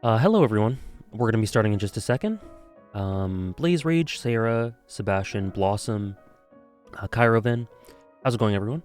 Hello everyone. We're gonna be starting in just a second. Blaze Rage, Sarah, Sebastian, Blossom, Kyrovin. How's it going, everyone?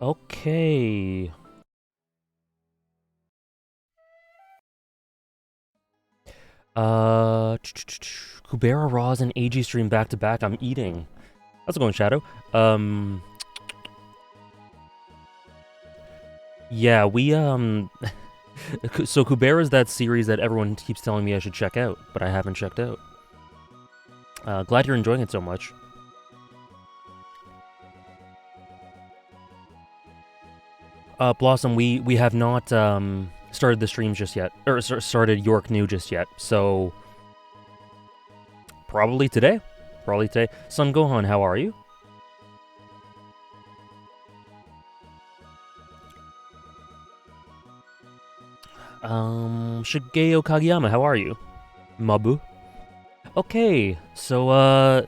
Okay. Kubera, Roz, and AG stream back to back. I'm eating. How's it going, Shadow? Yeah, we, so Kubera is that series that everyone keeps telling me I should check out, but I haven't checked out. Glad you're enjoying it so much. Blossom, we have not, started the streams just yet, or started Yorknew just yet, so probably today. Son Gohan, how are you? Shigeo Kageyama, how are you? Mabu. Okay, so,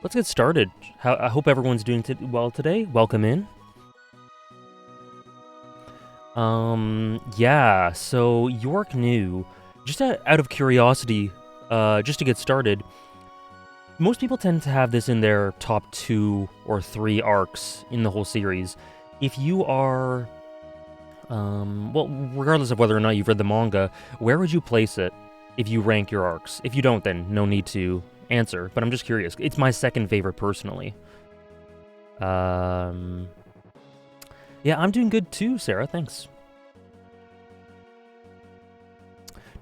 let's get started. I hope everyone's doing well today. Welcome in. Yeah, so Yorknew, just out of curiosity, just to get started, most people tend to have this in their top 2 or 3 arcs in the whole series. If you are, well, regardless of whether or not you've read the manga, where would you place it if you rank your arcs? If you don't, then no need to answer, but I'm just curious. It's my second favorite, personally. Yeah, I'm doing good too, Sarah, thanks.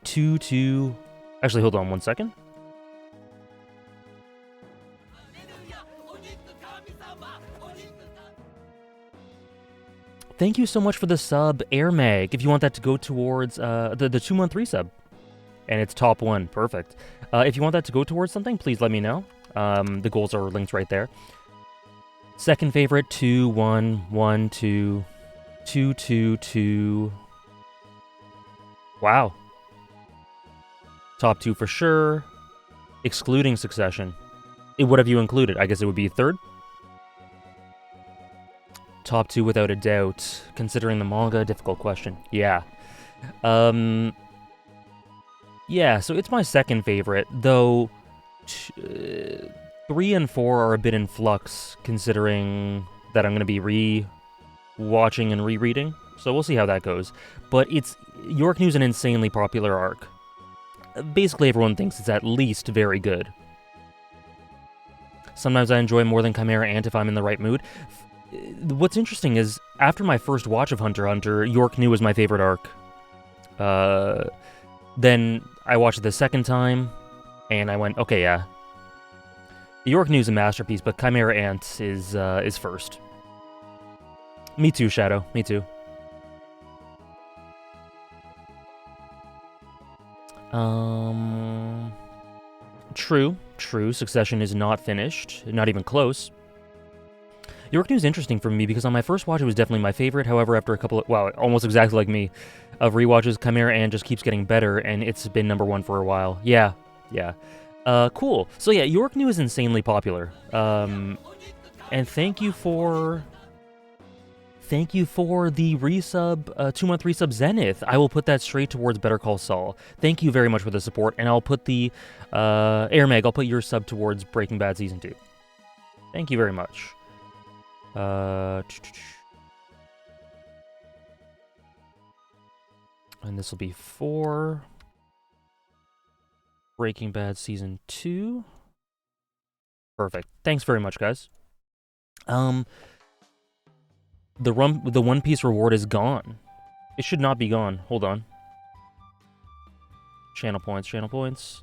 2-2... Actually, hold on one second. Thank you so much for the sub, AirMag, if you want that to go towards the 2-month resub. And it's top 1, perfect. If you want that to go towards something, please let me know. The goals are linked right there. Second favorite, 2, 1, 1, 2, 2, 2, 2. Wow. Top 2 for sure, excluding Succession. What have you included? I guess it would be third? Top 2 without a doubt, considering the manga, difficult question. Yeah. Yeah, so it's my second favorite, though 3 and 4 are a bit in flux, considering that I'm going to be re-watching and rereading, so we'll see how that goes. But Yorknew's an insanely popular arc. Basically, everyone thinks it's at least very good. Sometimes I enjoy more than Chimera Ant if I'm in the right mood. What's interesting is, after my first watch of Hunter x Hunter, Yorknew was my favorite arc. Then I watched it the second time, and I went, okay, yeah. Yorknew's a masterpiece, but Chimera Ant is first. Me too, Shadow. Me too. True. Succession is not finished. Not even close. Yorknew's interesting for me because on my first watch it was definitely my favorite. However, after a couple of, wow, almost exactly like me, of rewatches, Chimera Ant just keeps getting better, and it's been #1 for a while. Yeah. Cool. So yeah, Yorknew is insanely popular. And thank you for the resub, 2-month resub, Zenith. I will put that straight towards Better Call Saul. Thank you very much for the support, and I'll put the, Air Meg, I'll put your sub towards Breaking Bad Season 2. Thank you very much. And this will be for Breaking Bad Season 2. Perfect. Thanks very much, guys. The One Piece reward is gone. It should not be gone. Hold on. Channel points.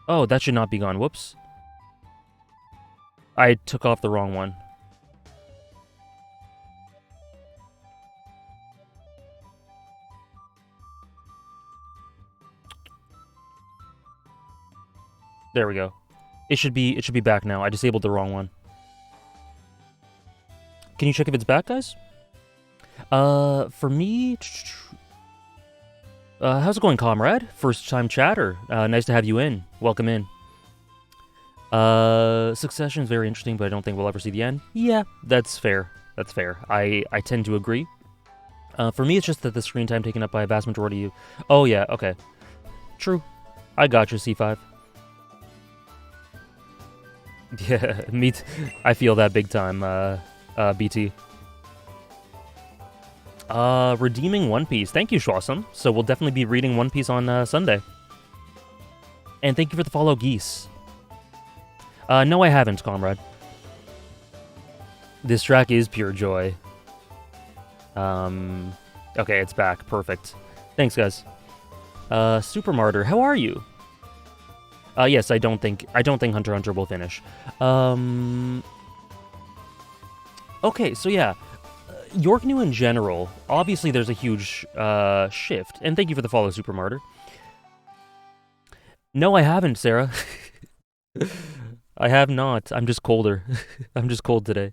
Oh, that should not be gone. Whoops. I took off the wrong one. There we go. It should be back now. I disabled the wrong one. Can you check if it's back, guys? For me, how's it going, comrade? First time chatter. Nice to have you in. Welcome in. Succession is very interesting, but I don't think we'll ever see the end. Yeah, that's fair. I tend to agree. For me, it's just that the screen time taken up by a vast majority of you. Oh, yeah, okay. True. I got you, C5. Yeah, I feel that big time, BT. Redeeming One Piece. Thank you, Schwassam. So we'll definitely be reading One Piece on Sunday. And thank you for the follow, Geese. No, I haven't, comrade. This track is pure joy. Okay, it's back. Perfect. Thanks, guys. Super Martyr, how are you? Yes, I don't think Hunter x Hunter will finish. Okay, so yeah. Yorknew in general, obviously there's a huge shift. And thank you for the follow, Super Martyr. No, I haven't, Sarah. I have not. I'm just colder. I'm just cold today.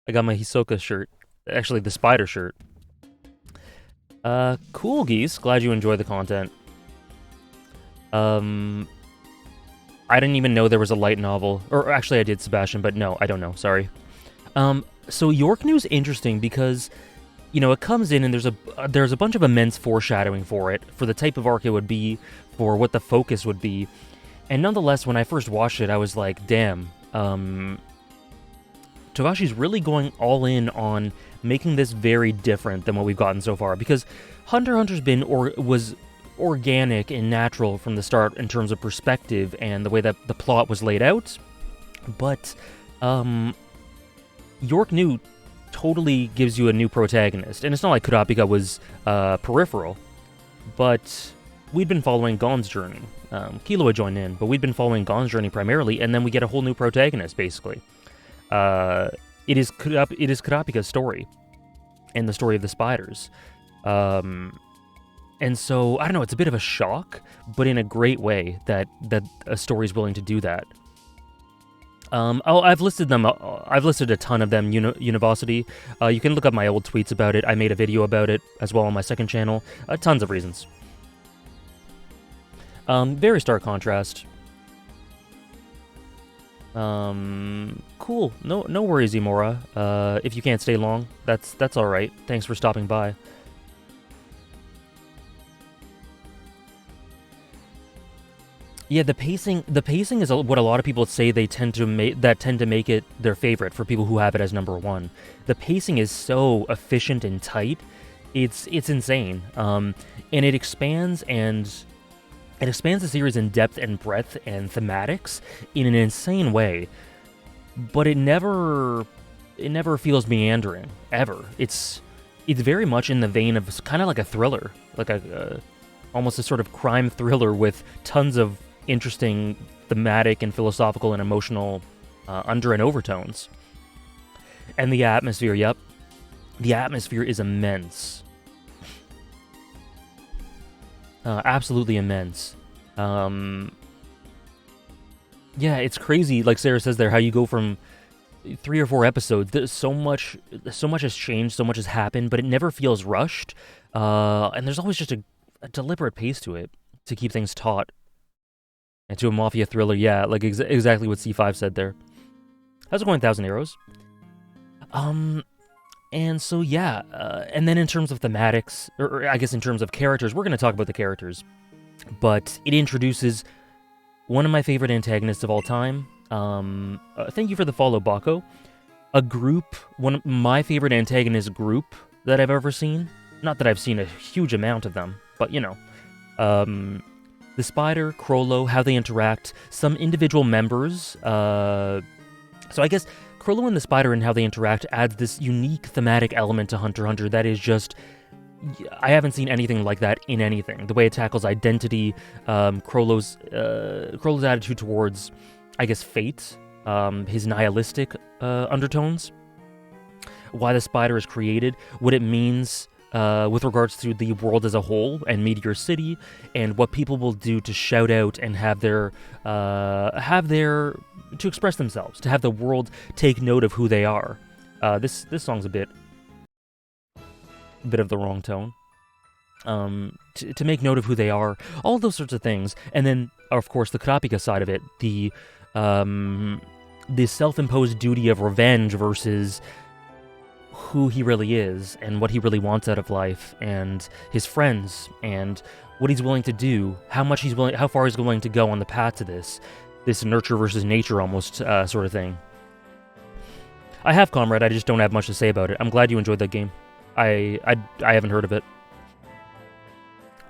I got my Hisoka shirt. Actually, the spider shirt. Cool, Geese. Glad you enjoy the content. I didn't even know there was a light novel. Or actually, I did, Sebastian, but no, I don't know. Sorry. So Yorknew's interesting because, you know, it comes in and there's a bunch of immense foreshadowing for it, for the type of arc it would be, for what the focus would be. And nonetheless, when I first watched it, I was like, damn, Togashi's really going all in on making this very different than what we've gotten so far. Because Hunter x Hunter's been, was organic and natural from the start in terms of perspective and the way that the plot was laid out. But, Yorknew totally gives you a new protagonist. And it's not like Kurapika was peripheral, but we'd been following Gon's journey. Killua joined in, but we'd been following Gon's journey primarily, and then we get a whole new protagonist, basically. It is Kurapika's story, and the story of the spiders. And so, I don't know, it's a bit of a shock, but in a great way that a story is willing to do that. I've listed them. I've listed a ton of them. University. You can look up my old tweets about it. I made a video about it as well on my second channel. Tons of reasons. Very stark contrast. Cool. No worries, Imora. If you can't stay long, that's all right. Thanks for stopping by. Yeah, the pacing is what a lot of people say they tend to make it their favorite for people who have it as #1. The pacing is so efficient and tight, it's insane. And it expands the series in depth and breadth and thematics in an insane way. But it never feels meandering ever. It's very much in the vein of kind of like a thriller, like almost a sort of crime thriller with tons of interesting thematic and philosophical and emotional under and overtones. And the atmosphere, yep. The atmosphere is immense. Absolutely immense. Yeah, it's crazy, like Sarah says there, how you go from 3 or 4 episodes. There's so much has changed, so much has happened, but it never feels rushed. And there's always just a deliberate pace to it to keep things taut. And to a mafia thriller, yeah, like exactly what C5 said there. How's it going, 1,000 Arrows? And so, yeah, and then in terms of thematics, or I guess in terms of characters, we're going to talk about the characters, but it introduces one of my favorite antagonists of all time. Thank you for the follow, Bako. A group, one of my favorite antagonist group that I've ever seen. Not that I've seen a huge amount of them, but, you know. The Spider, Crollo, how they interact, some individual members. So I guess Crollo and the Spider and how they interact adds this unique thematic element to Hunter x Hunter that is just... I haven't seen anything like that in anything. The way it tackles identity, Crollo's attitude towards, I guess, fate, his nihilistic undertones, why the Spider is created, what it means with regards to the world as a whole and Meteor City, and what people will do to shout out and have their to express themselves, to have the world take note of who they are. This song's a bit of the wrong tone. To make note of who they are, all those sorts of things, and then of course the Kurapika side of it, the self-imposed duty of revenge versus who he really is and what he really wants out of life, and his friends, and what he's willing to do, how far he's willing to go on the path to this nurture versus nature almost sort of thing. I have Comrade, I just don't have much to say about it. I'm glad you enjoyed that game. I haven't heard of it.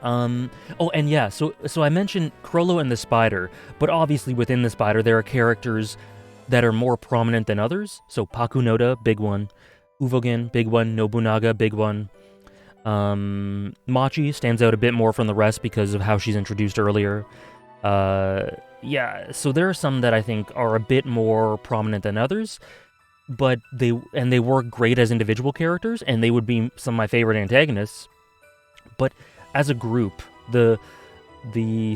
Oh, and yeah, so I mentioned Crollo and the Spider, but obviously within the Spider there are characters that are more prominent than others. So Pakunoda, big one. Uvogin, big one. Nobunaga, big one. Machi stands out a bit more from the rest because of how she's introduced earlier. Yeah, so there are some that I think are a bit more prominent than others, but they work great as individual characters, and they would be some of my favorite antagonists. But as a group, the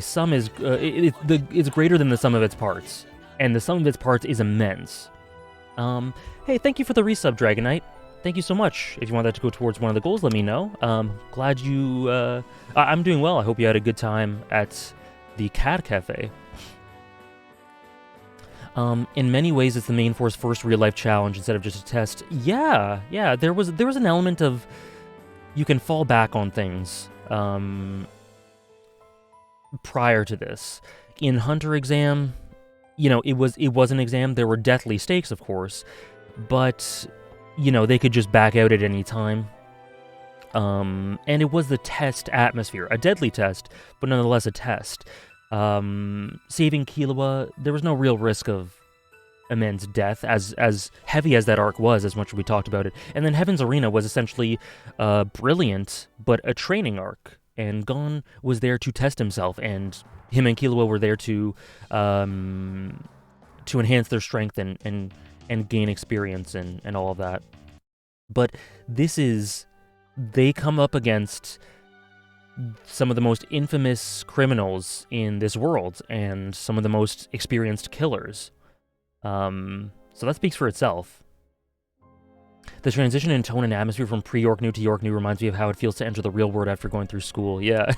sum is it's greater than the sum of its parts, and the sum of its parts is immense. Hey, thank you for the resub, Dragonite. Thank you so much. If you want that to go towards one of the goals, let me know. Glad you... I'm doing well. I hope you had a good time at the CAD Cafe. In many ways, it's the main force first real-life challenge instead of just a test. Yeah, there was an element of... You can fall back on things prior to this. In Hunter exam, you know, it was an exam. There were deathly stakes, of course, but... You know, they could just back out at any time. And it was the test atmosphere. A deadly test, but nonetheless a test. Saving Killua, there was no real risk of immense death, as heavy as that arc was, as much as we talked about it. And then Heaven's Arena was essentially brilliant, but a training arc. And Gon was there to test himself, and him and Killua were there to enhance their strength and gain experience and all of that. But they come up against some of the most infamous criminals in this world, and some of the most experienced killers. So that speaks for itself. The transition in tone and atmosphere from pre-Yorknew to Yorknew reminds me of how it feels to enter the real world after going through school, yeah.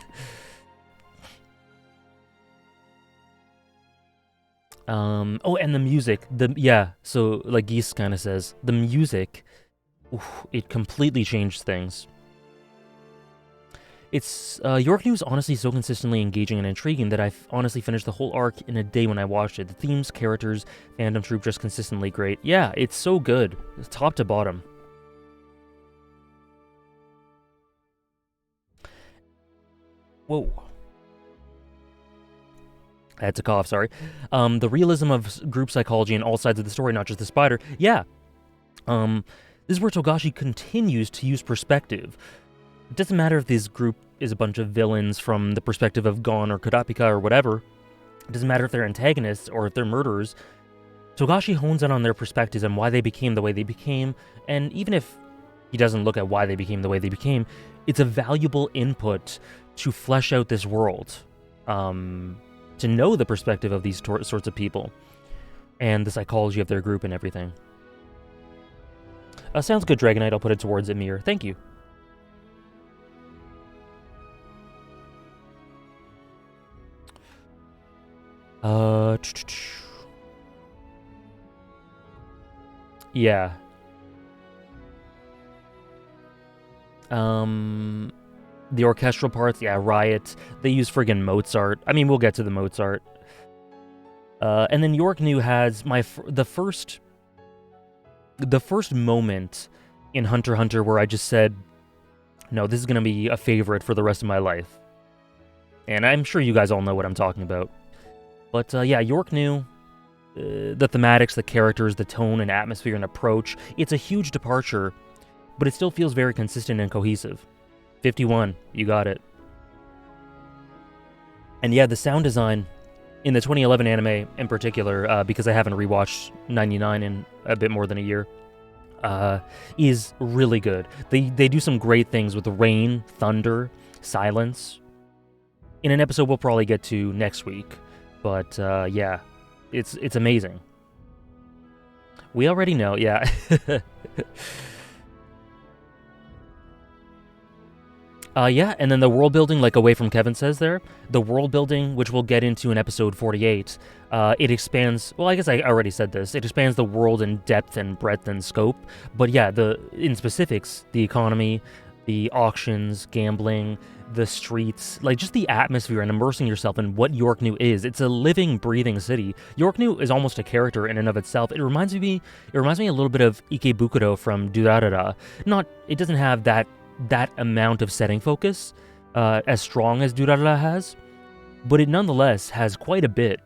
Oh, and the music, so like Geese kind of says, the music, it completely changed things. It's, Yorknew's honestly so consistently engaging and intriguing that I've honestly finished the whole arc in a day when I watched it. The themes, characters, fandom, Troupe, just consistently great. Yeah, it's so good, top to bottom. Whoa. I had to cough, sorry. The realism of group psychology and all sides of the story, not just the Spider. Yeah. This is where Togashi continues to use perspective. It doesn't matter if this group is a bunch of villains from the perspective of Gon or Kurapika or whatever. It doesn't matter if they're antagonists or if they're murderers. Togashi hones in on their perspectives and why they became the way they became, and even if he doesn't look at why they became the way they became, it's a valuable input to flesh out this world, to know the perspective of these sorts of people, and the psychology of their group and everything. Sounds good, Dragonite. I'll put it towards Emir. Thank you. Yeah. The orchestral parts, yeah, Riot. They use friggin' Mozart. I mean, we'll get to the Mozart. And then Yorknew has the first moment in Hunter x Hunter where I just said, no, this is gonna be a favorite for the rest of my life. And I'm sure you guys all know what I'm talking about. But yeah, Yorknew, the thematics, the characters, the tone and atmosphere and approach, it's a huge departure, but it still feels very consistent and cohesive. 51, you got it. And yeah, the sound design in the 2011 anime in particular, because I haven't rewatched 99 in a bit more than a year, is really good. They do some great things with the rain, thunder, silence. In an episode we'll probably get to next week, but yeah, it's amazing. We already know, yeah. Yeah, and then the world building, like Away from Kevin says there, the world building, which we'll get into in episode 48, it expands, well, I guess I already said this, it expands the world in depth and breadth and scope, but yeah, in specifics, the economy, the auctions, gambling, the streets, like just the atmosphere and immersing yourself in what Yorknew is. It's a living, breathing city. Yorknew is almost a character in and of itself. It reminds me a little bit of Ikebukuro from Durarara. It doesn't have that amount of setting focus as strong as Durarara has, but it nonetheless has quite a bit.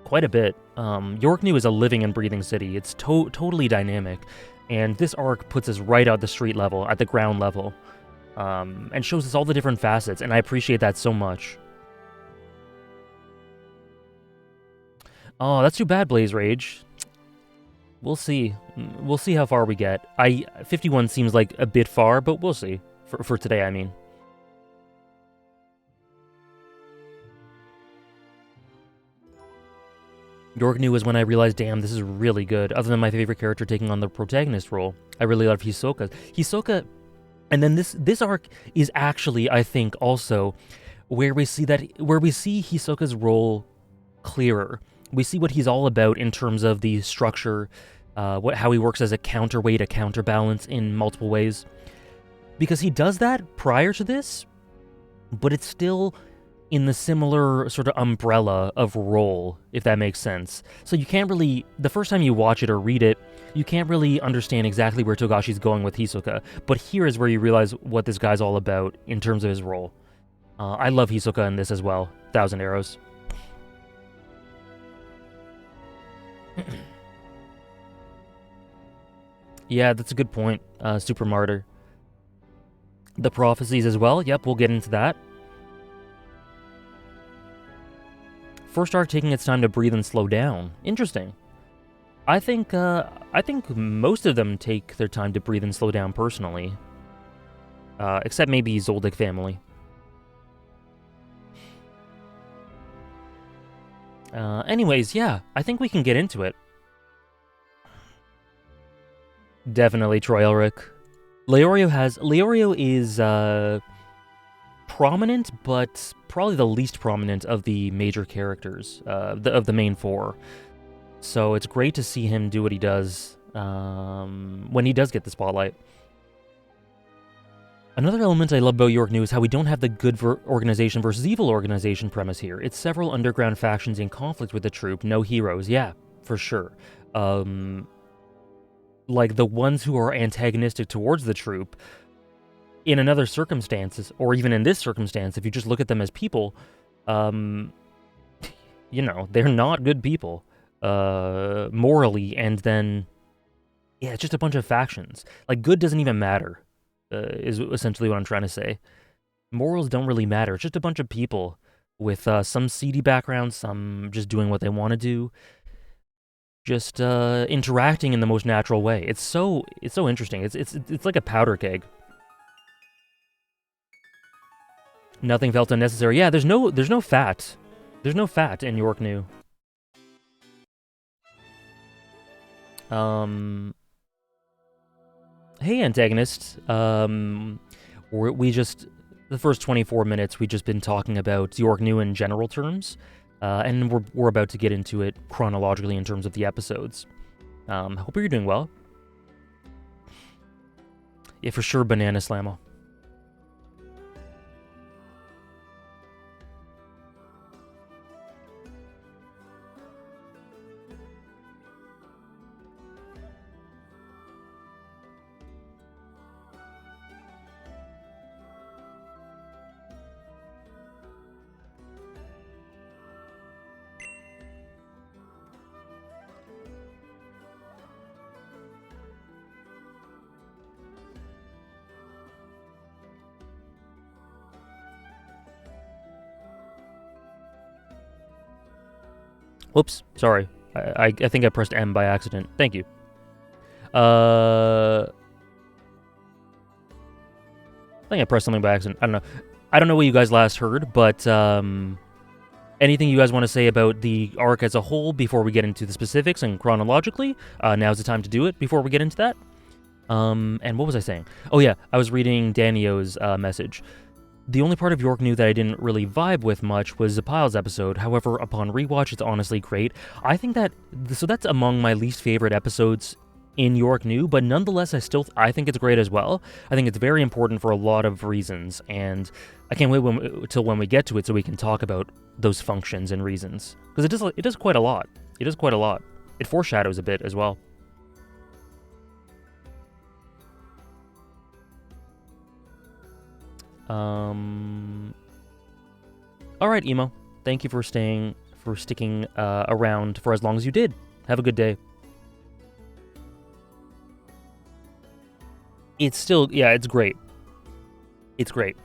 Yorknew is a living and breathing city. It's totally dynamic, and this arc puts us right at the street level, at the ground level, and shows us all the different facets, and I appreciate that so much. Oh, that's too bad, Blaze Rage. We'll see. We'll see how far we get. 51 seems like a bit far, but we'll see. For today, I mean. Yorknew was when I realized, damn, this is really good. Other than my favorite character taking on the protagonist role, I really love Hisoka. And then this arc is actually, I think, also where we see Hisoka's role clearer. We see what he's all about in terms of the structure, how he works as a counterweight, a counterbalance in multiple ways. Because he does that prior to this, but it's still in the similar sort of umbrella of role, if that makes sense. So you can't really, the first time you watch it or read it, you can't really understand exactly where Togashi's going with Hisoka, but here is where you realize what this guy's all about in terms of his role. I love Hisoka in this as well. 1,000 Arrows. Yeah, that's a good point, Super Martyr. The prophecies as well, yep, we'll get into that. First arc taking its time to breathe and slow down. Interesting. I think most of them take their time to breathe and slow down personally. Except maybe Zoldyck family. Anyways, yeah, I think we can get into it. Definitely Troy Elric. Leorio is prominent, but probably the least prominent of the major characters, of the main four. So it's great to see him do what he does when he does get the spotlight. Another element I love about Yorknew is how we don't have the good organization versus evil organization premise here. It's several underground factions in conflict with the Troupe, no heroes, yeah, for sure. Like the ones who are antagonistic towards the Troupe, in another circumstances, or even in this circumstance, if you just look at them as people, you know, they're not good people, morally, and then, yeah, it's just a bunch of factions. Like, good doesn't even matter, is essentially what I'm trying to say. Morals don't really matter, it's just a bunch of people with some seedy backgrounds, some just doing what they want to do, just interacting in the most natural way. It's so interesting. It's like a powder keg. Nothing felt unnecessary. Yeah, there's no fat. There's no fat in Yorknew. Hey, antagonist. We just, the first 24 minutes, we've just been talking about Yorknew in general terms, and we're about to get into it chronologically in terms of the episodes. Hope you're doing well. Yeah, for sure, Banana Slammo. Whoops, sorry. I think I pressed M by accident. Thank you. I think I pressed something by accident. I don't know. I don't know what you guys last heard, but anything you guys want to say about the arc as a whole before we get into the specifics and chronologically? Now's the time to do it before we get into that. And what was I saying? Oh yeah, I was reading Danio's message. The only part of Yorknew that I didn't really vibe with much was Zappile's episode. However, upon rewatch, it's honestly great. I think that, so that's among my least favorite episodes in Yorknew, but nonetheless, I think it's great as well. I think it's very important for a lot of reasons, and I can't wait till when we get to it so we can talk about those functions and reasons. Because it does quite a lot. It does quite a lot. It foreshadows a bit as well. Alright, Emo. Thank you for sticking around for as long as you did. Have a good day. It's still, yeah, it's great. It's great.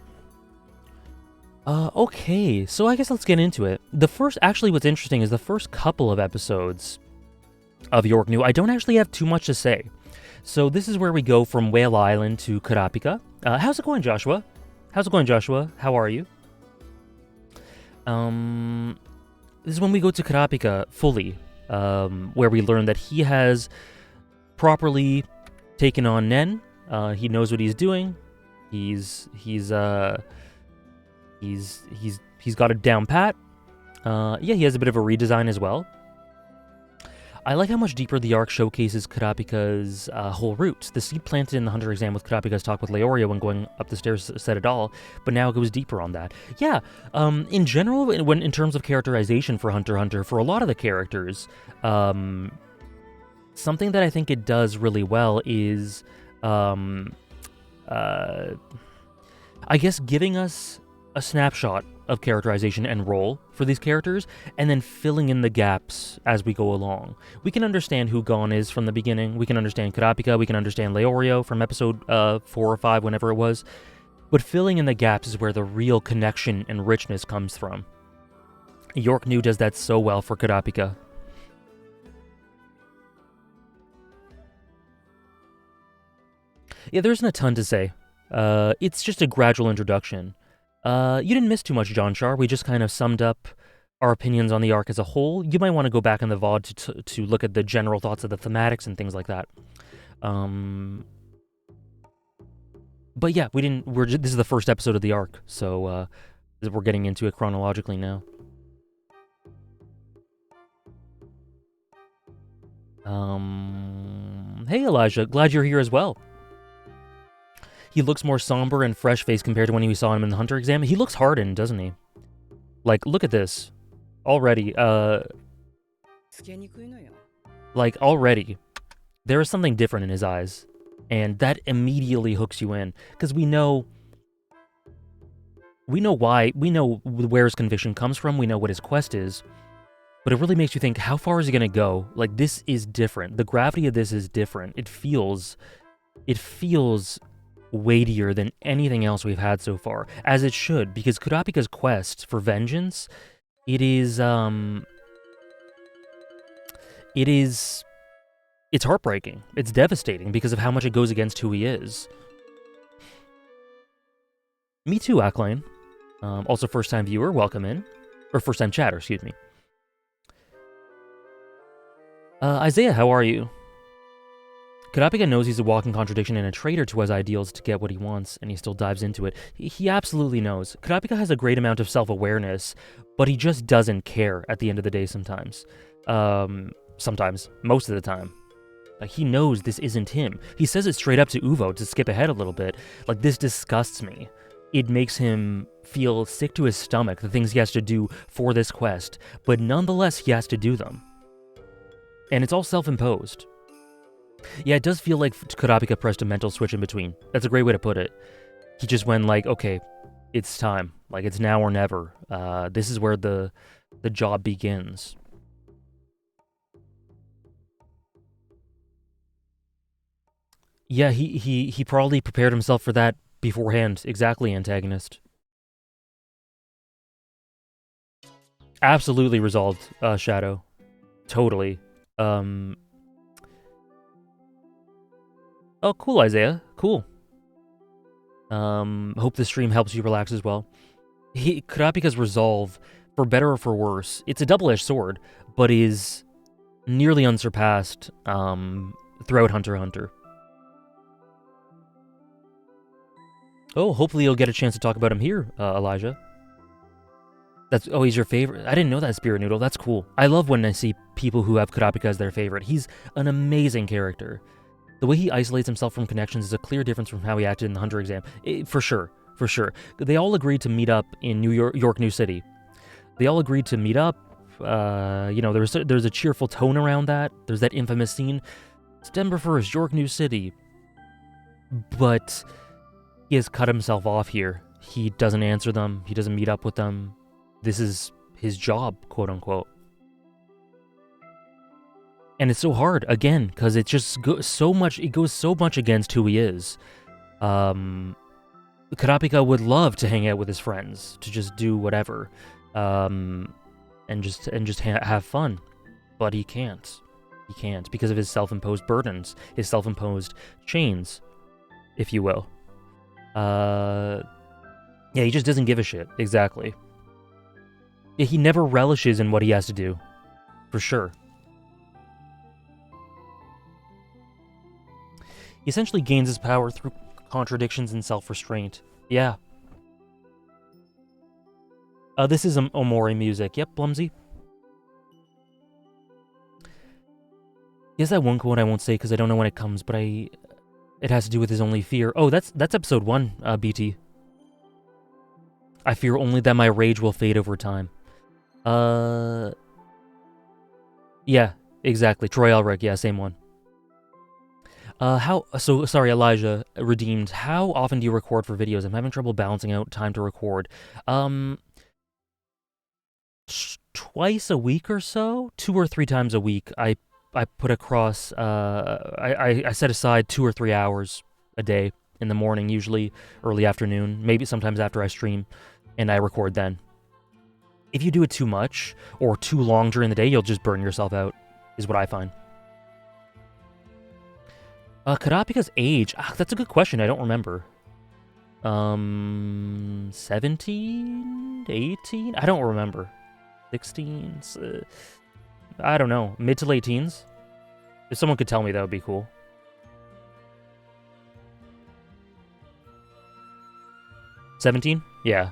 Okay, so I guess let's get into it. Actually what's interesting is the first couple of episodes of Yorknew, I don't actually have too much to say. So this is where we go from Whale Island to Kurapika. How's it going, Joshua? How's it going, Joshua? How are you? This is when we go to Kurapika fully, where we learn that he has properly taken on Nen. He knows what he's doing. He's got it down pat. Yeah, he has a bit of a redesign as well. I like how much deeper the arc showcases Kurapika's whole route. The seed planted in the Hunter exam with Kurapika's talk with Leorio when going up the stairs said it all, but now it goes deeper on that. Yeah, in general, in terms of characterization for Hunter x Hunter, for a lot of the characters, something that I think it does really well is, I guess, giving us a snapshot of characterization and role for these characters, and then filling in the gaps as we go along. We can understand who Gon is from the beginning, we can understand Kurapika, we can understand Leorio from episode 4 or 5, whenever it was, but filling in the gaps is where the real connection and richness comes from. Yorknew does that so well for Kurapika. Yeah, there isn't a ton to say. It's just a gradual introduction. You didn't miss too much, John Char. We just kind of summed up our opinions on the arc as a whole. You might want to go back in the VOD to look at the general thoughts of the thematics and things like that. But yeah, this is the first episode of the arc, so we're getting into it chronologically now. Hey Elijah, glad you're here as well. He looks more somber and fresh-faced compared to when we saw him in the Hunter exam. He looks hardened, doesn't he? Like, look at this. Already, like, already, there is something different in his eyes. And that immediately hooks you in. Because we know why, we know where his conviction comes from, we know what his quest is. But it really makes you think, how far is he going to go? Like, this is different. The gravity of this is different. It feels weightier than anything else we've had so far, as it should, because Kurapika's quest for vengeance, it's heartbreaking. It's devastating because of how much it goes against who he is. Me too, Acklane. Also first-time viewer, welcome in. Or first-time chatter, excuse me. Isaiah, how are you? Kurapika knows he's a walking contradiction and a traitor to his ideals to get what he wants, and he still dives into it. He absolutely knows. Kurapika has a great amount of self-awareness, but he just doesn't care at the end of the day sometimes. Sometimes. Most of the time. Like, he knows this isn't him. He says it straight up to Uvo, to skip ahead a little bit. Like, this disgusts me. It makes him feel sick to his stomach, the things he has to do for this quest, but nonetheless, he has to do them. And it's all self-imposed. Yeah, it does feel like Kurapika pressed a mental switch in between. That's a great way to put it. He just went like, okay, it's time. Like, it's now or never. This is where the job begins. Yeah, he probably prepared himself for that beforehand. Exactly, antagonist. Absolutely resolved, Shadow. Totally. Oh, cool, Isaiah. Cool. Hope the stream helps you relax as well. Kurapika's resolve, for better or for worse, it's a double-edged sword, but is nearly unsurpassed throughout Hunter x Hunter. Oh, hopefully you'll get a chance to talk about him here, Elijah. He's your favorite? I didn't know that, Spirit Noodle. That's cool. I love when I see people who have Kurapika as their favorite. He's an amazing character. The way he isolates himself from connections is a clear difference from how he acted in the Hunter exam. For sure. They all agreed to meet up in Yorknew City. They all agreed to meet up. There's a cheerful tone around that. There's that infamous scene. September 1st, Yorknew City. But he has cut himself off here. He doesn't answer them. He doesn't meet up with them. This is his job, quote-unquote. And it's so hard, again, because it just goes so much against who he is. Kurapika would love to hang out with his friends, to just do whatever, and just have fun. But he can't. He can't, because of his self-imposed burdens, his self-imposed chains, if you will. Yeah, he just doesn't give a shit, exactly. Yeah, he never relishes in what he has to do, for sure. He essentially gains his power through contradictions and self-restraint. Yeah. This is Omori music. Yep, Blumsy. Yes, that one quote I won't say because I don't know when it comes, but it has to do with his only fear. Oh, that's episode 1, BT. I fear only that my rage will fade over time. Yeah, exactly. Troy Elric, yeah, same one. Sorry, Elijah, Redeemed, how often do you record for videos? I'm having trouble balancing out time to record. Twice a week or so? 2 or 3 times a week, I put across, I set aside 2 or 3 hours a day in the morning, usually early afternoon, maybe sometimes after I stream, and I record then. If you do it too much or too long during the day, you'll just burn yourself out, is what I find. Kurapika's age? That's a good question. I don't remember. 17? 18? I don't remember. 16? I don't know. Mid to late teens? If someone could tell me, that would be cool. $17? Yeah.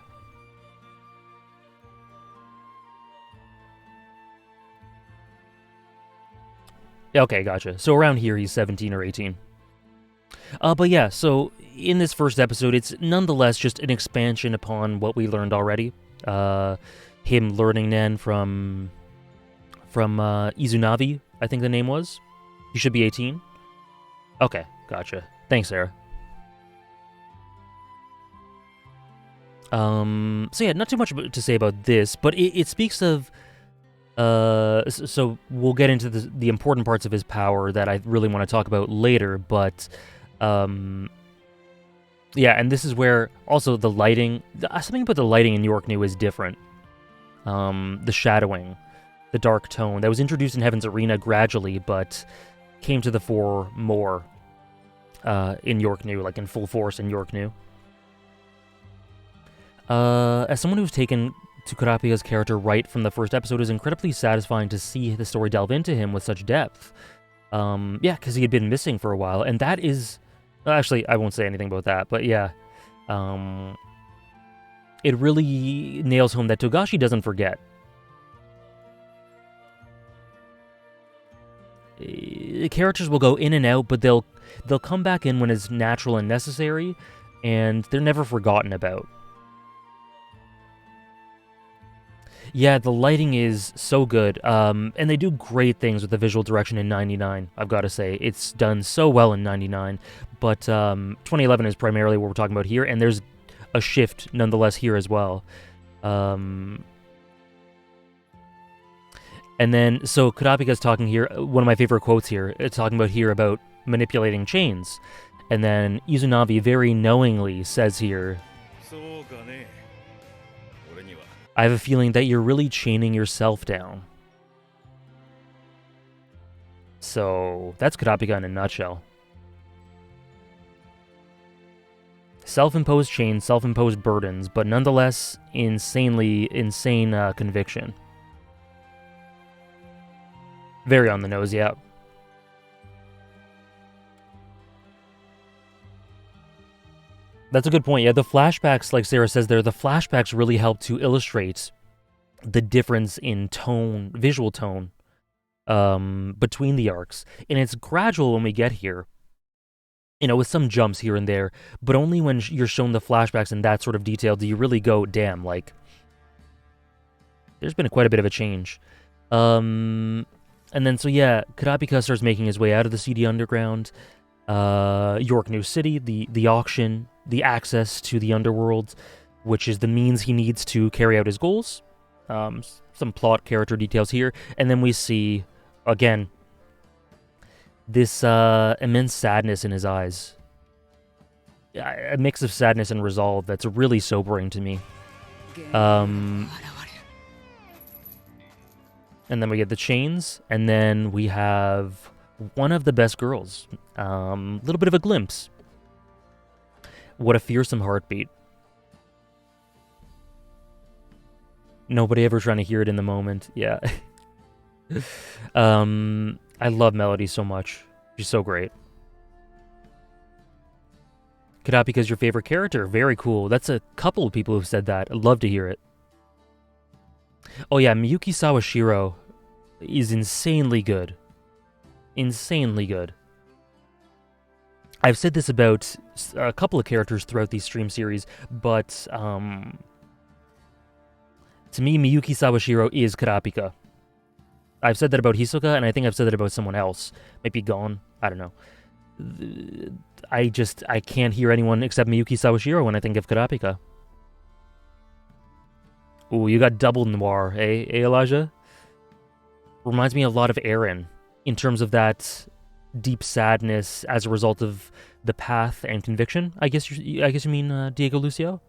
Okay, gotcha. So around here, he's 17 or 18. But yeah, so in this first episode, it's nonetheless just an expansion upon what we learned already. Him learning Nen from Izunavi, I think the name was. He should be 18. Okay, gotcha. Thanks, Sarah. So yeah, not too much to say about this, but it speaks of... so we'll get into the important parts of his power that I really want to talk about later, but Yeah, and this is where also the lighting, something about the lighting in Yorknew is different. The shadowing, the dark tone that was introduced in Heaven's Arena gradually, but came to the fore more in Yorknew, like in full force in Yorknew. As someone who's taken to Kurapika's character right from the first episode, it is incredibly satisfying to see the story delve into him with such depth. Yeah, because he had been missing for a while, and that is... Actually, I won't say anything about that, but yeah. It really nails home that Togashi doesn't forget. Characters will go in and out, but they'll come back in when it's natural and necessary, and they're never forgotten about. Yeah, the lighting is so good, and they do great things with the visual direction in 99, I've got to say. It's done so well in 99, but 2011 is primarily what we're talking about here, and there's a shift nonetheless here as well. And then, so Kurapika's talking here, one of my favorite quotes here, it's talking about manipulating chains. And then Izunami very knowingly says here, I have a feeling that you're really chaining yourself down. So, that's Kurapika in a nutshell. Self-imposed chains, self-imposed burdens, but nonetheless, insane conviction. Very on the nose, yeah. That's a good point. Yeah, the flashbacks, like Sarah says there, the flashbacks really help to illustrate the difference in tone, visual tone, between the arcs. And it's gradual when we get here, you know, with some jumps here and there, but only when you're shown the flashbacks in that sort of detail do you really go, damn, like, there's been quite a bit of a change. And then, so yeah, Kurapika starts making his way out of the seedy underground. Yorknew City, the auction, the access to the underworld, which is the means he needs to carry out his goals. Some plot character details here. And then we see, again, this immense sadness in his eyes. A mix of sadness and resolve that's really sobering to me. And then we get the chains, and then we have one of the best girls. Little bit of a glimpse. What a fearsome heartbeat. Nobody ever trying to hear it in the moment. Yeah. I love Melody so much. She's so great. Kurapika's your favorite character. Very cool. That's a couple of people who've said that. I'd love to hear it. Oh yeah, Miyuki Sawashiro is insanely good. Insanely good. I've said this about a couple of characters throughout these stream series, but to me, Miyuki Sawashiro is Kurapika. I've said that about Hisoka, and I think I've said that about someone else. Maybe Gon. I don't know. I can't hear anyone except Miyuki Sawashiro when I think of Kurapika. Ooh, you got double noir, eh, Elijah? Reminds me a lot of Eren, in terms of that deep sadness as a result of the path and conviction. I guess you mean Diego Lucio?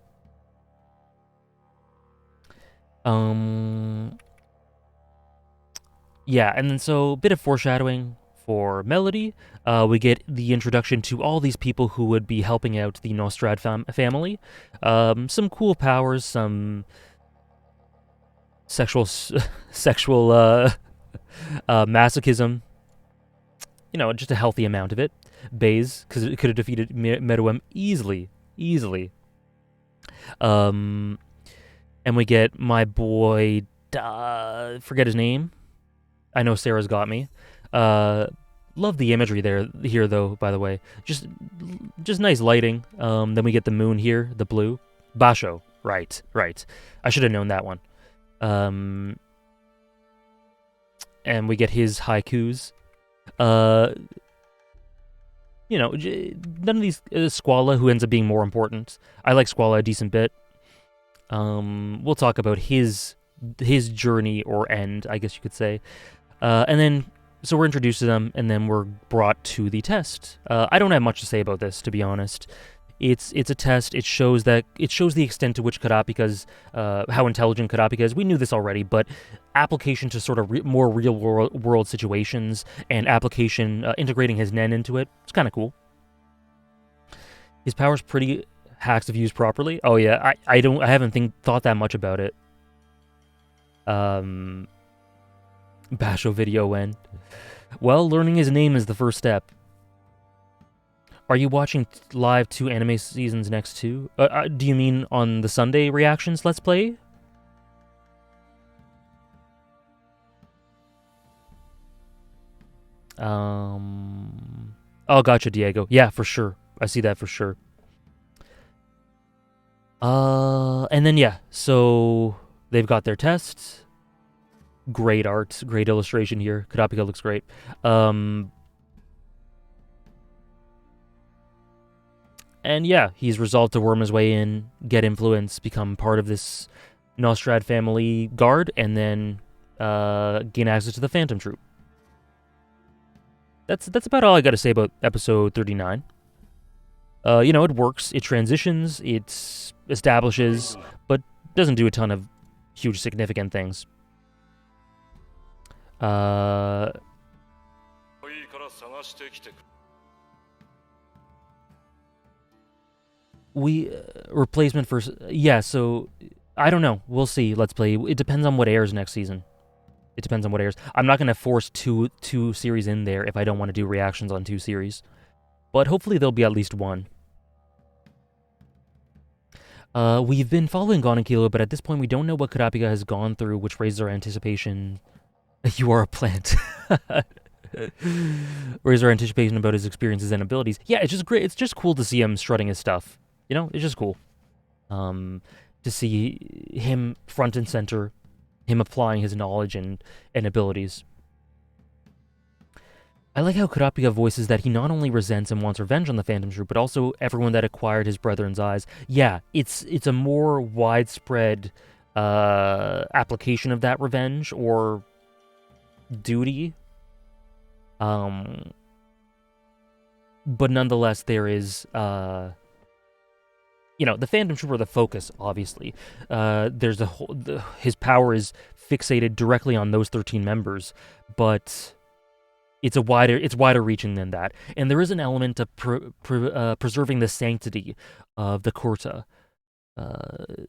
Yeah, and then so a bit of foreshadowing for Melody. We get the introduction to all these people who would be helping out the Nostrad family. Some cool powers, some sexual masochism. You know, just a healthy amount of it. Baze, because it could have defeated Meruem easily. And we get my boy, forget his name. I know Sarah's got me. Love the imagery here though, by the way. Just nice lighting. Then we get the moon here, the blue. Basho, right. I should have known that one. And we get his haikus. You know, none of these... Squalla, who ends up being more important. I like Squalla a decent bit. We'll talk about his journey or end, I guess you could say. And then, so we're introduced to them, and then we're brought to the test. I don't have much to say about this, to be honest. It's a test. It shows the extent to which Kurapika's how intelligent Kurapika is. We knew this already, but application to sort of more real world situations and application integrating his nen into it. It's kind of cool. His power's pretty hacks if used properly. Oh yeah, I haven't thought that much about it. Basho video end. Well, learning his name is the first step. Are you watching live 2 anime seasons next to? Do you mean on the Sunday reactions Let's Play? Oh, gotcha, Diego. Yeah, for sure. I see that for sure. And then yeah, so they've got their tests. Great art, great illustration here. Kurapika looks great. And yeah, he's resolved to worm his way in, get influence, become part of this Nostrad family guard, and then gain access to the Phantom Troupe. That's about all I got to say about episode 39. It works, it transitions, it establishes, but doesn't do a ton of huge significant things. Replacement for... Yeah, so... I don't know. We'll see. Let's Play. It depends on what airs next season. It depends on what airs. I'm not going to force two series in there if I don't want to do reactions on 2 series. But hopefully there'll be at least 1. We've been following Gon and Killua, but at this point we don't know what Kurapika has gone through, which raises our anticipation... You are a plant. Raises our anticipation about his experiences and abilities. Yeah, it's just great. It's just cool to see him strutting his stuff. You know, it's just cool. To see him front and center, him applying his knowledge and abilities. I like how Kurapika voices that he not only resents and wants revenge on the Phantom Troupe, but also everyone that acquired his brethren's eyes. Yeah, it's a more widespread application of that revenge or duty. But nonetheless, there is, the Phantom Troupe are the focus, obviously. There's his power is fixated directly on those 13 members, but it's wider reaching than that. And there is an element of preserving the sanctity of the Kurta.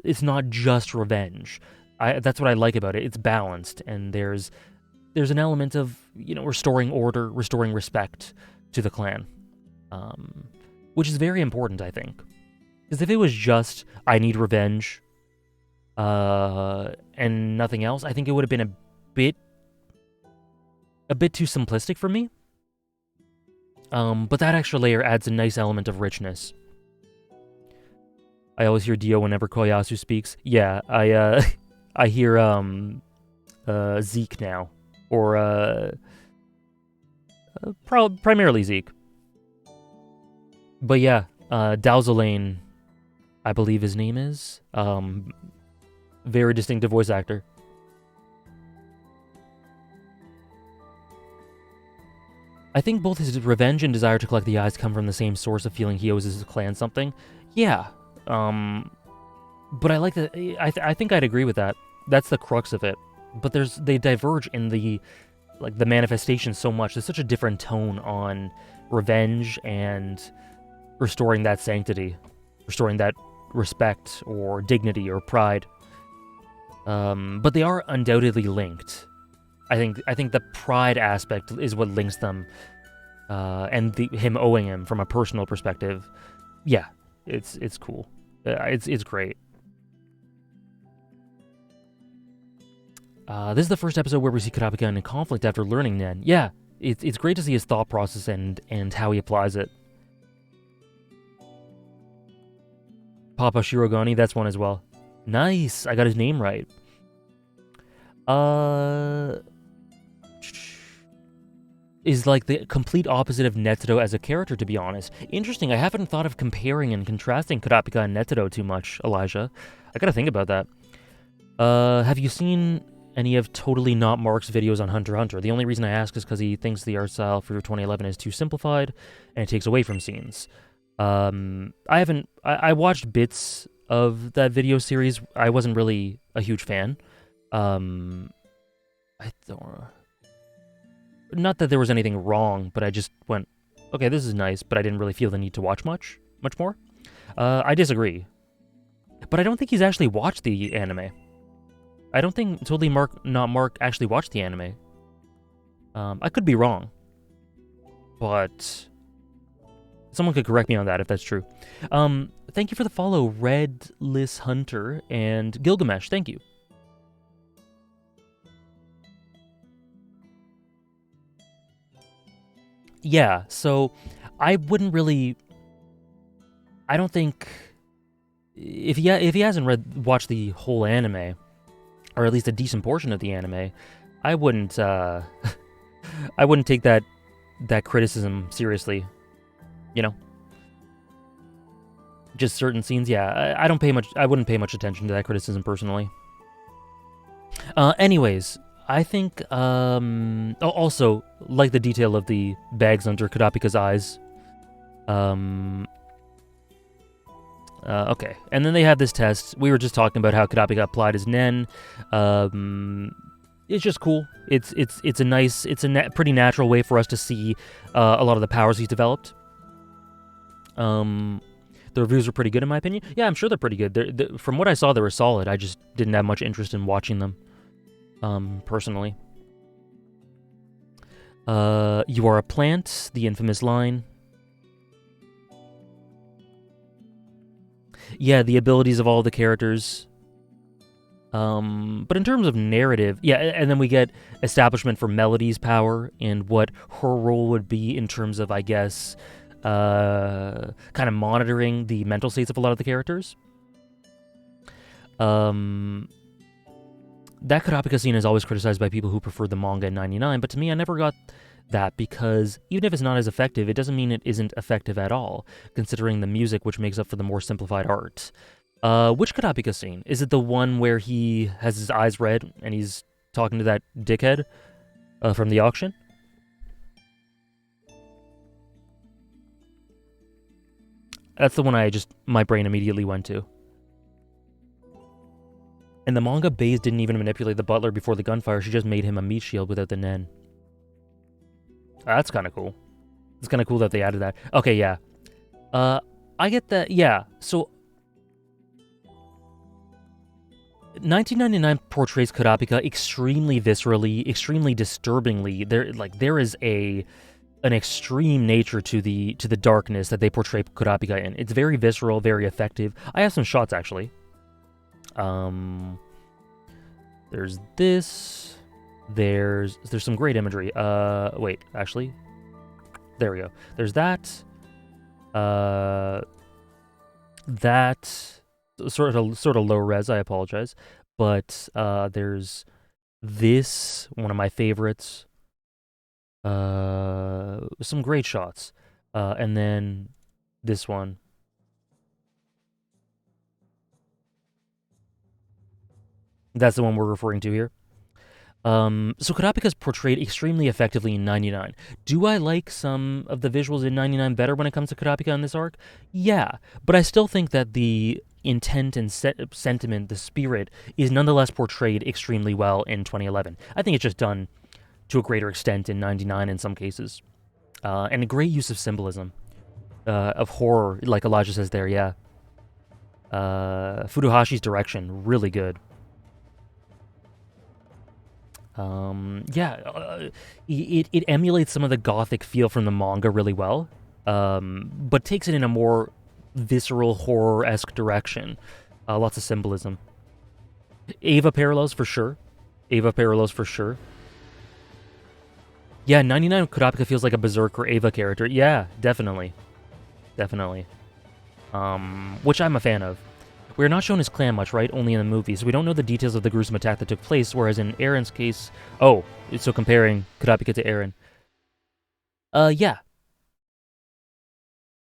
It's not just revenge. That's what I like about it. It's balanced, and there's an element of, restoring order, restoring respect to the clan, which is very important, I think. Because if it was just, I need revenge, and nothing else, I think it would have been a bit too simplistic for me. But that extra layer adds a nice element of richness. I always hear Dio whenever Koyasu speaks. Yeah, I hear Zeke now. Or primarily Zeke. But yeah, Dowselane, I believe his name is. Very distinctive voice actor. I think both his revenge and desire to collect the eyes come from the same source of feeling he owes his clan something. Yeah. But I like that. I think I'd agree with that. That's the crux of it. But they diverge in the manifestation so much. There's such a different tone on revenge and restoring that sanctity, restoring that respect or dignity or pride. But they are undoubtedly linked. I think the pride aspect is what links them, and him owing him from a personal perspective. Yeah, it's cool. It's great. This is the first episode where we see Kurapika in conflict after learning Nen. Yeah, it's great to see his thought process and how he applies it. Papa Shirogane, that's one as well. Nice, I got his name right. Is like the complete opposite of Netero as a character, to be honest. Interesting, I haven't thought of comparing and contrasting Kurapika and Netero too much, Elijah. I gotta think about that. Have you seen any of Totally Not Mark's videos on Hunter x Hunter? The only reason I ask is because he thinks the art style for 2011 is too simplified, and it takes away from scenes. I watched bits of that video series. I wasn't really a huge fan. I don't... Not that there was anything wrong, but I just went, okay, this is nice, but I didn't really feel the need to watch much more. I disagree. But I don't think he's actually watched the anime. I don't think Totally Mark actually watched the anime. I could be wrong. But someone could correct me on that if that's true. Thank you for the follow, Redless Hunter and Gilgamesh. Thank you. Yeah, so I wouldn't really... I don't think... If he hasn't watched the whole anime, or at least a decent portion of the anime, I wouldn't I wouldn't take that criticism seriously. You know? Just certain scenes, yeah. I wouldn't pay much attention to that criticism personally. Anyways, I think, also, like the detail of the bags under Kurapika's eyes. Okay, and then they have this test. We were just talking about how Kurapika applied his Nen. It's just cool. It's a pretty natural way for us to see a lot of the powers he's developed. The reviews are pretty good in my opinion. Yeah, I'm sure they're pretty good. From what I saw, they were solid. I just didn't have much interest in watching them. Personally. You are a plant, the infamous line. Yeah, the abilities of all the characters. But in terms of narrative, yeah, and then we get establishment for Melody's power and what her role would be in terms of, I guess, kind of monitoring the mental states of a lot of the characters. That Kurapika scene is always criticized by people who prefer the manga in 99, but to me, I never got that because even if it's not as effective, it doesn't mean it isn't effective at all, considering the music which makes up for the more simplified art. Which Kurapika scene? Is it the one where he has his eyes red and he's talking to that dickhead from the auction? That's the one my brain immediately went to. And the manga Baze didn't even manipulate the butler before the gunfire, she just made him a meat shield without the Nen. That's kind of cool. It's kind of cool that they added that. Okay, yeah. I get that, yeah. So, 1999 portrays Kurapika extremely viscerally, extremely disturbingly. There is an extreme nature to the darkness that they portray Kurapika in. It's very visceral, very effective. I have some shots, actually. There's this. There's some great imagery. Wait, actually, there we go. There's that. That sort of low res. I apologize, but there's this, one of my favorites. Some great shots, and then this one. That's the one we're referring to here. So Kurapika's portrayed extremely effectively in 99. Do I like some of the visuals in 99 better when it comes to Kurapika in this arc? Yeah, but I still think that the intent and sentiment, the spirit, is nonetheless portrayed extremely well in 2011. I think it's just done to a greater extent in 99 in some cases. And a great use of symbolism, of horror, like Elijah says there, yeah. Furuhashi's direction, really good. It emulates some of the gothic feel from the manga really well, but takes it in a more visceral, horror-esque direction. Lots of symbolism. Eva parallels for sure. Yeah, 99 Kurapika feels like a Berserker Eva character. Yeah, definitely. Which I'm a fan of. We're not shown his clan much, right? Only in the movie, so we don't know the details of the gruesome attack that took place, whereas in Aaron's case... Oh, so comparing Kurapika to Aaron. Yeah.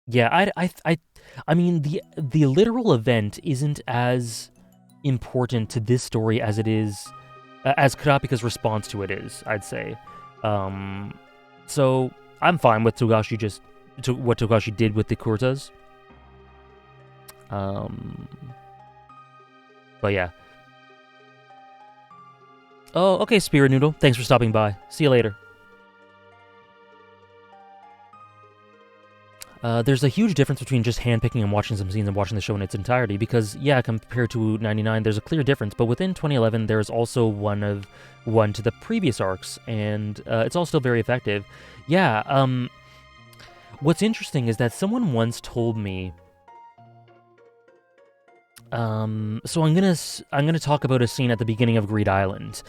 Yeah, I mean, the literal event isn't as important to this story as it is... as Kurapika's response to it is, I'd say. So, I'm fine with Togashi just what Togashi did with the kurtas. But yeah. Oh, okay, Spirit Noodle. Thanks for stopping by. See you later. There's a huge difference between just handpicking and watching some scenes and watching the show in its entirety, because, yeah, compared to 99, there's a clear difference, but within 2011, there's also one to the previous arcs, and it's all still very effective. Yeah, what's interesting is that someone once told me, so I'm gonna talk about a scene at the beginning of Greed Island.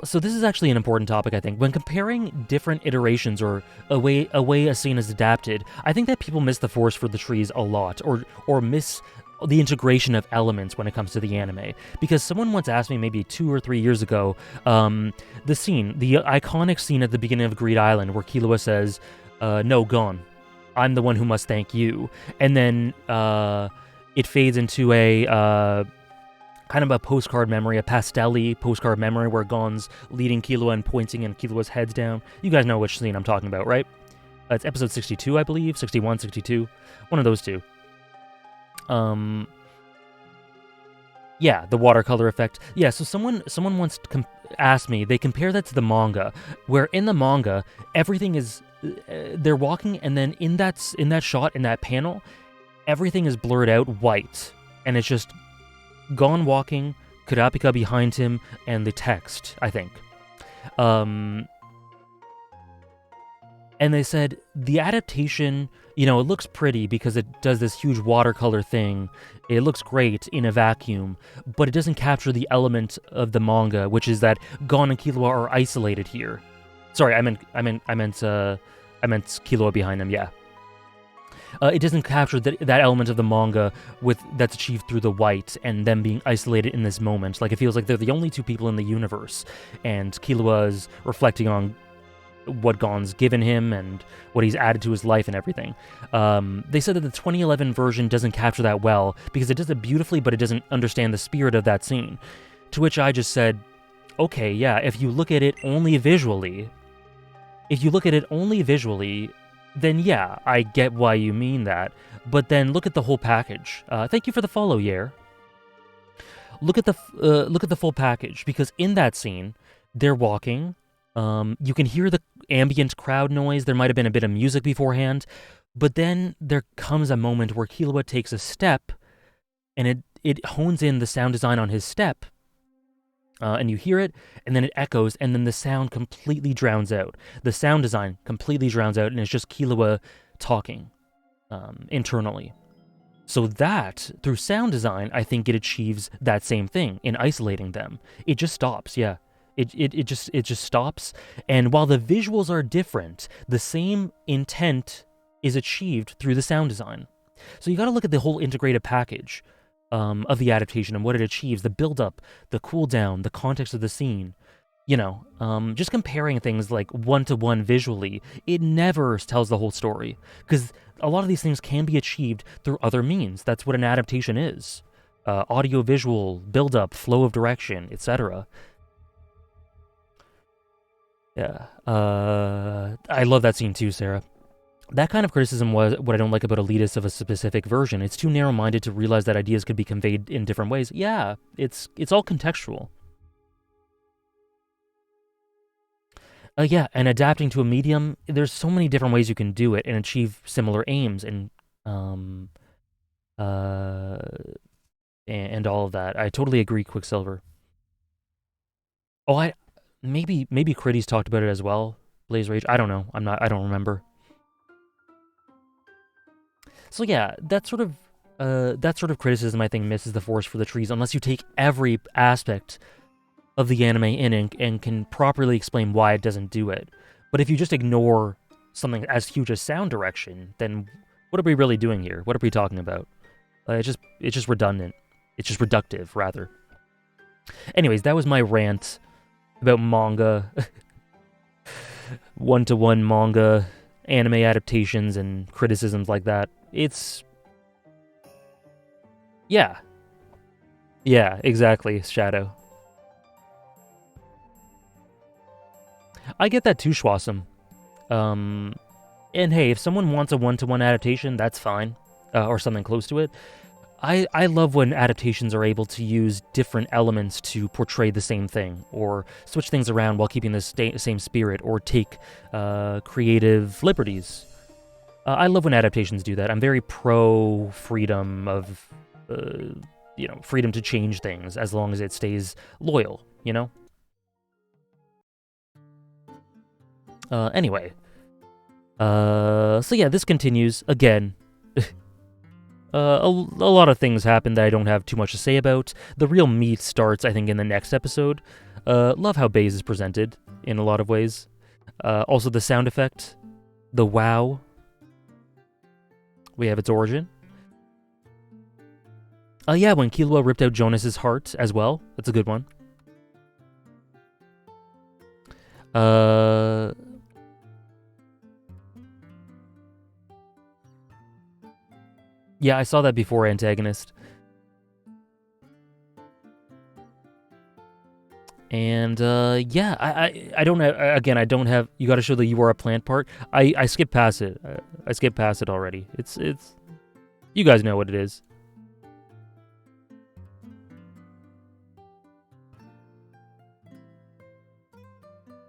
So this is actually an important topic, I think. When comparing different iterations or a way a scene is adapted, I think that people miss the forest for the trees a lot, or miss the integration of elements when it comes to the anime. Because someone once asked me maybe 2 or 3 years ago, the iconic scene at the beginning of Greed Island where Killua says, "No, Gon, I'm the one who must thank you," and then it fades into a kind of a postcard memory, a pastel-y postcard memory where Gon's leading Killua and pointing and Killua's head's down. You guys know which scene I'm talking about, right? It's episode 62, I believe, 61, 62, one of those two. Yeah, the watercolor effect. Yeah, so someone once asked me, they compare that to the manga, where in the manga, everything is, they're walking, and then in that shot, in that panel, everything is blurred out white, and it's just Gon walking, Kurapika behind him, and the text, I think. And they said, the adaptation, it looks pretty because it does this huge watercolor thing. It looks great in a vacuum, but it doesn't capture the element of the manga, which is that Gon and Killua are isolated here. Sorry, I meant Killua behind him, yeah. It doesn't capture that element of the manga that's achieved through the white and them being isolated in this moment. Like, it feels like they're the only two people in the universe, and Killua's reflecting on what Gon's given him and what he's added to his life and everything. They said that the 2011 version doesn't capture that well because it does it beautifully, but it doesn't understand the spirit of that scene. To which I just said, okay, yeah, if you look at it only visually, then yeah, I get why you mean that. But then look at the whole package. Thank you for the follow, Yair. Look at the full package, because in that scene, they're walking. You can hear the ambient crowd noise. There might have been a bit of music beforehand, but then there comes a moment where Killua takes a step, and it hones in the sound design on his step. And you hear it, and then it echoes, and then the sound completely drowns out. The sound design completely drowns out, and it's just Killua talking internally. So that, through sound design, I think it achieves that same thing in isolating them. It just stops, yeah. It just stops, and while the visuals are different, the same intent is achieved through the sound design. So you gotta look at the whole integrated package of the adaptation and what it achieves, the build-up, the cool-down, the context of the scene. Just comparing things like one-to-one visually, it never tells the whole story, because a lot of these things can be achieved through other means. That's what an adaptation is. Audio-visual, build-up, flow of direction, etc. Yeah. I love that scene too, Sarah. That kind of criticism was what I don't like about elitists of a specific version. It's too narrow-minded to realize that ideas could be conveyed in different ways. Yeah, it's all contextual. Yeah, and adapting to a medium, there's so many different ways you can do it and achieve similar aims and all of that. I totally agree, Quicksilver. Oh, maybe Critty's talked about it as well. Blaze Rage. I don't know. I don't remember. So yeah, that sort of criticism, I think, misses the forest for the trees unless you take every aspect of the anime in and can properly explain why it doesn't do it. But if you just ignore something as huge as sound direction, then what are we really doing here? What are we talking about? It's just redundant. It's just reductive, rather. Anyways, that was my rant about manga, one-to-one manga, anime adaptations, and criticisms like that. Yeah, exactly, Shadow. I get that too, Schwassam. And hey, if someone wants a one-to-one adaptation, that's fine, or something close to it. I love when adaptations are able to use different elements to portray the same thing, or switch things around while keeping the same spirit, or take creative liberties. I love when adaptations do that. I'm very pro freedom of, freedom to change things as long as it stays loyal, you know? Anyway. So yeah, this continues. Again, a lot of things happen that I don't have too much to say about. The real meat starts, I think, in the next episode. Love how Baze is presented in a lot of ways. Also, the sound effect, the wow. We have its origin. Yeah, when Killua ripped out Jonas's heart as well. That's a good one. Yeah, I saw that before Antagonist. And, yeah, I don't have, again, I don't have, you gotta show the you are a plant part. I skipped past it. I skipped past it already. It's, you guys know what it is.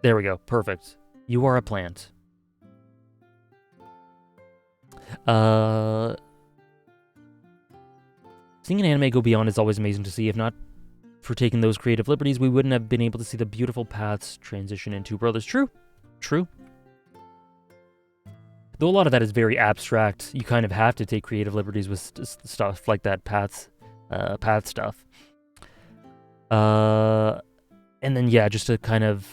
There we go, perfect. You are a plant. Seeing an anime go beyond is always amazing to see. If not for taking those creative liberties, we wouldn't have been able to see the beautiful paths transition in Two Brothers. True. Though a lot of that is very abstract, you kind of have to take creative liberties with stuff like that path stuff. And then, yeah, just a kind of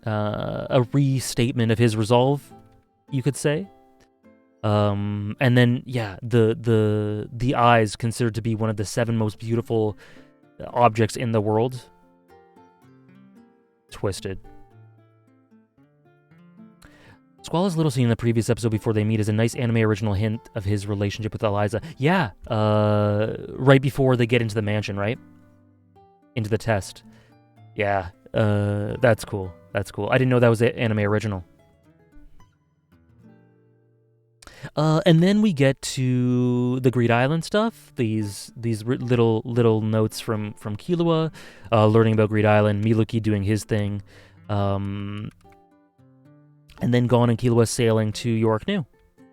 a restatement of his resolve, you could say. And then, yeah, the eyes considered to be one of the 7 most beautiful objects in the world. Twisted. Squall's little scene in the previous episode before they meet is a nice anime original hint of his relationship with Eliza. Yeah, right before they get into the mansion, right? Into the test. Yeah, that's cool. That's cool. I didn't know that was an anime original. And then we get to the Greed Island stuff. These little notes from Killua, learning about Greed Island, Miluki doing his thing, and then Gon and Killua sailing to Yorknew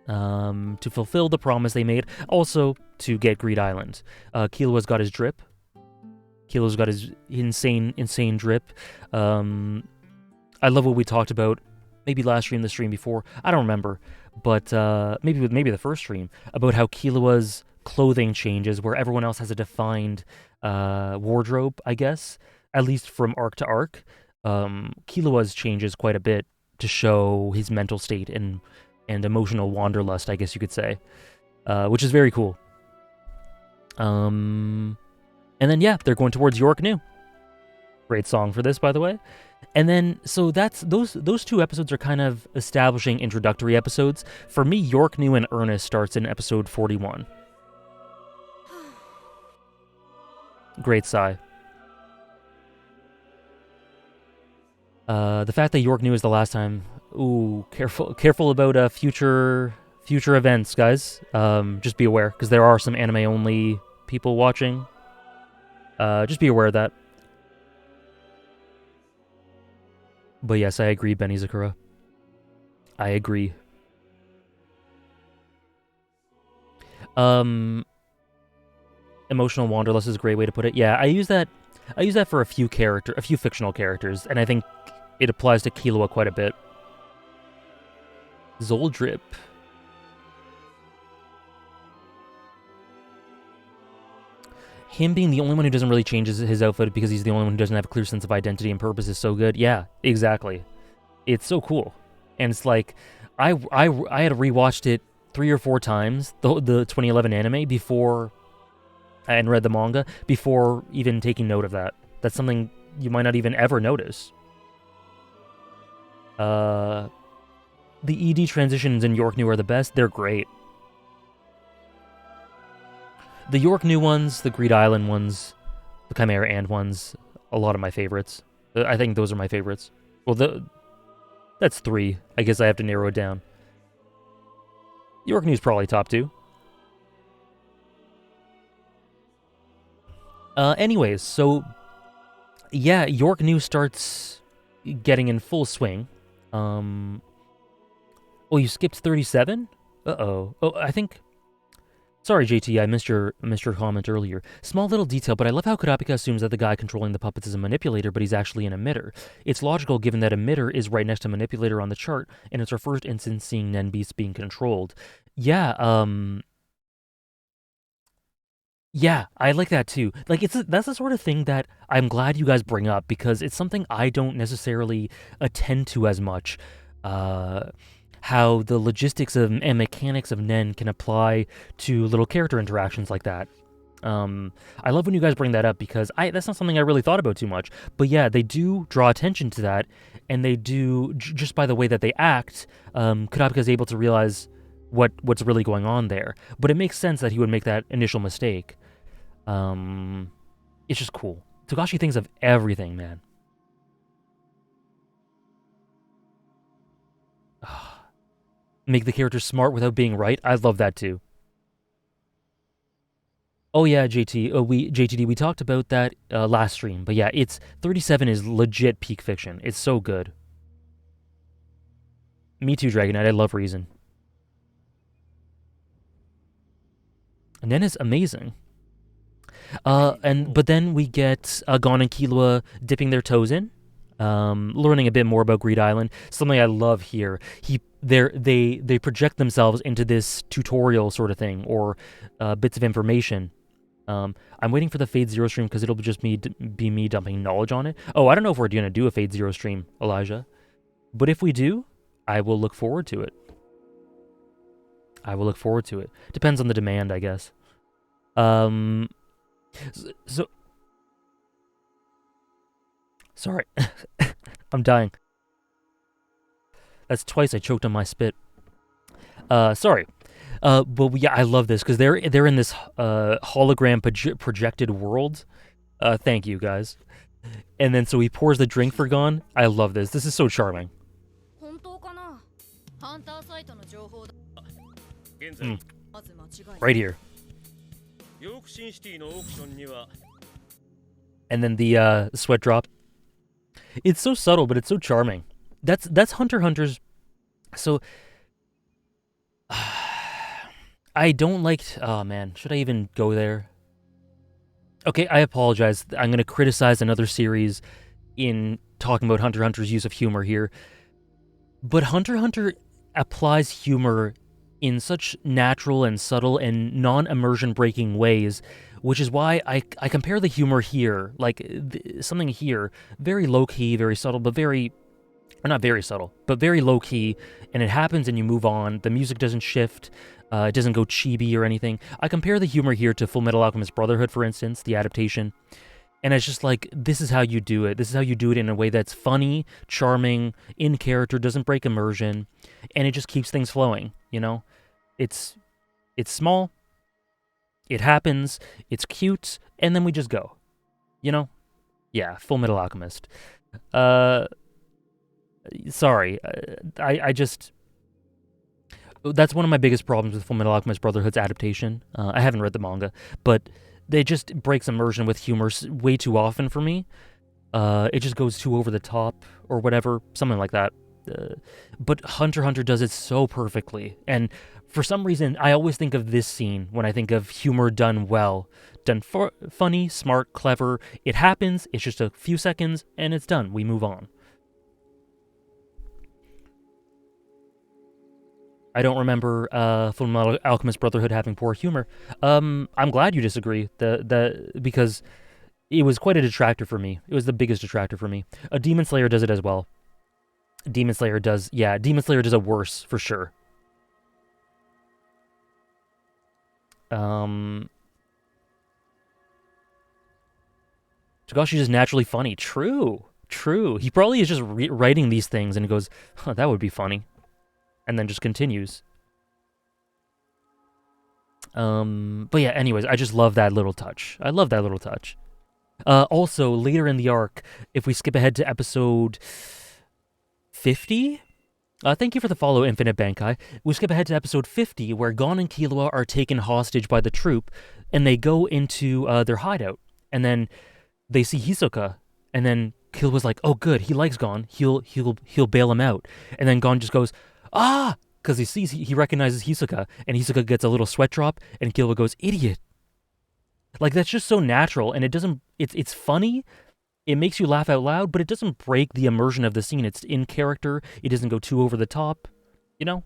to fulfill the promise they made. Also to get Greed Island. Killua's got his drip. Killua's got his insane drip. I love what we talked about. Maybe last stream, the stream before. I don't remember. But maybe the first stream, about how Killua's clothing changes, where everyone else has a defined wardrobe, I guess, at least from arc to arc. Killua's changes quite a bit to show his mental state and emotional wanderlust, I guess you could say, which is very cool. And then, yeah, they're going towards Yorknew. Great song for this, by the way. And then, so that's those 2 episodes are kind of establishing introductory episodes. For me, Yorknew in earnest starts in episode 41. Great sigh. The fact that Yorknew is the last time. Ooh, careful about future events, guys. Just be aware, because there are some anime-only people watching. Just be aware of that. But yes, I agree, Benny Zakura. I agree. Emotional wanderlust is a great way to put it. Yeah, I use that for a few fictional characters, and I think it applies to Killua quite a bit. Zoldyck. Him being the only one who doesn't really change his outfit because he's the only one who doesn't have a clear sense of identity and purpose is so good. Yeah, exactly. It's so cool. And it's like, I had rewatched it 3 or 4 times, the 2011 anime, before, and read the manga, before even taking note of that. That's something you might not even ever notice. The ED transitions in Yorknew are the best. They're great. The Yorknew ones, the Greed Island ones, the Chimera Ant ones, a lot of my favorites. I think those are my favorites. Well, that's 3. I guess I have to narrow it down. Yorknew's probably top 2. Anyways, so yeah, Yorknew starts getting in full swing. Oh, you skipped 37? Uh-oh. Oh, I think... Sorry, JT, I missed your comment earlier. Small little detail, but I love how Kurapika assumes that the guy controlling the puppets is a manipulator, but he's actually an emitter. It's logical given that emitter is right next to manipulator on the chart, and it's our first instance seeing Nen beasts being controlled. Yeah, yeah, I like that too. Like that's the sort of thing that I'm glad you guys bring up because it's something I don't necessarily attend to as much. How the logistics of and mechanics of Nen can apply to little character interactions like that. I love when you guys bring that up because that's not something I really thought about too much. But yeah, they do draw attention to that, and they do just by the way that they act. Kurapika is able to realize what's really going on there. But it makes sense that he would make that initial mistake. It's just cool. Togashi thinks of everything, man. Make the character smart without being right. I love that too. Oh yeah, JTD, we talked about that last stream, but yeah, 37 is legit peak fiction. It's so good. Me too, Dragonite. I love Reason. And then it's amazing. But then we get Gon and Killua dipping their toes in, learning a bit more about Greed Island. Something I love here. They project themselves into this tutorial sort of thing or bits of information. I'm waiting for the Fade Zero stream because it'll just be me dumping knowledge on it. Oh, I don't know if we're gonna do a Fade Zero stream, Elijah, but if we do, I will look forward to it. Depends on the demand, I guess. So sorry, I'm dying. That's twice I choked on my spit. Sorry. But yeah, I love this because they're in this hologram projected world. Thank you guys. And then so he pours the drink for Gon. I love this. This is so charming. Right here. And then the sweat drop. It's so subtle, but it's so charming. That's Hunter x Hunter's. So I don't like. Oh man, should I even go there? Okay, I apologize. I'm gonna criticize another series in talking about Hunter x Hunter's use of humor here. But Hunter x Hunter applies humor in such natural and subtle and non-immersion breaking ways, which is why I compare the humor here, like something here, very low-key, very subtle, but very, or not very subtle, but very low-key, and it happens and you move on. The music doesn't shift, it doesn't go chibi or anything. I compare the humor here to Fullmetal Alchemist Brotherhood, for instance, the adaptation, and it's just like, this is how you do it. This is how you do it in a way that's funny, charming, in character, doesn't break immersion, and it just keeps things flowing, you know? It's small, it happens, it's cute, and then we just go. You know? Yeah, Fullmetal Alchemist. Sorry, I just... That's one of my biggest problems with Fullmetal Alchemist Brotherhood's adaptation. I haven't read the manga, but it just breaks immersion with humor way too often for me. It just goes too over the top, or whatever, something like that. But Hunter x Hunter does it so perfectly, and for some reason, I always think of this scene when I think of humor done well. Done funny, smart, clever. It happens, it's just a few seconds, and it's done. We move on. I don't remember Fullmetal Alchemist Brotherhood having poor humor. I'm glad you disagree, because it was quite a detractor for me. It was the biggest detractor for me. Demon Slayer does it as well. Demon Slayer does it worse, for sure. Togashi's just naturally funny. True. He probably is just writing these things and he goes, huh, that would be funny. And then just continues. But yeah, anyways, I just love that little touch. Also, later in the arc, if we skip ahead to episode 50? Thank you for the follow, Infinite Bankai. We skip ahead to episode 50, where Gon and Killua are taken hostage by the Troupe, and they go into their hideout. And then they see Hisoka, and then Killua's like, "Oh, good, he likes Gon. He'll bail him out." And then Gon just goes, "Ah!" Because he recognizes Hisoka, and Hisoka gets a little sweat drop, and Killua goes, "Idiot!" Like that's just so natural, and it doesn't. It's funny. It makes you laugh out loud, but it doesn't break the immersion of the scene. It's in character. It doesn't go too over the top. You know,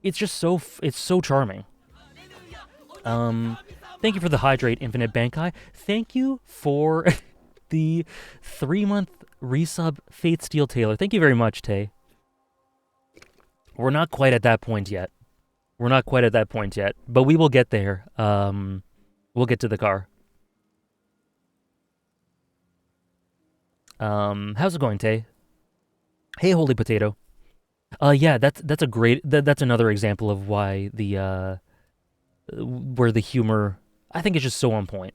it's just it's so charming. Thank you for the hydrate, Infinite Bankai. Thank you for the 3-month resub, Fate Steel Taylor. Thank you very much, Tay. We're not quite at that point yet. But we will get there. We'll get to the car. How's it going, Tay? Hey, Holy Potato. Yeah, that's a great. That's another example of why where the humor, I think, is just so on point.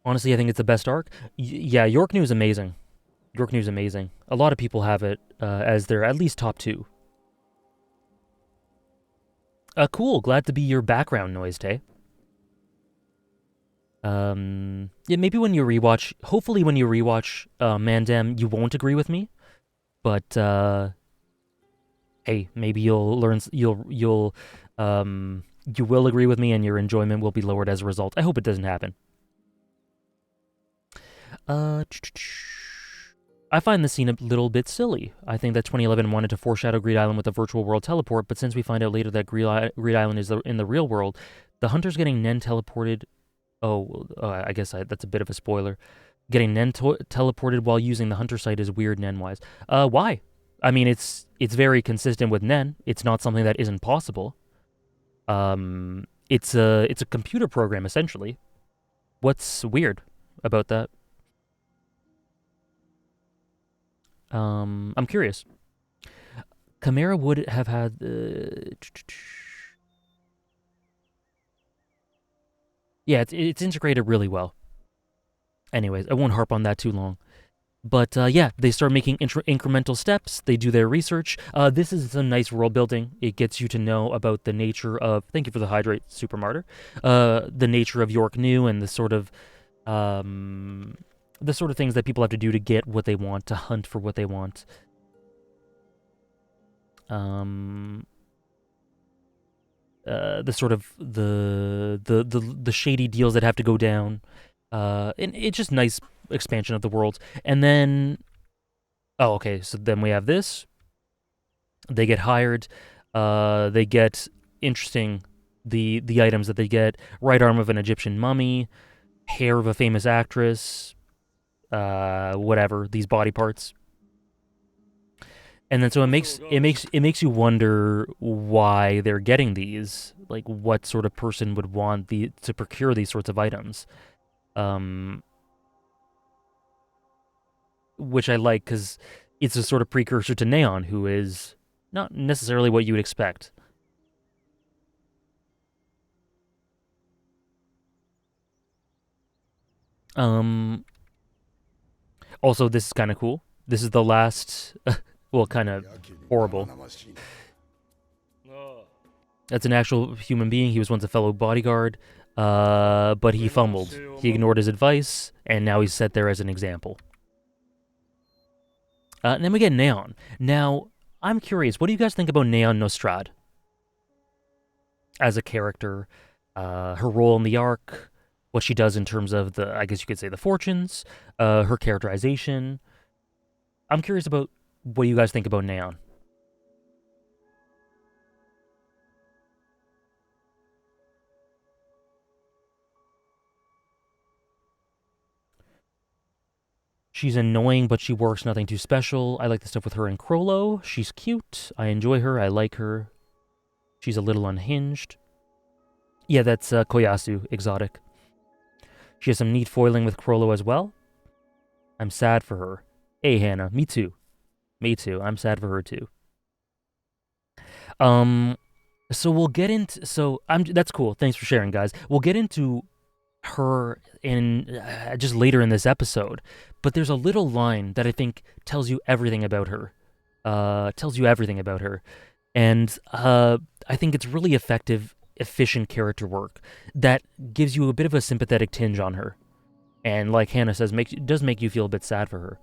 Honestly, I think it's the best arc. Yeah, Yorknew is amazing. Yorknew's amazing. A lot of people have it as their at least top 2. Cool. Glad to be your background noise, Tay. Yeah, maybe when you rewatch, hopefully when you rewatch Mandem, you won't agree with me, but hey, maybe you'll learn, you will agree with me, and your enjoyment will be lowered as a result. I hope it doesn't happen. I find the scene a little bit silly. I think that 2011 wanted to foreshadow Greed Island with a virtual world teleport, but since we find out later that Greed Island is in the real world, the hunter's getting Nen teleported. I guess that's a bit of a spoiler. Getting Nen teleported while using the hunter site is weird Nen-wise. Why? I mean, it's very consistent with Nen. It's not something that isn't possible. It's a computer program, essentially. What's weird about that? I'm curious. Chimera would have had... yeah, it's integrated really well. Anyways, I won't harp on that too long. But yeah, they start making incremental steps. They do their research. This is some nice world building. It gets you to know about the nature of... Thank you for the hydrate, Super Martyr. The nature of Yorknew and the sort of things that people have to do to get what they want, to hunt for what they want. The sort of the shady deals that have to go down. And it's just nice expansion of the world. And then, oh, okay, so then we have this. They get hired. They get interesting. The items that they get: right arm of an Egyptian mummy, hair of a famous actress, whatever, these body parts. And then so it makes you wonder why they're getting these. Like, what sort of person would want to procure these sorts of items? Which I like, because it's a sort of precursor to Neon, who is not necessarily what you would expect. Also, this is kind of cool. This is the last, well, kind of horrible. That's an actual human being. He was once a fellow bodyguard, but he fumbled. He ignored his advice, and now he's set there as an example. And then we get Neon. Now, I'm curious, what do you guys think about Neon Nostrad? As a character, her role in the arc, what she does in terms of I guess you could say, the fortunes, her characterization. I'm curious about what you guys think about Neon. She's annoying, but she works, nothing too special. I like the stuff with her and Crollo. She's cute. I enjoy her. I like her. She's a little unhinged. Yeah, that's Koyasu, exotic. She has some neat foiling with Crollo as well. I'm sad for her. Hey, Hannah. Me too. Me too. I'm sad for her too. So we'll get into... that's cool. Thanks for sharing, guys. We'll get into her in just later in this episode, but there's a little line that I think tells you everything about her. Tells you everything about her, and I think it's really effective, efficient character work that gives you a bit of a sympathetic tinge on her, and like Hannah says, does make you feel a bit sad for her.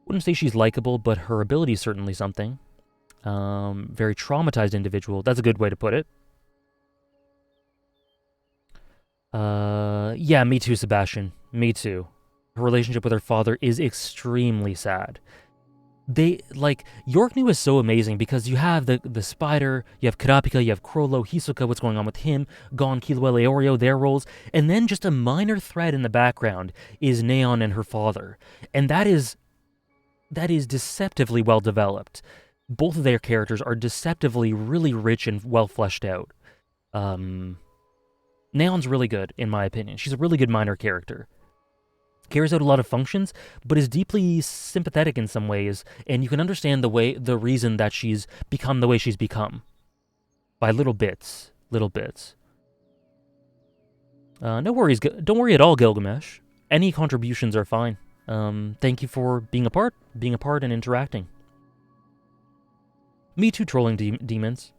Wouldn't say she's likable, but her ability is certainly something. Very traumatized individual. That's a good way to put it. Yeah, me too, Sebastian. Me too. Her relationship with her father is extremely sad. They like Yorknew is so amazing because you have the spider, you have Kurapika, you have Crollo, Hisoka, what's going on with him, Gon, Killua, Leorio, their roles, and then just a minor thread in the background is Neon and her father, and that is deceptively well developed. Both of their characters are deceptively really rich and well fleshed out. Um, Neon's really good in my opinion. She's a really good minor character. Carries out a lot of functions, but is deeply sympathetic in some ways, and you can understand the reason that she's become the way she's become by little bits, little bits. No worries, don't worry at all, Gilgamesh. Any contributions are fine. Thank you for being a part, and interacting. Me too, trolling demons.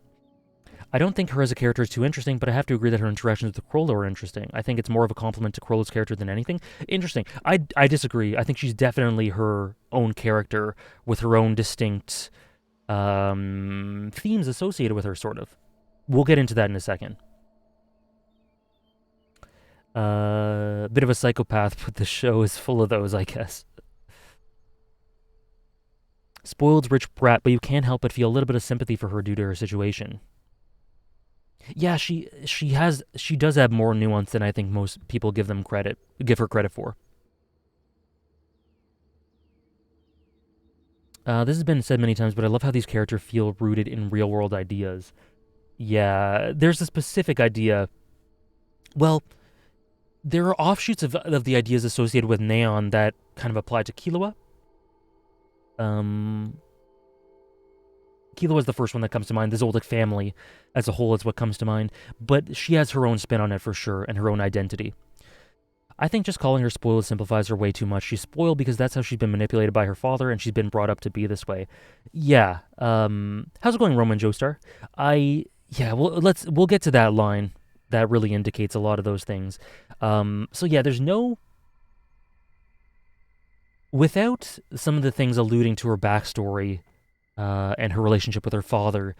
I don't think her as a character is too interesting, but I have to agree that her interactions with Crollo are interesting. I think it's more of a compliment to Crollo's character than anything. Interesting. I disagree. I think she's definitely her own character with her own distinct themes associated with her, sort of. We'll get into that in a second. Bit of a psychopath, but the show is full of those, I guess. Spoiled rich brat, but you can't help but feel a little bit of sympathy for her due to her situation. Yeah, she does have more nuance than I think most people give her credit for. This has been said many times, but I love how these characters feel rooted in real world ideas. Yeah, there's a specific idea. Well, there are offshoots of the ideas associated with Neon that kind of apply to Killua. Killua is the first one that comes to mind. The Zoldyck family as a whole is what comes to mind. But she has her own spin on it for sure, and her own identity. I think just calling her spoiled simplifies her way too much. She's spoiled because that's how she's been manipulated by her father, and she's been brought up to be this way. Yeah. How's it going, Roman Joestar? We'll get to that line. That really indicates a lot of those things. So yeah, there's no... Without some of the things alluding to her backstory and her relationship with her father,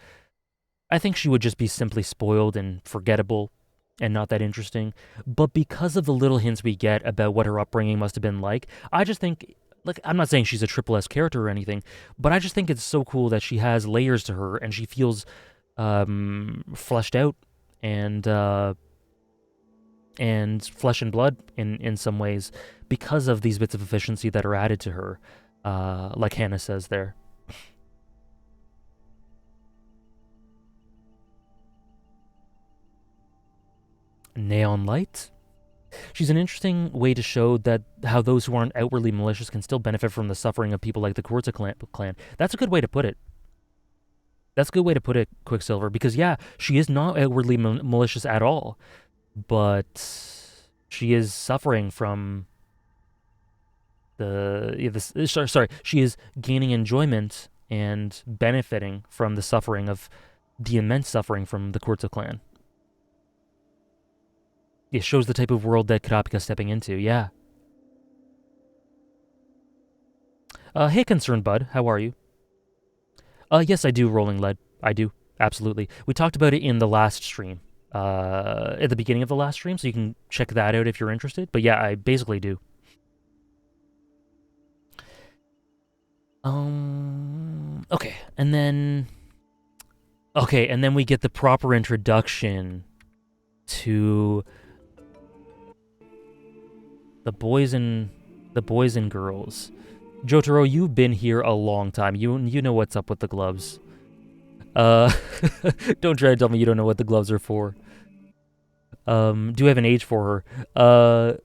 I think she would just be simply spoiled and forgettable and not that interesting. But because of the little hints we get about what her upbringing must have been like, I just think, like, I'm not saying she's a triple S character or anything, but I just think it's so cool that she has layers to her and she feels fleshed out and flesh and blood in some ways because of these bits of efficiency that are added to her, like Hannah says there. Neon light. She's an interesting way to show that how those who aren't outwardly malicious can still benefit from the suffering of people like the Kurapika clan. That's a good way to put it. That's a good way to put it, Quicksilver, because yeah, she is not outwardly malicious at all, but she is suffering from she is gaining enjoyment and benefiting from the suffering of the immense suffering from the Kurapika clan. It shows the type of world that Kurapika's stepping into, yeah. Hey, Concerned Bud, how are you? Yes, I do, Rolling Lead. I do, absolutely. We talked about it in the last stream, at the beginning of the last stream, so you can check that out if you're interested. But yeah, I basically do. Okay, and then we get the proper introduction to the boys and girls. Jotaro, you've been here a long time. You know what's up with the gloves. Don't try to tell me you don't know what the gloves are for. Do you have an age for her?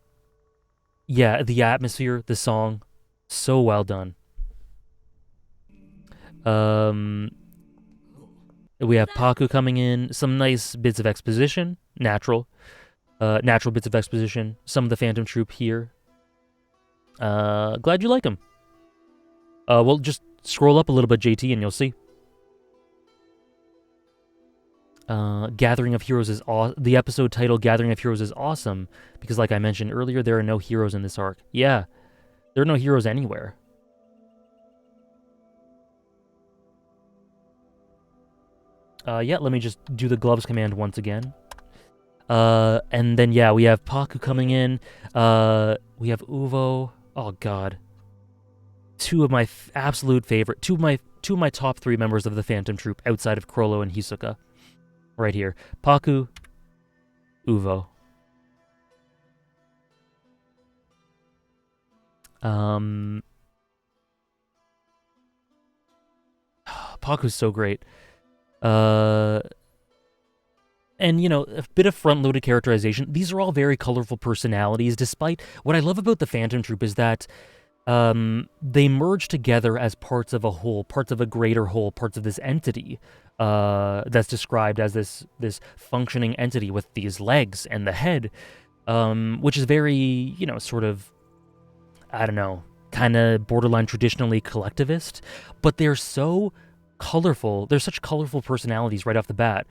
Yeah, the atmosphere, the song, so well done. We have Paku coming in, some nice bits of exposition, natural. natural bits of exposition, some of the Phantom Troupe here. Glad you like them. Well, just scroll up a little bit, JT, and you'll see. Gathering of Heroes is the episode title Gathering of Heroes is awesome because, like I mentioned earlier, there are no heroes in this arc. Yeah, there are no heroes anywhere. Yeah, let me just do the gloves command once again. And then, yeah, we have Paku coming in. We have Uvo. Oh, God. Two of my absolute favorite, two of my top 3 members of the Phantom Troupe outside of Chrollo and Hisoka. Right here. Paku, Uvo. Paku's so great. And, you know, a bit of front-loaded characterization. These are all very colorful personalities, despite what I love about the Phantom Troupe is that they merge together as parts of a whole, parts of a greater whole, parts of this entity that's described as this functioning entity with these legs and the head, which is very, you know, sort of, I don't know, kind of borderline traditionally collectivist, but they're so colorful. They're such colorful personalities right off the bat.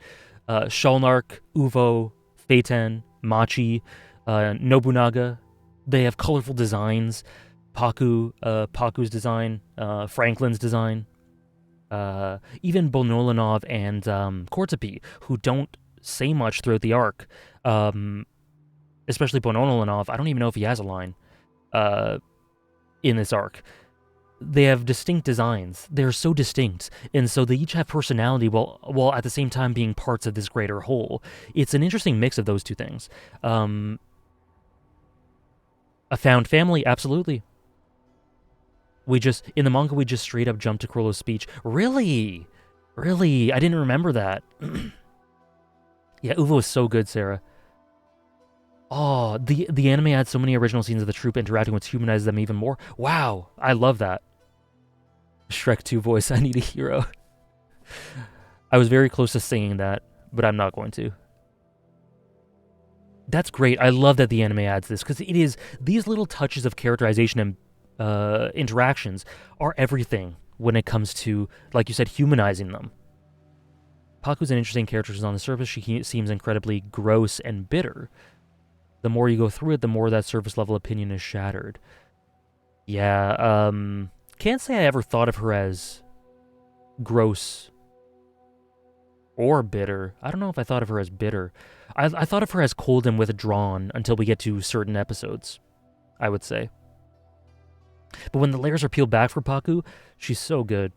Shalnark, Uvo, Feiten, Machi, Nobunaga, they have colorful designs. Paku's design, Franklin's design, even Bonolanov and Kurapika, who don't say much throughout the arc, especially Bonolanov. I don't even know if he has a line in this arc. They have distinct designs. They're so distinct, and so they each have personality while at the same time being parts of this greater whole. It's an interesting mix of those two things. A found family, absolutely. In the manga, we just straight up jumped to Chrollo's speech. Really? I didn't remember that. Yeah, Uvo is so good, Sarah. Oh, the anime had so many original scenes of the troupe interacting, which humanizes them even more. Wow, I love that. Shrek 2 voice, I need a hero. I was very close to singing that, but I'm not going to. That's great. I love that the anime adds this, because it is these little touches of characterization and interactions are everything when it comes to, like you said, humanizing them. Paku's an interesting character. On the surface, she seems incredibly gross and bitter. The more you go through it, the more that surface level opinion is shattered. Yeah, can't say I ever thought of her as gross or bitter. I don't know if I thought of her as bitter. I thought of her as cold and withdrawn until we get to certain episodes, I would say. But when the layers are peeled back for Paku, she's so good.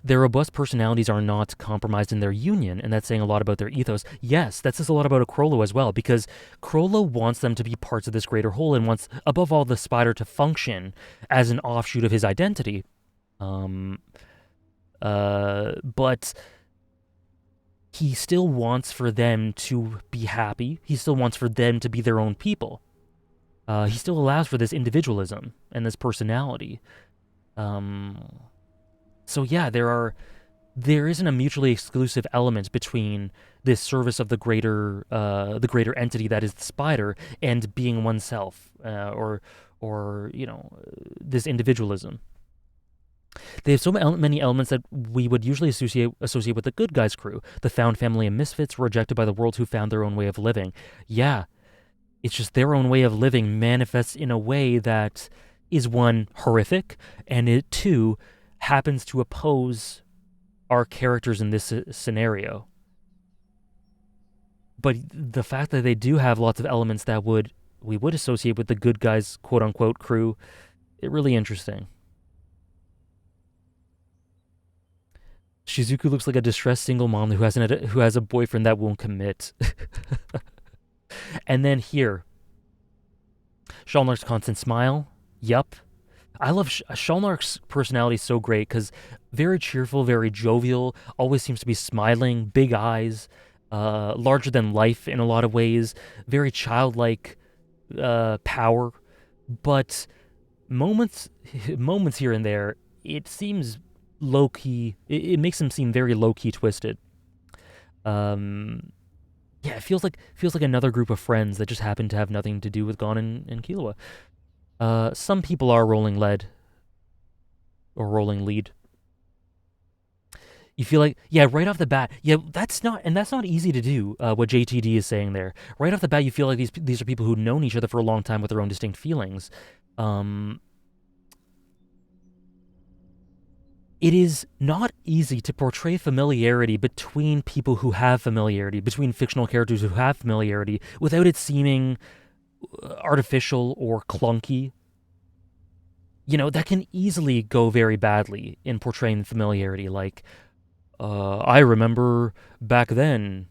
Their robust personalities are not compromised in their union, and that's saying a lot about their ethos. Yes, that says a lot about a Chrollo as well, because Chrollo wants them to be parts of this greater whole and wants, above all, the spider to function as an offshoot of his identity. But he still wants for them to be happy. He still wants for them to be their own people. He still allows for this individualism and this personality. So yeah, there isn't a mutually exclusive element between this service of the greater entity that is the spider and being oneself, or you know, this individualism. They have so many elements that we would usually associate with the good guys crew. The found family and misfits rejected by the world who found their own way of living. Yeah, it's just their own way of living manifests in a way that is, one, horrific, and it, two, happens to oppose our characters in this scenario. But the fact that they do have lots of elements that we would associate with the good guys, quote-unquote, crew, it's really interesting. Shizuku looks like a distressed single mom who has a boyfriend that won't commit. And then here, Shalnark's constant smile. Yup. I love Shalnark's personality so great because very cheerful, very jovial, always seems to be smiling, big eyes, larger than life in a lot of ways, very childlike power, but moments here and there, it seems low-key, it makes him seem very low-key twisted. yeah, it feels like another group of friends that just happen to have nothing to do with Gon and Killua. Some people are rolling lead or rolling lead. You feel like, yeah, right off the bat, yeah, that's not easy to do. What JTD is saying there, right off the bat, you feel like these are people who've known each other for a long time with their own distinct feelings. Um, it is not easy to portray familiarity between people who have familiarity, between fictional characters who have familiarity, without it seeming artificial or clunky. You know, that can easily go very badly in portraying familiarity. Like, I remember back then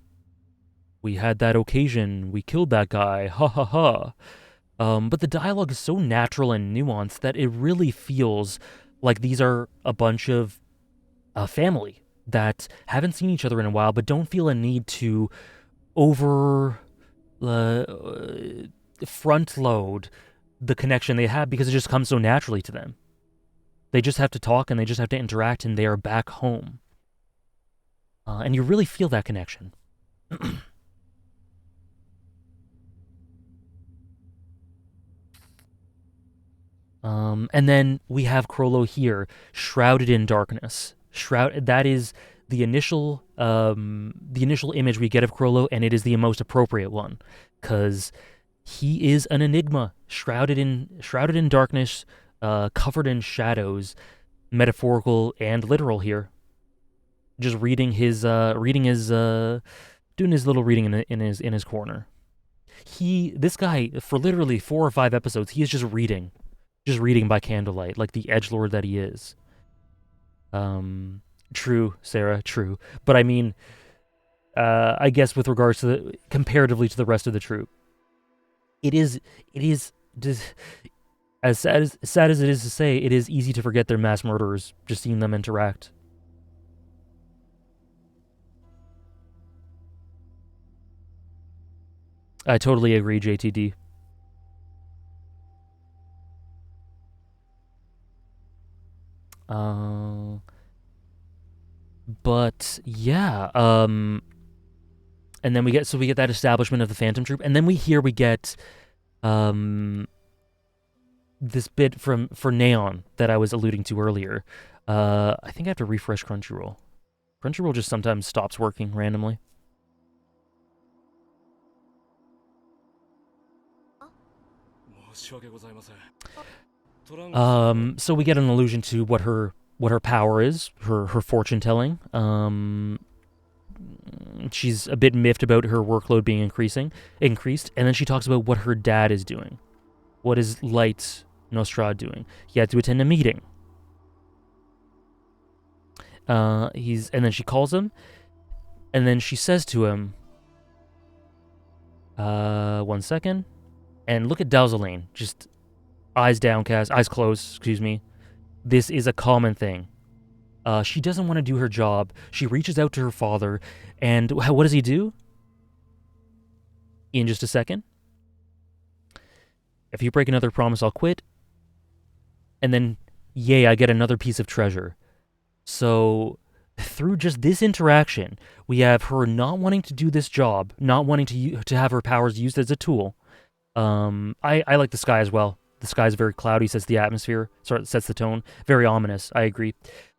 we had that occasion, we killed that guy, ha ha ha. But the dialogue is so natural and nuanced that it really feels like these are a bunch of a family that haven't seen each other in a while, but don't feel a need to over uh, front load the connection they have because it just comes so naturally to them. They just have to talk and they just have to interact, and they are back home. And you really feel that connection. And then we have Krollo here, shrouded in darkness. That is the initial image we get of Krollo, and it is the most appropriate one, because he is an enigma, shrouded in darkness, covered in shadows, metaphorical and literal here. Just doing his little reading in his corner. This guy, for literally 4 or 5 episodes, he is just reading by candlelight, like the edgelord that he is. True, Sarah, true. But I mean, I guess with regards to comparatively to the rest of the troupe, it is just as sad as it is to say, it is easy to forget they're mass murderers just seeing them interact. I totally agree, JTD. Uh, but yeah, and then we get that establishment of the Phantom Troop, and then we get this bit for Neon that I was alluding to earlier. I think I have to refresh Crunchyroll. Crunchyroll just sometimes stops working randomly. So we get an allusion to what her power is, her fortune telling. She's a bit miffed about her workload being increased, and then she talks about what her dad is doing. What is Light Nostrad doing? He had to attend a meeting. And then she calls him, and then she says to him, 1 second, and look at Dowselaine, just eyes downcast, eyes closed, excuse me. This is a common thing. She doesn't want to do her job. She reaches out to her father, and what does he do? In just a second. If you break another promise, I'll quit. And then, yay, I get another piece of treasure. So, through just this interaction, we have her not wanting to do this job, not wanting to have her powers used as a tool. I like the sky as well. The sky is very cloudy, sets the atmosphere, sets the tone. Very ominous, I agree.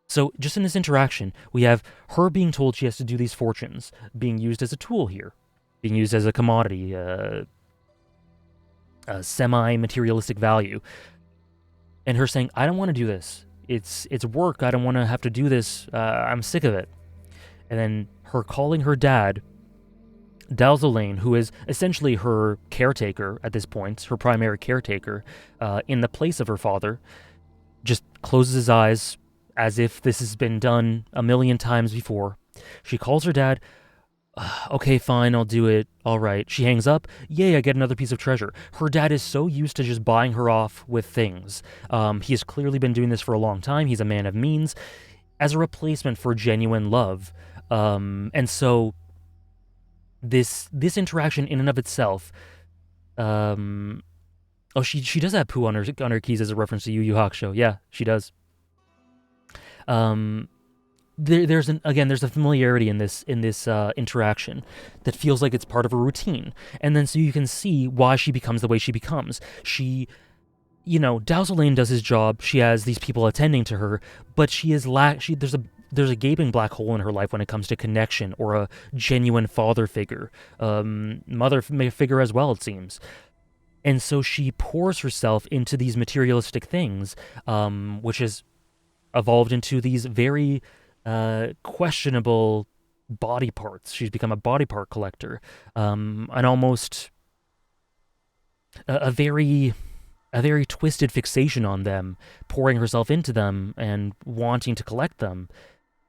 So, just in this interaction, we have her being told she has to do these fortunes, being used as a tool here, being used as a commodity, a semi-materialistic value, and her saying, I don't want to do this. It's work. I don't want to have to do this. I'm sick of it. And then her calling her dad, Dowselaine, who is essentially her caretaker at this point, her primary caretaker, in the place of her father, just closes his eyes as if this has been done a million times before. She calls her dad. Okay, fine, I'll do it. All right. She hangs up. Yay, I get another piece of treasure. Her dad is so used to just buying her off with things. He has clearly been doing this for a long time. He's a man of means as a replacement for genuine love. And so this interaction in and of itself, she does have poo on her keys as a reference to Yu Yu Hakusho. Yeah, she does. there's a familiarity in this interaction that feels like it's part of a routine, and then so you can see why she becomes the way she becomes. She, Dowsel does his job. She has these people attending to her, but she is there's a gaping black hole in her life when it comes to connection or a genuine father figure, mother figure as well, it seems. And so she pours herself into these materialistic things, which has evolved into these very questionable body parts. She's become a body part collector, an almost a very twisted fixation on them, pouring herself into them and wanting to collect them.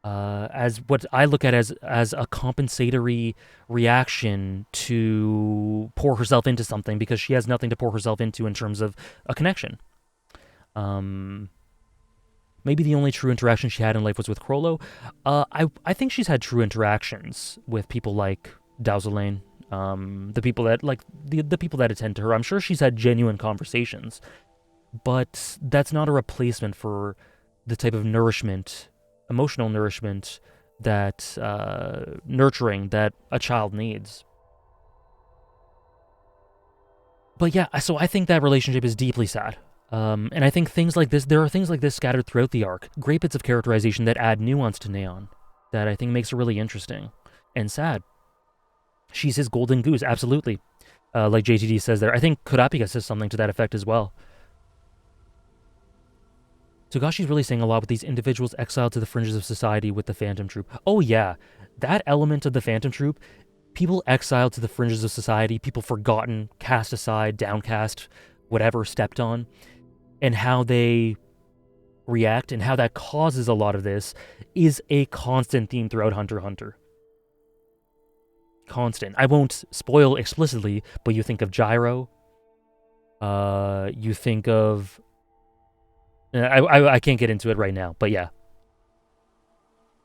As what I look at as a compensatory reaction to pour herself into something because she has nothing to pour herself into in terms of a connection. Maybe the only true interaction she had in life was with Crollo. I think she's had true interactions with people like Dowsel, the people that the people that attend to her. I'm sure she's had genuine conversations, but that's not a replacement for the type of nourishment, emotional nourishment, that nurturing that a child needs. But yeah, so I think that relationship is deeply sad. And I think there are things like this scattered throughout the arc, great bits of characterization that add nuance to Neon, that I think makes her really interesting and sad. She's his golden goose, absolutely. Like JTD says there. I think Kurapika says something to that effect as well. Togashi's really saying a lot with these individuals exiled to the fringes of society with the Phantom Troupe. Oh yeah, that element of the Phantom Troupe, people exiled to the fringes of society, people forgotten, cast aside, downcast, whatever, stepped on, and how they react and how that causes a lot of this is a constant theme throughout Hunter x Hunter. Constant. I won't spoil explicitly, but you think of Gyro. You think of... I can't get into it right now, but yeah.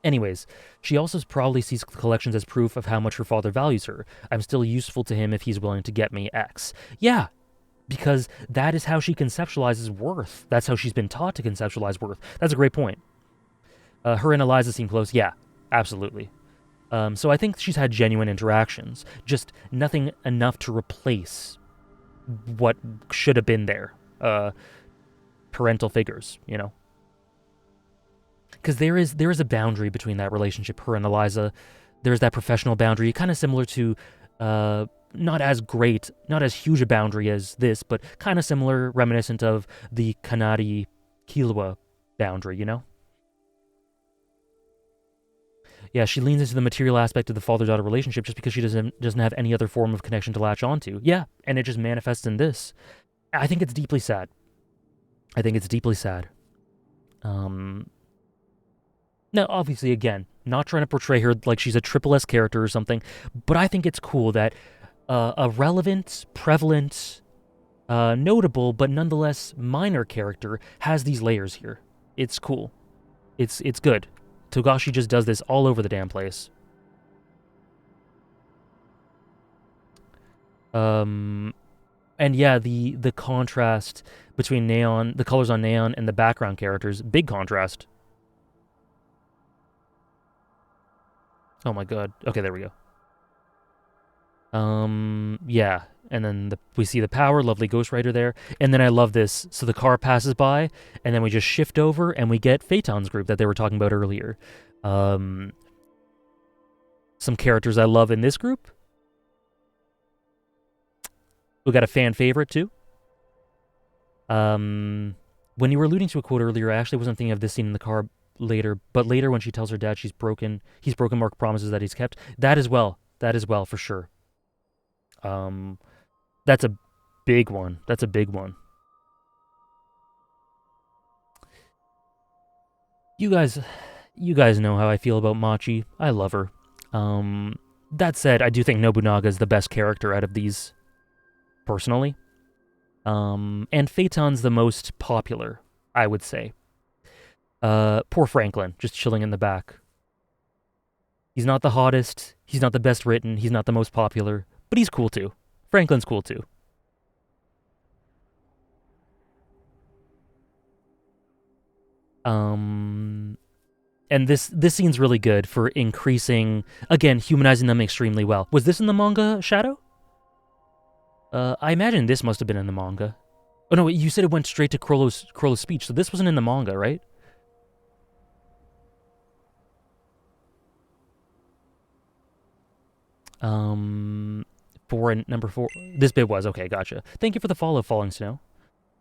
Anyways, she also probably sees collections as proof of how much her father values her. I'm still useful to him if he's willing to get me X. Yeah, because that is how she conceptualizes worth. That's how she's been taught to conceptualize worth. That's a great point. Her and Eliza seem close. Yeah, absolutely. So I think she's had genuine interactions, just nothing enough to replace what should have been there. Parental figures, because there is a boundary between that relationship, her and Eliza. There's that professional boundary, kind of similar to, not as great, not as huge a boundary as this, but kind of similar, reminiscent of the Kanari Killua boundary, Yeah, she leans into the material aspect of the father-daughter relationship just because she doesn't have any other form of connection to latch onto. Yeah, and it just manifests in this. I think it's deeply sad. Now, obviously, again, not trying to portray her like she's a triple S character or something, but I think it's cool that a relevant, prevalent, notable, but nonetheless minor character has these layers here. It's cool. It's good. Togashi just does this all over the damn place. And yeah, the contrast between Neon, the colors on Neon and the background characters, big contrast. Oh my god. Okay, there we go. Yeah. And then we see the power, lovely Ghost Rider there. And then I love this. So the car passes by, and then we just shift over, and we get Phaeton's group that they were talking about earlier. Some characters I love in this group. We got a fan favorite, too. When you were alluding to a quote earlier, I actually wasn't thinking of this scene in the car later, but later when she tells her dad he's broken, Mark promises that he's kept. That as well, for sure. That's a big one. You guys know how I feel about Machi. I love her. That said, I do think Nobunaga is the best character out of these, personally. And Phaeton's the most popular, I would say. Poor Franklin, just chilling in the back. He's not the hottest, he's not the best written, he's not the most popular, but he's cool too. Franklin's cool too. And this scene's really good for increasing, again, humanizing them extremely well. Was this in the manga, Shadow? I imagine this must have been in the manga. Oh no, you said it went straight to Crollo's speech, so this wasn't in the manga, right? Number 4. This bit was, okay, gotcha. Thank you for the follow, Falling Snow.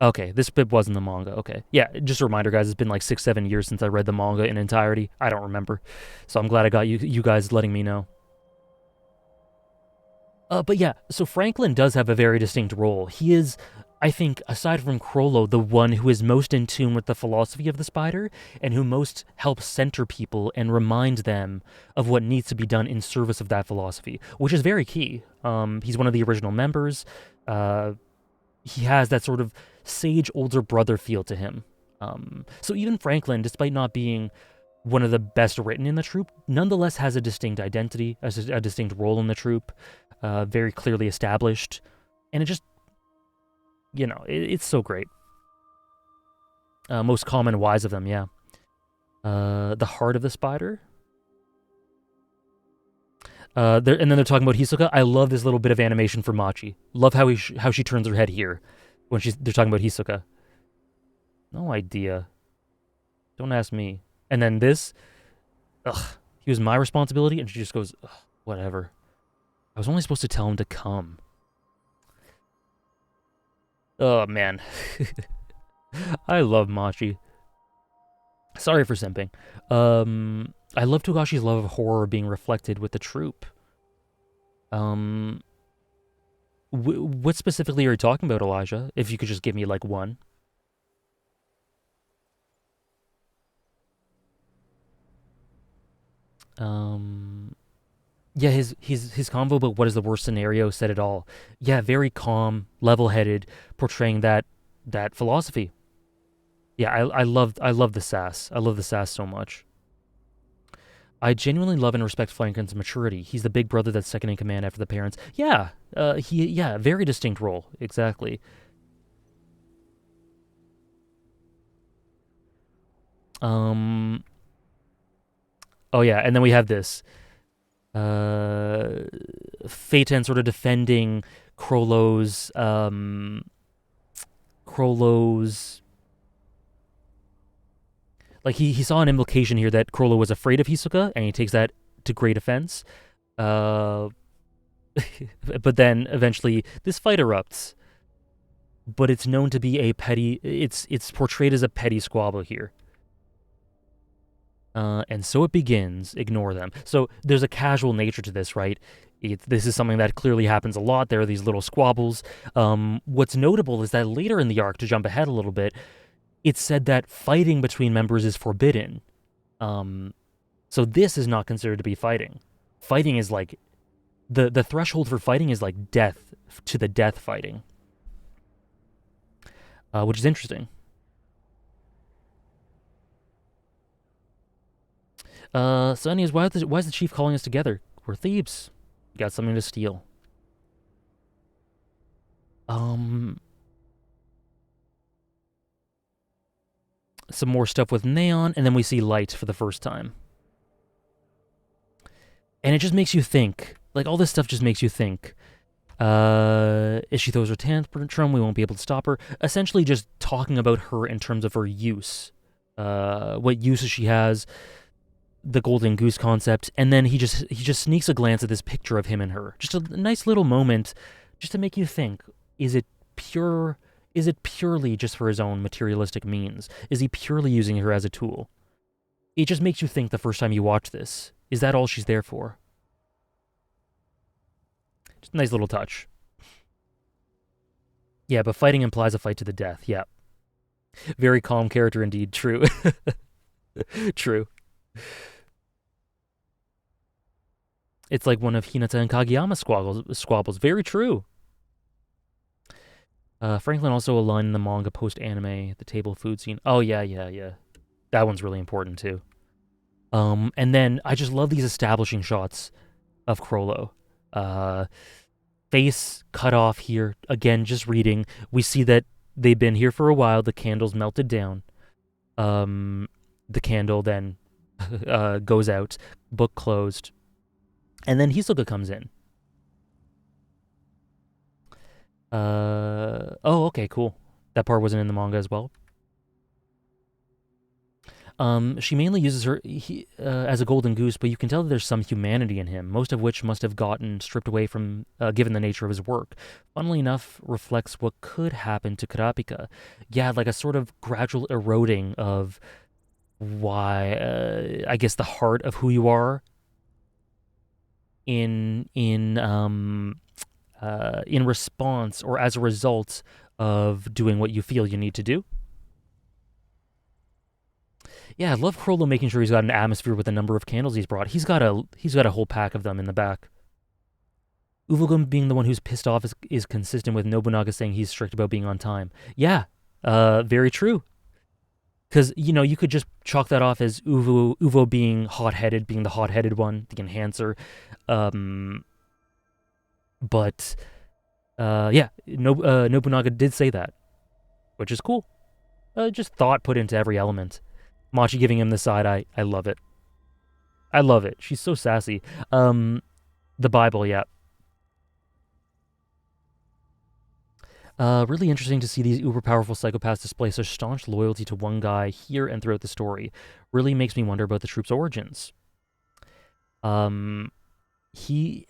Okay, this bit was in the manga, okay. Yeah, just a reminder, guys, it's been like 6-7 years since I read the manga in entirety. I don't remember. So I'm glad I got you guys letting me know. But yeah, so Franklin does have a very distinct role. He is, I think, aside from Crollo, the one who is most in tune with the philosophy of the spider and who most helps center people and remind them of what needs to be done in service of that philosophy, which is very key. He's one of the original members. He has that sort of sage older brother feel to him. So even Franklin, despite not being one of the best written in the troupe, nonetheless has a distinct identity, a distinct role in the troupe, very clearly established, and it just, it's so great. Most common wise of them, yeah. The heart of the spider. And then they're talking about Hisoka. I love this little bit of animation for Machi. Love how she turns her head here when they're talking about Hisoka. No idea. Don't ask me. And then this, he was my responsibility, and she just goes, whatever. I was only supposed to tell him to come. Oh, man. I love Machi. Sorry for simping. I love Togashi's love of horror being reflected with the troupe. What specifically are you talking about, Elijah? If you could just give me, like, one. Yeah, his convo about what is the worst scenario said it all. Yeah, very calm, level-headed, portraying that philosophy. Yeah, I love the sass. I love the sass so much. I genuinely love and respect Franklin's maturity. He's the big brother that's second in command after the parents. Yeah, very distinct role, exactly. Oh yeah, and then we have this. Phaeton sort of defending Crollo's like he saw an implication here that Crollo was afraid of Hisoka, and he takes that to great offense. But then eventually this fight erupts. But it's known to be a petty. It's portrayed as a petty squabble here. And so it begins. Ignore them. So there's a casual nature to this, right? This is something that clearly happens a lot. There are these little squabbles. What's notable is that later in the arc, to jump ahead a little bit, it's said that fighting between members is forbidden. So this is not considered to be fighting. Fighting is like the threshold for fighting is like death to the death fighting, which is interesting. So anyways, why is the chief calling us together? We're thieves. We got something to steal. Some more stuff with Neon, and then we see Light for the first time. And it just makes you think. Like, all this stuff just makes you think. If she throws her tantrum, we won't be able to stop her. Essentially just talking about her in terms of her use. What uses she has, the golden goose concept, and then he just sneaks a glance at this picture of him and her. Just a nice little moment just to make you think, is it purely just for his own materialistic means? Is he purely using her as a tool? It just makes you think the first time you watch this. Is that all she's there for? Just a nice little touch. Yeah, but fighting implies a fight to the death. Yeah. Very calm character indeed. True. True. It's like one of Hinata and Kageyama's squabbles. Very true. Franklin also aligned in the manga post-anime, the table food scene. Oh, yeah. That one's really important, too. And then I just love these establishing shots of Crollo. Face cut off here. Again, just reading. We see that they've been here for a while. The candle's melted down. The candle then goes out, book closed, and then Hisoka comes in. Oh, okay, cool. That part wasn't in the manga as well. She mainly uses her as a golden goose, but you can tell that there's some humanity in him, most of which must have gotten stripped away from, given the nature of his work. Funnily enough, reflects what could happen to Kurapika. Yeah, like a sort of gradual eroding of why, I guess, the heart of who you are in response or as a result of doing what you feel you need to do. Yeah, I love Crollo making sure he's got an atmosphere with the number of candles he's brought. He's got a whole pack of them in the back. Uvogin being the one who's pissed off is consistent with Nobunaga saying he's strict about being on time. Yeah, very true. Because, you could just chalk that off as Uvo being hot-headed, being the hot-headed one, the enhancer. But, yeah, Nobunaga did say that, which is cool. Just thought put into every element. Machi giving him the side eye. I love it. I love it. She's so sassy. The Bible, yeah. Really interesting to see these uber powerful psychopaths display such staunch loyalty to one guy here and throughout the story. Really makes me wonder about the Troupe's origins. He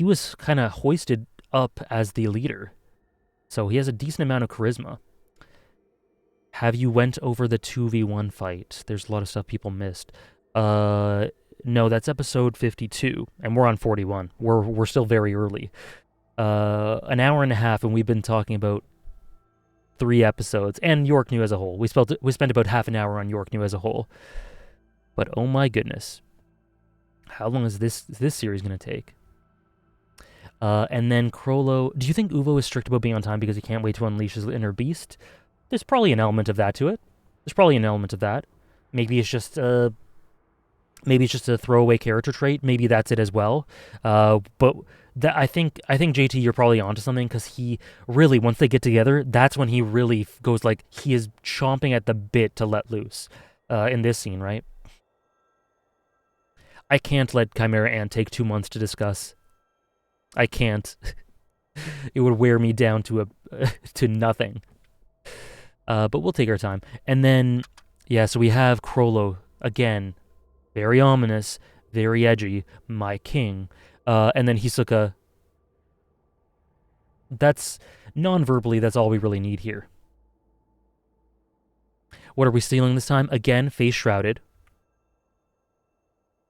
was kind of hoisted up as the leader, so he has a decent amount of charisma. Have you went over the 2v1 fight? There's a lot of stuff people missed. No, that's episode 52, and we're on 41. We're still very early. An hour and a half, and we've been talking about 3 episodes, and Yorknew as a whole. We spent about half an hour on Yorknew as a whole. But oh my goodness. How long is this series going to take? And then Crollo, do you think Uvo is strict about being on time because he can't wait to unleash his inner beast? There's probably an element of that to it. Maybe it's just a throwaway character trait. Maybe that's it as well. But I think JT, you're probably onto something, because he really, once they get together, that's when he really goes, like, he is chomping at the bit to let loose. In this scene, right? I can't let Chimera Ant take 2 months to discuss. I can't. It would wear me down to nothing. But we'll take our time. And then, yeah, so we have Crollo, again, very ominous, very edgy, my king. And then Hisoka. That's, non-verbally, that's all we really need here. What are we stealing this time? Again, face shrouded.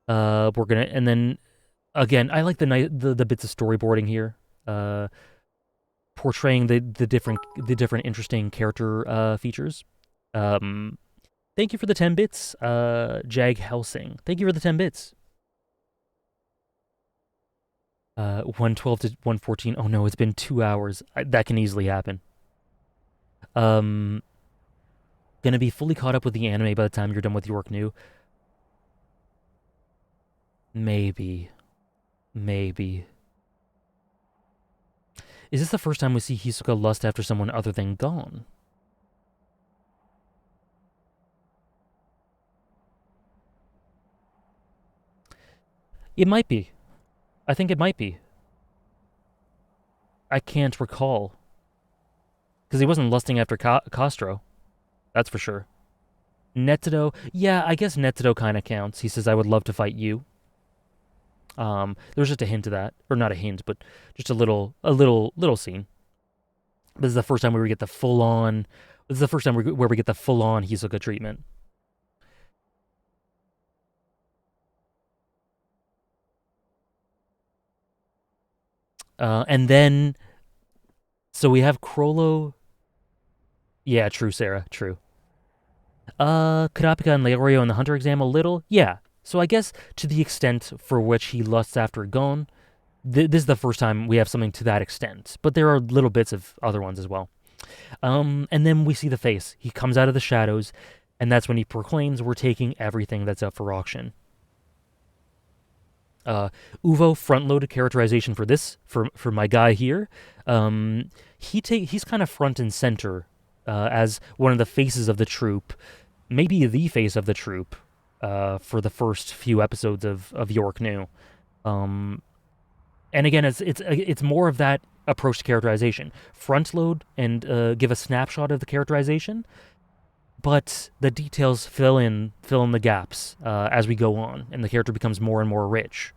And then, again, I like the bits of storyboarding here. Portraying the different interesting character features. Thank you for the 10 bits, Jag Helsing. Thank you for the 10 bits. 112 to 114. Oh no, it's been 2 hours. That can easily happen. Gonna be fully caught up with the anime by the time you're done with Yorknew. Maybe. Is this the first time we see Hisoka lust after someone other than Gon? It might be. I think it might be. I can't recall. Because he wasn't lusting after Castro. That's for sure. Netsudo. Yeah, I guess Netsudo kind of counts. He says, I would love to fight you. There's just a hint of that. Or not a hint, but just a little scene. This is the first time where we get the full-on... This is the first time where we get the full-on Hisoka treatment. And then... So we have Crollo... Yeah, true, Sarah, true. Kurapika and Leorio in the Hunter exam a little? Yeah. So I guess to the extent for which he lusts after Gon, this is the first time we have something to that extent. But there are little bits of other ones as well. And then we see the face. He comes out of the shadows, and that's when he proclaims, we're taking everything that's up for auction. Uvo front-loaded characterization for this, for my guy here. He's kind of front and center as one of the faces of the troupe, maybe the face of the troupe. for the first few episodes of Yorknew. And again, it's more of that approach to characterization. Front load and give a snapshot of the characterization, but the details fill in the gaps as we go on, and the character becomes more and more rich.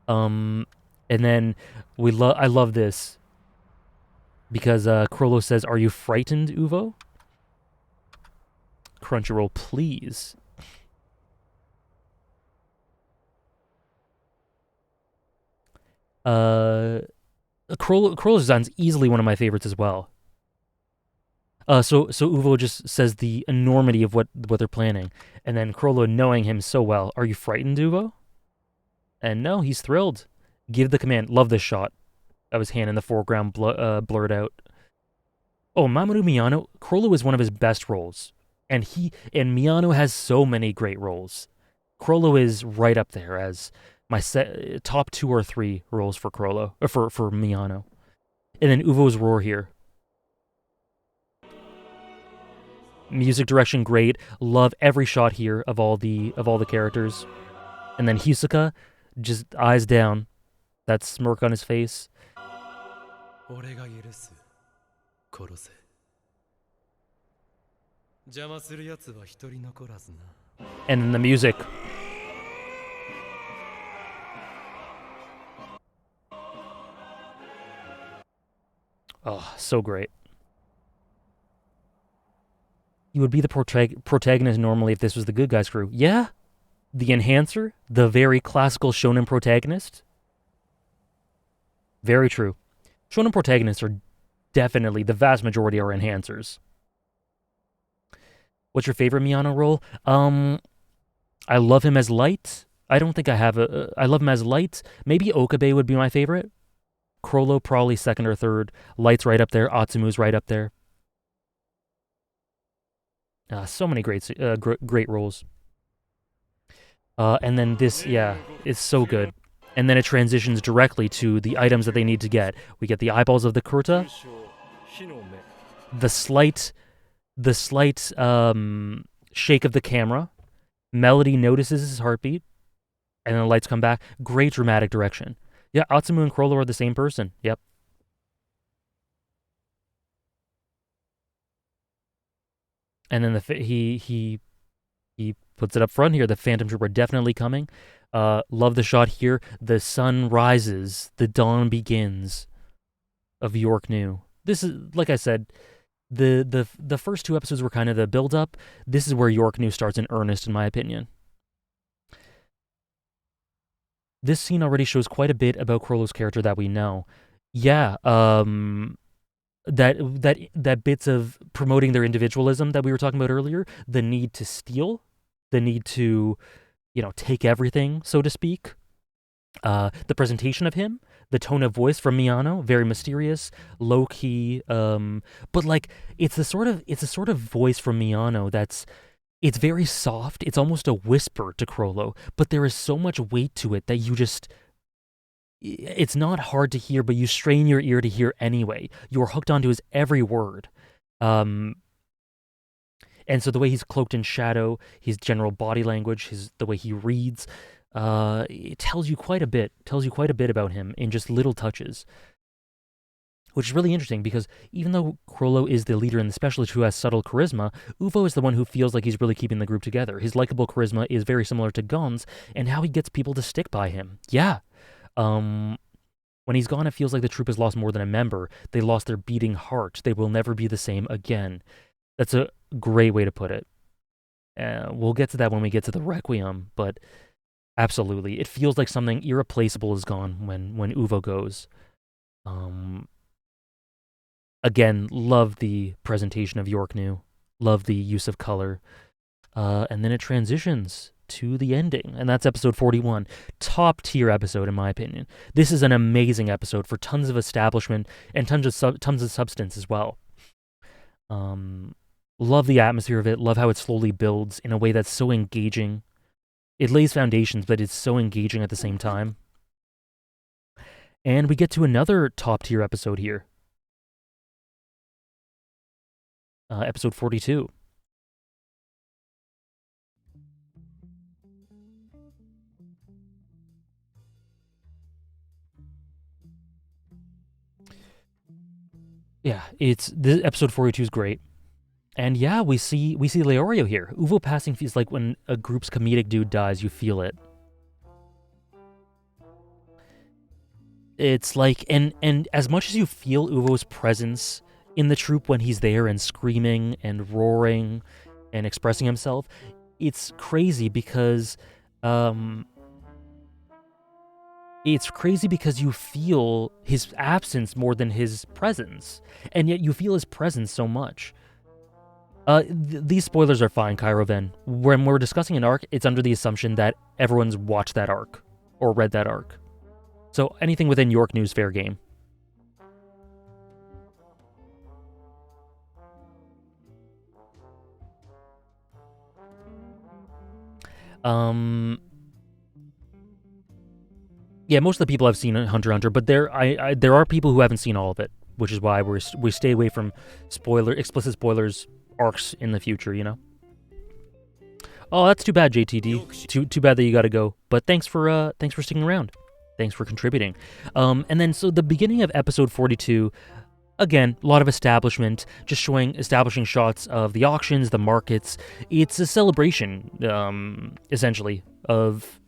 And then I love this because Chrollo says, "Are you frightened, Uvo?" Crunchyroll, please. Chrollo's design's easily one of my favorites as well. So Uvo just says the enormity of what they're planning, and then Chrollo, knowing him so well, "Are you frightened, Uvo?" And no, he's thrilled. Give the command. Love this shot of his hand in the foreground blurred out. Oh, Mamoru Miyano, Chrollo is one of his best roles, and Miyano has so many great roles. Chrollo is right up there as my top 2 or 3 roles for Chrollo, or for Miyano. And then Uvo's roar here. Music direction great. Love every shot here of all the characters. And then Hisoka, just eyes down, that smirk on his face. And then the music. Oh, so great. You would be the protagonist normally if this was the good guys crew. Yeah, the enhancer, the very classical shonen protagonist. Very true. Shonen protagonists are definitely, the vast majority are enhancers. What's your favorite Miyano role? I love him as Light. I don't think I have I love him as Light. Maybe Okabe would be my favorite. Chrollo probably second or third. Light's right up there. Atsumu's right up there. So many great roles. And then this, yeah, is so good. And then it transitions directly to the items that they need to get. We get the eyeballs of the Kurta, the slight shake of the camera. Melody notices his heartbeat, and then the lights come back. Great dramatic direction. Yeah, Atsumu and Chrollo are the same person. Yep. And then he puts it up front here. The Phantom Troupe are definitely coming. Love the shot here. The sun rises. The dawn begins of Yorknew. This is, like I said, the first 2 episodes were kind of the build-up. This is where Yorknew starts in earnest, in my opinion. This scene already shows quite a bit about Chrollo's character that we know. Yeah, that bits of promoting their individualism that we were talking about earlier, the need to steal, the need to, take everything, so to speak. The presentation of him, the tone of voice from Miyano, very mysterious, low key, but like it's a sort of voice from Miyano it's very soft. It's almost a whisper to Chrollo, but there is so much weight to it that it's not hard to hear, but you strain your ear to hear anyway. You're hooked onto his every word. And so the way he's cloaked in shadow, his general body language, the way he reads, it tells you quite a bit about him in just little touches. Which is really interesting because even though Chrollo is the leader and the specialist who has subtle charisma, Uvo is the one who feels like he's really keeping the group together. His likable charisma is very similar to Gon's, and how he gets people to stick by him. Yeah. When he's gone, it feels like the troupe has lost more than a member. They lost their beating heart. They will never be the same again. That's a great way to put it. We'll get to that when we get to the Requiem, but absolutely. It feels like something irreplaceable is gone when Uvo goes. Again, love the presentation of Yorknew. Love the use of color. And then it transitions to the ending, and that's episode 41. Top tier episode, in my opinion. This is an amazing episode for tons of establishment and tons of substance as well. Love the atmosphere of it. Love how it slowly builds in a way that's so engaging. It lays foundations, but it's so engaging at the same time. And we get to another top tier episode here. Episode 42. Yeah, this episode 42 is great. And yeah, we see Leorio here. Uvo passing feels like when a group's comedic dude dies, you feel it. It's like, and as much as you feel Uvo's presence in the troupe when he's there and screaming and roaring and expressing himself, it's crazy because you feel his absence more than his presence, and yet you feel his presence so much. These spoilers are fine, Kyroven. When we're discussing an arc, it's under the assumption that everyone's watched that arc or read that arc. So anything within Yorknew's fair game. Yeah, most of the people have seen Hunter x Hunter, but there are people who haven't seen all of it, which is why we stay away from explicit spoilers arcs in the future, you know? Oh, that's too bad, JTD. Too bad that you gotta go. But thanks for sticking around. Thanks for contributing. And then so the beginning of episode 42, again, a lot of establishment, just establishing shots of the auctions, the markets. It's a celebration, essentially, of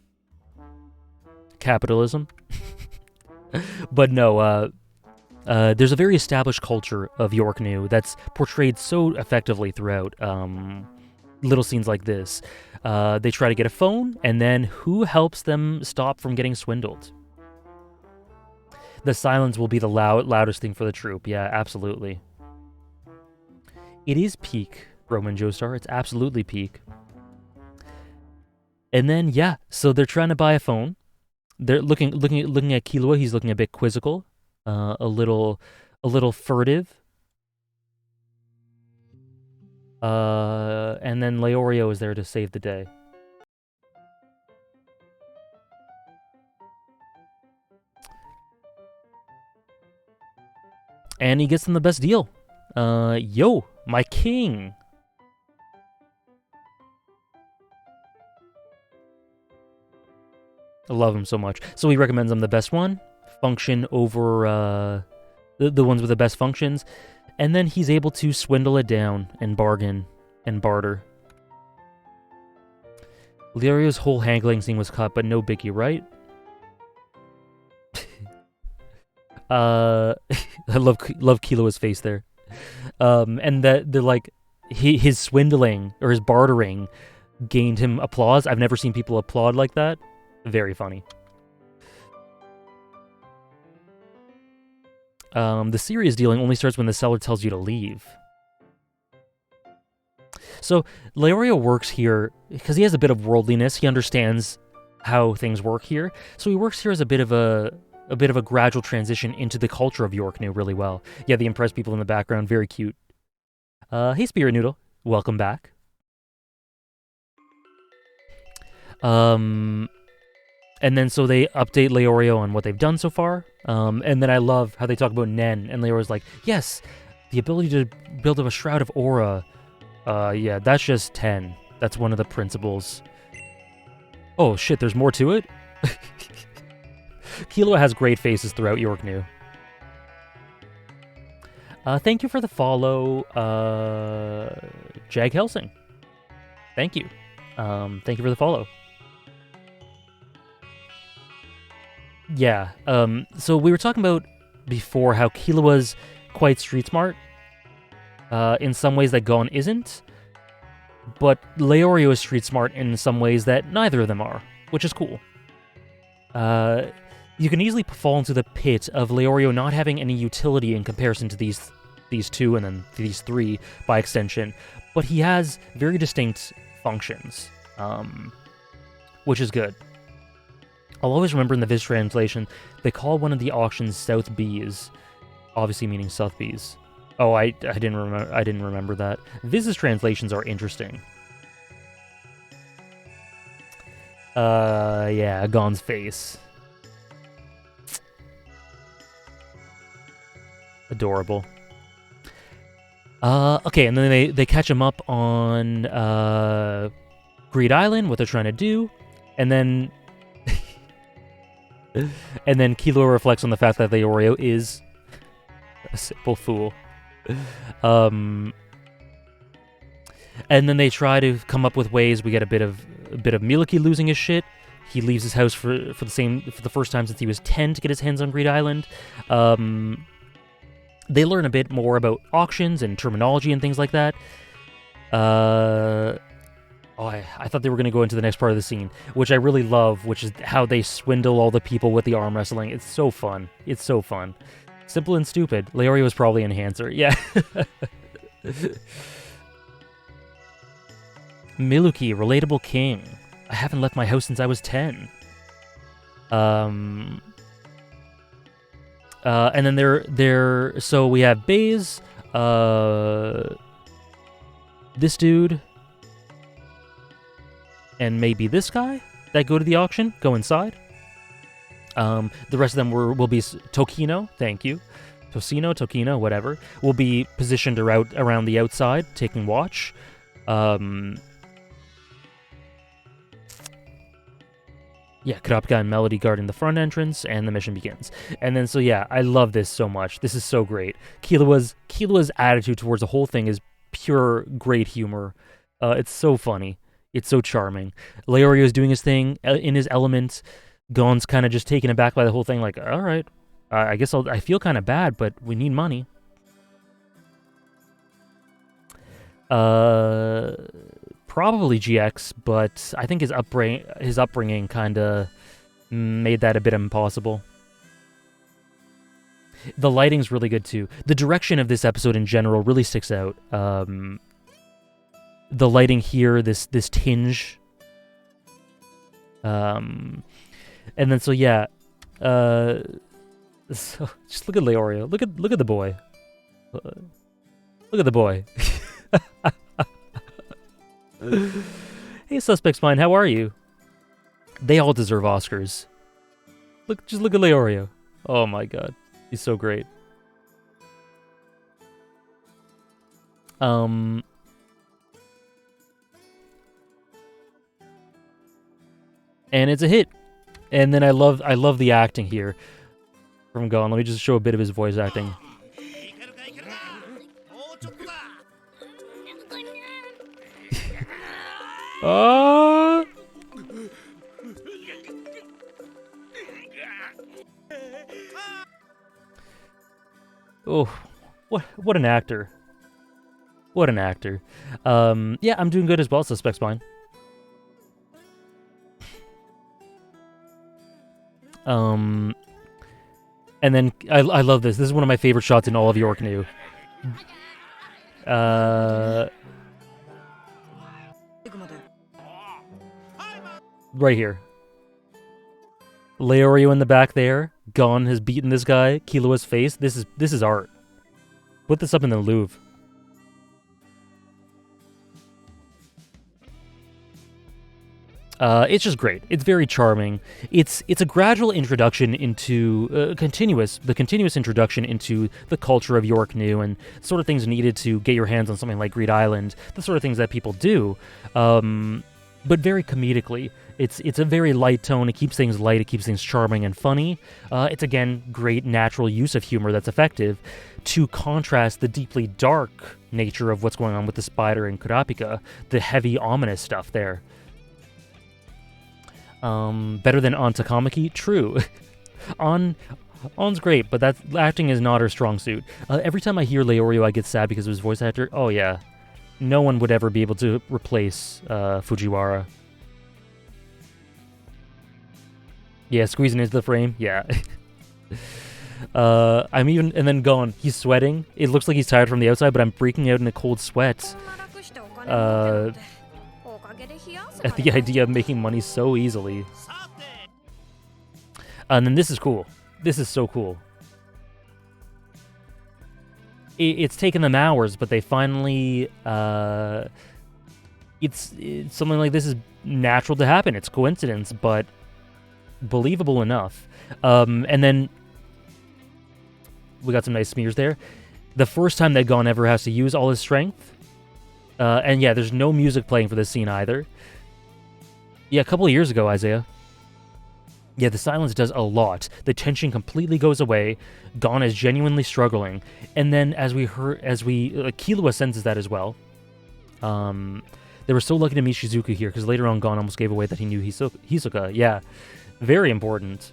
capitalism. But no, there's a very established culture of Yorknew that's portrayed so effectively throughout little scenes like this. They try to get a phone, and then who helps them stop from getting swindled? The silence will be the loudest thing for the troupe. Yeah, absolutely. It is peak, Roman Joestar. It's absolutely peak. And then, yeah, so they're trying to buy a phone. They're looking at Killua. He's looking a bit quizzical, a little furtive. And then Leorio is there to save the day. And he gets them the best deal. Yo, my king. I love him so much. So he recommends them the best one, function over the ones with the best functions, and then he's able to swindle it down and bargain and barter. Leorio's whole haggling scene was cut, but no biggie, right? I love Killua's face there. And that they're like his swindling or his bartering gained him applause. I've never seen people applaud like that. Very funny. The serious dealing only starts when the seller tells you to leave. So Leorio works here because he has a bit of worldliness. He understands how things work here. So he works here as a bit of a gradual transition into the culture of Yorknew really well. Yeah, the impressed people in the background, very cute. Hey, Spirit Noodle, welcome back. And then so they update Leorio on what they've done so far. And then I love how they talk about Nen, and Leorio's like, yes, the ability to build up a shroud of aura. Yeah, that's just 10. That's one of the principles. Oh shit, there's more to it? Killua has great faces throughout Yorknew. Thank you for the follow, Jag Helsing. Thank you. Thank you for the follow. Yeah, so we were talking about before how Killua's quite street smart, in some ways that Gon isn't, but Leorio is street smart in some ways that neither of them are, which is cool. You can easily fall into the pit of Leorio not having any utility in comparison to these two and then these three by extension, but he has very distinct functions, which is good. I'll always remember in the Viz translation, they call one of the auctions South Bees, obviously meaning South Bees. Oh, I didn't remember that. Viz's translations are interesting. Yeah, Gon's face. Adorable. Okay, and then they catch him up on Greed Island, what they're trying to do, and then and then Killua reflects on the fact that Leorio is a simple fool. And then they try to come up with ways. We get a bit of Milky losing his shit. He leaves his house for the first time since he was 10 to get his hands on Greed Island. They learn a bit more about auctions and terminology and things like that. I thought they were going to go into the next part of the scene, which I really love, which is how they swindle all the people with the arm wrestling. It's so fun. It's so fun. Simple and stupid. Leorio was probably Enhancer. Yeah. Miluki, relatable king. I haven't left my house since I was 10. And then so we have Baze, this dude, and maybe this guy that go to the auction, go inside. The rest of them will be Tokino, thank you. Tokino, whatever. Will be positioned around the outside, taking watch. Yeah, Kurapika and Melody guarding the front entrance, and the mission begins. And then, so yeah, I love this so much. This is so great. Killua's attitude towards the whole thing is pure great humor. It's so funny. It's so charming. Leorio's doing his thing in his element. Gon's kind of just taken aback by the whole thing, like, all right, I guess I feel kind of bad, but we need money. Probably GX, but I think his upbringing kind of made that a bit impossible. The lighting's really good too. The direction of this episode in general really sticks out. The lighting here, this tinge. And then so yeah, so just look at Leorio. Look at the boy. Look at the boy. Hey, Suspect Spine, how are you? They all deserve Oscars. Just look at Leorio. Oh my god, he's so great. And it's a hit. And then I love the acting here from Gon. Let me just show a bit of his voice acting. Oh! Oh, what an actor. What an actor. Yeah, I'm doing good as well, Suspect Spine. And then I love this. This is one of my favorite shots in all of Yorknew. Right here. Leorio in the back there. Gon has beaten this guy. Killua's face. This is art. Put this up in the Louvre. It's just great. It's very charming. It's a gradual introduction into the continuous introduction into the culture of Yorknew and the sort of things needed to get your hands on something like Greed Island, the sort of things that people do, but very comedically. It's a very light tone. It keeps things light. It keeps things charming and funny. It's again great natural use of humor that's effective to contrast the deeply dark nature of what's going on with the spider and Kurapika, the heavy ominous stuff there. Better than On Takamaki? True. On's great, but that acting is not her strong suit. Every time I hear Leorio, I get sad because of his voice actor. Oh yeah. No one would ever be able to replace Fujiwara. Yeah, squeezing into the frame. Yeah. And then Gon. He's sweating. It looks like he's tired from the outside, but I'm freaking out in a cold sweat. At the idea of making money so easily. And then this is cool. This is so cool. It's taken them hours, but they finally... It's something like this is natural to happen. It's coincidence, but believable enough. And then we got some nice smears there. The first time that Gon ever has to use all his strength. And yeah, there's no music playing for this scene either. Yeah, a couple of years ago, Isaiah. Yeah, the silence does a lot. The tension completely goes away. Gon is genuinely struggling, and then Killua senses that as well. They were so lucky to meet Shizuku here because later on, Gon almost gave away that he knew Hisoka. Yeah, very important.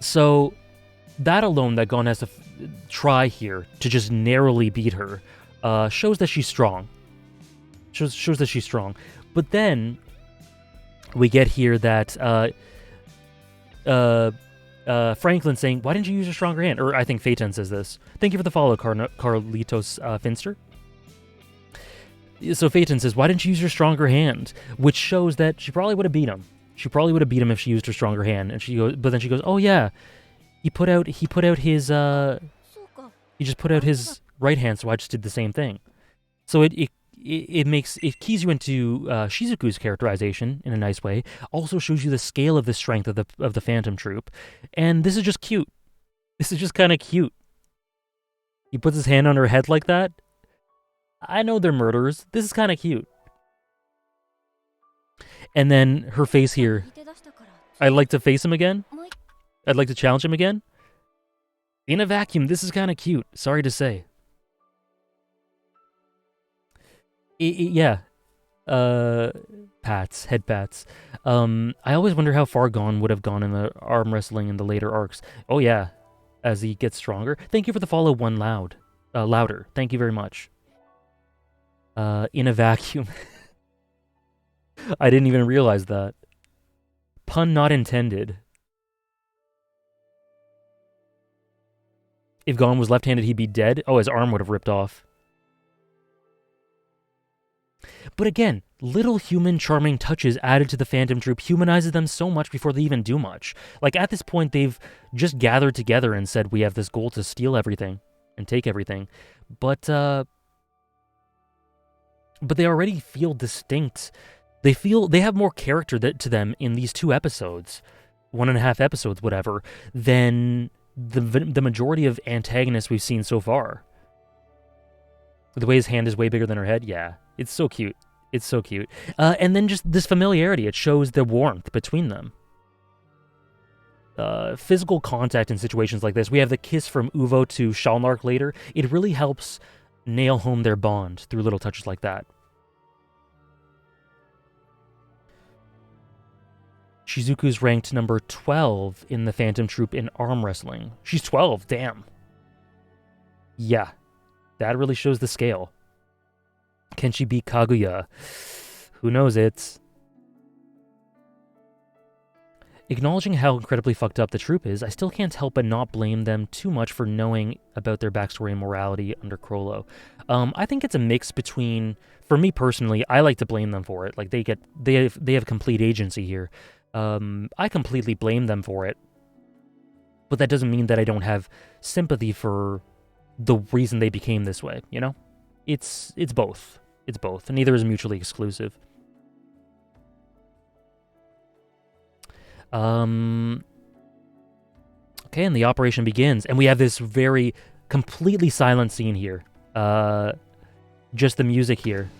So that alone, that Gon has to try here to just narrowly beat her, shows that she's strong. Shows that she's strong. But then we get here that Franklin saying, "Why didn't you use your stronger hand?" Or I think Phaeton says this. Thank you for the follow, Carlitos Finster. So Phaeton says, "Why didn't you use your stronger hand?" Which shows that she probably would have beat him. She probably would have beat him if she used her stronger hand. And she goes, but then she goes, "Oh yeah, he put out his he just put out his right hand, so I just did the same thing." So it keys you into Shizuku's characterization in a nice way. Also shows you the scale of the strength of the Phantom Troupe, and this is just cute. This is just kind of cute. He puts his hand on her head like that. I know they're murderers. This is kind of cute. And then her face here. I'd like to face him again. I'd like to challenge him again. In a vacuum, this is kind of cute. Sorry to say. Yeah. Head pats. I always wonder how far Gon would have gone in the arm wrestling in the later arcs. Oh yeah, as he gets stronger. Thank you for the follow, Louder. Thank you very much. In a vacuum. I didn't even realize that. Pun not intended. If Gon was left-handed, he'd be dead. Oh, his arm would have ripped off. But again, little human charming touches added to the Phantom Troupe humanizes them so much before they even do much. Like, at this point, they've just gathered together and said, we have this goal to steal everything and take everything. But they already feel distinct. They have more character to them in these 2 episodes, 1.5 episodes, whatever, than the majority of antagonists we've seen so far. The way his hand is way bigger than her head, yeah. It's so cute. It's so cute. And then just this familiarity, it shows the warmth between them. Physical contact in situations like this. We have the kiss from Uvo to Shalnark later. It really helps nail home their bond through little touches like that. Shizuku's ranked number 12 in the Phantom Troupe in arm wrestling. She's 12, damn. Yeah, that really shows the scale. Can she beat Kaguya? Who knows it? Acknowledging how incredibly fucked up the troupe is, I still can't help but not blame them too much for knowing about their backstory and morality under Crollo. I think it's a mix between, for me personally, I like to blame them for it. Like they have complete agency here. I completely blame them for it. But that doesn't mean that I don't have sympathy for the reason they became this way, you know? It's both. It's both. And neither is mutually exclusive. Okay, and the operation begins. And we have this very completely silent scene here. Just the music here.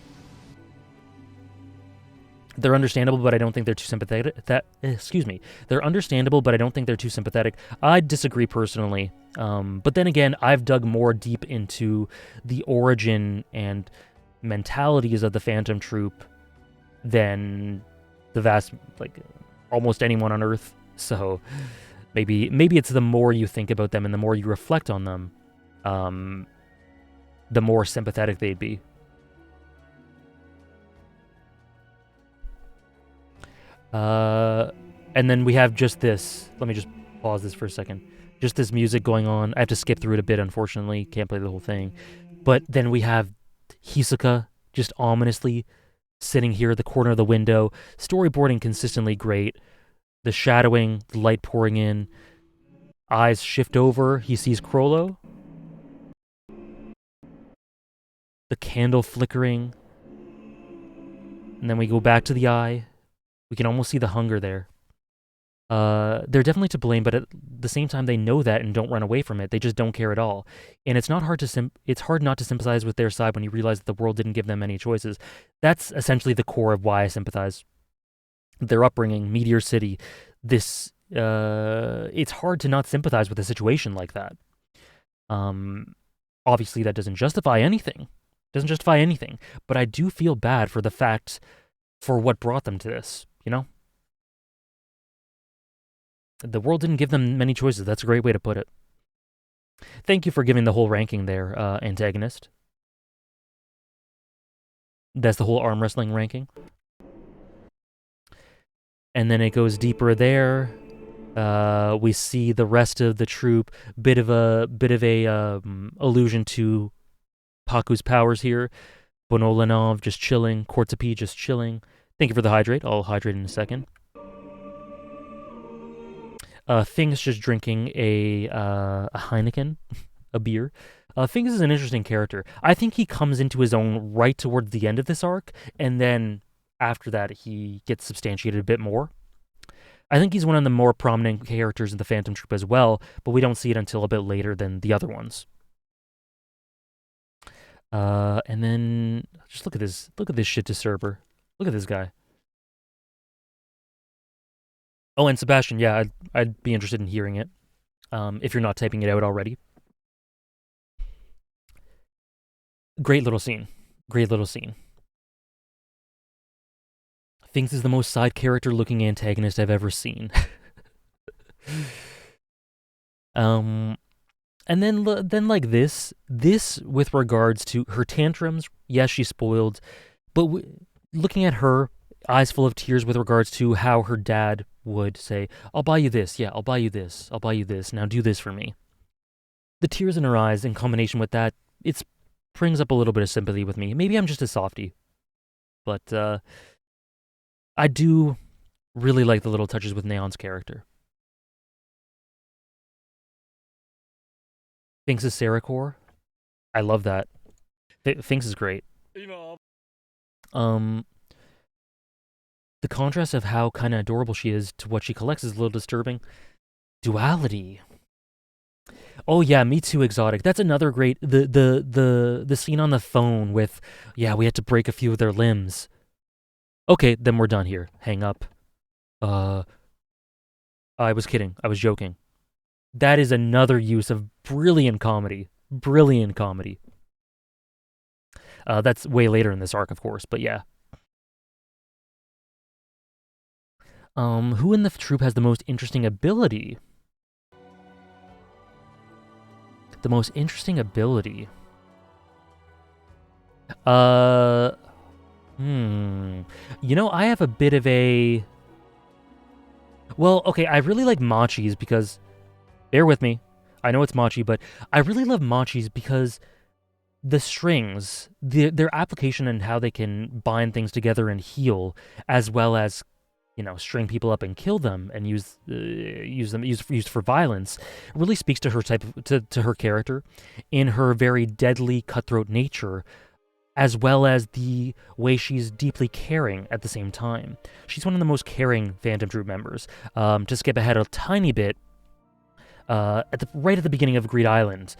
They're understandable, but I don't think they're too sympathetic. They're understandable, but I don't think they're too sympathetic. I disagree personally. But then again, I've dug more deep into the origin and mentalities of the Phantom Troupe than the vast, almost anyone on Earth. So maybe it's the more you think about them and the more you reflect on them, the more sympathetic they'd be. And then we have just this. Let me just pause this for a second. Just this music going on. I have to skip through it a bit, unfortunately. Can't play the whole thing. But then we have Hisoka just ominously sitting here at the corner of the window. Storyboarding consistently great. The shadowing, the light pouring in. Eyes shift over. He sees Crollo. The candle flickering. And then we go back to the eye. We can almost see the hunger there. They're definitely to blame, but at the same time, they know that and don't run away from it. They just don't care at all. And it's not hard to it's hard not to sympathize with their side when you realize that the world didn't give them many choices. That's essentially the core of why I sympathize. Their upbringing, Meteor City, this it's hard to not sympathize with a situation like that. Obviously, that doesn't justify anything. Doesn't justify anything. But I do feel bad for the fact for what brought them to this. You know. The world didn't give them many choices. That's a great way to put it. Thank you for giving the whole ranking there, antagonist. That's the whole arm wrestling ranking. And then it goes deeper there. We see the rest of the troupe. Bit of a allusion to Paku's powers here. Bonolanov just chilling. Kurapika just chilling. Thank you for the hydrate. I'll hydrate in a second. Thing's just drinking a Heineken, a beer. Things is an interesting character. I think he comes into his own right towards the end of this arc, and then after that, he gets substantiated a bit more. I think he's one of the more prominent characters in the Phantom Troupe as well, but we don't see it until a bit later than the other ones. And then just look at this shit disturber. Look at this guy. Oh, and Sebastian, yeah, I'd be interested in hearing it, if you're not typing it out already. Great little scene. Thinks is the most side character-looking antagonist I've ever seen. And then like this with regards to her tantrums, yes, she's spoiled, but looking at her, eyes full of tears with regards to how her dad would say, I'll buy you this, yeah, I'll buy you this, now do this for me. The tears in her eyes, in combination with that, it brings up a little bit of sympathy with me. Maybe I'm just a softie, but I do really like the little touches with Neon's character. Finks is Sarahcore. I love that. Finks is great. The contrast of how kind of adorable she is to what she collects is a little disturbing. Duality. Oh yeah, me too, Exotic. That's another great the scene on the phone with, yeah, we had to break a few of their limbs. Okay, then we're done here. Hang up. I was kidding. I was joking. That is another use of brilliant comedy. That's way later in this arc, of course, but yeah. Who in the troupe has the most interesting ability? The most interesting ability? You know, I have a bit of a... Well, okay, I really like Machi's because... Bear with me. I know it's Machi, but I really love Machi's because the strings, their application and how they can bind things together and heal, as well as, you know, string people up and kill them and use for violence, really speaks to her to her character in her very deadly cutthroat nature, as well as the way she's deeply caring at the same time. She's one of the most caring Phantom Troupe members. To skip ahead a tiny bit, right at the beginning of Greed Island,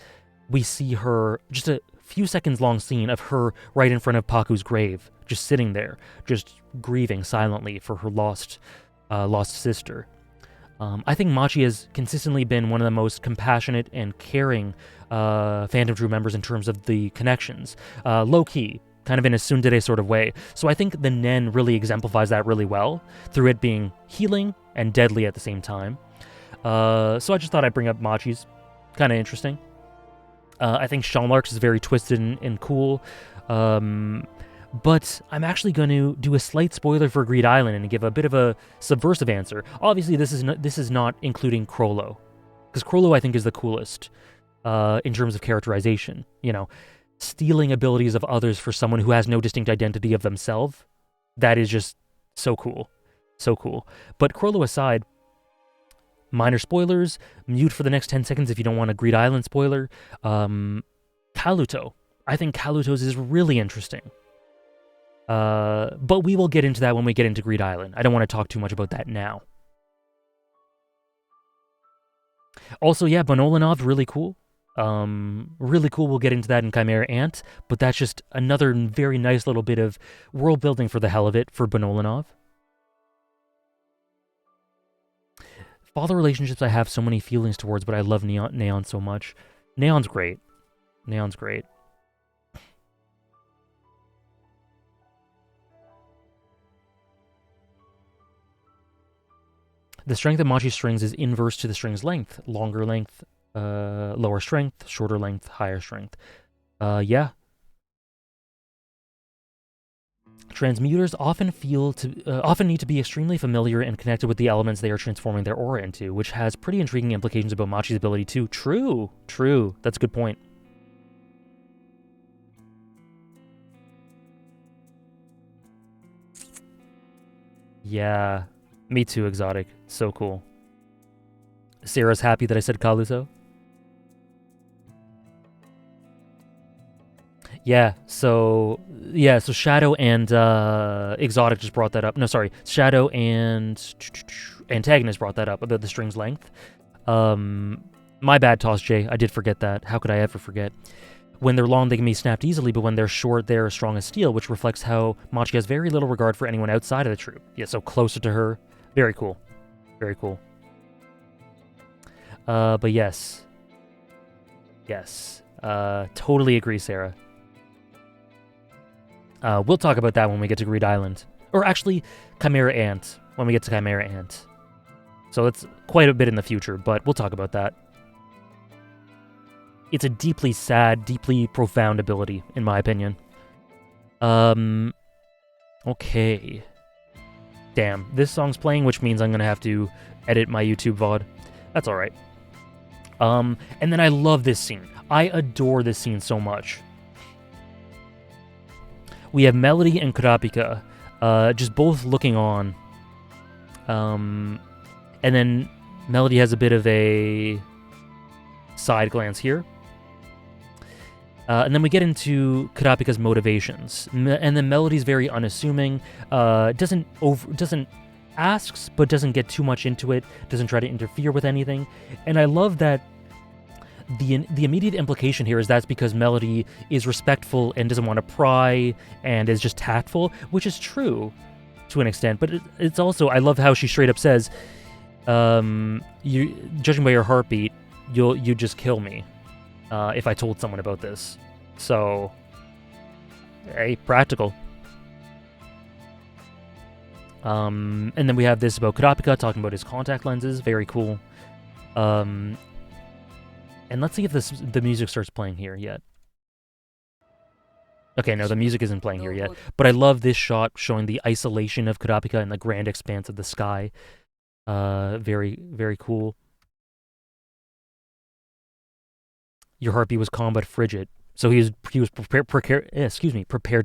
we see her, just a few seconds long scene of her right in front of Paku's grave, just sitting there, just grieving silently for her lost sister. I think Machi has consistently been one of the most compassionate and caring Phantom Troupe members in terms of the connections. Low-key, kind of in a tsundere sort of way. So I think the Nen really exemplifies that really well, through it being healing and deadly at the same time. So I just thought I'd bring up Machi's. Kind of interesting. I think Sean Lark's is very twisted and cool. But I'm actually going to do a slight spoiler for Greed Island and give a bit of a subversive answer. Obviously, this is not including Crollo, because Crollo I think is the coolest in terms of characterization. You know, stealing abilities of others for someone who has no distinct identity of themselves. That is just so cool, so cool. But Crollo aside, minor spoilers. Mute for the next 10 seconds if you don't want a Greed Island spoiler. Kaluto. I think Kaluto's is really interesting. But we will get into that when we get into Greed Island. I don't want to talk too much about that now. Also, yeah, Bonolanov, really cool. Really cool. We'll get into that in Chimera Ant, but that's just another very nice little bit of world building for the hell of it for Bonolanov. Father relationships, I have so many feelings towards, but I love Neon so much. Neon's great. Neon's great. The strength of Machi's strings is inverse to the string's length. Longer length, lower strength, shorter length, higher strength. Yeah. Transmuters often need to be extremely familiar and connected with the elements they are transforming their aura into, which has pretty intriguing implications about Machi's ability too. True. That's a good point. Yeah, me too, Exotic. So cool. Sarah's happy that I said Kaluso. So Shadow and Exotic just brought that up. No, sorry, Shadow and Antagonist brought that up about the string's length. My bad, Toss J. I did forget that. How could I ever forget? When they're long, they can be snapped easily, but when they're short, they're as strong as steel, which reflects how Machi has very little regard for anyone outside of the troupe. Yeah, so closer to her. Very cool. Very cool. But yes. Totally agree, Sarah. We'll talk about that when we get to Greed Island. Or actually, Chimera Ant, when we get to Chimera Ant. So it's quite a bit in the future, but we'll talk about that. It's a deeply sad, deeply profound ability, in my opinion. Okay. Damn, this song's playing, which means I'm gonna have to edit my YouTube VOD. That's alright. And then I love this scene. I adore this scene so much. We have Melody and Kurapika, just both looking on. And then Melody has a bit of a side glance here. And then we get into Kurapika's motivations. And then Melody's very unassuming, doesn't asks, but doesn't get too much into it, doesn't try to interfere with anything. And I love that the immediate implication here is that's because Melody is respectful and doesn't want to pry and is just tactful, which is true to an extent. But it's also, I love how she straight up says, "You judging by your heartbeat, you just kill me if I told someone about this." So, hey, practical. And then we have this about Kurapika talking about his contact lenses. Very cool. And let's see if the music starts playing here yet. Okay, no, the music isn't playing here yet. But I love this shot showing the isolation of Kurapika and the grand expanse of the sky. Very, very cool. Your heartbeat was calm but frigid. So he was prepared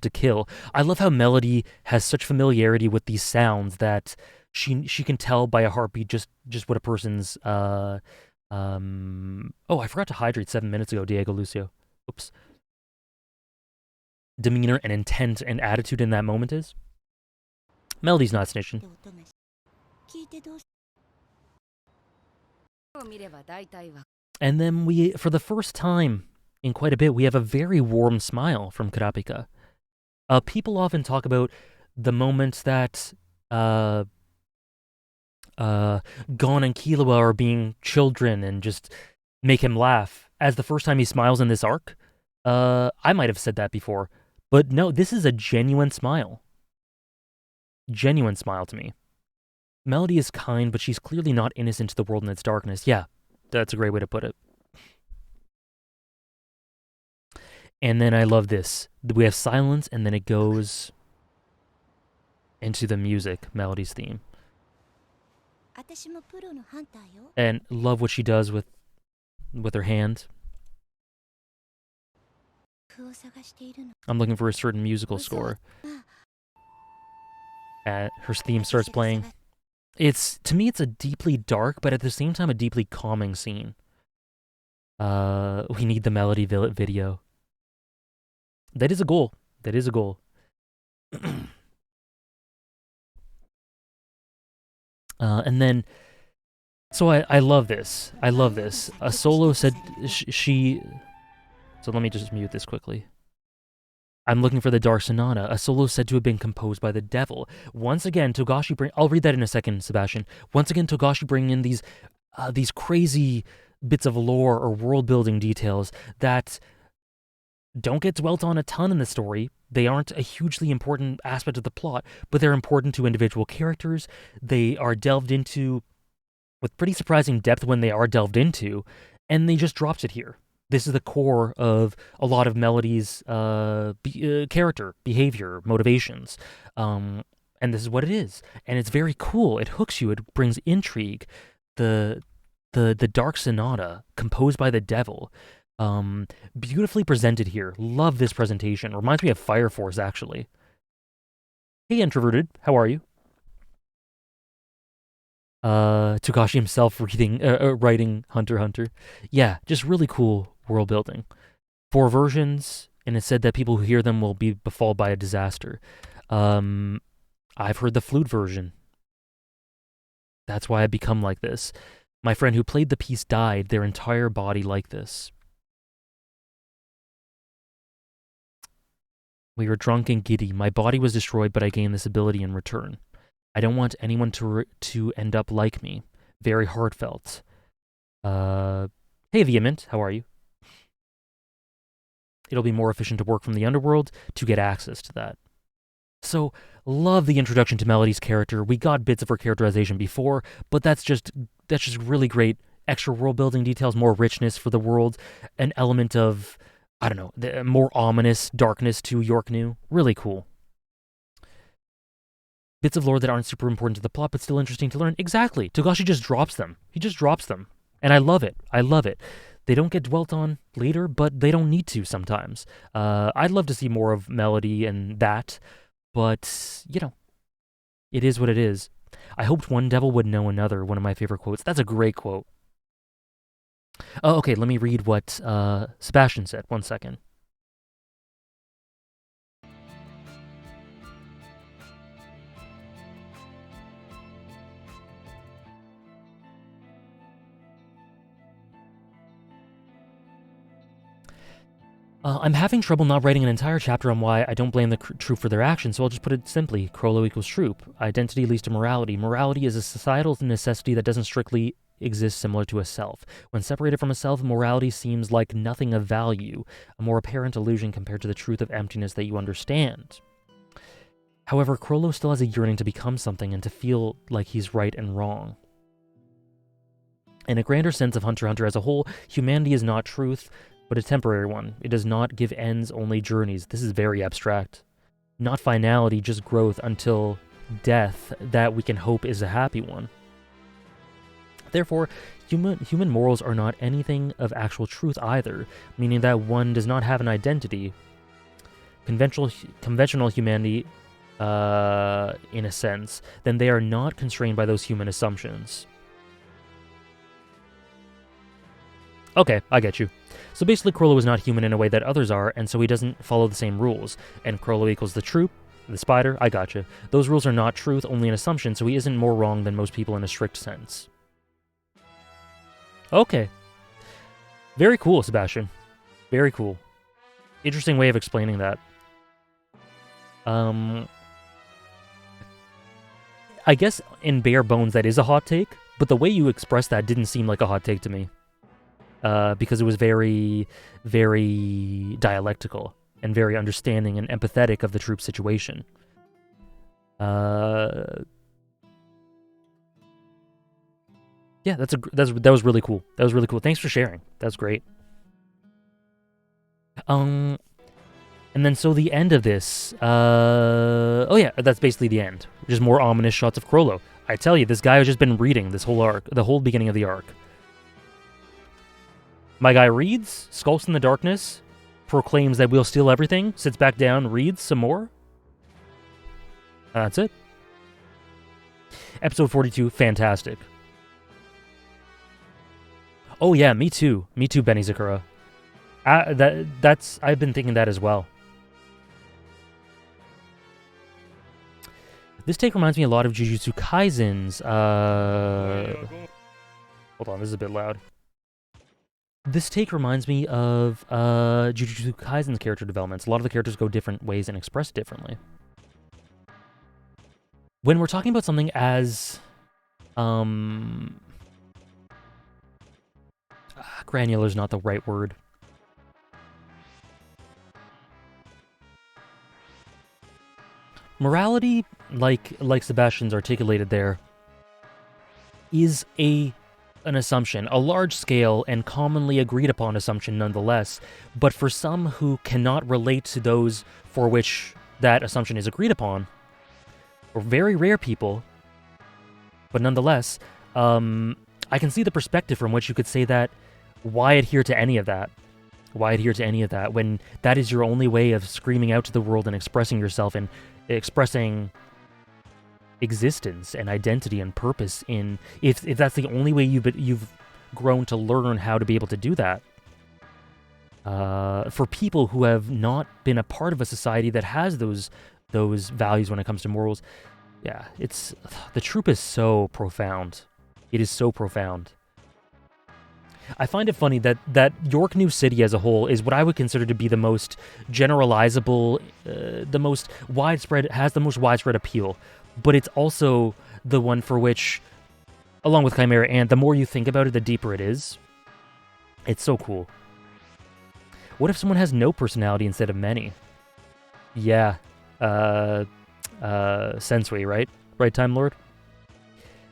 to kill. I love how Melody has such familiarity with these sounds that she can tell by a heartbeat just what a person's oh, I forgot to hydrate 7 minutes ago, Diego Lucio. Oops. Demeanor and intent and attitude in that moment is. Melody's not snitching. And then for the first time in quite a bit, we have a very warm smile from Kurapika. People often talk about the moments that Gon and Killua are being children and just make him laugh. As the first time he smiles in this arc, I might have said that before, but no, this is a genuine smile. Genuine smile to me. Melody is kind, but she's clearly not innocent to the world and its darkness. Yeah, that's a great way to put it. And then I love this. We have silence, and then it goes into the music, Melody's theme. And love what she does with her hand. I'm looking for a certain musical score. Her theme starts playing. To me, it's a deeply dark, but at the same time, a deeply calming scene. We need the Melody video. That is a goal. And then So I love this. I love this. A solo said she. So let me just mute this quickly. I'm looking for the Dark Sonata, a solo said to have been composed by the devil. Once again, Togashi bring. I'll read that in a second, Sebastian. Once again, Togashi bringing in these crazy bits of lore or world-building details that don't get dwelt on a ton in the story. They aren't a hugely important aspect of the plot, but they're important to individual characters. They are delved into with pretty surprising depth when they are delved into, and they just dropped it here. This is the core of a lot of Melody's character, behavior, motivations, and this is what it is. And it's very cool. It hooks you. It brings intrigue. The Dark Sonata, composed by the devil, beautifully presented here. Love this presentation. Reminds me of Fire Force, actually. Hey, Introverted. How are you? Togashi himself writing Hunter x Hunter. Yeah, just really cool world building. 4 versions, and it said that people who hear them will be befalled by a disaster. I've heard the flute version. That's why I become like this. My friend who played the piece died, their entire body like this. We were drunk and giddy. My body was destroyed, but I gained this ability in return. I don't want anyone to end up like me. Very heartfelt. Hey, Vehement, how are you? It'll be more efficient to work from the underworld to get access to that. So, love the introduction to Melody's character. We got bits of her characterization before, but that's just really great extra world building details, more richness for the world, an element of, I don't know, the more ominous darkness to Yorknew. Really cool. Bits of lore that aren't super important to the plot, but still interesting to learn. Exactly. Togashi just drops them. He just drops them. And I love it. I love it. They don't get dwelt on later, but they don't need to sometimes. I'd love to see more of Melody and that, but, you know, it is what it is. I hoped one devil would know another, one of my favorite quotes. That's a great quote. Oh, okay, let me read what Sebastian said. 1 second. I'm having trouble not writing an entire chapter on why I don't blame the Troupe for their actions, so I'll just put it simply. Crollo equals Troupe. Identity leads to morality. Morality is a societal necessity that doesn't strictly exist similar to a self. When separated from a self, morality seems like nothing of value, a more apparent illusion compared to the truth of emptiness that you understand. However, Crollo still has a yearning to become something and to feel like he's right and wrong. In a grander sense of Hunter x Hunter as a whole, humanity is not truth, but a temporary one. It does not give ends, only journeys. This is very abstract. Not finality, just growth until death that we can hope is a happy one. Therefore, human morals are not anything of actual truth either, meaning that one does not have an identity. Conventional humanity, in a sense, then they are not constrained by those human assumptions. Okay, I get you. So basically, Crollo is not human in a way that others are, and so he doesn't follow the same rules. And Crollo equals the Troupe, the spider, I gotcha. Those rules are not truth, only an assumption, so he isn't more wrong than most people in a strict sense. Okay. Very cool, Sebastian. Very cool. Interesting way of explaining that. I guess in bare bones that is a hot take, but the way you expressed that didn't seem like a hot take to me. Because it was very, very dialectical and very understanding and empathetic of the Troupe situation. Yeah, that was really cool. That was really cool. Thanks for sharing. That's great. And then so the end of this. Oh yeah, that's basically the end. Just more ominous shots of Crollo. I tell you, this guy has just been reading this whole arc, the whole beginning of the arc. My guy reads, skulks in the darkness, proclaims that we'll steal everything, sits back down, reads some more. That's it. Episode 42, fantastic. Oh yeah, me too. Me too, Benny Zakura. I've been thinking that as well. This take reminds me a lot of Jujutsu Kaisen's, Hold on, this is a bit loud. This take reminds me of Jujutsu Kaisen's character developments. A lot of the characters go different ways and express differently. When we're talking about something as granular is not the right word. Morality, like Sebastian's articulated there, is an assumption, a large-scale and commonly agreed-upon assumption nonetheless, but for some who cannot relate to those for which that assumption is agreed upon, or very rare people, but nonetheless, I can see the perspective from which you could say that, why adhere to any of that? Why adhere to any of that when that is your only way of screaming out to the world and expressing yourself and expressing existence and identity and purpose in if that's the only way you've grown to learn how to be able to do that. For people who have not been a part of a society that has those values when it comes to morals, yeah, the Troupe is so profound. It is so profound. I find it funny that Yorknew City as a whole is what I would consider to be the most generalizable, the most widespread appeal. But it's also the one for which, along with Chimera Ant, the more you think about it, the deeper it is. It's so cool. What if someone has no personality instead of many? Yeah. Sensui, right? Right, Time Lord?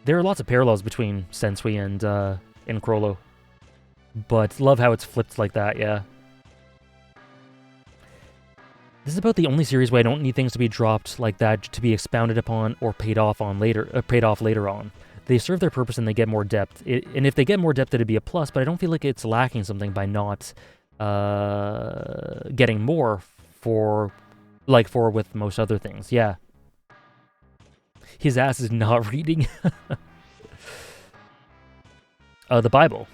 There are lots of parallels between Sensui and Crollo. But love how it's flipped like that, yeah. This is about the only series where I don't need things to be dropped like that to be expounded upon or paid off later on. They serve their purpose and they get more depth. And if they get more depth, it'd be a plus, but I don't feel like it's lacking something by not getting more for with most other things, yeah. His ass is not reading. The Bible.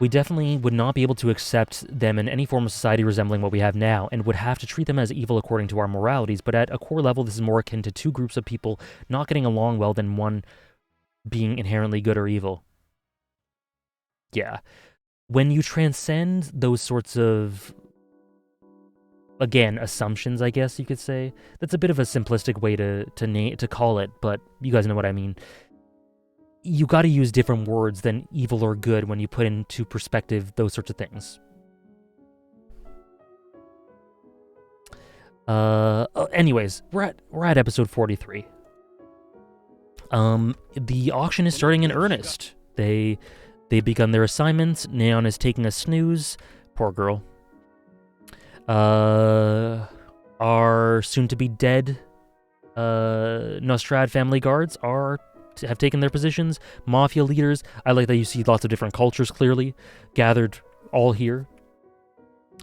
We definitely would not be able to accept them in any form of society resembling what we have now, and would have to treat them as evil according to our moralities, but at a core level, this is more akin to two groups of people not getting along well than one being inherently good or evil. Yeah. When you transcend those sorts of, again, assumptions, I guess you could say, that's a bit of a simplistic way to call it, but you guys know what I mean. You got to use different words than evil or good when you put into perspective those sorts of things. Anyways, we're at episode 43. The auction is starting in earnest. They've begun their assignments. Neon is taking a snooze. Poor girl. Our soon-to-be dead Nostrad family guards have taken their positions. Mafia leaders, I like that you see lots of different cultures clearly gathered all here.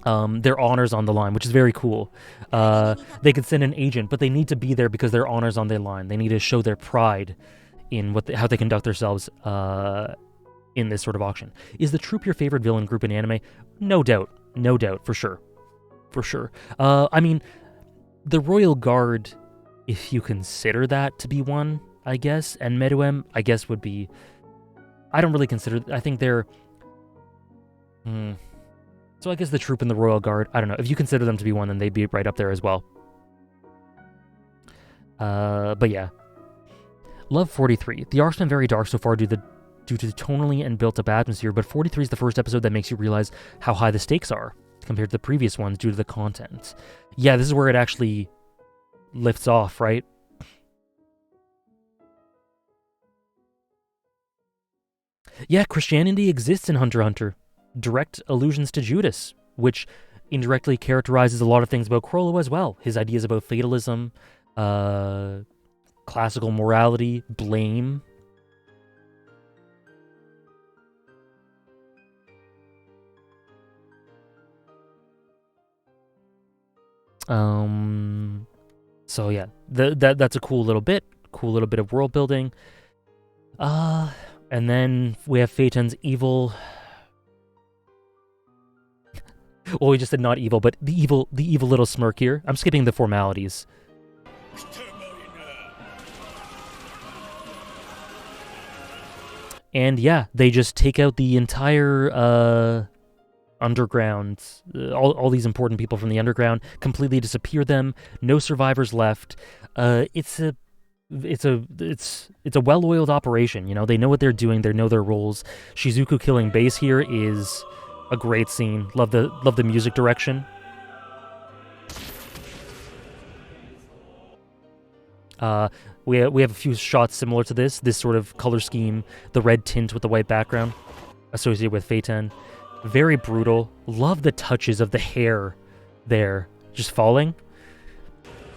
Their honors on the line, which is very cool. They could send an agent, but they need to be there because their honors on their line. They need to show their pride in how they conduct themselves in this sort of auction. Is the Troupe your favorite villain group in anime? No doubt, for sure. I mean, the Royal Guard, if you consider that to be one, I guess, and Meruem, I guess, would be... I don't really consider... I think they're... So I guess the Troupe and the Royal Guard, I don't know. If you consider them to be one, then they'd be right up there as well. But yeah. Love 43. The arc's been very dark so far due to the tonally and built-up atmosphere, but 43 is the first episode that makes you realize how high the stakes are compared to the previous ones due to the content. Yeah, this is where it actually lifts off, right? Yeah, Christianity exists in Hunter x Hunter. Direct allusions to Judas, which indirectly characterizes a lot of things about Crollo as well. His ideas about fatalism, classical morality, blame. So yeah, that's a cool little bit of world building. And then we have Phaeton's evil. Well, we just said not evil, but the evil little smirk here. I'm skipping the formalities. And yeah, they just take out the entire underground, all these important people from the underground, completely disappear them. No survivors left. It's a well-oiled operation. You know, they know what they're doing. They know their roles. Shizuku killing base here is a great scene. Love the music direction. We have a few shots similar to this sort of color scheme, the red tint with the white background associated with Phaeton. Very brutal. Love the touches of the hair there, just falling.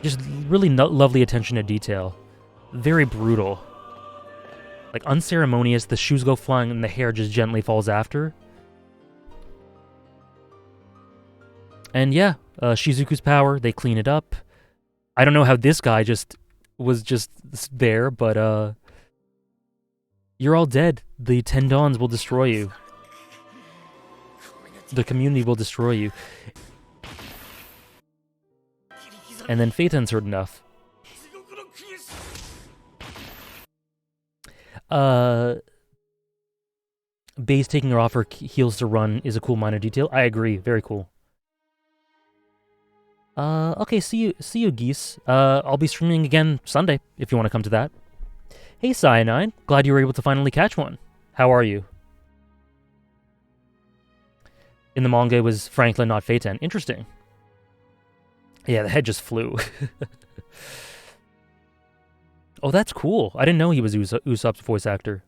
Just really lovely attention to detail. Very brutal. Like unceremonious, the shoes go flying and the hair just gently falls after. And yeah, Shizuku's power, they clean it up. I don't know how this guy was just there, but you're all dead. The 10 Dawns will destroy you. The community will destroy you. And then Phaeton's heard enough. Base taking her off her heels to run is a cool minor detail. I agree. Very cool. Okay, see you, Geese. I'll be streaming again Sunday, if you want to come to that. Hey, Cyanide. Glad you were able to finally catch one. How are you? In the manga, it was Franklin, not Phaeton. Interesting. Yeah, the head just flew. Oh, that's cool. I didn't know he was Usopp's voice actor.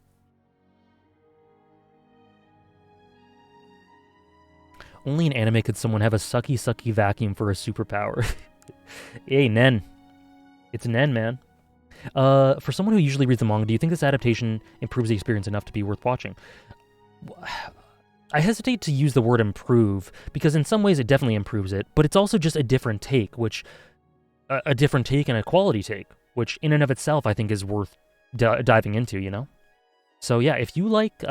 Only in anime could someone have a sucky vacuum for a superpower. Hey, Nen. It's Nen, man. For someone who usually reads the manga, do you think this adaptation improves the experience enough to be worth watching? I hesitate to use the word improve, because in some ways it definitely improves it, but it's also just a different take, a different take and a quality take, which in and of itself I think is worth diving into, you know? So yeah, if you like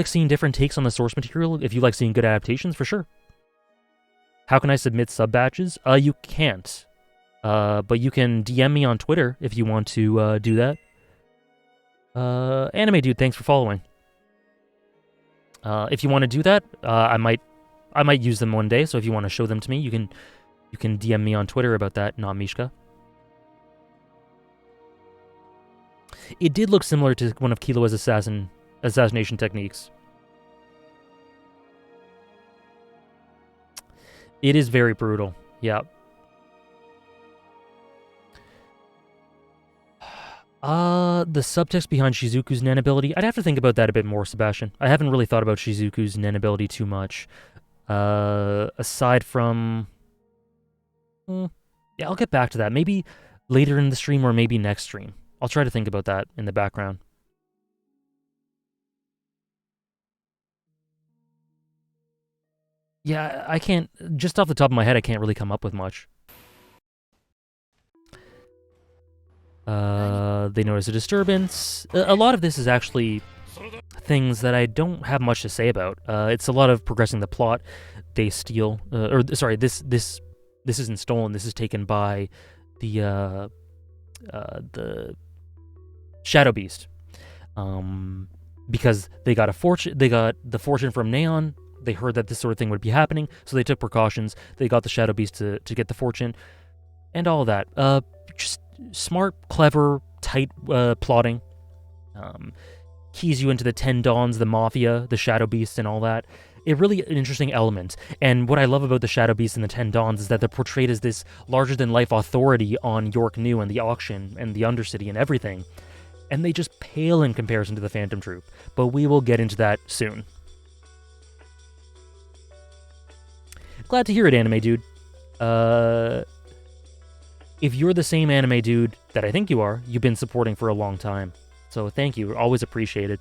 seeing different takes on the source material, if you like seeing good adaptations, for sure. How can I submit sub batches? You can't. But you can DM me on Twitter if you want to do that. Anime Dude, thanks for following. If you want to do that, I might use them one day. So if you want to show them to me, you can DM me on Twitter about that, not Mishka. It did look similar to one of Killua's assassination techniques. It is very brutal. Yeah. The subtext behind Shizuku's Nen ability, I'd have to think about that a bit more, Sebastian. I haven't really thought about Shizuku's Nen ability too much. Aside from... yeah, I'll get back to that. Maybe later in the stream or maybe next stream. I'll try to think about that in the background. Yeah, I can't... Just off the top of my head, I can't really come up with much. They notice a disturbance. A lot of this is actually things that I don't have much to say about. It's a lot of progressing the plot. They steal... this isn't stolen. This is taken by the Shadow Beast. Because they got the fortune from Neon. They heard that this sort of thing would be happening, so they took precautions. They got the Shadow Beast to get the fortune, and all that. Just smart, clever, tight plotting. Keys you into the 10 Dawns, the Mafia, the Shadow Beast, and all that. It really an interesting element. And what I love about the Shadow Beast and the 10 Dawns is that they're portrayed as this larger-than-life authority on Yorknew and the auction and the Undercity and everything. And they just pale in comparison to the Phantom Troupe. But we will get into that soon. Glad to hear it, Anime Dude. If you're the same Anime Dude that I think you are, you've been supporting for a long time. So thank you. Always appreciated.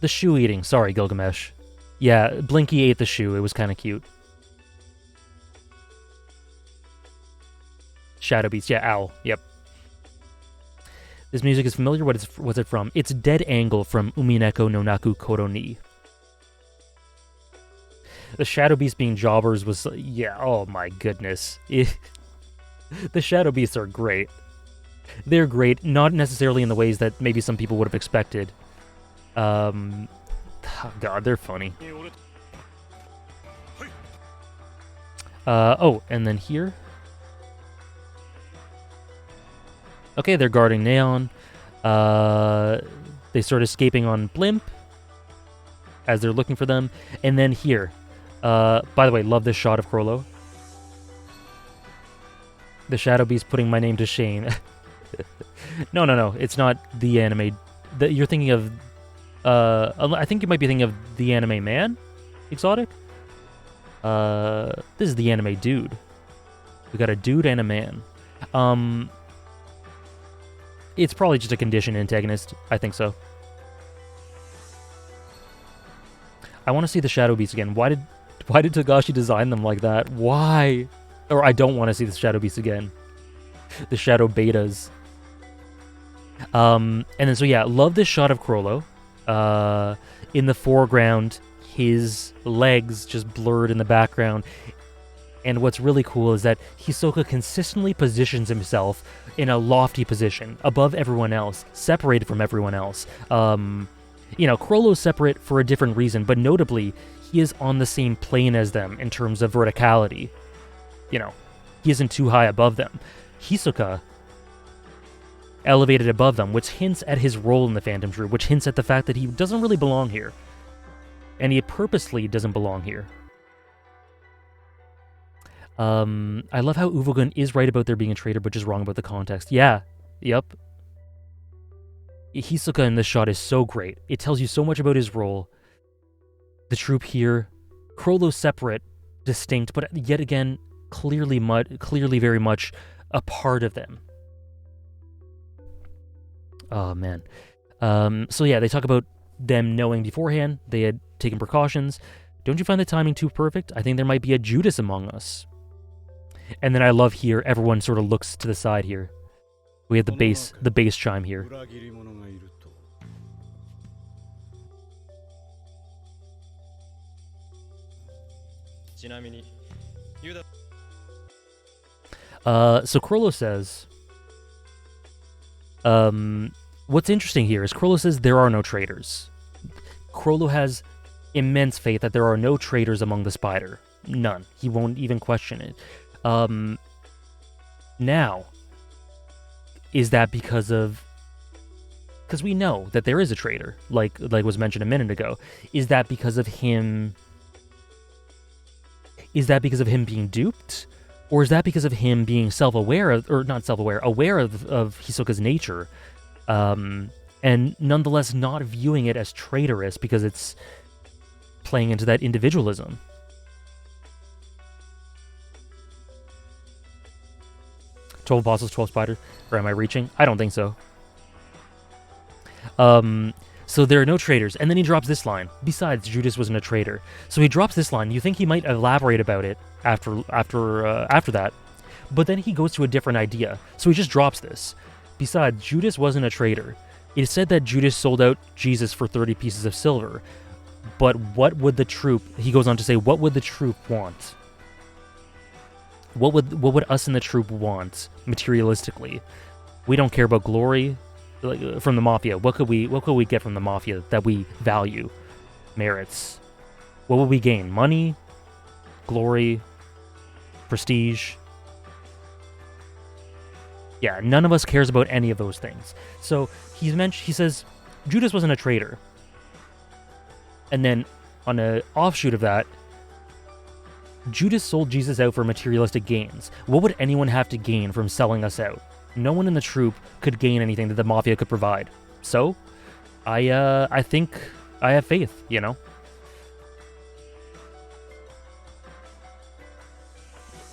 The shoe eating. Sorry, Gilgamesh. Yeah, Blinky ate the shoe. It was kind of cute. Shadow Beast. Yeah, Owl. Yep. This music is familiar. What's it from? It's Dead Angle from Umineko no Naku Koro ni. The Shadow Beast being jobbers was... Yeah, oh my goodness. The Shadow Beasts are great. They're great, not necessarily in the ways that maybe some people would have expected. Oh God, they're funny. Oh, and then here. Okay, they're guarding Neon. They start escaping on Blimp as they're looking for them. And then here. By the way, love this shot of Crollo. The Shadow Beast putting my name to shame. No. It's not the anime. You're thinking of... I think you might be thinking of the anime man? Exotic? This is the anime dude. We got a dude and a man. It's probably just a condition antagonist. I think so. I want to see the Shadow Beast again. Why did Togashi design them like that? Why? Or I don't want to see the Shadow Beast again. The Shadow Betas. And then so yeah, love this shot of Crollo. In the foreground, his legs just blurred in the background. And what's really cool is that Hisoka consistently positions himself in a lofty position, above everyone else, separated from everyone else. Crollo's separate for a different reason, but notably, he is on the same plane as them in terms of verticality. He isn't too high above them. Hisoka elevated above them, which hints at his role in the Phantom Troupe, which hints at the fact that he doesn't really belong here. And he purposely doesn't belong here. I love how Uvogin is right about there being a traitor, but just wrong about the context. Yeah, yep. Hisoka in this shot is so great. It tells you so much about his role. The troupe here, Crollo's separate, distinct, but yet again, clearly very much a part of them. Oh, man. So yeah, they talk about them knowing beforehand. They had taken precautions. Don't you find the timing too perfect? I think there might be a Judas among us. And then I love here, everyone sort of looks to the side here. We have the bass chime here. So Crollo says, what's interesting here is Crollo says there are no traitors. Crollo has immense faith that there are no traitors among the Spider. None. He won't even question it. Now, is that because we know that there is a traitor, like was mentioned a minute ago. Is that because of him being duped? Or is that because of him being aware of Hisoka's nature, and nonetheless not viewing it as traitorous because it's playing into that individualism? 12 Apostles, 12 Spiders? Or am I reaching? I don't think so. So there are no traitors. And then he drops this line. Besides, Judas wasn't a traitor. So he drops this line. You think he might elaborate about it after that. But then he goes to a different idea. So he just drops this. Besides, Judas wasn't a traitor. It is said that Judas sold out Jesus for 30 pieces of silver. But what would the troupe... He goes on to say, what would the troupe want? What would us in the troupe want materialistically? We don't care about glory from the Mafia. What could we get from the Mafia that we value? Merits. What would we gain? Money? Glory? Prestige? Yeah, none of us cares about any of those things. So he says Judas wasn't a traitor. And then on an offshoot of that, Judas sold Jesus out for materialistic gains. What would anyone have to gain from selling us out? No one in the troupe could gain anything that the Mafia could provide. So, I think I have faith,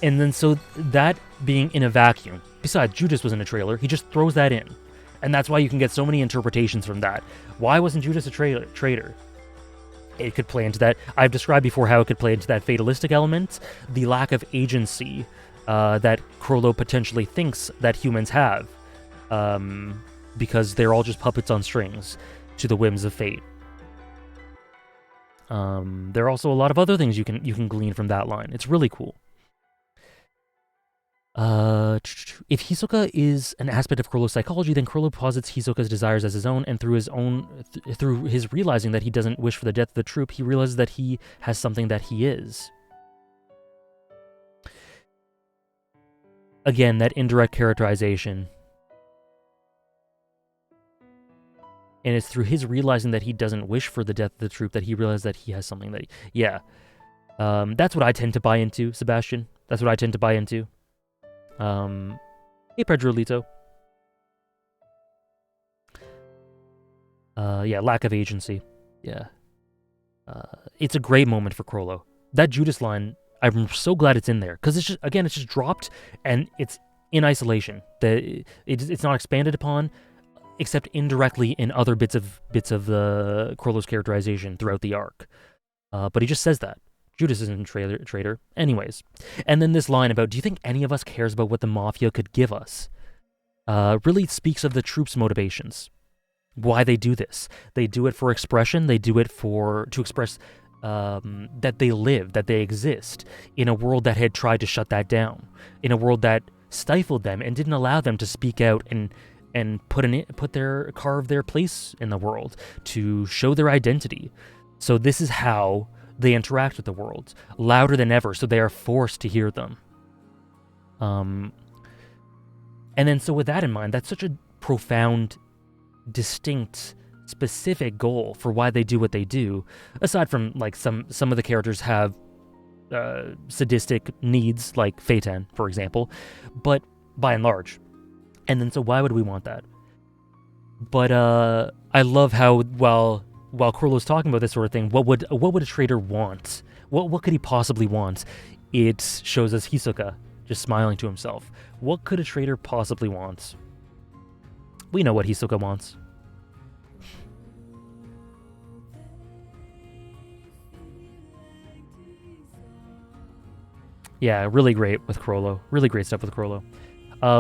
And then so that being in a vacuum, besides Judas wasn't a traitor, he just throws that in. And that's why you can get so many interpretations from that. Why wasn't Judas a traitor? It could play into that. I've described before how it could play into that fatalistic element, the lack of agency that Crollo potentially thinks that humans have, because they're all just puppets on strings to the whims of fate. There are also a lot of other things you can glean from that line. It's really cool. If Hisoka is an aspect of Chrollo's psychology, then Chrollo posits Hisoka's desires as his own, and through his realizing that he doesn't wish for the death of the Troupe, he realizes that he has something that he is. Again, that indirect characterization. And it's through his realizing that he doesn't wish for the death of the Troupe that he realizes that he has something that yeah. That's what I tend to buy into, Sebastian. That's what I tend to buy into. Hey, Pedrolito. Yeah, lack of agency. Yeah. It's a great moment for Chrollo. That Judas line, I'm so glad it's in there, because it's just, again, it's just dropped, and it's in isolation. It's not expanded upon, except indirectly in other bits of the Chrollo's characterization throughout the arc. But he just says that. Judas isn't a traitor. Anyways. And then this line about, do you think any of us cares about what the Mafia could give us? Really speaks of the Troupe's motivations. Why they do this. They do it for expression. They do it to express that they live, that they exist, in a world that had tried to shut that down. In a world that stifled them and didn't allow them to speak out and carve their place in the world, to show their identity. So this is how they interact with the world, louder than ever, so they are forced to hear them. And then, so with that in mind, that's such a profound, distinct, specific goal for why they do what they do, aside from, like, some of the characters have sadistic needs, like Phaeton, for example, but by and large. And then, so why would we want that? But I love how, while Chrollo's talking about this sort of thing, what would a traitor want? What could he possibly want? It shows us Hisoka just smiling to himself. What could a traitor possibly want? We know what Hisoka wants. Yeah, really great with Chrollo. Really great stuff with Chrollo.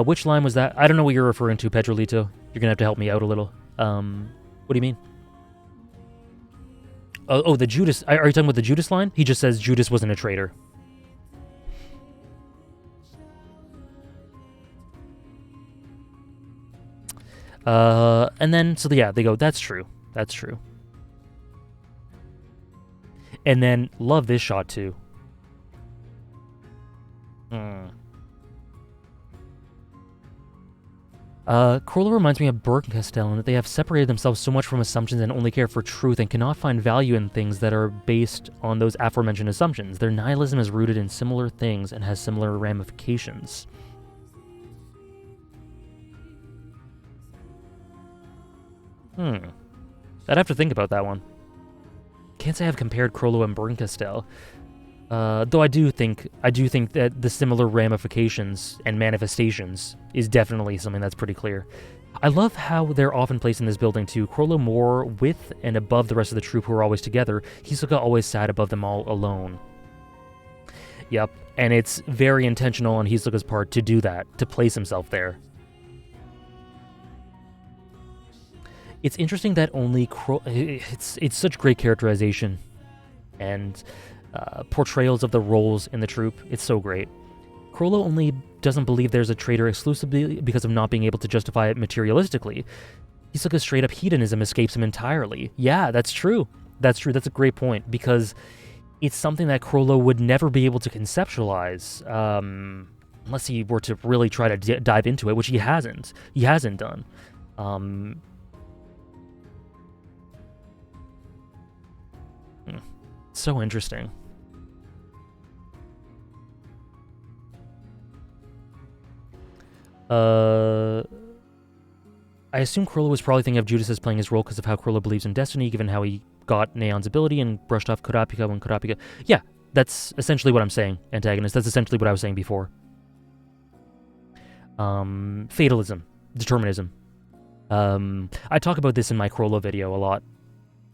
Which line was that? I don't know what you're referring to, Pedrolito. You're gonna have to help me out a little. What do you mean? Oh, the Judas. Are you talking about the Judas line? He just says Judas wasn't a traitor. And then, so yeah, they go, that's true. That's true. And then, love this shot too. Chrollo reminds me of Bernkastel in that they have separated themselves so much from assumptions and only care for truth and cannot find value in things that are based on those aforementioned assumptions. Their nihilism is rooted in similar things and has similar ramifications. I'd have to think about that one. Can't say I've compared Chrollo and Bernkastel. Though I do think that the similar ramifications and manifestations is definitely something that's pretty clear. I love how they're often placed in this building too. Chrollo more with and above the rest of the Troupe who are always together. Hisoka always sat above them all alone. Yep, and it's very intentional on Hisoka's part to do that, to place himself there. It's interesting that only it's such great characterization and portrayals of the roles in the Troupe. It's so great. Chrollo only doesn't believe there's a traitor exclusively because of not being able to justify it materialistically. Hisoka's straight-up hedonism escapes him entirely. Yeah, that's true. That's true. That's a great point, because it's something that Chrollo would never be able to conceptualize unless he were to really try to dive into it, which he hasn't. He hasn't done. So interesting. I assume Chrollo was probably thinking of Judas as playing his role because of how Chrollo believes in destiny, given how he got Neon's ability and brushed off Kurapika when Kurapika... Yeah, that's essentially what I'm saying, antagonist. That's essentially what I was saying before. Fatalism. Determinism. I talk about this in my Chrollo video a lot.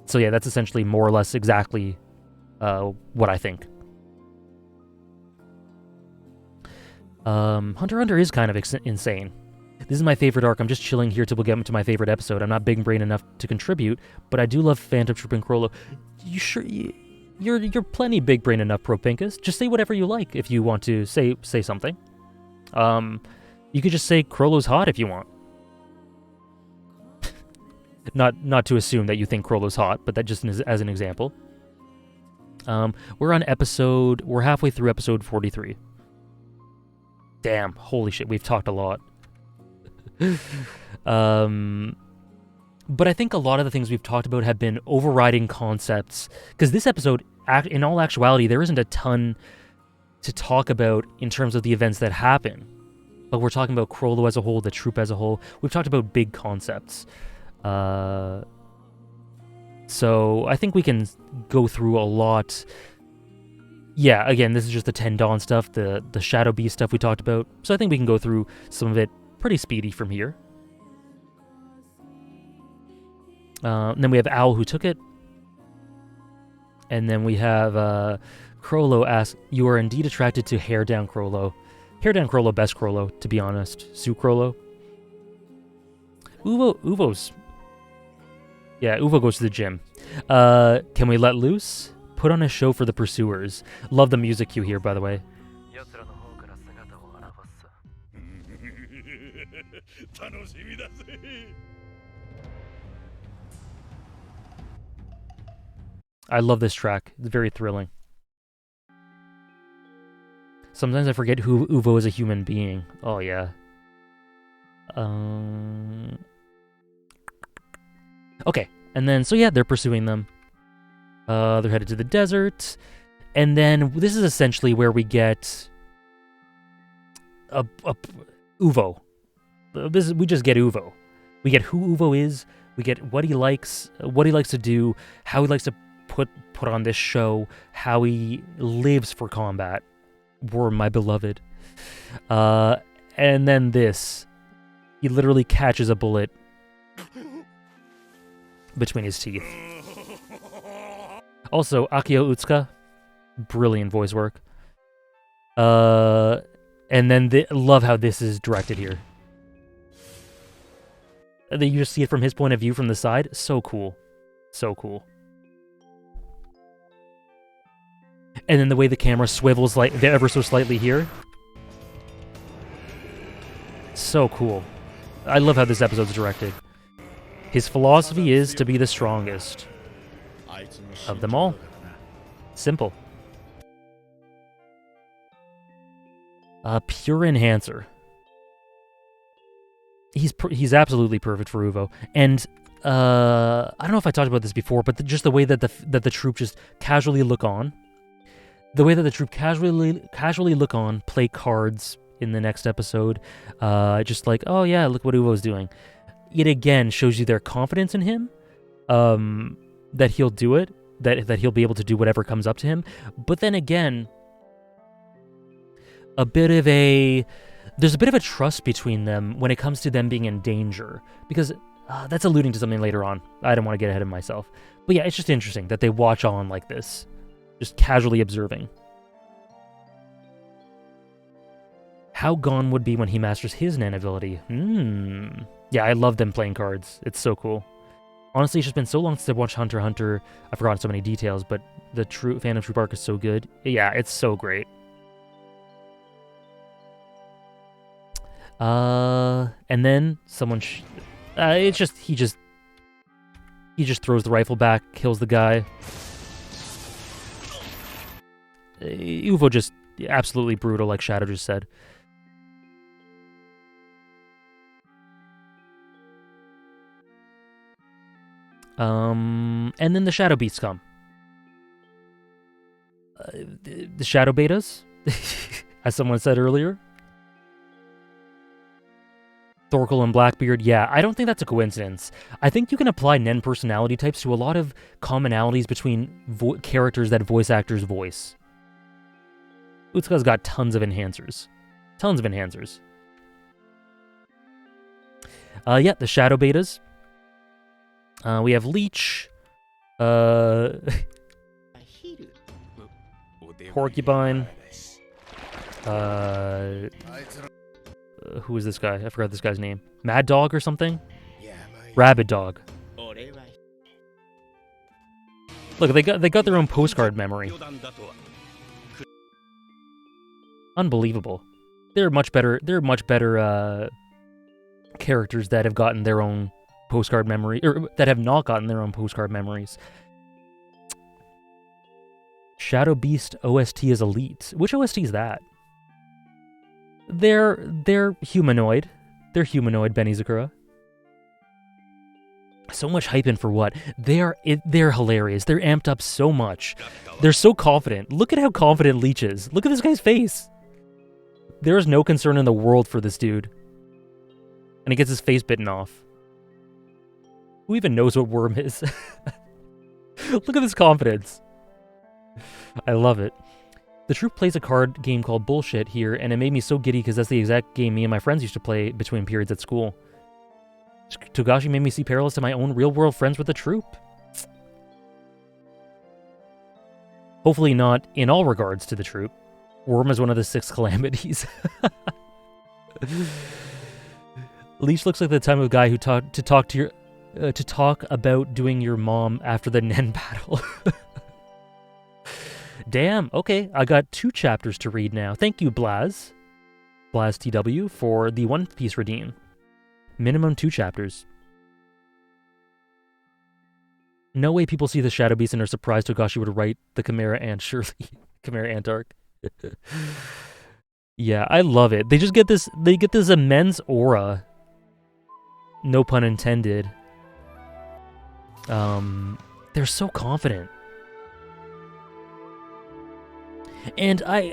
So yeah, that's essentially more or less exactly what I think. Hunter x Hunter is kind of insane. This is my favorite arc. I'm just chilling here till we get into my favorite episode. I'm not big brain enough to contribute, but I do love Phantom Troupe and Chrollo. You sure you're plenty big brain enough, Propinkus. Just say whatever you like if you want to say something. You could just say Chrollo's hot if you want. Not to assume that you think Chrollo's hot, but that just as an example. We're halfway through episode 43. Damn, holy shit, we've talked a lot. But I think a lot of the things we've talked about have been overriding concepts, because this episode, in all actuality, there isn't a ton to talk about in terms of the events that happen. But we're talking about Chrollo as a whole, the troupe as a whole. We've talked about big concepts. So I think we can go through a lot. Yeah, again, this is just the 10 Dawn stuff, the Shadow Beast stuff we talked about. So I think we can go through some of it pretty speedy from here. And then we have Owl who took it. And then we have Chrollo asks, "You are indeed attracted to Hair Down Chrollo." Hair Down Chrollo, best Chrollo, to be honest. Sue Chrollo. Uvo's. Yeah, Uvo goes to the gym. Can we let loose? Put on a show for the pursuers. Love the music cue here, by the way. I love this track. It's very thrilling. Sometimes I forget who Uvo is a human being. Oh, yeah. Okay, and then, so yeah, they're pursuing them. They're headed to the desert. And then this is essentially where we get Uvo. We just get Uvo. We get who Uvo is. We get what he likes to do, how he likes to put on this show, how he lives for combat. Were my beloved. And then this. He literally catches a bullet between his teeth. Also, Akio Utsuka, brilliant voice work. And then love how this is directed here. And then you just see it from his point of view from the side. So cool. So cool. And then the way the camera swivels like ever so slightly here. So cool. I love how this episode's directed. His philosophy is to be the strongest of them all. Simple. Pure enhancer. He's absolutely perfect for Uvo. And I don't know if I talked about this before, but just the way that the troupe just casually look on. The way that the troupe casually look on, play cards in the next episode, just like, oh yeah, look what Uvo's doing. It again shows you their confidence in him, that he'll do it, that he'll be able to do whatever comes up to him. But then again, there's a bit of a trust between them when it comes to them being in danger, because that's alluding to something later on. I don't want to get ahead of myself. But yeah, it's just interesting that they watch on like this, just casually observing. How Gon would be when he masters his Nan ability. Yeah, I love them playing cards. It's so cool. Honestly, it's just been so long since I watched Hunter x Hunter. I've forgotten so many details, but the Phantom Troupe arc is so good. Yeah, it's so great. And then someone, he just throws the rifle back, kills the guy. Uvo just absolutely brutal, like Shadow just said. And then the Shadow Beasts come. The Shadow Betas, as someone said earlier. Thorkel and Blackbeard, yeah, I don't think that's a coincidence. I think you can apply Nen personality types to a lot of commonalities between characters that voice actors voice. Utsuka's got tons of enhancers. Tons of enhancers. Yeah, the Shadow Betas. We have Leech. Porcupine. Who is this guy? I forgot this guy's name. Mad Dog or something? Rabid Dog. Look, they got their own postcard memory. Unbelievable. There are much better characters that have gotten their own postcard memory, or that have not gotten their own postcard memories. Shadow Beast OST is elite. Which OST is that? They're humanoid. They're humanoid, Benizakura. So much hype in for what? They're hilarious. They're amped up so much. They're so confident. Look at how confident Leech is. Look at this guy's face. There is no concern in the world for this dude. And he gets his face bitten off. Who even knows what Worm is? Look at this confidence. I love it. The Troupe plays a card game called Bullshit here, and it made me so giddy because that's the exact game me and my friends used to play between periods at school. Togashi made me see parallels to my own real-world friends with the Troupe. Hopefully not in all regards to the Troupe. Worm is one of the 6 calamities. Leech looks like the type of guy who to talk about doing your mom after the Nen battle. Damn, okay, I got 2 chapters to read now. Thank you, Blaz TW, for the One Piece redeem. Minimum 2 chapters. No way people see the Shadow Beast and are surprised Togashi would write the Chimera Ant, surely. Chimera Ant arc. Yeah, I love it. They get this immense aura. No pun intended. They're so confident. And I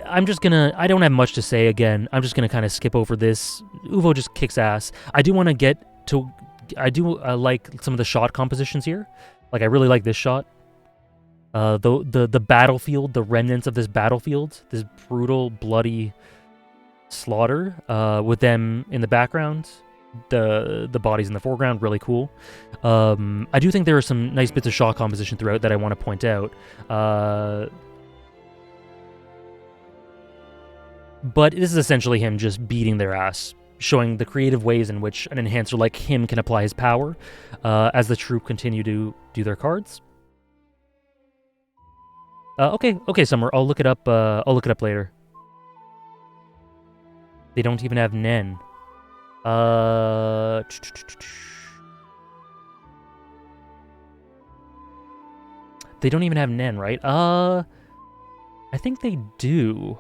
don't have much to say again. I'm just gonna kind of skip over this. Uvo just kicks ass. I do want to get to, like some of the shot compositions here. Like I really like this shot. The battlefield, the remnants of this battlefield, this brutal, bloody slaughter, with them in the background, the bodies in the foreground, really cool. I do think there are some nice bits of shot composition throughout that I want to point out. But this is essentially him just beating their ass, showing the creative ways in which an enhancer like him can apply his power, as the Troupe continue to do their cards. Okay, Summer. I'll look it up. I'll look it up later. They don't even have Nen. They don't even have Nen, right? I think they do.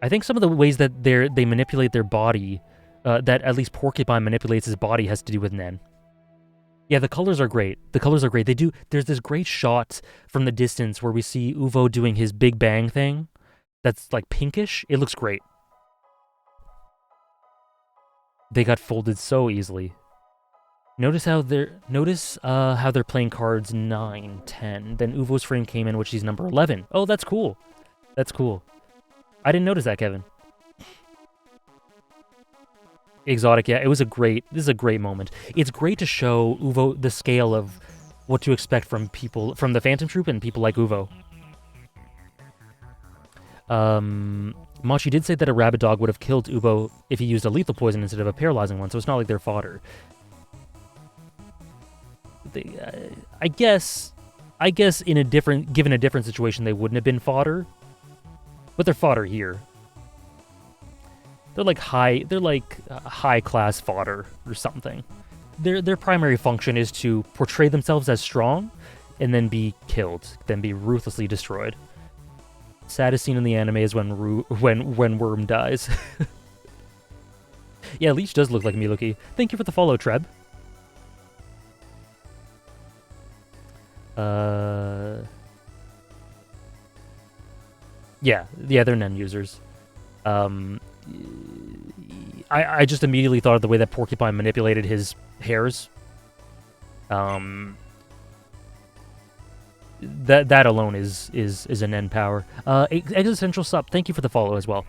I think some of the ways that they manipulate their body, that at least Porcupine manipulates his body, has to do with Nen. Yeah, the colors are great. There's this great shot from the distance where we see Uvo doing his Big Bang thing. That's like pinkish. It looks great. They got folded so easily. Notice how they're playing cards 9, 10. Then Uvo's frame came in, which is number 11. Oh, that's cool. That's cool. I didn't notice that, Kevin. Exotic, yeah, this is a great moment. It's great to show Uvo the scale of what to expect from the Phantom Troupe and people like Uvo. Machi did say that a rabid dog would have killed Uvo if he used a lethal poison instead of a paralyzing one, so it's not like they're fodder. I guess given a different situation, they wouldn't have been fodder. But they're fodder here. They're like high class fodder or something. Their primary function is to portray themselves as strong and then be killed, then be ruthlessly destroyed. Saddest scene in the anime is when Worm dies. Yeah, Leech does look like Miluki. Thank you for the follow, Treb. Yeah, they're Nen users. I just immediately thought of the way that Porcupine manipulated his hairs. That alone is an Nen power. Existential Sup, thank you for the follow as well.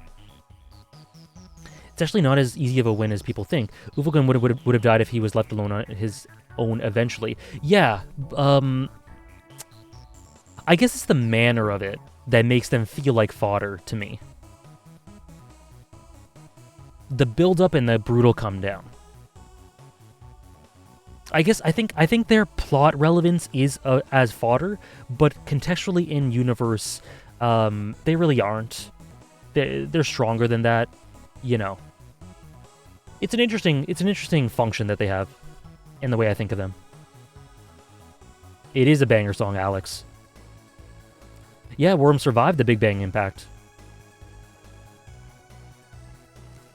It's actually not as easy of a win as people think. Uvogin would have died if he was left alone on his own eventually. Yeah, I guess it's the manner of it that makes them feel like fodder to me. The build-up and the brutal come down. I think their plot relevance is as fodder, but contextually in universe, they really aren't. they're stronger than that, you know. It's an interesting function that they have in the way I think of them. It is a banger song, Alex. Yeah, Worm survived the Big Bang Impact.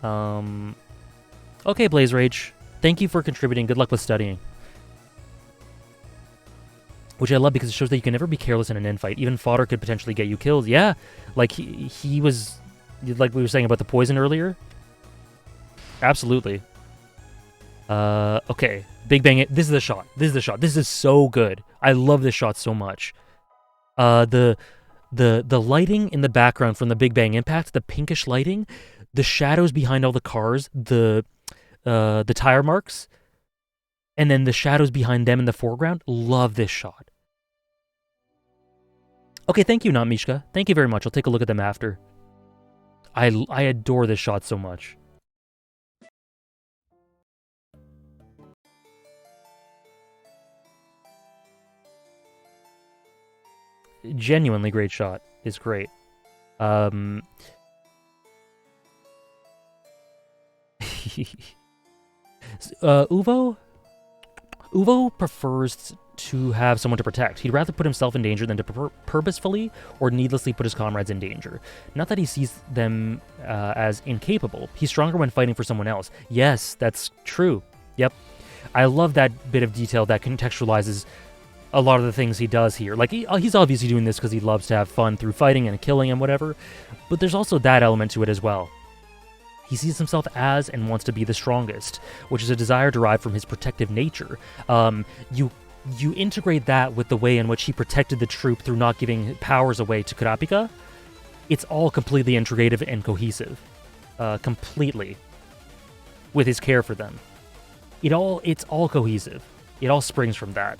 Okay, Blaze Rage. Thank you for contributing. Good luck with studying. Which I love because it shows that you can never be careless in an infight. Even fodder could potentially get you killed. Yeah, like he was, like we were saying about the poison earlier. Absolutely. Okay. Big Bang. This is the shot. This is the shot. This is so good. I love this shot so much. The lighting in the background from the Big Bang Impact, the pinkish lighting, the shadows behind all the cars, the tire marks, and then the shadows behind them in the foreground. Love this shot. Okay, thank you, Not Mishka. Thank you very much. I'll take a look at them after. I adore this shot so much. Genuinely great shot. It's great. Uvo prefers to have someone to protect. He'd rather put himself in danger than to purposefully or needlessly put his comrades in danger. Not that he sees them as incapable. He's stronger when fighting for someone else. Yes, that's true. Yep. I love that bit of detail that contextualizes a lot of the things he does here. Like, he's obviously doing this because he loves to have fun through fighting and killing and whatever, but there's also that element to it as well. He sees himself as and wants to be the strongest, which is a desire derived from his protective nature. You integrate that with the way in which he protected the Troupe through not giving powers away to Kurapika. It's all completely integrative and cohesive. Completely. With his care for them. It's all cohesive. It all springs from that.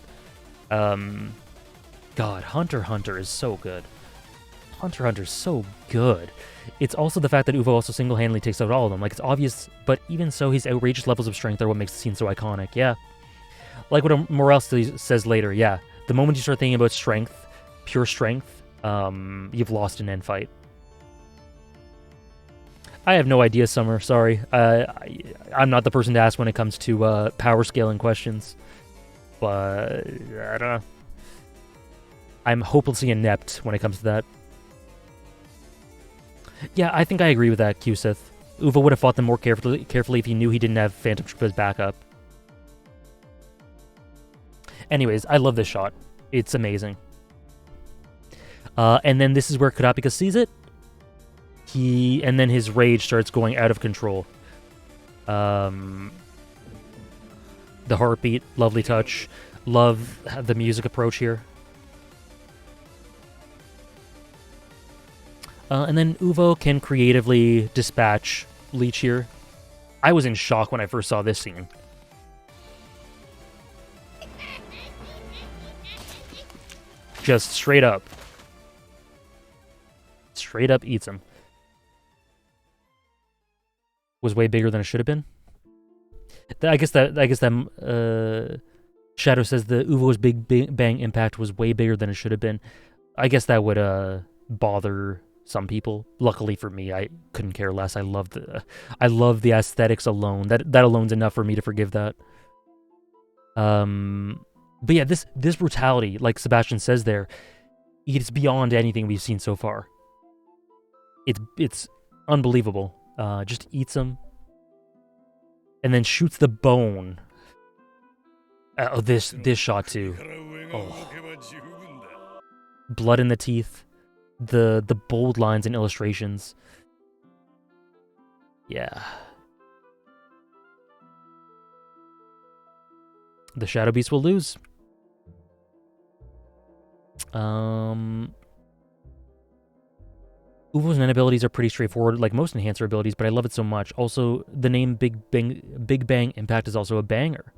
God, Hunter x Hunter is so good. Hunter x Hunter is so good. It's also the fact that Uvo also single-handedly takes out all of them. Like, it's obvious, but even so, his outrageous levels of strength are what makes the scene so iconic. Yeah. Like what Morel says later, yeah. The moment you start thinking about strength, pure strength, you've lost an end fight. I have no idea, Summer. Sorry. I'm not the person to ask when it comes to power scaling questions. But I don't know. I'm hopelessly inept when it comes to that. Yeah, I think I agree with that, Qsith. Uvo would have fought them more carefully if he knew he didn't have Phantom Troupe as backup. Anyways, I love this shot. It's amazing. And then this is where Kurapika sees it. And then his rage starts going out of control. The heartbeat, lovely touch. Love the music approach here. And then Uvo can creatively dispatch Leech here. I was in shock when I first saw this scene. Just straight up. Straight up eats him. Was way bigger than it should have been. I guess that Shadow says the Uvo's Big Bang Impact was way bigger than it should have been. I guess that would bother some people. Luckily for me, I couldn't care less. I love the aesthetics alone. That alone's enough for me to forgive that. But yeah, this brutality, like Sebastian says there, it's beyond anything we've seen so far. It's unbelievable. Just eats him. And then shoots the bone. Oh, this shot too. Oh. Blood in the teeth. The bold lines and illustrations. Yeah. The Shadow Beast will lose. Uvo's Nen abilities are pretty straightforward, like most enhancer abilities, but I love it so much. Also, the name Big Bang Impact is also a banger.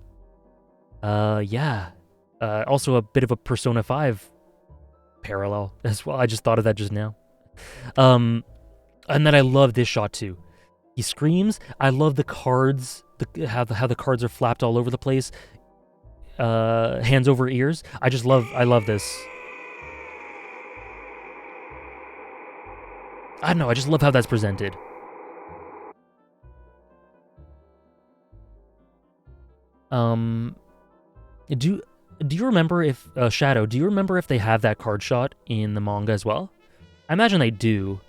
Yeah. Also a bit of a Persona 5 parallel as well. I just thought of that just now. And then I love this shot too. He screams. I love the cards, how the cards are flapped all over the place. Hands over ears. I love this. I don't know, I just love how that's presented. Do you remember if Shadow? Do you remember if they have that card shot in the manga as well? I imagine they do.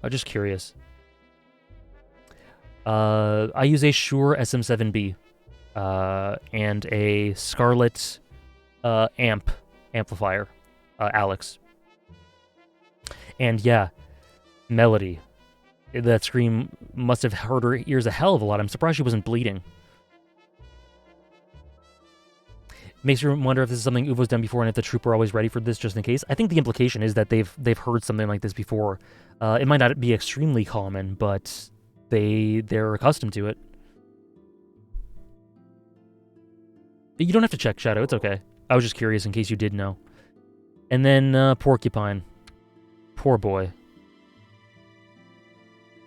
I'm just curious. I use a Shure SM7B and a Scarlet amplifier, Alex. And yeah, Melody. That scream must have hurt her ears a hell of a lot. I'm surprised she wasn't bleeding. Makes you wonder if this is something Uvo's done before and if the Troupe are always ready for this just in case. I think the implication is that they've heard something like this before. It might not be extremely common, but they're accustomed to it. You don't have to check, Shadow. It's okay. I was just curious in case you did know. And then Porcupine. Poor boy.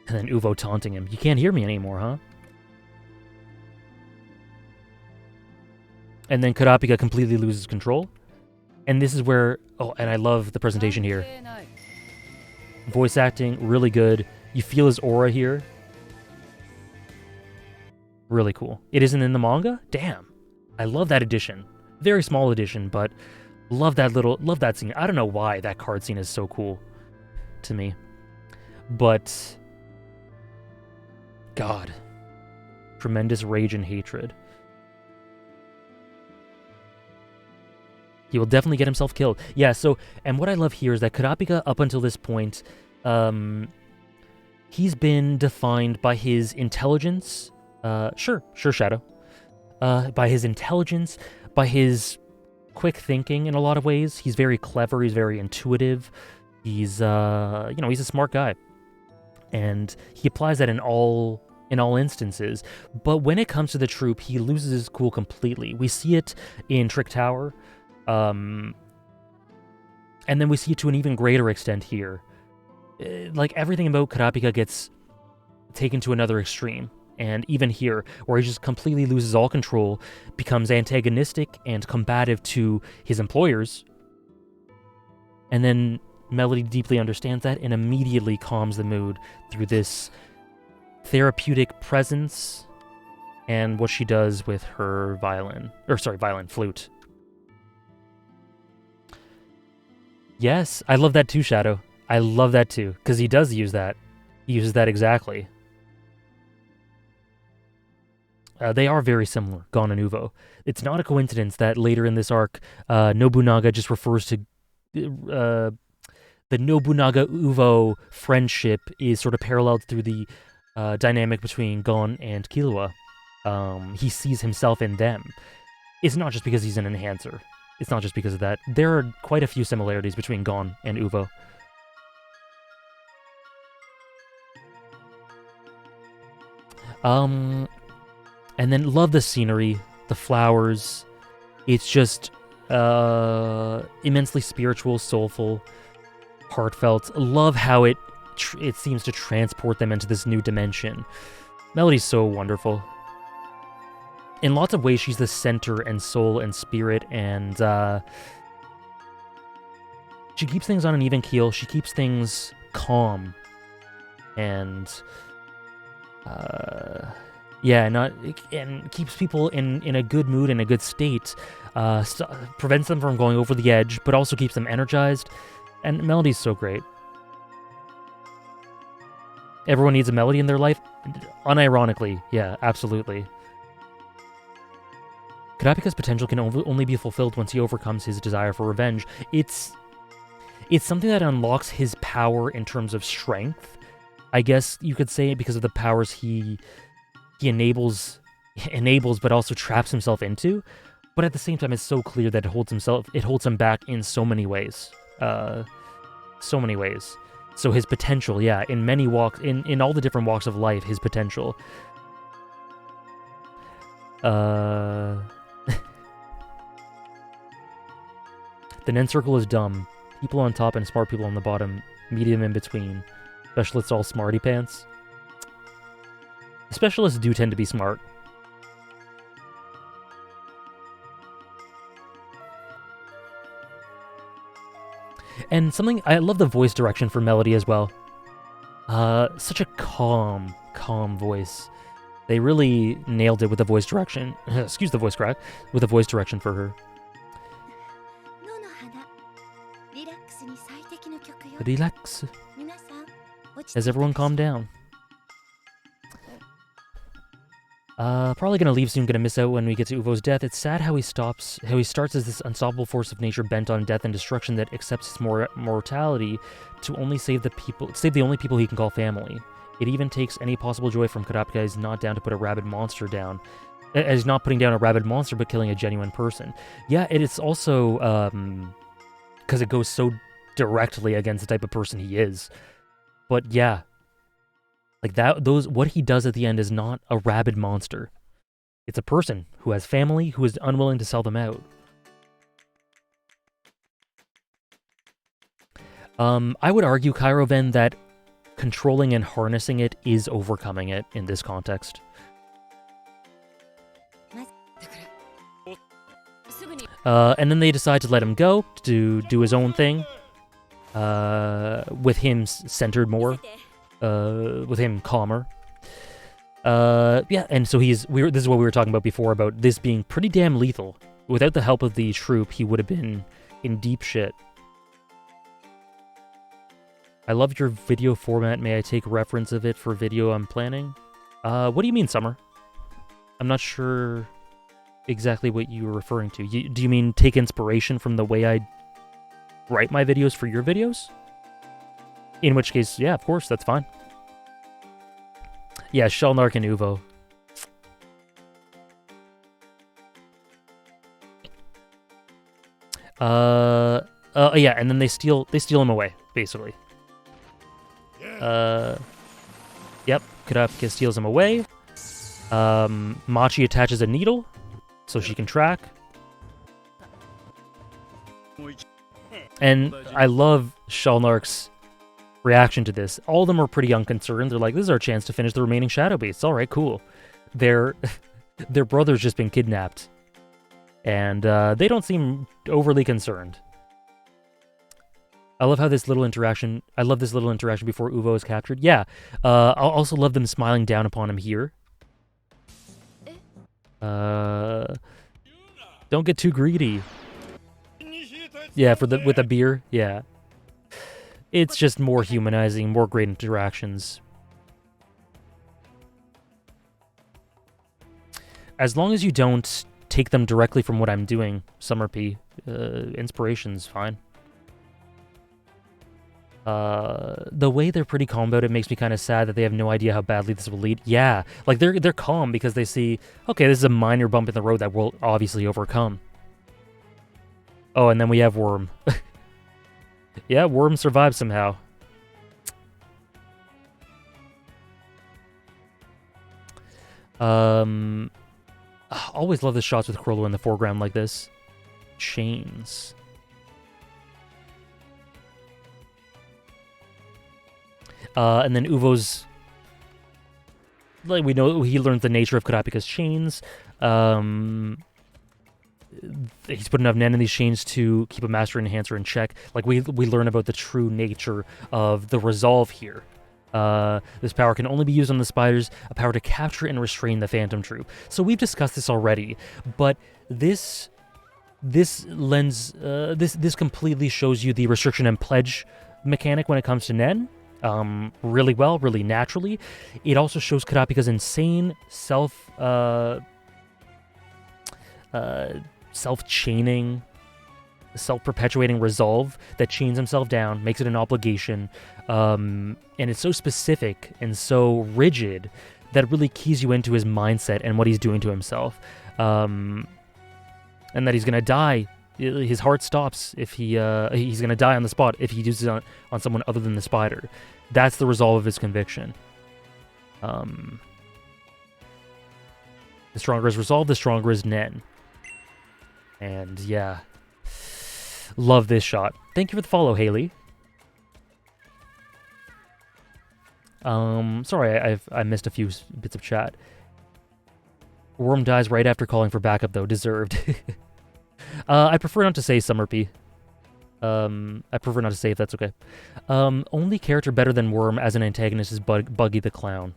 And then Uvo taunting him. You can't hear me anymore, huh? And then Kurapika completely loses control. And this is where... Oh, and I love the presentation here. Voice acting, really good. You feel his aura here. Really cool. It isn't in the manga? Damn. I love that edition. Very small edition, but love that scene. I don't know why that card scene is so cool to me. But... God. Tremendous rage and hatred. He will definitely get himself killed. Yeah, so, and what I love here is that Kurapika, up until this point, he's been defined by his intelligence. Sure, Shadow. By his intelligence, by his quick thinking in a lot of ways. He's very clever, he's very intuitive. He's, he's a smart guy. And he applies that in all instances. But when it comes to the Troupe, he loses his cool completely. We see it in Trick Tower. And then we see it to an even greater extent here. Like, everything about Kurapika gets taken to another extreme. And even here, where he just completely loses all control, becomes antagonistic and combative to his employers. And then Melody deeply understands that and immediately calms the mood through this therapeutic presence and what she does with her flute. Yes, I love that too, Shadow. I love that too, because he does use that. He uses that exactly. They are very similar, Gon and Uvo. It's not a coincidence that later in this arc, Nobunaga just refers to... the Nobunaga-Uvo friendship is sort of paralleled through the dynamic between Gon and Killua. He sees himself in them. It's not just because he's an enhancer. It's not just because of that. There are quite a few similarities between Gon and Uvo. And then love the scenery, the flowers. It's just immensely spiritual, soulful, heartfelt. Love how it seems to transport them into this new dimension. Melody's so wonderful. In lots of ways, she's the center and soul and spirit, and she keeps things on an even keel. She keeps things calm, and and keeps people in a good mood, in a good state. Prevents them from going over the edge, but also keeps them energized. And Melody's so great. Everyone needs a melody in their life. Unironically, yeah, absolutely. Kurapika's potential can only be fulfilled once he overcomes his desire for revenge. It's something that unlocks his power in terms of strength. I guess you could say, because of the powers he enables, but also traps himself into. But at the same time, it's so clear that it holds him back in so many ways. So many ways. So his potential, yeah, in many walks, in all the different walks of life, his potential. The Nen Circle is dumb. People on top and smart people on the bottom. Medium in between. Specialists all smarty pants. Specialists do tend to be smart. And something, I love the voice direction for Melody as well. Such a calm voice. They really nailed it with the voice direction. Excuse the voice crack. With the voice direction for her. Relax. Has everyone calmed down? Probably gonna leave soon, gonna miss out when we get to Uvo's death. It's sad how he starts as this unstoppable force of nature bent on death and destruction that accepts his mortality to only save the only people he can call family. It even takes any possible joy from Kurapika as not down to put a rabid monster down. As not putting down a rabid monster, but killing a genuine person. Yeah, it is also, because it goes so directly against the type of person he is. But yeah. Like what he does at the end is not a rabid monster. It's a person who has family, who is unwilling to sell them out. I would argue, Kairoven, that controlling and harnessing it is overcoming it in this context. And then they decide to let him go, to do his own thing, with him centered more. With him calmer. Yeah, and so this is what we were talking about before, about this being pretty damn lethal. Without the help of the Troupe, he would have been in deep shit. I love your video format. May I take reference of it for video I'm planning? What do you mean, Summer? I'm not sure exactly what you were referring to. Do you mean take inspiration from the way I write my videos for your videos? In which case, yeah, of course, that's fine. Yeah, Shelnark and Uvo. Yeah, and then they steal him away, basically. Yep, Kurapika steals him away. Machi attaches a needle, so she can track. And I love Shelnark's reaction to this. All of them are pretty unconcerned. They're like, this is our chance to finish the remaining Shadow Beasts. All right, cool. Their brother's just been kidnapped. And they don't seem overly concerned. I love how this little interaction... I love this little interaction before Uvo is captured. Yeah. I also love them smiling down upon him here. Don't get too greedy. Yeah, with the beer. Yeah. It's just more humanizing, more great interactions. As long as you don't take them directly from what I'm doing, Summer P, inspiration's fine. The way they're pretty calm about it makes me kind of sad that they have no idea how badly this will lead. Yeah, like they're calm because they see, okay, this is a minor bump in the road that we'll obviously overcome. Oh, and then we have Worm. Yeah, Worm survived somehow. Always love the shots with Killua in the foreground like this. Chains. And then Uvo's... Like, we know he learns the nature of Kurapika's chains. He's put enough Nen in these chains to keep a Master Enhancer in check. Like, we learn about the true nature of the resolve here. This power can only be used on the spiders, a power to capture and restrain the Phantom Troupe. So we've discussed this already, but this completely shows you the restriction and pledge mechanic when it comes to Nen. Really well, really naturally. It also shows Kurapika's insane self-chaining, self-perpetuating resolve that chains himself down, makes it an obligation, and it's so specific and so rigid that it really keys you into his mindset and what he's doing to himself, and that he's gonna die. His heart stops if he's gonna die on the spot if he uses it on someone other than the spider. That's the resolve of his conviction. The stronger his resolve, the stronger his Nen. And yeah, love this shot. Thank you for the follow, Haley. Sorry, I missed a few bits of chat. Worm dies right after calling for backup, though. Deserved. I prefer not to say, Summer P. I prefer not to say if that's okay. Only character better than Worm as an antagonist is Buggy the Clown.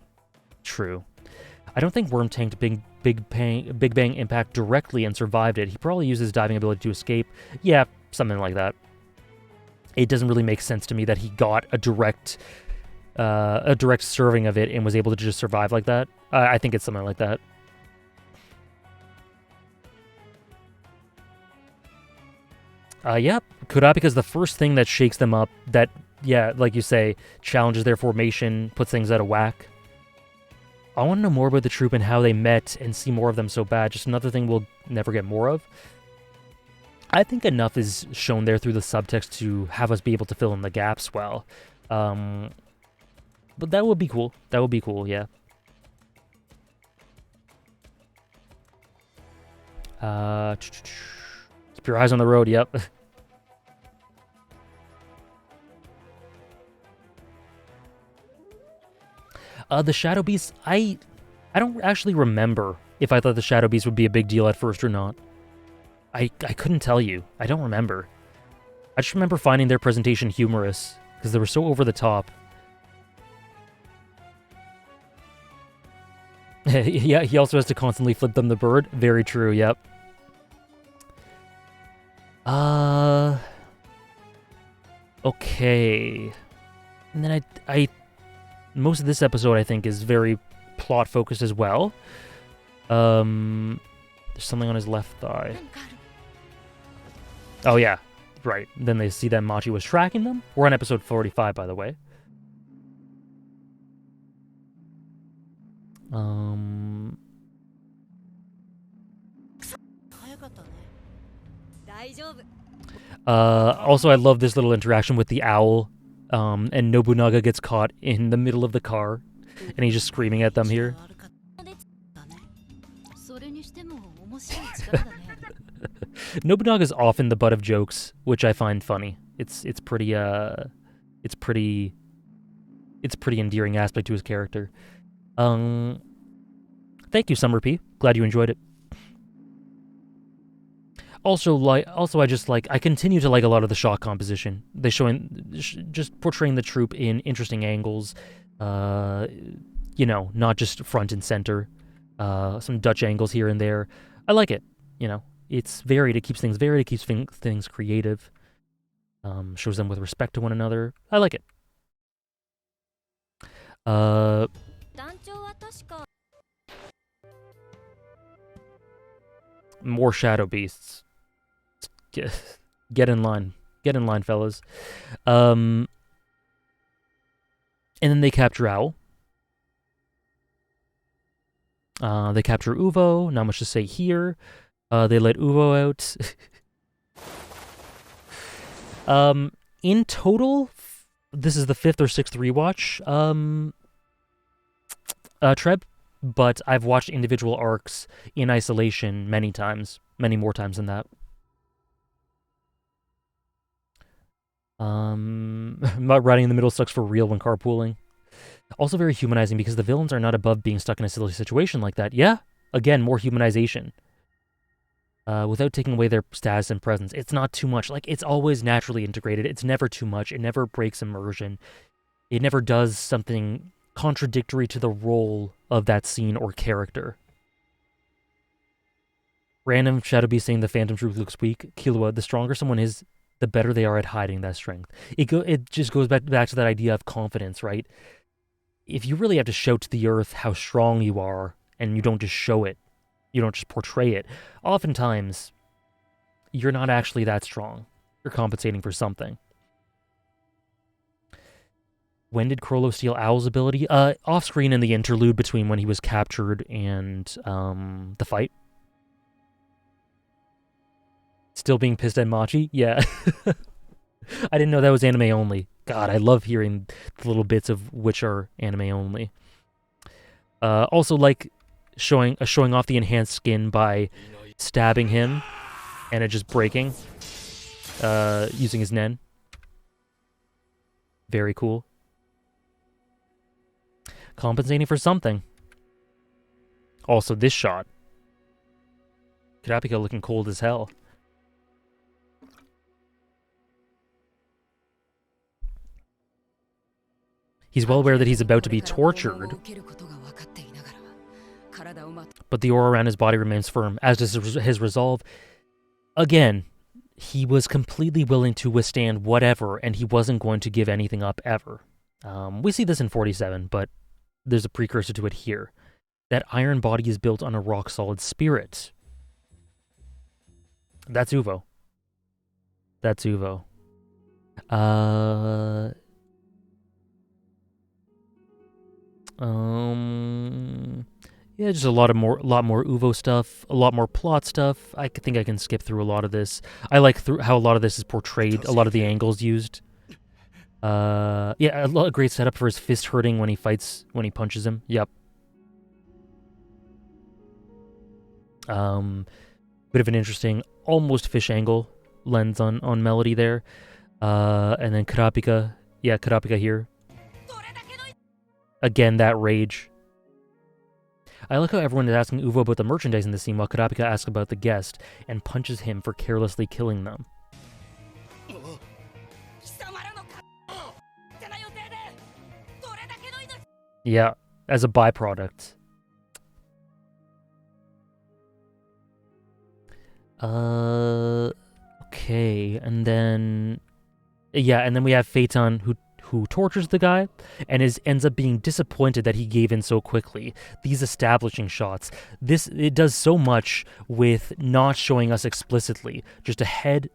True. I don't think Worm tanked Big Bang Impact directly and survived it. He probably used his diving ability to escape. Yeah, something like that. It doesn't really make sense to me that he got a direct serving of it and was able to just survive like that. I think it's something like that. Yep. Kurapika is the first thing that shakes them up. That, yeah, like you say, challenges their formation, puts things out of whack. I want to know more about the Troupe and how they met and see more of them so bad. Just another thing we'll never get more of. I think enough is shown there through the subtext to have us be able to fill in the gaps well. But that would be cool. That would be cool, yeah. Keep your eyes on the road, yep. The Shadow Beast, I don't actually remember if I thought the Shadow Beast would be a big deal at first or not. I couldn't tell you. I don't remember. I just remember finding their presentation humorous, because they were so over the top. Yeah, he also has to constantly flip them the bird. Very true, yep. Okay. And then I most of this episode, I think, is very plot-focused as well. There's something on his left thigh. Oh, yeah. Right. Then they see that Machi was tracking them. We're on episode 45, by the way. Also, I love this little interaction with the owl. And Nobunaga gets caught in the middle of the car, and he's just screaming at them here. Nobunaga's often the butt of jokes, which I find funny. It's pretty endearing aspect to his character. Thank you, Summer P. Glad you enjoyed it. Also, I continue to like a lot of the shot composition. They just portraying the Troupe in interesting angles. You know, not just front and center. Some Dutch angles here and there. I like it. You know, it's varied. It keeps things varied. It keeps things creative. Shows them with respect to one another. I like it. More Shadow Beasts. Get in line. Get in line, fellas. And then they capture Owl. They capture Uvo. Not much to say here. They let Uvo out. In total, this is the 5th or 6th rewatch. Treb, but I've watched individual arcs in isolation many times. Many more times than that. Riding in the middle sucks for real when carpooling. Also very humanizing because the villains are not above being stuck in a silly situation like that. Yeah, again, more humanization. Without taking away their status and presence. It's not too much. Like, it's always naturally integrated. It's never too much. It never breaks immersion. It never does something contradictory to the role of that scene or character. Random Shadow Beast saying the Phantom Troupe looks weak. Killua, the stronger someone is, the better they are at hiding that strength. It just goes back to that idea of confidence, right? If you really have to show to the earth how strong you are, and you don't just show it, you don't just portray it, oftentimes, you're not actually that strong. You're compensating for something. When did Krollo steal Owl's ability? Off-screen in the interlude between when he was captured and the fight. Still being pissed at Machi? Yeah. I didn't know that was anime only. God, I love hearing the little bits of which are anime only. Also, like showing off the enhanced skin by stabbing him and it just breaking, using his nen. Very cool. Compensating for something. Also, this shot. Kurapika looking cold as hell. He's well aware that he's about to be tortured, but the aura around his body remains firm, as does his resolve. Again, he was completely willing to withstand whatever, and he wasn't going to give anything up ever. We see this in 47, but there's a precursor to it here. That iron body is built on a rock-solid spirit. That's Uvo. That's Uvo. Yeah, just a lot more Uvo stuff, a lot more plot stuff. I think I can skip through a lot of this. I like how a lot of this is portrayed, a lot of the angles used. Yeah, a great setup for his fist hurting when he punches him. Yep. Bit of an interesting, almost fish angle lens on Melody there. And then Kurapika. Yeah, Kurapika here. Again, that rage. I like how everyone is asking Uvo about the merchandise in the scene while Kurapika asks about the guest and punches him for carelessly killing them. Yeah, as a byproduct. Okay, and then... Yeah, and then we have Phaeton, who tortures the guy and ends up being disappointed that he gave in so quickly. These establishing shots, it does so much with not showing us explicitly. Just a head,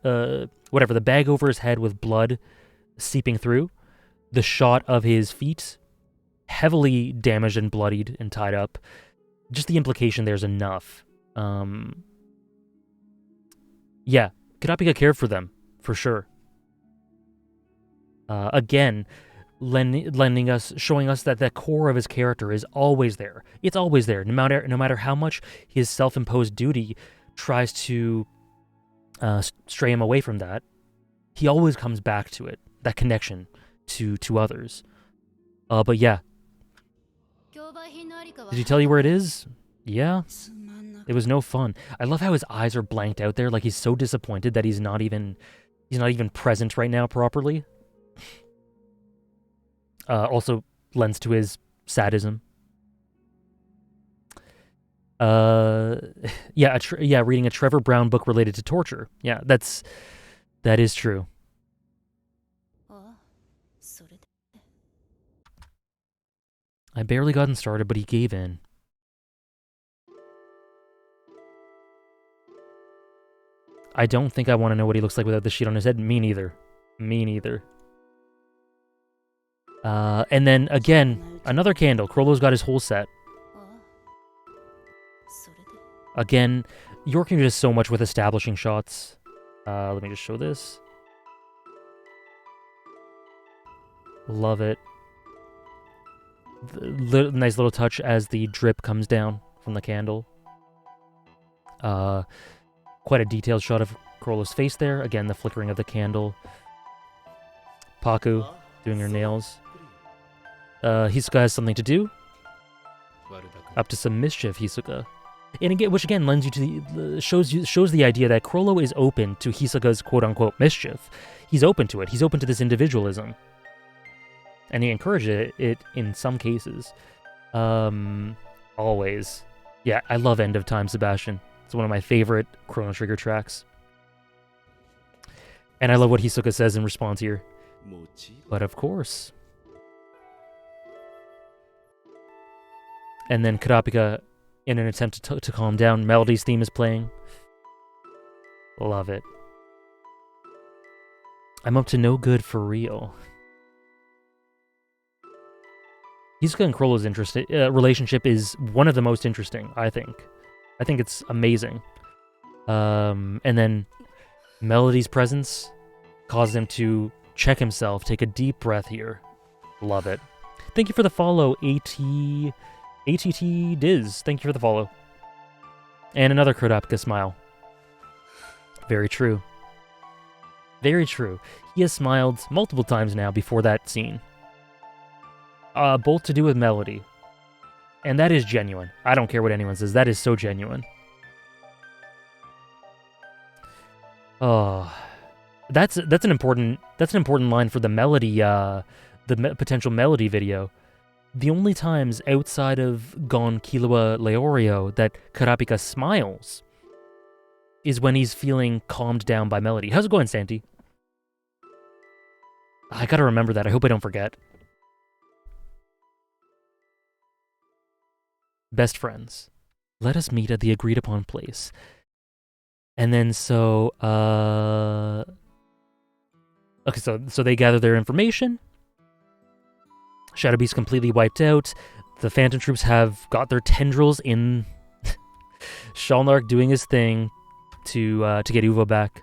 whatever, the bag over his head with blood seeping through. The shot of his feet, heavily damaged and bloodied and tied up. Just the implication there's enough. Yeah, Kurapika cared for them, for sure. Again, showing us that the core of his character is always there. It's always there, no matter how much his self-imposed duty tries to stray him away from that. He always comes back to it, that connection to others. But yeah. Did he tell you where it is? Yeah. It was no fun. I love how his eyes are blanked out there, like he's so disappointed that he's not even present right now properly. Also lends to his sadism. Yeah, reading a Trevor Brown book related to torture. Yeah, that is true. I barely gotten started, but he gave in. I don't think I want to know what he looks like without the sheet on his head. Me neither. Me neither. And then, again, another candle. Chrollo's got his whole set. Again, Yorknew does so much with establishing shots. Let me just show this. Love it. Nice little touch as the drip comes down from the candle. Quite a detailed shot of Chrollo's face there. Again, the flickering of the candle. Paku doing her nails. Hisoka has something to do. Up to some mischief, Hisoka. And again, which again lends you to shows the idea that Chrollo is open to Hisoka's quote-unquote mischief. He's open to it. He's open to this individualism. And he encourages it in some cases. Always. Yeah, I love End of Time, Sebastian. It's one of my favorite Chrono Trigger tracks. And I love what Hisoka says in response here. But of course. And then Kurapika, in an attempt to calm down, Melody's theme is playing. Love it. I'm up to no good for real. Hisoka and Chrollo's relationship is one of the most interesting, I think. I think it's amazing. And then Melody's presence causes him to check himself, take a deep breath here. Love it. Thank you for the follow, ATT Diz. Thank you for the follow. And another Kurapika smile. Very true. Very true. He has smiled multiple times now before that scene. Both to do with Melody. And that is genuine. I don't care what anyone says. That is so genuine. Oh, that's an important line for the Melody the potential melody video, the only times outside of Gon, Killua, Leorio that Kurapika smiles is when he's feeling calmed down by melody. How's it going, Santi? I gotta remember that. I hope I don't forget. Best friends. Let us meet at the agreed upon place. And then okay, so they gather their information. Shadow Beast completely wiped out. The Phantom Troops have got their tendrils in. Shalnark doing his thing to get Uvo back.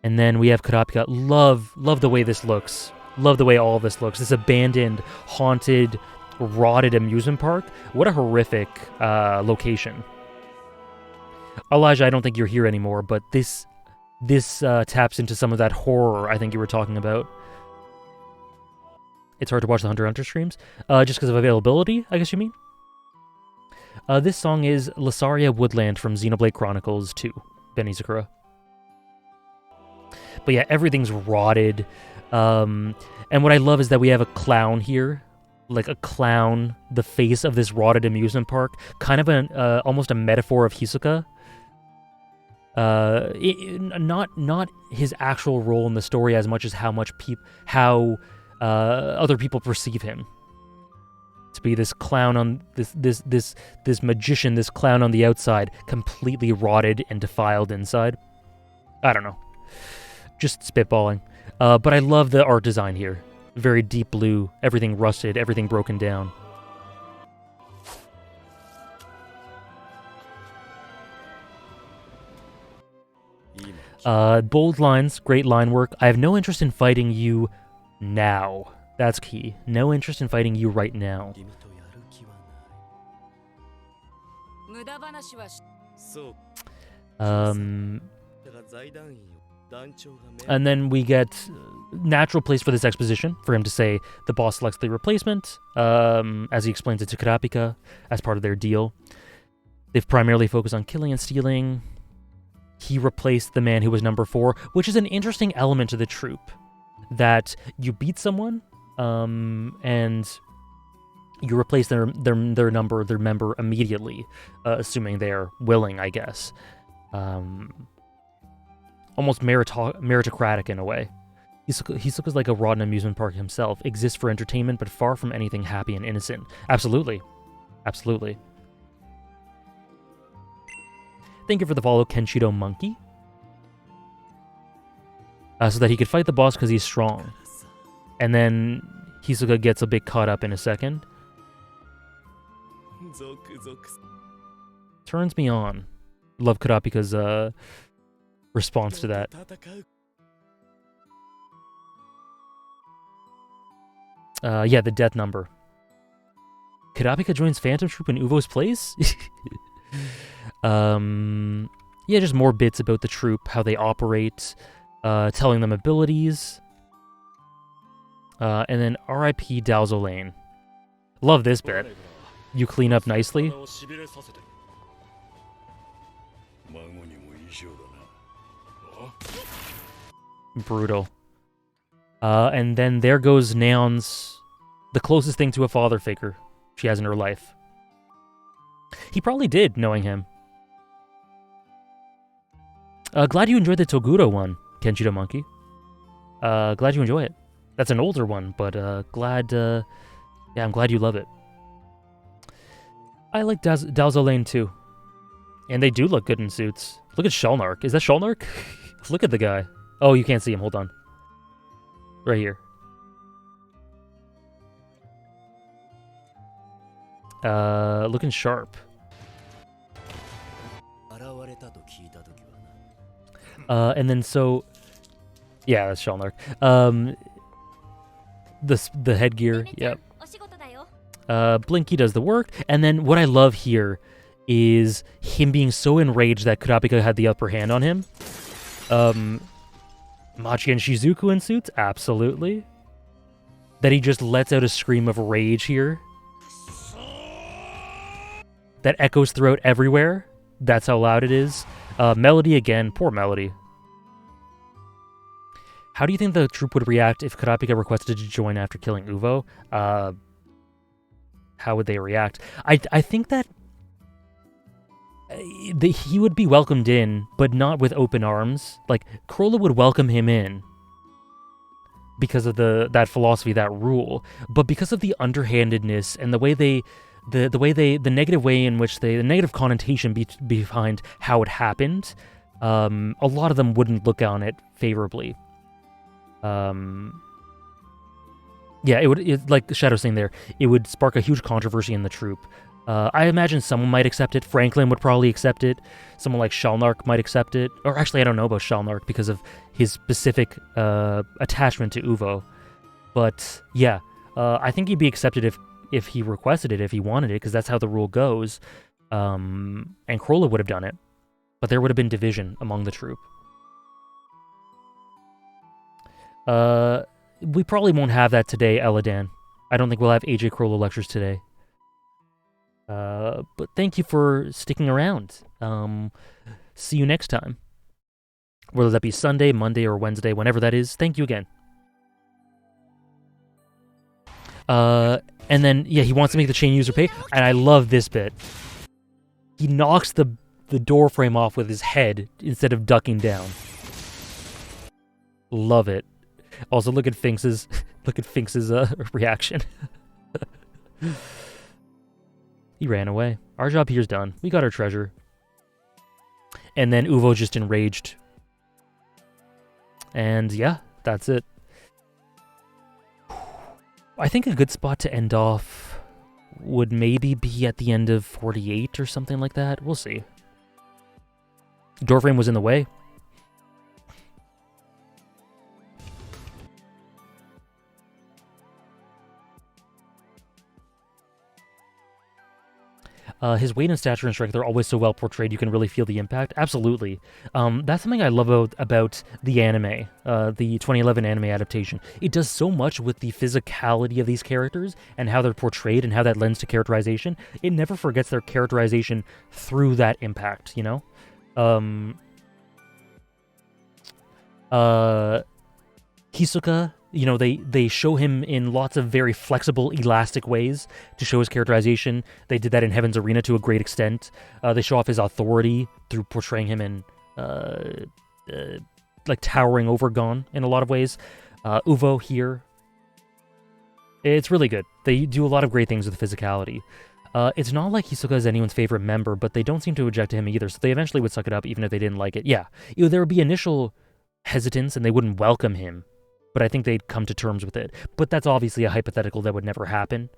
And then we have Kurapika. Love the way this looks. Love the way all of this looks. This abandoned, haunted, rotted amusement park. What a horrific location. Elijah, I don't think you're here anymore, but this taps into some of that horror I think you were talking about. It's hard to watch the Hunter x Hunter streams, just because of availability, I guess you mean? This song is Lasaria Woodland from Xenoblade Chronicles 2, Benny Sakura. But yeah, everything's rotted. And what I love is that we have a clown here. Like a clown, the face of this rotted amusement park. Kind of almost a metaphor of Hisoka. Not his actual role in the story as much as how other people perceive him. To be this clown on this magician, this clown on the outside, completely rotted and defiled inside. I don't know. Just spitballing. But I love the art design here. Very deep blue, everything rusted, everything broken down. Bold lines, great line work. I have no interest in fighting you now. That's key. No interest in fighting you right now. And then we get natural place for this exposition, for him to say the boss selects the replacement, as he explains it to Kurapika as part of their deal. They've primarily focused on killing and stealing. He replaced the man who was number 4, which is an interesting element to the troupe. That you beat someone, and you replace their member immediately, assuming they're willing, I guess. Almost meritocratic in a way. Hisoka's like a rotten amusement park himself, exists for entertainment, but far from anything happy and innocent. Absolutely. Absolutely. Thank you for the follow, Kenshiro Monkey. So that he could fight the boss because he's strong. And then Hisoka gets a bit caught up in a second. Turns me on. Love Kurapika's response to that. Yeah, the death number. Kurapika joins Phantom Troop in Uvo's place? Yeah, just more bits about the troop, how they operate, telling them abilities. And then R.I.P. Dalzo Lane. Love this bit. You clean up nicely. Brutal. And then there goes Neon's, the closest thing to a father figure she has in her life. He probably did, knowing him. Glad you enjoyed the Toguro one, Kenshiro Monkey. Glad you enjoy it. That's an older one, but glad, yeah, I'm glad you love it. I like Dalzo Lane too. And they do look good in suits. Look at Shalnark. Is that Shalnark? Look at the guy. Oh, you can't see him. Hold on. Right here. Looking sharp. And then so... Yeah, that's Shalnark. The headgear, yep. Blinky does the work, and then what I love here is him being so enraged that Kurapika had the upper hand on him. Machi and Shizuku in suits? Absolutely. That he just lets out a scream of rage here. That echoes throughout everywhere. That's how loud it is. Melody again. Poor Melody. How do you think the troop would react if Kurapika requested to join after killing Uvo? How would they react? I think that he would be welcomed in, but not with open arms. Like, Corolla would welcome him in because of that philosophy, that rule. But because of the underhandedness and the way the negative way in which the negative connotation behind how it happened, a lot of them wouldn't look on it favorably. Yeah, like Shadow's saying there, it would spark a huge controversy in the troop. I imagine someone might accept it. Franklin would probably accept it. Someone like Shalnark might accept it. Or actually, I don't know about Shalnark because of his specific attachment to Uvo. But yeah, I think he'd be accepted if he requested it, if he wanted it, because that's how the rule goes. And Corolla would have done it. But there would have been division among the troop. We probably won't have that today, Eladan. I don't think we'll have AJ Corolla lectures today. But thank you for sticking around. See you next time. Whether that be Sunday, Monday, or Wednesday, whenever that is, thank you again. And then, yeah, he wants to make the chain user pay, and I love this bit. He knocks the door frame off with his head instead of ducking down. Love it. Also, look at Finks's reaction. He ran away. Our job here's done. We got our treasure. And then Uvo just enraged. And yeah, that's it. I think a good spot to end off would maybe be at the end of 48 or something like that. We'll see. Doorframe was in the way. His weight and stature and strength are always so well portrayed, you can really feel the impact. Absolutely. That's something I love about the anime, the 2011 anime adaptation. It does so much with the physicality of these characters and how they're portrayed and how that lends to characterization. It never forgets their characterization through that impact, you know? Hisoka, you know, they show him in lots of very flexible, elastic ways to show his characterization. They did that in Heaven's Arena to a great extent. They show off his authority through portraying him in, like, towering over Gon in a lot of ways. Uvo here. It's really good. They do a lot of great things with physicality. It's not like Hisoka is anyone's favorite member, but they don't seem to object to him either, so they eventually would suck it up even if they didn't like it. Yeah, there would be initial hesitance and they wouldn't welcome him, but I think they'd come to terms with it. But that's obviously a hypothetical that would never happen.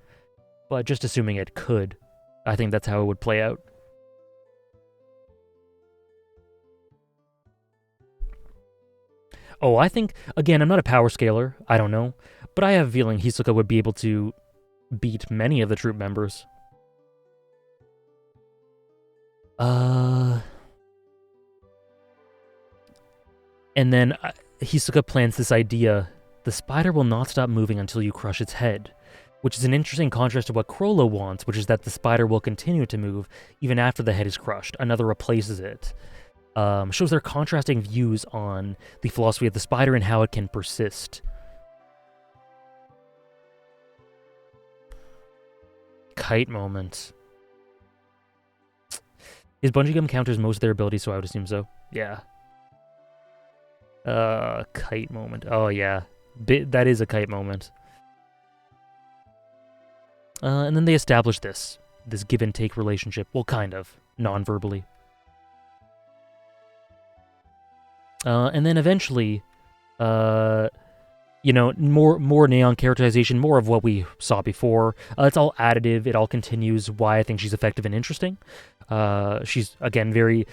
But just assuming it could, I think that's how it would play out. Oh, I think, again, I'm not a power scaler, I don't know, but I have a feeling Hisoka would be able to beat many of the troop members. And then Hisoka plants this idea: the spider will not stop moving until you crush its head, which is an interesting contrast to what Corolla wants, which is that the spider will continue to move even after the head is crushed. Another replaces it. Shows their contrasting views on the philosophy of the spider and how it can persist. Kite moment. His bungee gum counters most of their abilities, so I would assume so. Yeah. Kite moment. Oh, yeah. That is a kite moment. And then they establish this give and take relationship. Well, kind of. Non-verbally. And then eventually, you know, more Neon characterization, more of what we saw before. It's all additive. It all continues why I think she's effective and interesting. She's, again, very...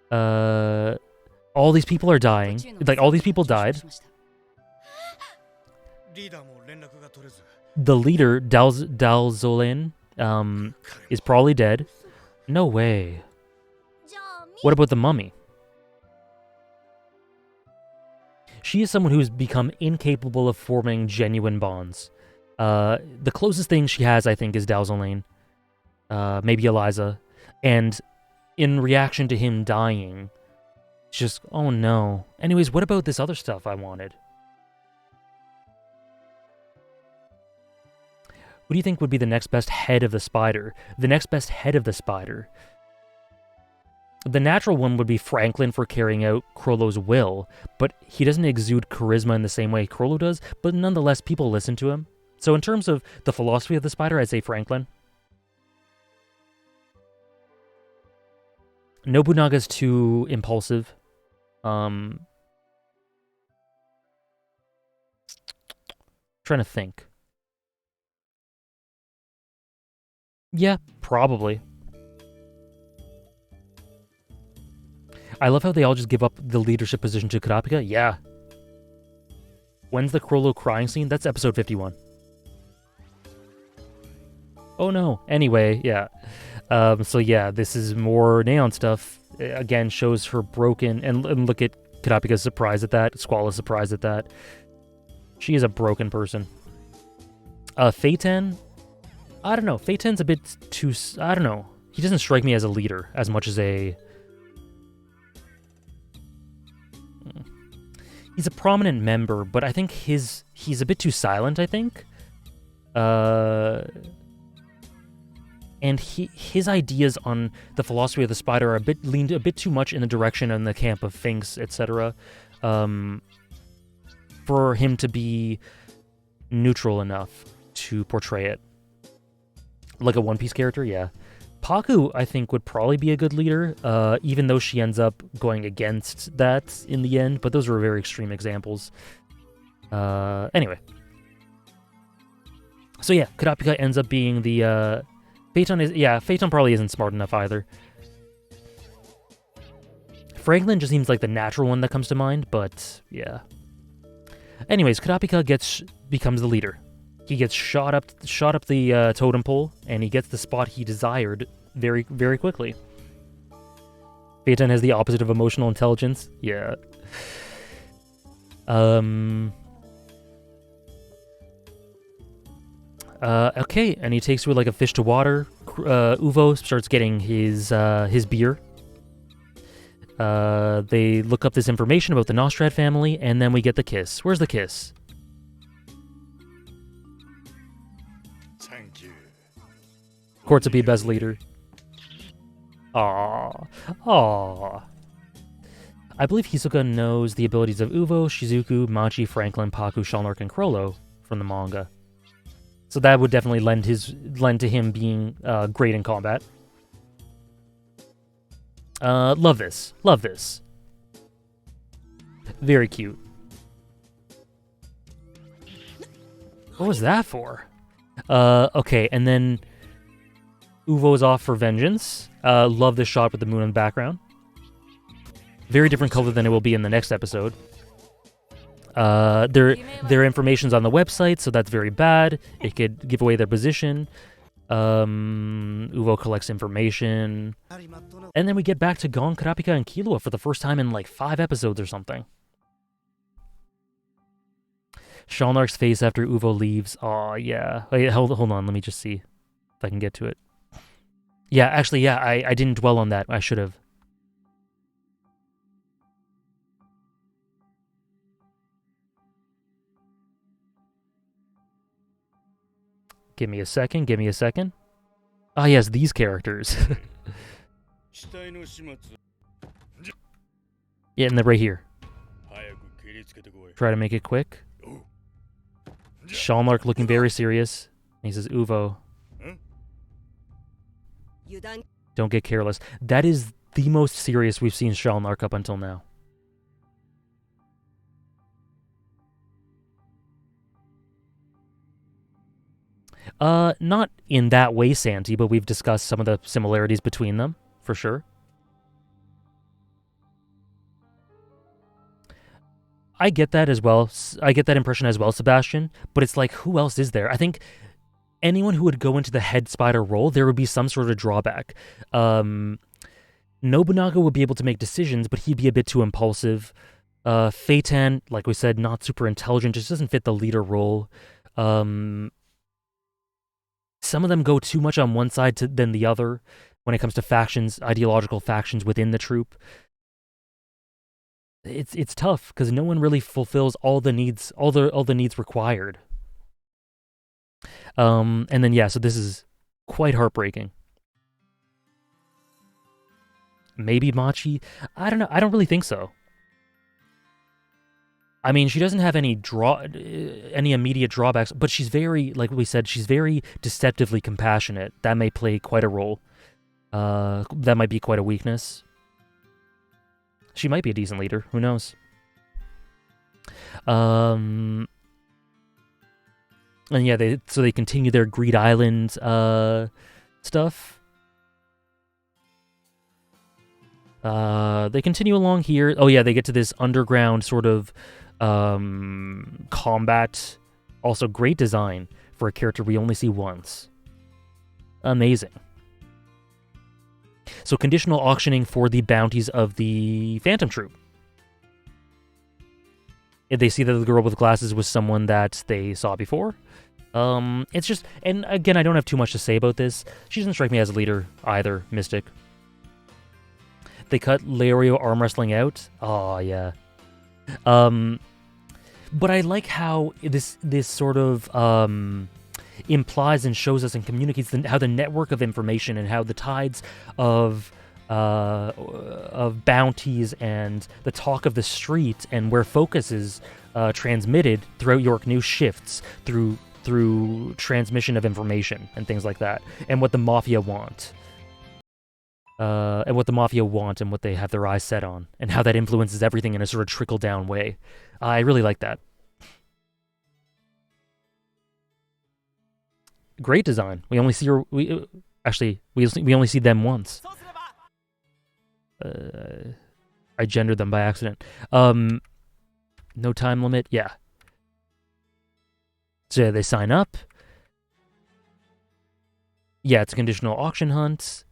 all these people are dying. Like, all these people died. The leader, Dalzolin, is probably dead. No way. What about the mummy? She is someone who's become incapable of forming genuine bonds. The closest thing she has, I think, is Dalzolin. Maybe Eliza. And in reaction to him dying, It's just, oh no. Anyways, what about this other stuff I wanted? What do you think would be the next best head of the spider? The next best head of the spider. The natural one would be Franklin for carrying out Crollo's will, but he doesn't exude charisma in the same way Crollo does, but nonetheless, people listen to him. So in terms of the philosophy of the spider, I'd say Franklin. Nobunaga's too impulsive. Trying to think. Yeah, probably. I love how they all just give up the leadership position to Kurapika. Yeah. When's the Crollo crying scene? That's episode 51. Oh no. Anyway, yeah. So yeah, this is more Neon stuff. Again, shows her broken, and look at Kurapika's surprise at that. Squall is surprised at that. She is a broken person. Phaeton, I don't know. Phaeton's a bit too, I don't know. He doesn't strike me as a leader as much as a... He's a prominent member, but I think he's a bit too silent, I think. And his ideas on the philosophy of the spider are leaned a bit too much in the direction in the camp of Finks, etc. For him to be neutral enough to portray it. Like a One Piece character, yeah. Paku, I think, would probably be a good leader, even though she ends up going against that in the end, but those were very extreme examples. Anyway. So yeah, Kurapika ends up being the, Phaeton probably isn't smart enough either. Franklin just seems like the natural one that comes to mind, but yeah. Anyways, Kurapika becomes the leader. He gets shot up the totem pole, and he gets the spot he desired very, very quickly. Phaeton has the opposite of emotional intelligence. Yeah. Okay, and he takes her like a fish to water. Uvo starts getting his beer. They look up this information about the Nostrad family, and then we get the kiss. Where's the kiss? Court to be best leader. Aww. I believe Hisoka knows the abilities of Uvo, Shizuku, Machi, Franklin, Paku, Shalnark, and Crollo from the manga. So that would definitely lend to him being great in combat. Love this. Love this. Very cute. What was that for? Okay, and then Uvo's off for vengeance. Love this shot with the moon in the background. Very different color than it will be in the next episode. Their information's on the website, so that's very bad. It could give away their position. Uvo collects information. And then we get back to Gon, Kurapika, and Killua for the first time in like 5 episodes or something. Shalnark's face after Uvo leaves. Aw, yeah. Wait, hold on, let me just see if I can get to it. Yeah, actually, yeah, I didn't dwell on that. I should have. Give me a second. Ah, yes, these characters. Yeah, and they're right here. Try to make it quick. Shalnark looking very serious. He says, Uvo, don't get careless. That is the most serious we've seen Shalnark up until now. Not in that way, Santi, but we've discussed some of the similarities between them, for sure. I get that as well. I get that impression as well, Sebastian, but it's like, who else is there? I think anyone who would go into the head spider role, there would be some sort of drawback. Nobunaga would be able to make decisions, but he'd be a bit too impulsive. Phaeton, like we said, not super intelligent, just doesn't fit the leader role. Some of them go too much on one side than the other when it comes to factions, ideological factions within the troupe. it's tough because no one really fulfills all the needs, all the needs required. And then yeah, so this is quite heartbreaking. Maybe Machi. I don't know. I don't really think so. I mean, she doesn't have any immediate drawbacks, but she's very, like we said, she's very deceptively compassionate. That may play quite a role. That might be quite a weakness. She might be a decent leader. Who knows? And yeah, they continue their Greed Island stuff. They continue along here. Oh yeah, they get to this underground sort of combat. Also, great design for a character we only see once. Amazing. So conditional auctioning for the bounties of the Phantom Troupe. If they see that the girl with glasses was someone that they saw before. It's just, and again, I don't have too much to say about this. She doesn't strike me as a leader either, Mystic. They cut Leorio arm wrestling out. Oh, yeah. But I like how this sort of implies and shows us and communicates how the network of information and how the tides of bounties and the talk of the street and where focus is transmitted throughout Yorknew shifts through transmission of information and things like that, and what the Mafia want. And what they have their eyes set on, and how that influences everything in a sort of trickle-down way. I really like that. Great design. We only see her. We only see them once. I gendered them by accident. No time limit. Yeah. So they sign up. Yeah, it's a conditional auction hunt.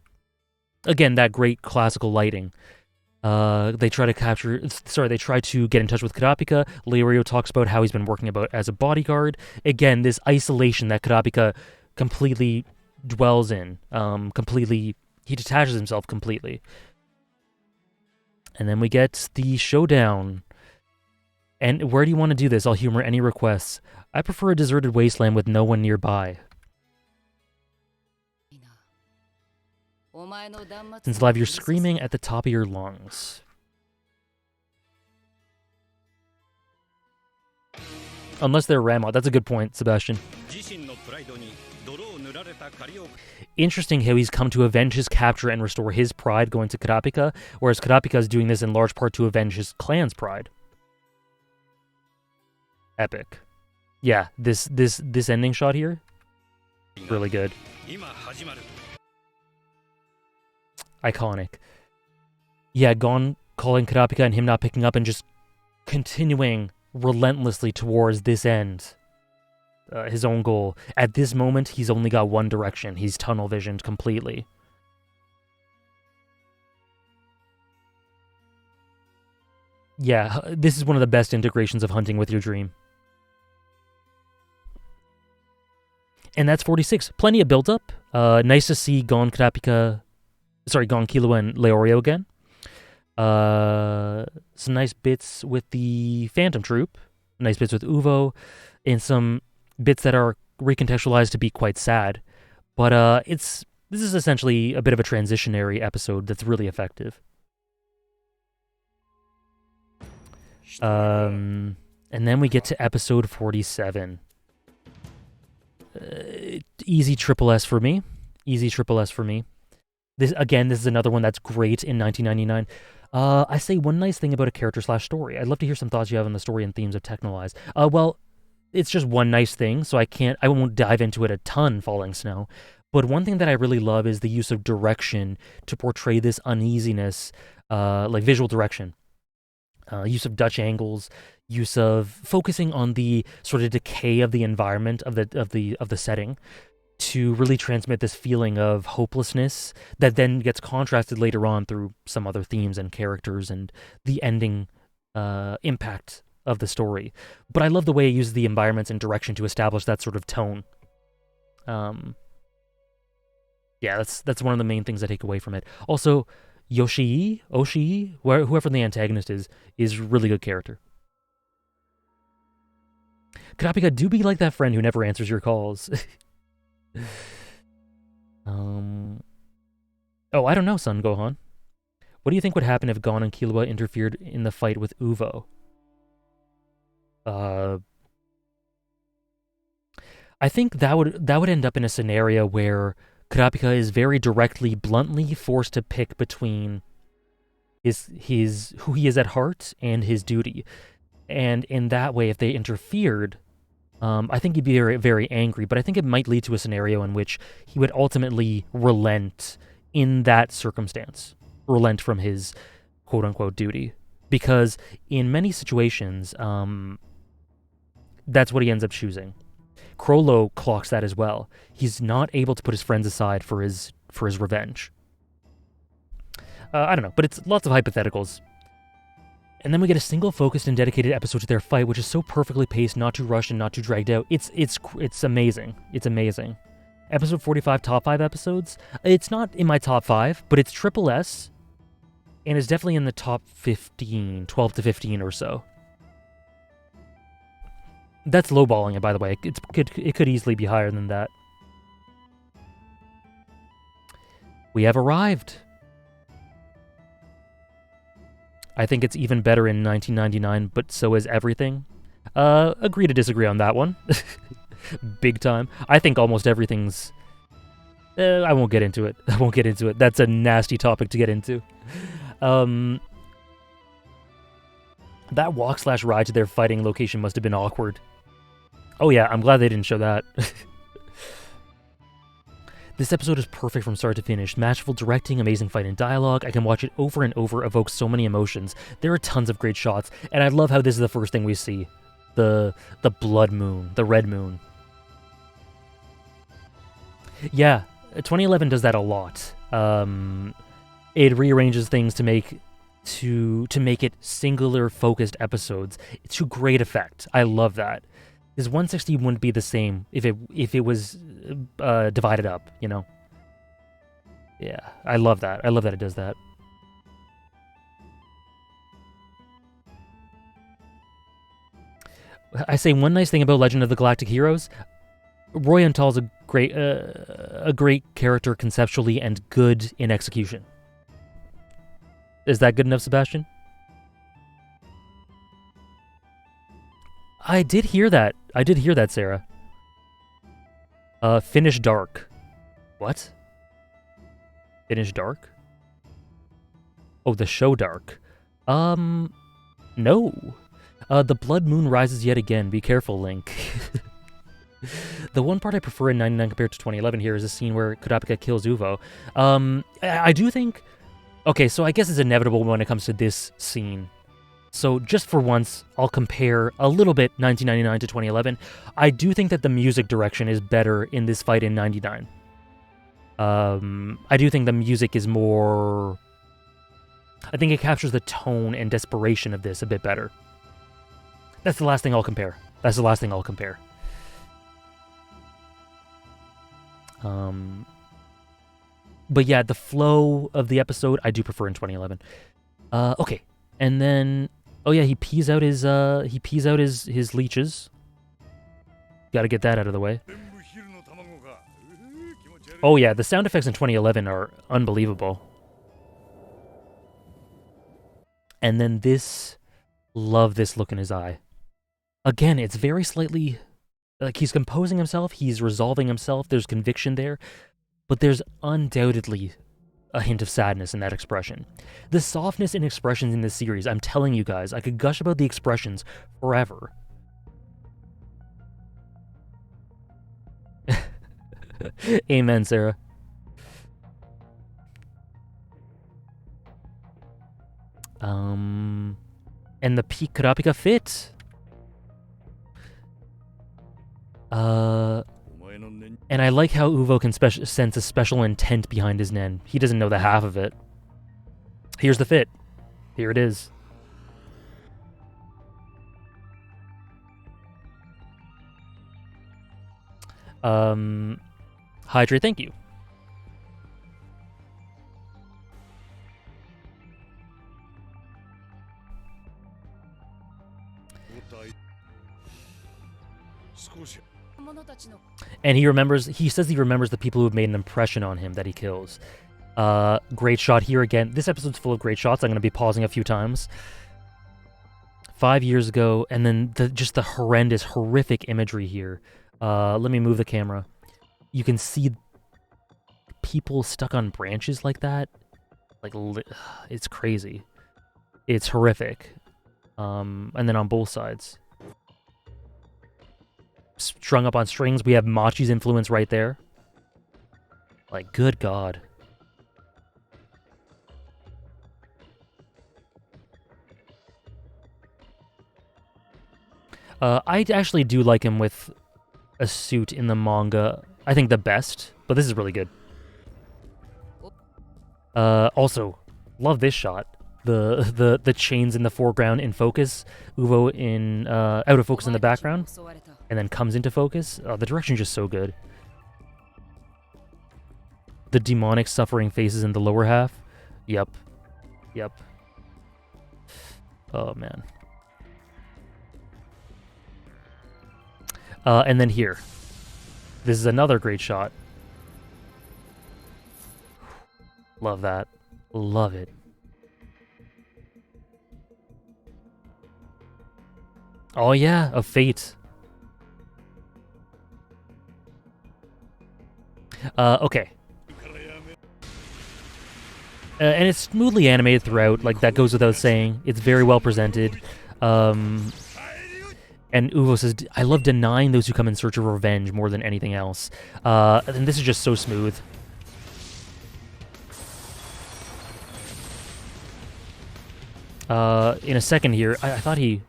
Again, that great classical lighting. They try to get in touch with Kurapika. Leorio talks about how he's been working as a bodyguard. Again, this isolation that Kurapika completely dwells in. He detaches himself completely. And then we get the showdown. And where do you want to do this? I'll humor any requests. I prefer a deserted wasteland with no one nearby. Since live, you're screaming at the top of your lungs. Unless they're Ramot. That's a good point, Sebastian. Interesting how he's come to avenge his capture and restore his pride going to Kurapika, whereas Kurapika is doing this in large part to avenge his clan's pride. Epic. Yeah, this ending shot here, really good. Iconic. Yeah, Gon calling Kurapika and him not picking up and just continuing relentlessly towards this end. His own goal. At this moment, he's only got one direction. He's tunnel visioned completely. Yeah, this is one of the best integrations of hunting with your dream. And that's 46. Plenty of build-up. Nice to see Gon, Killua, and Leorio again. Some nice bits with the Phantom Troupe. Nice bits with Uvo. And some bits that are recontextualized to be quite sad. But this is essentially a bit of a transitionary episode that's really effective. And then we get to episode 47. Easy triple S for me. Easy triple S for me. This is another one that's great in 1999. I say one nice thing about a character/story. I'd love to hear some thoughts you have on the story and themes of Technolize. Well, it's just one nice thing, so I won't dive into it a ton, Falling Snow. But one thing that I really love is the use of direction to portray this uneasiness, like visual direction. Use of Dutch angles, use of focusing on the sort of decay of the environment of the setting, to really transmit this feeling of hopelessness that then gets contrasted later on through some other themes and characters and the ending impact of the story. But I love the way it uses the environments and direction to establish that sort of tone. Yeah, that's one of the main things I take away from it. Also, Oshii, whoever the antagonist is really good character. Kurapika, do be like that friend who never answers your calls. Oh, I don't know, Son Gohan. What do you think would happen if Gon and Killua interfered in the fight with Uvo? I think that would end up in a scenario where Kurapika is very directly, bluntly forced to pick between his who he is at heart and his duty. And in that way, if they interfered, I think he'd be very, very angry, but I think it might lead to a scenario in which he would ultimately relent in that circumstance, relent from his quote-unquote duty. Because in many situations, that's what he ends up choosing. Crollo clocks that as well. He's not able to put his friends aside for his revenge. I don't know, but it's lots of hypotheticals. And then we get a single focused and dedicated episode to their fight, which is so perfectly paced, not too rushed and not too dragged out. It's amazing. It's amazing. Episode 45, top 5 episodes. It's not in my top 5, but it's triple S, and it's definitely in the top 15, 12 to 15 or so. That's lowballing it, by the way. It could easily be higher than that. We have arrived. I think it's even better in 1999, but so is everything. Agree to disagree on that one. Big time. I think almost everything's... I won't get into it. That's a nasty topic to get into. That walk/ride to their fighting location must have been awkward. Oh yeah, I'm glad they didn't show that. This episode is perfect from start to finish. Masterful directing, amazing fight and dialogue. I can watch it over and over, evokes so many emotions. There are tons of great shots, and I love how this is the first thing we see. The blood moon, the red moon. Yeah, 2011 does that a lot. It rearranges things to make it singular focused episodes to great effect. I love that. Because 160 wouldn't be the same if it was divided up, you know? Yeah, I love that. I love that it does that. I say one nice thing about Legend of the Galactic Heroes, Roy is a great character conceptually and good in execution. Is that good enough, Sebastian? I did hear that. Sarah. Finish Dark. What? Finish Dark? Oh, the show Dark. No. The blood moon rises yet again. Be careful, Link. The one part I prefer in 99 compared to 2011 here is the scene where Kurapika kills Uvo. I do think... Okay, so I guess it's inevitable when it comes to this scene. So just for once, I'll compare a little bit 1999 to 2011. I do think that the music direction is better in this fight in 99. I do think the music is more... I think it captures the tone and desperation of this a bit better. That's the last thing I'll compare. But yeah, the flow of the episode, I do prefer in 2011. Okay, and then... Oh yeah, he pees out his leeches. Gotta get that out of the way. Oh yeah, the sound effects in 2011 are unbelievable. And then this... Love this look in his eye. Again, it's very slightly... Like, he's composing himself, he's resolving himself, there's conviction there, but there's undoubtedly a hint of sadness in that expression. The softness in expressions in this series, I'm telling you guys, I could gush about the expressions forever. Amen, Sarah. And the peak Kurapika fit. And I like how Uvo can sense a special intent behind his nen. He doesn't know the half of it. Here's the fit. Here it is. Hydrate, thank you. And he says he remembers the people who have made an impression on him that he kills. Great shot here again. This episode's full of great shots. I'm going to be pausing a few times. 5 years ago, and then just the horrendous, horrific imagery here. Let me move the camera. You can see people stuck on branches like that. Like, it's crazy. It's horrific. And then on both sides. Strung up on strings, we have Machi's influence right there. Like, good God. I actually do like him with a suit in the manga. I think the best, but this is really good. Also, love this shot. The chains in the foreground in focus, Uvo in out of focus in the background, and then comes into focus. The direction's just so good. The demonic suffering faces in the lower half. Yep. Oh man. And then here. This is another great shot. Love that. Love it. Oh yeah, a fate. Okay. And it's smoothly animated throughout, like that goes without saying. It's very well presented. And Uvo says, I love denying those who come in search of revenge more than anything else. And this is just so smooth. In a second here, I thought he...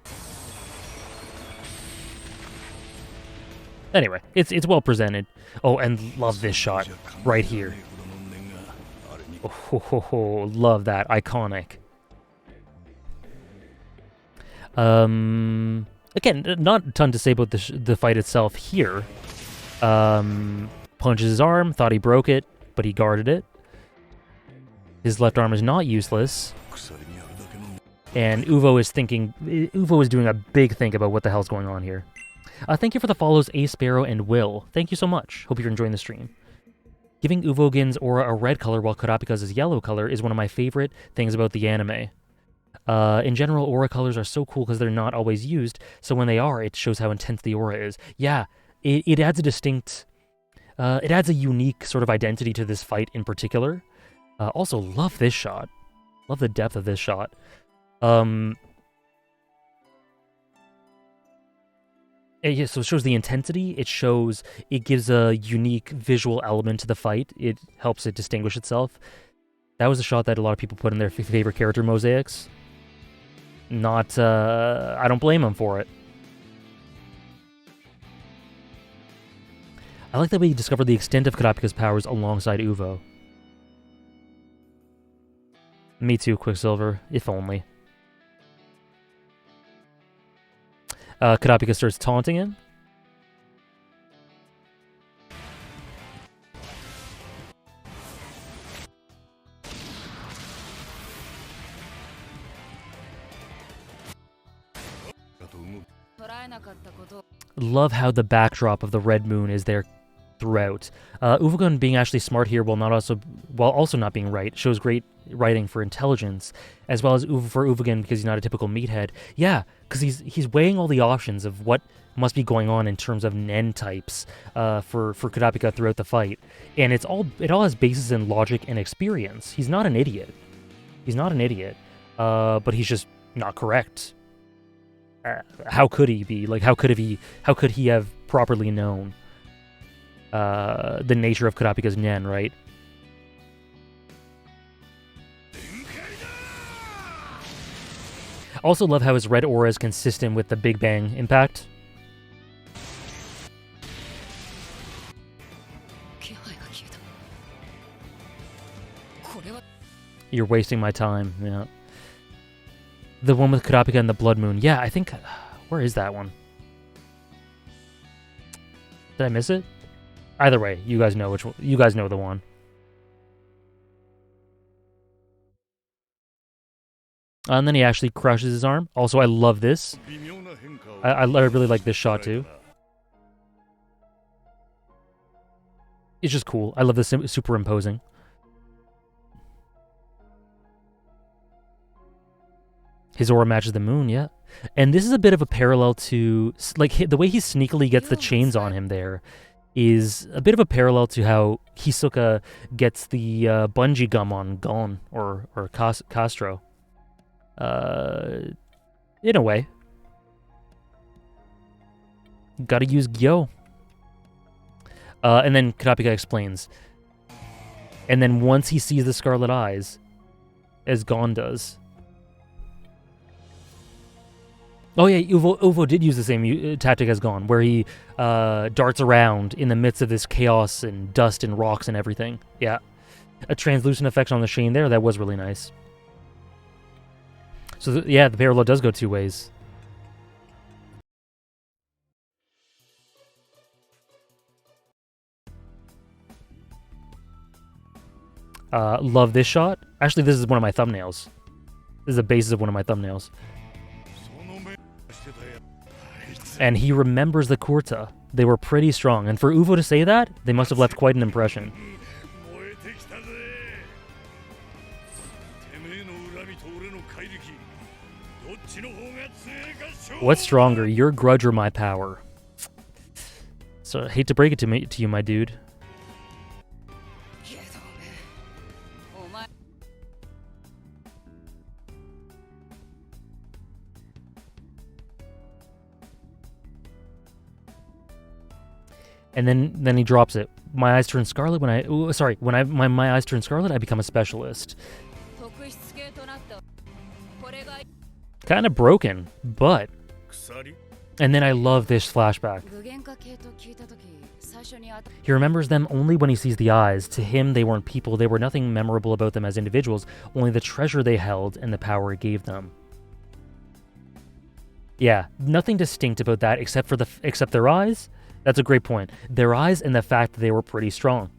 Anyway, it's well presented. Oh, and love this shot right here. Oh, love that. Iconic. Again, not a ton to say about the fight itself here. Punches his arm, thought he broke it, but he guarded it. His left arm is not useless. And Uvo is doing a big think about what the hell's going on here. Thank you for the follows, A Sparrow and Will. Thank you so much. Hope you're enjoying the stream. Giving Uvogin's aura a red color while Kurapika's yellow color is one of my favorite things about the anime. In general, aura colors are so cool because they're not always used, so when they are, it shows how intense the aura is. Yeah, it adds a distinct... it adds a unique sort of identity to this fight in particular. Also, love this shot. Love the depth of this shot. Yeah, so it shows the intensity, it gives a unique visual element to the fight, it helps it distinguish itself. That was a shot that a lot of people put in their favorite character mosaics. I don't blame them for it. I like that we discovered the extent of Kurapika's powers alongside Uvo. Me too, Quicksilver, if only. Kurapika starts taunting him. Love how the backdrop of the red moon is there throughout. Uvogin being actually smart here while also not being right shows great writing for intelligence, as well as for Uvogin because he's not a typical meathead. Yeah, because he's weighing all the options of what must be going on in terms of Nen types for Kurapika throughout the fight, and it all has basis in logic and experience. He's not an idiot. But he's just not correct. How could he be? Like, how could he have properly known the nature of Kurapika's Nen, right? Also love how his red aura is consistent with the Big Bang impact. You're wasting my time, yeah. The one with Kurapika and the Blood Moon. Yeah, I think... Where is that one? Did I miss it? Either way, you guys know which one. You guys know the one. And then he actually crushes his arm. Also, I love this. I really like this shot too. It's just cool. I love the superimposing. His aura matches the moon, yeah. And this is a bit of a parallel to, like, the way he sneakily gets the chains on him there is a bit of a parallel to how Hisoka gets the bungee gum on Gon or Castro. In a way. Gotta use Gyo. And then Kurapika explains. And then once he sees the Scarlet Eyes, as Gon does. Oh yeah, Uvo did use the same tactic as Gon, where he darts around in the midst of this chaos and dust and rocks and everything. Yeah. A translucent effect on the chain there, that was really nice. So yeah, the parallel does go two ways. Love this shot. Actually, this is one of my thumbnails. This is the basis of one of my thumbnails. And he remembers the Kurta. They were pretty strong. And for Uvo to say that, they must have left quite an impression. What's stronger, your grudge or my power? So I hate to break it to you, my dude. And then he drops it. My eyes turn scarlet when my eyes turn scarlet, I become a specialist. Kind of broken, but. And then I love this flashback. He remembers them only when he sees the eyes. To him, they weren't people. There were nothing memorable about them as individuals, only the treasure they held and the power it gave them. Yeah, nothing distinct about that except their eyes. That's a great point. Their eyes and the fact that they were pretty strong.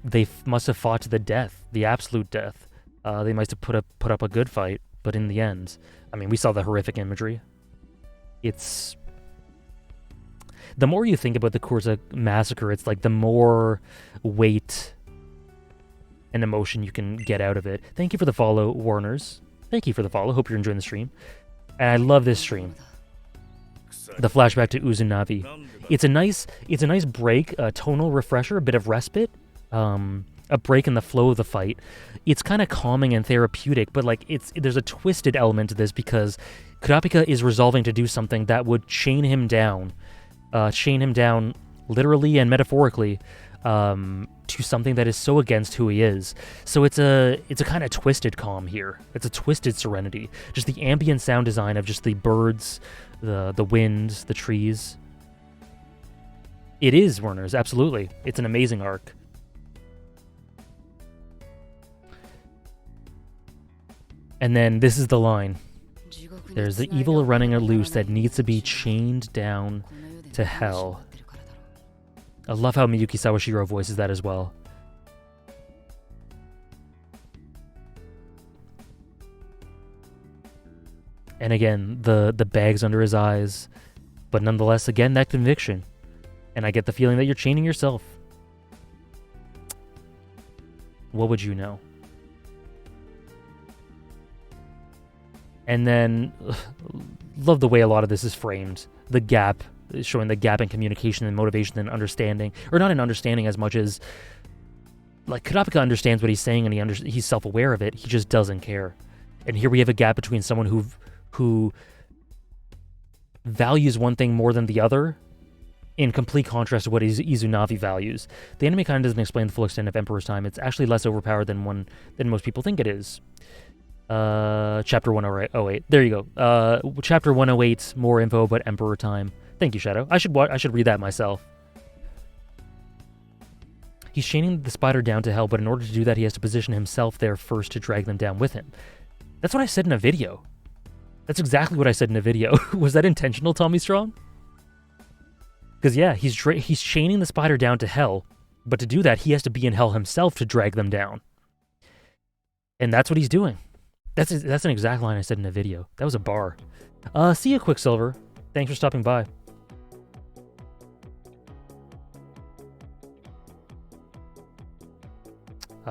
They must have fought to the death, the absolute death. They must have put up a good fight, but in the end, I mean, we saw the horrific imagery. It's the more you think about the Kurta massacre, it's like the more weight and emotion you can get out of it. Thank you for the follow, Warners. Thank you for the follow. Hope you're enjoying the stream. And I love this stream. The flashback to Uzunavi. It's a nice break, a tonal refresher, a bit of respite, a break in the flow of the fight. It's kind of calming and therapeutic, but like there's a twisted element to this because Kurapika is resolving to do something that would chain him down literally and metaphorically to something that is so against who he is. So it's a kind of twisted calm here. It's a twisted serenity. Just the ambient sound design of just the birds, the wind, the trees. It is, Werners, absolutely. It's an amazing arc. And then this is the line. There's the evil running loose that needs to be chained down to hell. I love how Miyuki Sawashiro voices that as well. And again, the bags under his eyes. But nonetheless, again, that conviction. And I get the feeling that you're chaining yourself. What would you know? And then, love the way a lot of this is framed. The gap, showing the gap in communication and motivation and understanding. Or not in understanding as much as, like, Kurapika understands what he's saying and he's self-aware of it. He just doesn't care. And here we have a gap between someone who values one thing more than the other, in complete contrast to what Izunavi values. The anime kind of doesn't explain the full extent of Emperor's Time. It's actually less overpowered than most people think it is. Chapter 108. There you go. Chapter 108. More info about Emperor Time. Thank you, Shadow. I should read that myself. He's chaining the spider down to hell, but in order to do that, he has to position himself there first to drag them down with him. That's what I said in a video. That's exactly what I said in a video. Was that intentional, Tommy Strong? Because yeah, he's chaining the spider down to hell, but to do that, he has to be in hell himself to drag them down. And that's what he's doing. That's an exact line I said in a video. That was a bar. See you, Quicksilver. Thanks for stopping by.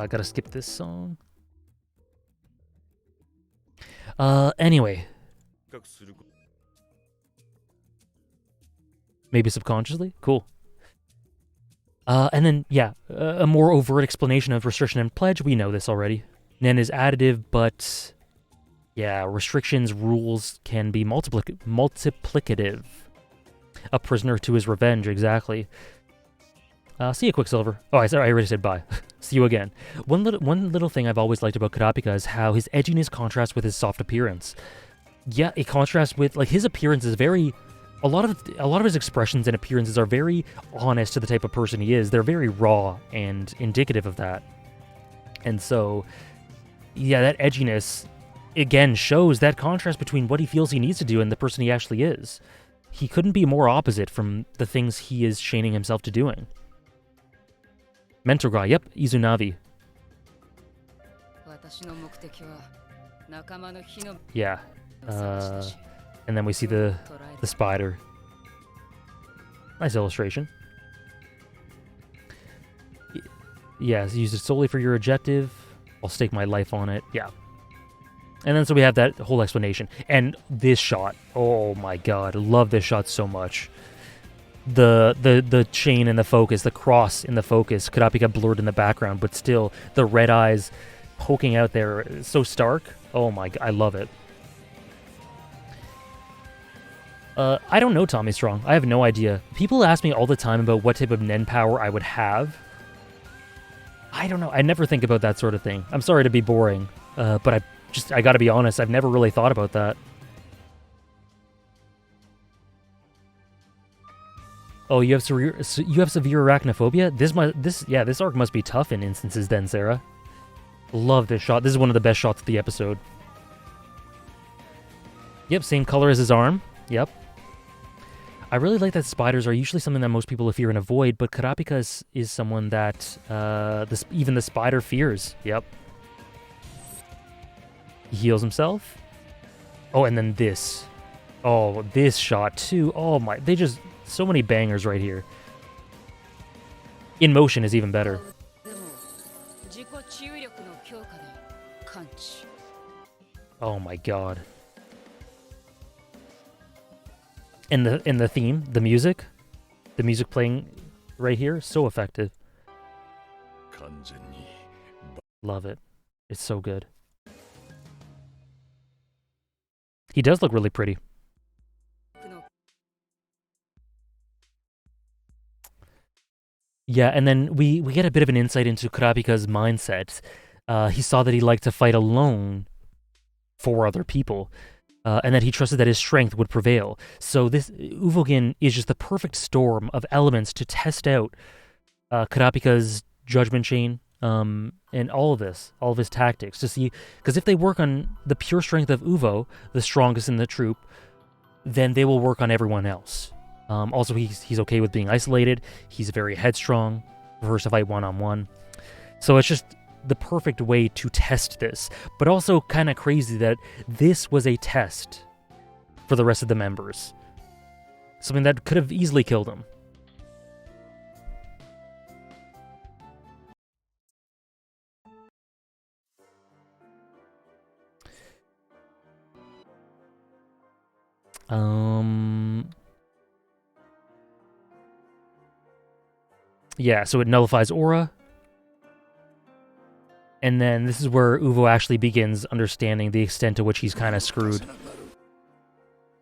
Gotta skip this song. Anyway. Maybe subconsciously? Cool. And then, yeah, a more overt explanation of restriction and pledge. We know this already. Nen is additive, but yeah, restrictions, rules can be multiplicative. A prisoner to his revenge, exactly. See you, Quicksilver. Oh, I already said bye. See you again. One little thing I've always liked about Kurapika is how his edginess contrasts with his soft appearance. Yeah, it contrasts with, like, his appearance is very... A lot of his expressions and appearances are very honest to the type of person he is. They're very raw and indicative of that. And so, yeah, that edginess, again, shows that contrast between what he feels he needs to do and the person he actually is. He couldn't be more opposite from the things he is chaining himself to doing. Mentor guy, yep, Izunavi. Yeah. And then we see the spider. Nice illustration. Yeah, use it solely for your objective. I'll stake my life on it. Yeah. And then so we have that whole explanation. And this shot. Oh my god. I love this shot so much. The chain in the focus, the cross in the focus. Kurapika blurred in the background, but still the red eyes poking out there. So stark. Oh my god. I love it. I don't know Tommy Strong. I have no idea. People ask me all the time about what type of Nen power I would have. I don't know. I never think about that sort of thing. I'm sorry to be boring, but I gotta be honest, I've never really thought about that. Oh, you have severe arachnophobia? This arc must be tough in instances then, Sarah. Love this shot. This is one of the best shots of the episode. Yep, same color as his arm. Yep. I really like that spiders are usually something that most people fear and avoid, but Kurapika is someone that even the spider fears. Yep. He heals himself. Oh, and then this. Oh, this shot too. Oh my, so many bangers right here. In motion is even better. Oh my god. And the theme, the music playing right here, so effective. Love it. It's so good. He does look really pretty. Yeah, and then we get a bit of an insight into Kurapika's mindset. He saw that he liked to fight alone for other people. And that he trusted that his strength would prevail. So this Uvogin is just the perfect storm of elements to test out Kurapika's judgment chain, and all of his tactics to see, because if they work on the pure strength of Uvo, the strongest in the troupe, then they will work on everyone else. Also, he's okay with being isolated. He's very headstrong, prefers to fight one-on-one. So it's just the perfect way to test this, but also kind of crazy that this was a test for the rest of the members. Something that could have easily killed him. Yeah, so it nullifies aura. And then this is where Uvo actually begins understanding the extent to which he's kind of screwed.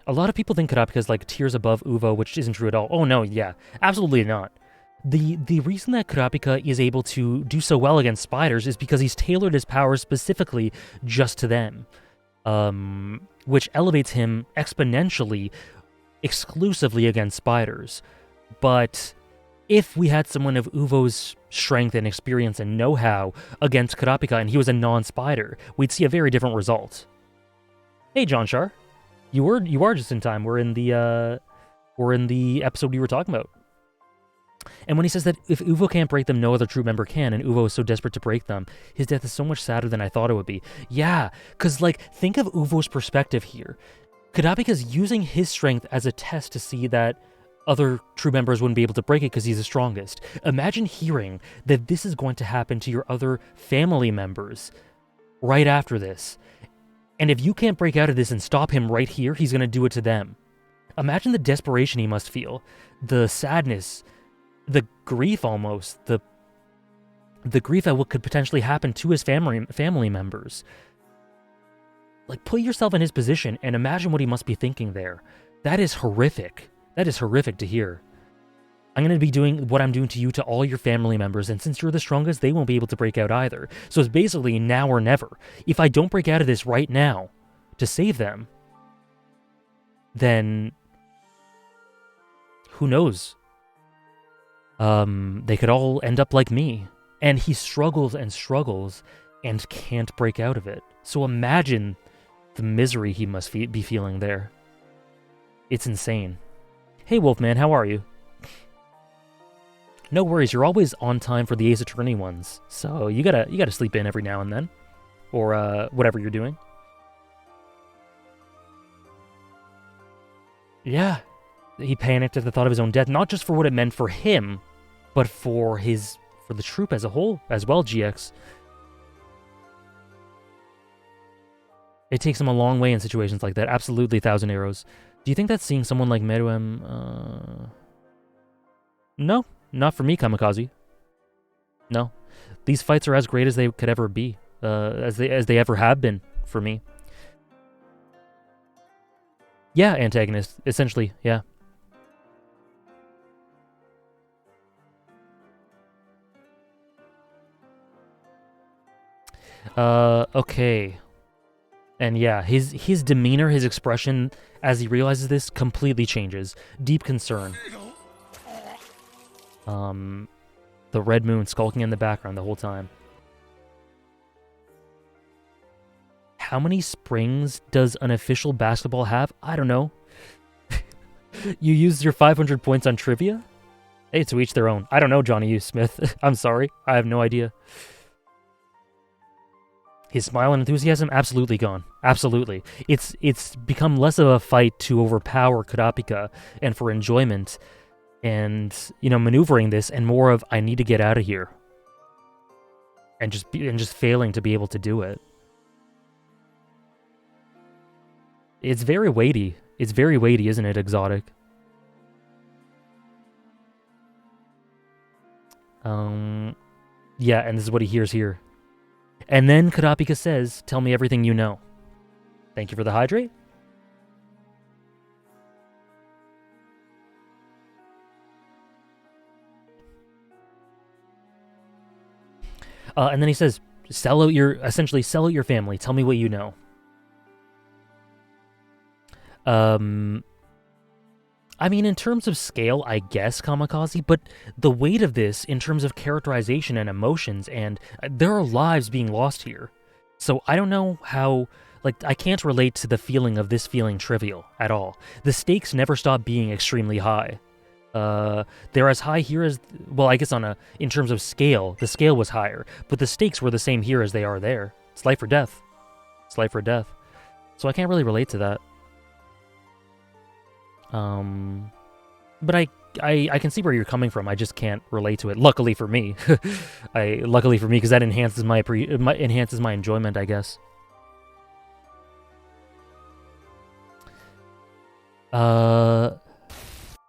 A lot of people think Kurapika is like tiers above Uvo, which isn't true at all. Oh no, yeah, absolutely not. The reason that Kurapika is able to do so well against spiders is because he's tailored his powers specifically just to them, which elevates him exponentially, exclusively against spiders. But if we had someone of Uvo's strength and experience and know-how against Kurapika and he was a non-spider, we'd see a very different result. Hey, John Shar. You are just in time. We're in the episode we were talking about. And when he says that if Uvo can't break them, no other troupe member can, and Uvo is so desperate to break them, his death is so much sadder than I thought it would be. Yeah, because, like, think of Uvo's perspective here. Kurapika's using his strength as a test to see that other Troupe members wouldn't be able to break it because he's the strongest. Imagine hearing that this is going to happen to your other family members right after this. And if you can't break out of this and stop him right here, he's going to do it to them. Imagine the desperation he must feel, the sadness, the grief almost, the grief at what could potentially happen to his family members. Like, put yourself in his position and imagine what he must be thinking there. That is horrific. That is horrific to hear. I'm going to be doing what I'm doing to you to all your family members, and since you're the strongest, they won't be able to break out either. So it's basically now or never. If I don't break out of this right now to save them, then who knows? They could all end up like me. And he struggles and struggles and can't break out of it. So imagine the misery he must be feeling there. It's insane. Hey, Wolfman, how are you? No worries, you're always on time for the Ace Attorney ones, so you gotta sleep in every now and then, or whatever you're doing. Yeah, he panicked at the thought of his own death, not just for what it meant for him, but for the Troupe as a whole as well. GX. It takes him a long way in situations like that. Absolutely, 1,000 Arrows. Do you think that seeing someone like Meruem? No. Not for me, Kamikaze. No. These fights are as great as they could ever be. As they ever have been for me. Yeah, antagonist. Essentially, yeah. Okay. And yeah, his demeanor, his expression, as he realizes this, completely changes. Deep concern. The red moon skulking in the background the whole time. How many springs does an official basketball have? I don't know. You used your 500 points on trivia? Hey, to each their own. I don't know, Johnny U. Smith. I'm sorry. I have no idea. His smile and enthusiasm, absolutely gone. Absolutely. It's become less of a fight to overpower Kurapika and for enjoyment and, you know, maneuvering this, and more of, I need to get out of here. And just failing to be able to do it. It's very weighty. It's very weighty, isn't it, Exotic? Yeah, and this is what he hears here. And then Kurapika says, tell me everything you know. Thank you for the hydrate. And then he says, essentially sell out your family. Tell me what you know. I mean, in terms of scale, I guess, Kamikaze, but the weight of this in terms of characterization and emotions, and there are lives being lost here. So I don't know how, like, I can't relate to the feeling of this feeling trivial at all. The stakes never stop being extremely high. They're as high here as, well, I guess in terms of scale, the scale was higher, but the stakes were the same here as they are there. It's life or death. It's life or death. So I can't really relate to that. But I can see where you're coming from. I just can't relate to it. Luckily for me, because that enhances my enjoyment, I guess.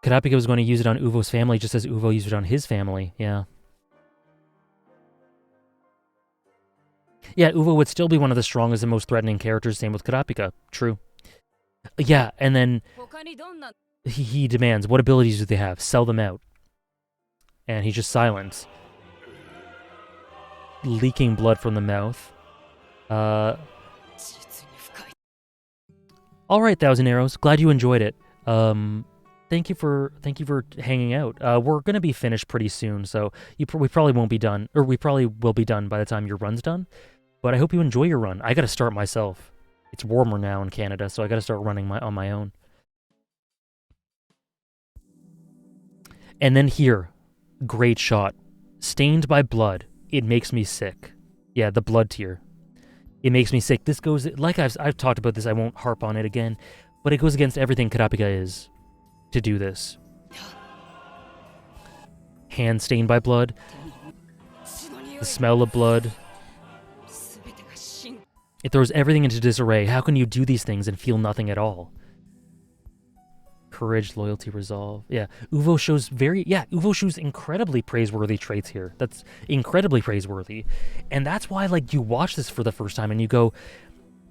Kurapika was going to use it on Uvo's family, just as Uvo used it on his family. Yeah. Yeah, Uvo would still be one of the strongest and most threatening characters. Same with Kurapika. True. Yeah, and then he demands, what abilities do they have? Sell them out. And he's just silent. Leaking blood from the mouth. Alright, 1,000 Arrows. Glad you enjoyed it. Thank you for hanging out. We're gonna be finished pretty soon, so we probably won't be done, or we probably will be done by the time your run's done. But I hope you enjoy your run. I gotta start myself. It's warmer now in Canada, so I gotta start running on my own. And then here, great shot. Stained by blood. It makes me sick. Yeah, the blood tier. It makes me sick. This goes, like I've talked about this, I won't harp on it again, but it goes against everything Kurapika is to do this. Hand stained by blood. The smell of blood. It throws everything into disarray. How can you do these things and feel nothing at all? Courage, loyalty, resolve. Yeah, Uvo shows incredibly praiseworthy traits here. That's incredibly praiseworthy. And that's why, like, you watch this for the first time and you go,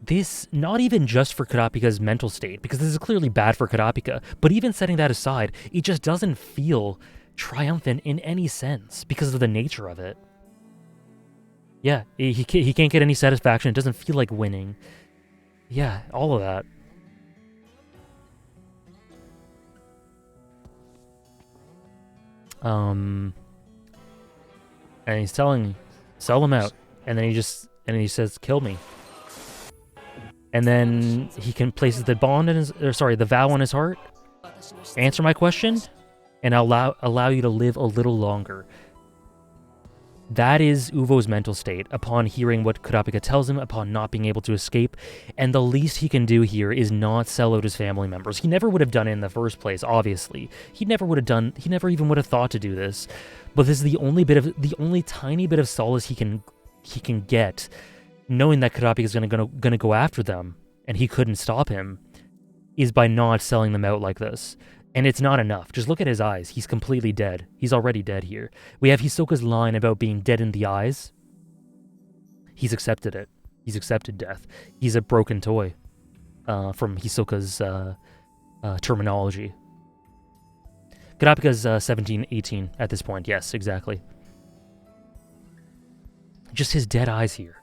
this, not even just for Kurapika's mental state, because this is clearly bad for Kurapika, but even setting that aside, it just doesn't feel triumphant in any sense because of the nature of it. Yeah, he can't get any satisfaction. It doesn't feel like winning. Yeah, all of that. And he's telling, sell him out, and then he says, kill me. And then he can places the bond in his, the vow on his heart. Answer my question, and I'll allow you to live a little longer. That is Uvo's mental state upon hearing what Kurapika tells him, upon not being able to escape, and the least he can do here is not sell out his family members. He never would have done it in the first place, obviously. He never even would have thought to do this. But this is the only tiny bit of solace he can get, knowing that Kurapika is gonna go after them, and he couldn't stop him, is by not selling them out like this. And it's not enough. Just look at his eyes. He's completely dead. He's already dead here. We have Hisoka's line about being dead in the eyes. He's accepted it. He's accepted death. He's a broken toy, from Hisoka's terminology. Kurapika's 17, 18 at this point. Yes, exactly. Just his dead eyes here.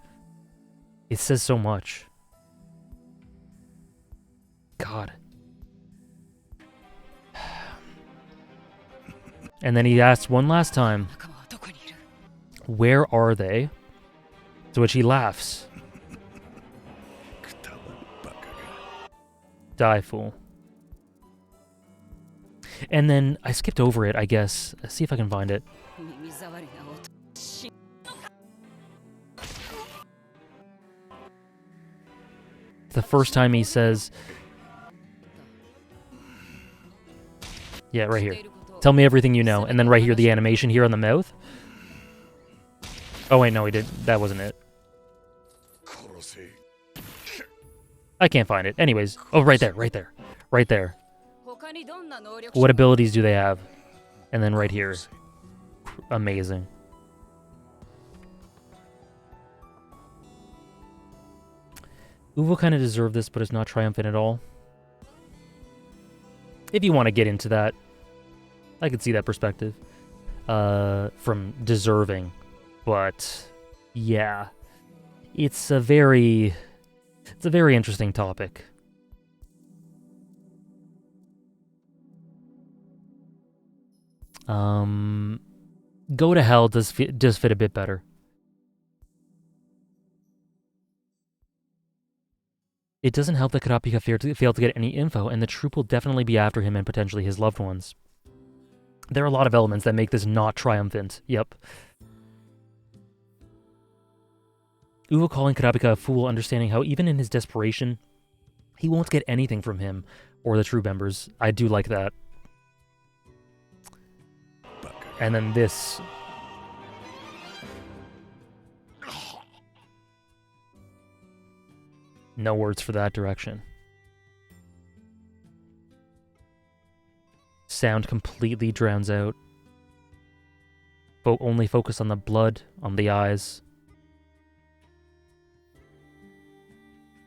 It says so much. God. And then he asks one last time, where are they? To which he laughs. Die, fool. And then I skipped over it, I guess. Let's see if I can find it. The first time he says... Yeah, right here. Tell me everything you know. And then right here, the animation here on the mouth. Oh, wait, no, he didn't. That wasn't it. I can't find it. Anyways. Oh, right there, right there. Right there. What abilities do they have? And then right here. Amazing. Uvo kind of deserved this, but it's not triumphant at all. If you want to get into that, I could see that perspective from deserving, but yeah, it's a very interesting topic. Go to hell does fit a bit better. It doesn't help that Kurapika failed to get any info, and the Troupe will definitely be after him and potentially his loved ones. There are a lot of elements that make this not triumphant. Yep. Uvo calling Kurapika a fool, understanding how even in his desperation, he won't get anything from him or the Troupe members. I do like that. And then this. No words for that direction. Sound completely drowns out. Only focus on the blood, on the eyes.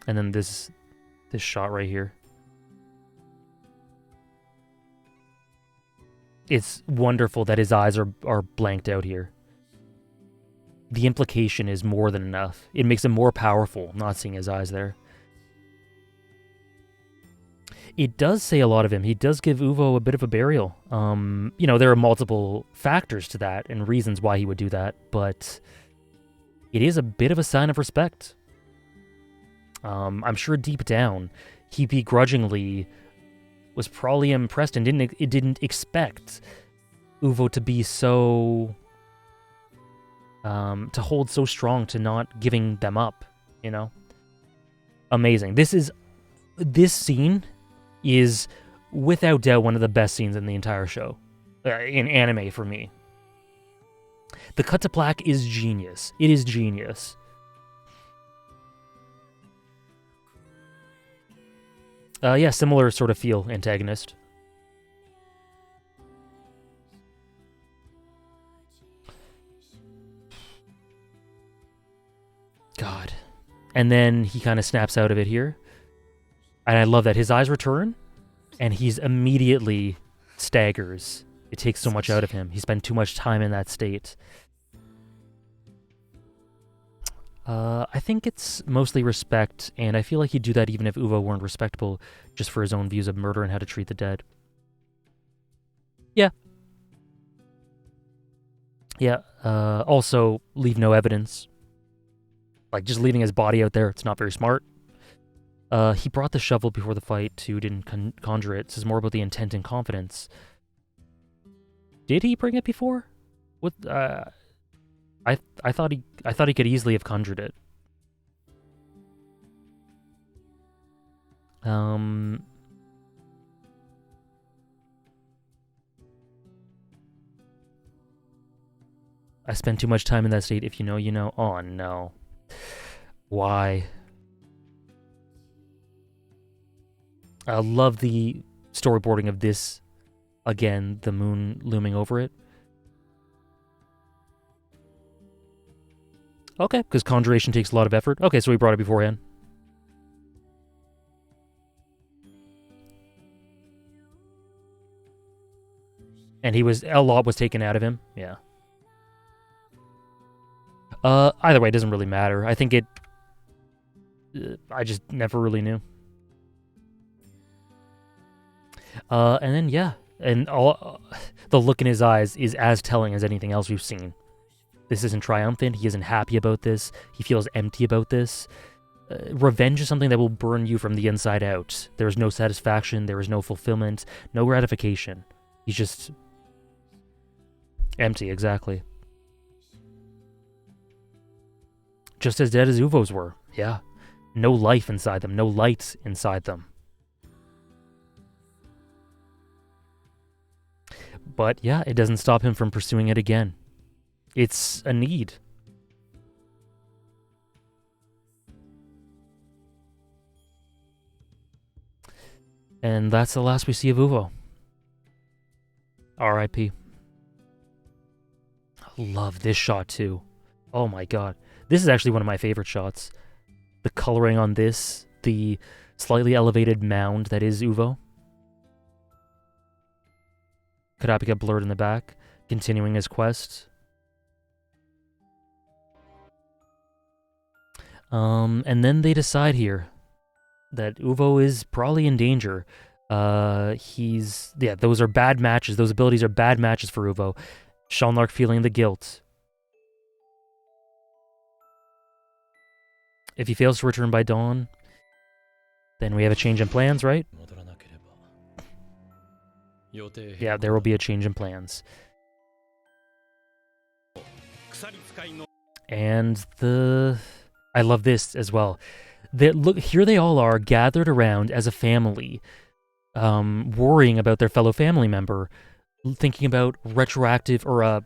And then this shot right here. It's wonderful that his eyes are blanked out here. The implication is more than enough. It makes him more powerful, not seeing his eyes there. It does say a lot of him. He does give Uvo a bit of a burial. You know, there are multiple factors to that and reasons why he would do that, but it is a bit of a sign of respect. I'm sure deep down, he begrudgingly was probably impressed and didn't expect Uvo to be so... to hold so strong to not giving them up, you know? Amazing. This scene is without doubt, one of the best scenes in the entire show. In anime, for me. The cut to black is genius. It is genius. Yeah, similar sort of feel antagonist. God. And then he kind of snaps out of it here. And I love that. His eyes return, and he's immediately staggers. It takes so much out of him. He spent too much time in that state. I think it's mostly respect, and I feel like he'd do that even if Uvo weren't respectable, just for his own views of murder and how to treat the dead. Yeah. Yeah, also, leave no evidence. Like, just leaving his body out there, it's not very smart. He brought the shovel before the fight, too, didn't conjure it. This is more about the intent and confidence. Did he bring it before? What, I thought he could easily have conjured it. I spent too much time in that state. If you know, you know. Oh, no. Why? I love the storyboarding of this. Again, the moon looming over it. Okay, because conjuration takes a lot of effort. Okay, so we brought it beforehand. And a lot was taken out of him. Yeah. Either way, it doesn't really matter. I think I just never really knew. And then, yeah. And the look in his eyes is as telling as anything else we've seen. This isn't triumphant. He isn't happy about this. He feels empty about this. Revenge is something that will burn you from the inside out. There is no satisfaction. There is no fulfillment. No gratification. He's just empty, exactly. Just as dead as Uvos were. Yeah. No life inside them. No light inside them. But yeah, it doesn't stop him from pursuing it again. It's a need. And that's the last we see of Uvo. R.I.P. Love this shot too. Oh my god. This is actually one of my favorite shots. The coloring on this, the slightly elevated mound that is Uvo. Kurapika blurred in the back, continuing his quest. And then they decide here that Uvo is probably in danger. Those are bad matches. Those abilities are bad matches for Uvo. Shalnark feeling the guilt. If he fails to return by dawn, then we have a change in plans, right? Yeah, there will be a change in plans. And I love this as well. Look, here they all are gathered around as a family, worrying about their fellow family member, thinking about retroactive or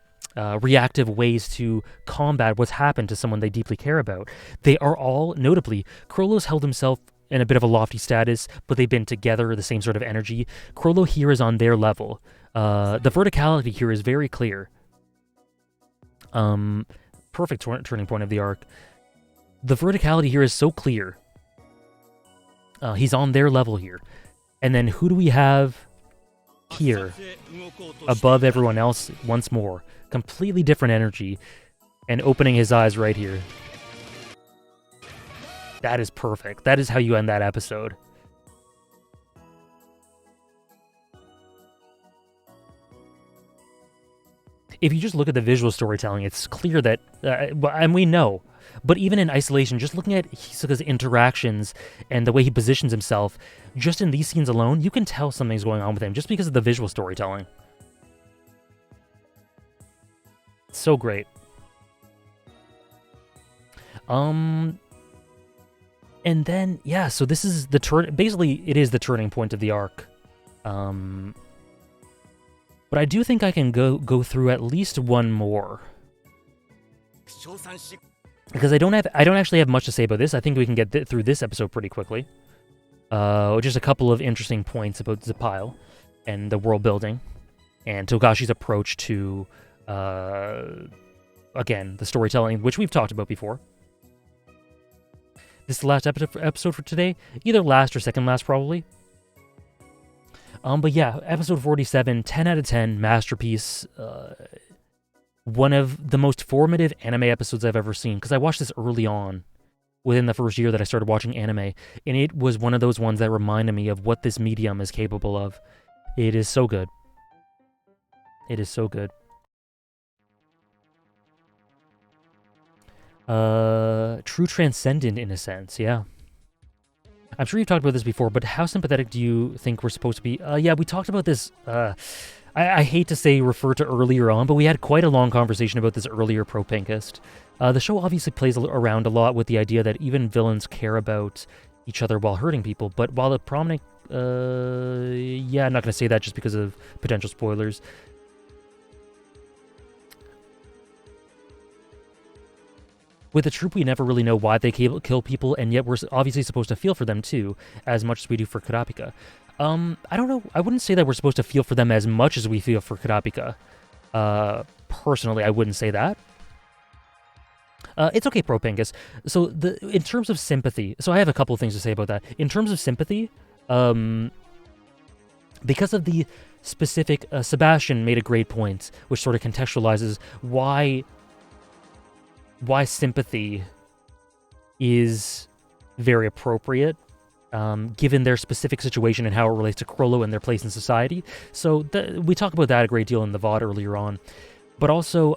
reactive ways to combat what's happened to someone they deeply care about. They are all, notably, Chrollo's held himself in a bit of a lofty status, but they've been together, the same sort of energy. Chrollo here is on their level. The verticality here is very clear. Perfect turning point of the arc. The verticality here is so clear. He's on their level here. And then who do we have here above everyone else once more? Completely different energy. And opening his eyes right here. That is perfect. That is how you end that episode. If you just look at the visual storytelling, it's clear that, and we know, but even in isolation, just looking at Hisoka's interactions and the way he positions himself, just in these scenes alone, you can tell something's going on with him just because of the visual storytelling. So great. And then, yeah, so this is the basically, it is the turning point of the arc. But I do think I can go through at least one more. Because I don't actually have much to say about this. I think we can get through this episode pretty quickly. Just a couple of interesting points about Zapile and the world building, and Togashi's approach to, again, the storytelling, which we've talked about before. This is the last episode for today. Either last or second last, probably. But yeah, episode 47, 10 out of 10, masterpiece. One of the most formative anime episodes I've ever seen, because I watched this early on, within the first year that I started watching anime, and it was one of those ones that reminded me of what this medium is capable of. It is so good. It is so good. True transcendent in a sense, yeah. I'm sure you've talked about this before, but how sympathetic do you think we're supposed to be? Yeah, we talked about this, I hate to say refer to earlier on, but we had quite a long conversation about this earlier, Pro-Pinkist. The show obviously plays around a lot with the idea that even villains care about each other while hurting people, but while the prominent... yeah, I'm not going to say that just because of potential spoilers. With the Troupe, we never really know why they kill people, and yet we're obviously supposed to feel for them too, as much as we do for Kurapika. I don't know, I wouldn't say that we're supposed to feel for them as much as we feel for Kurapika. Personally, I wouldn't say that. It's okay, Pro-Pinkist. So, in terms of sympathy, so I have a couple of things to say about that. In terms of sympathy, because of the specific, Sebastian made a great point, which sort of contextualizes why sympathy is very appropriate, given their specific situation and how it relates to Chrollo and their place in society. So we talk about that a great deal in the VOD earlier on. But also,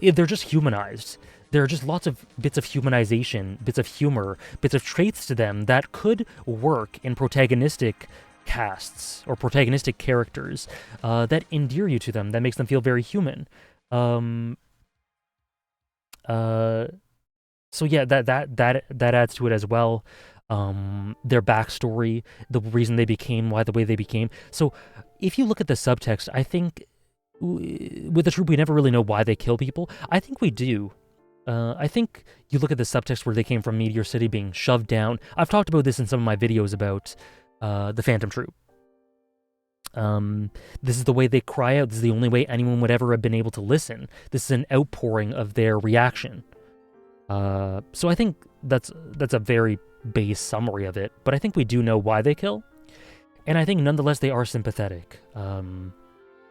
they're just humanized. There are just lots of bits of humanization, bits of humor, bits of traits to them that could work in protagonistic casts or protagonistic characters that endear you to them, that makes them feel very human. So yeah, that adds to it as well. Their backstory, the reason they became the way they became. So if you look at the subtext, I think with the Troupe, we never really know why they kill people. I think we do. I think you look at the subtext where they came from Meteor City being shoved down. I've talked about this in some of my videos about the Phantom Troupe. This is the way they cry out. This is the only way anyone would ever have been able to listen. This is an outpouring of their reaction. So I think that's a very base summary of it, but I think we do know why they kill, and I think nonetheless they are sympathetic,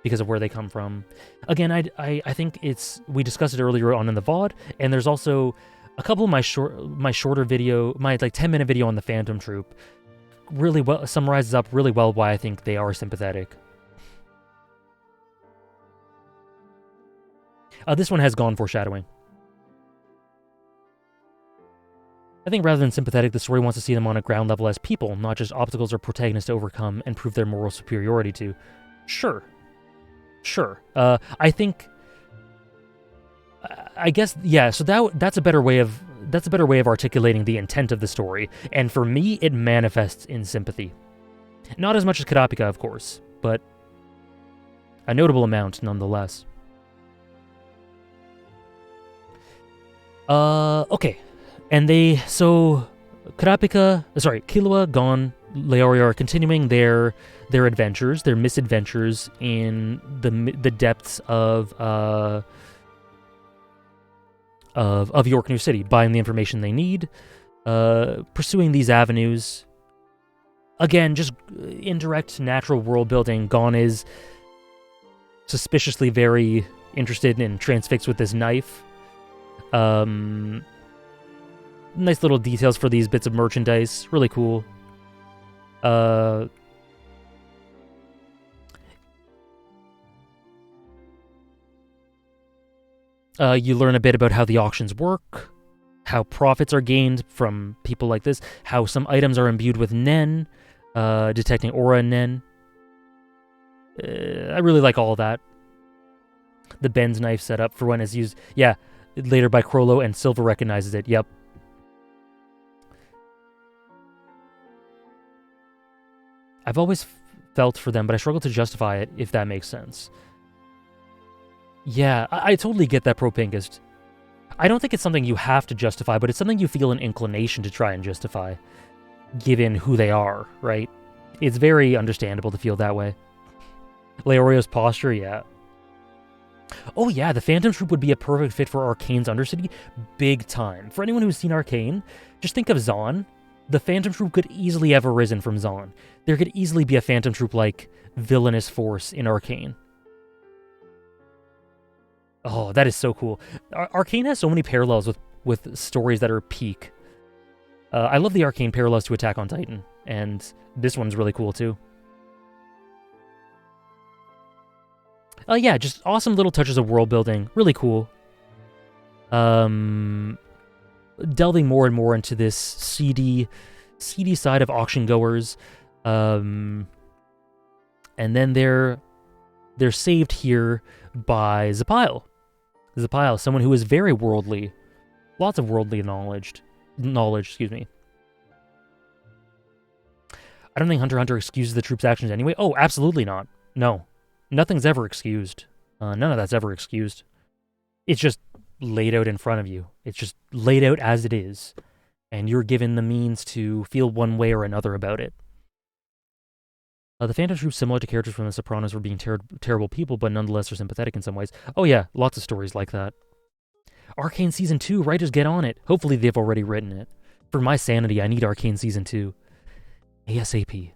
because of where they come from. Again, I think we discussed it earlier on in the VOD, and there's also a couple of my shorter video, my like 10-minute video on the Phantom Troupe, really well summarizes up really well why I think they are sympathetic. This one has Gon foreshadowing. I think rather than sympathetic, the story wants to see them on a ground level as people, not just obstacles or protagonists to overcome and prove their moral superiority to. Sure. I think, I guess, yeah. So that's a better way of articulating the intent of the story, and for me, it manifests in sympathy. Not as much as Kurapika, of course, but a notable amount nonetheless. Okay. And Killua, Gon, Leori are continuing their adventures, their misadventures in the depths of Yorknew City, buying the information they need, pursuing these avenues. Again, just indirect natural world building. Gon is suspiciously very interested and transfixed with this knife. Nice little details for these bits of merchandise. Really cool. You learn a bit about how the auctions work, how profits are gained from people like this, how some items are imbued with Nen, detecting aura in Nen. I really like all that. The Ben's knife setup for when it's used. Yeah, later by Chrollo, and Silver recognizes it. Yep. I've always felt for them, but I struggle to justify it, if that makes sense. Yeah, I totally get that, Propinkist. I don't think it's something you have to justify, but it's something you feel an inclination to try and justify, given who they are, right? It's very understandable to feel that way. Leorio's posture, yeah. Oh yeah, the Phantom Troupe would be a perfect fit for Arcane's Undercity, big time. For anyone who's seen Arcane, just think of Zon. The Phantom Troupe could easily have arisen from Zon. There could easily be a Phantom Troupe-like villainous force in Arcane. Oh, that is so cool. Arcane has so many parallels with stories that are peak. I love the Arcane parallels to Attack on Titan, and this one's really cool too. Yeah, just awesome little touches of world building. Really cool. Delving more and more into this seedy side of auction goers. And then they're saved here by Zapile. Zapile, someone who is very worldly. Lots of worldly knowledge, excuse me. I don't think Hunter x Hunter excuses the Troupe's actions anyway. Oh, absolutely not. No. Nothing's ever excused. None of that's ever excused. It's just laid out in front of you. It's just laid out as it is. And you're given the means to feel one way or another about it. The Phantom Troupe, similar to characters from The Sopranos, were being terrible people, but nonetheless are sympathetic in some ways. Oh yeah, lots of stories like that. Arcane Season 2, writers get on it. Hopefully they've already written it. For my sanity, I need Arcane Season 2. ASAP.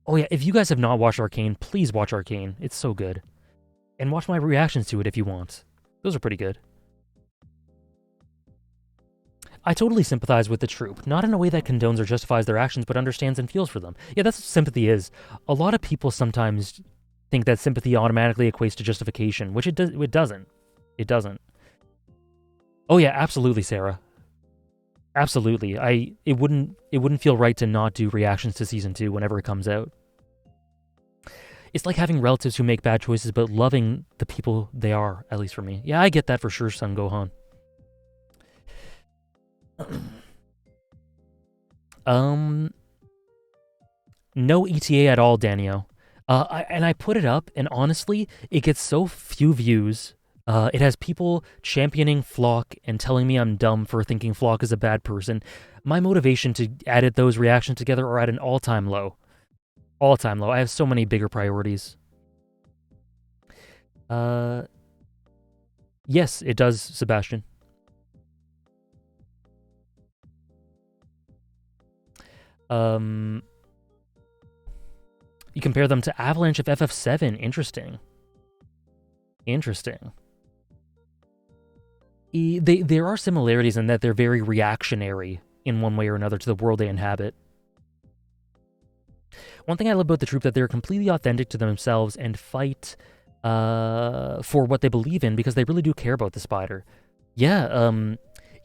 Oh yeah, if you guys have not watched Arcane, please watch Arcane. It's so good. And watch my reactions to it if you want. Those are pretty good. I totally sympathize with the Troupe, not in a way that condones or justifies their actions, but understands and feels for them. Yeah, that's what sympathy is. A lot of people sometimes think that sympathy automatically equates to justification, which it doesn't. It doesn't. Oh yeah, absolutely, Sarah. Absolutely. It wouldn't feel right to not do reactions to Season 2 whenever it comes out. It's like having relatives who make bad choices but loving the people they are, at least for me. Yeah, I get that for sure, Son Gohan. No ETA at all, Danio. I put it up, and honestly, it gets so few views. It has people championing Flock and telling me I'm dumb for thinking Flock is a bad person. My motivation to edit those reactions together are at an all-time low. All-time low. I have so many bigger priorities. Yes, it does, Sebastian. You compare them to Avalanche of FF7. Interesting. Interesting. There are similarities in that they're very reactionary in one way or another to the world they inhabit. One thing I love about the Troupe is that they're completely authentic to themselves and fight for what they believe in because they really do care about the spider. Yeah,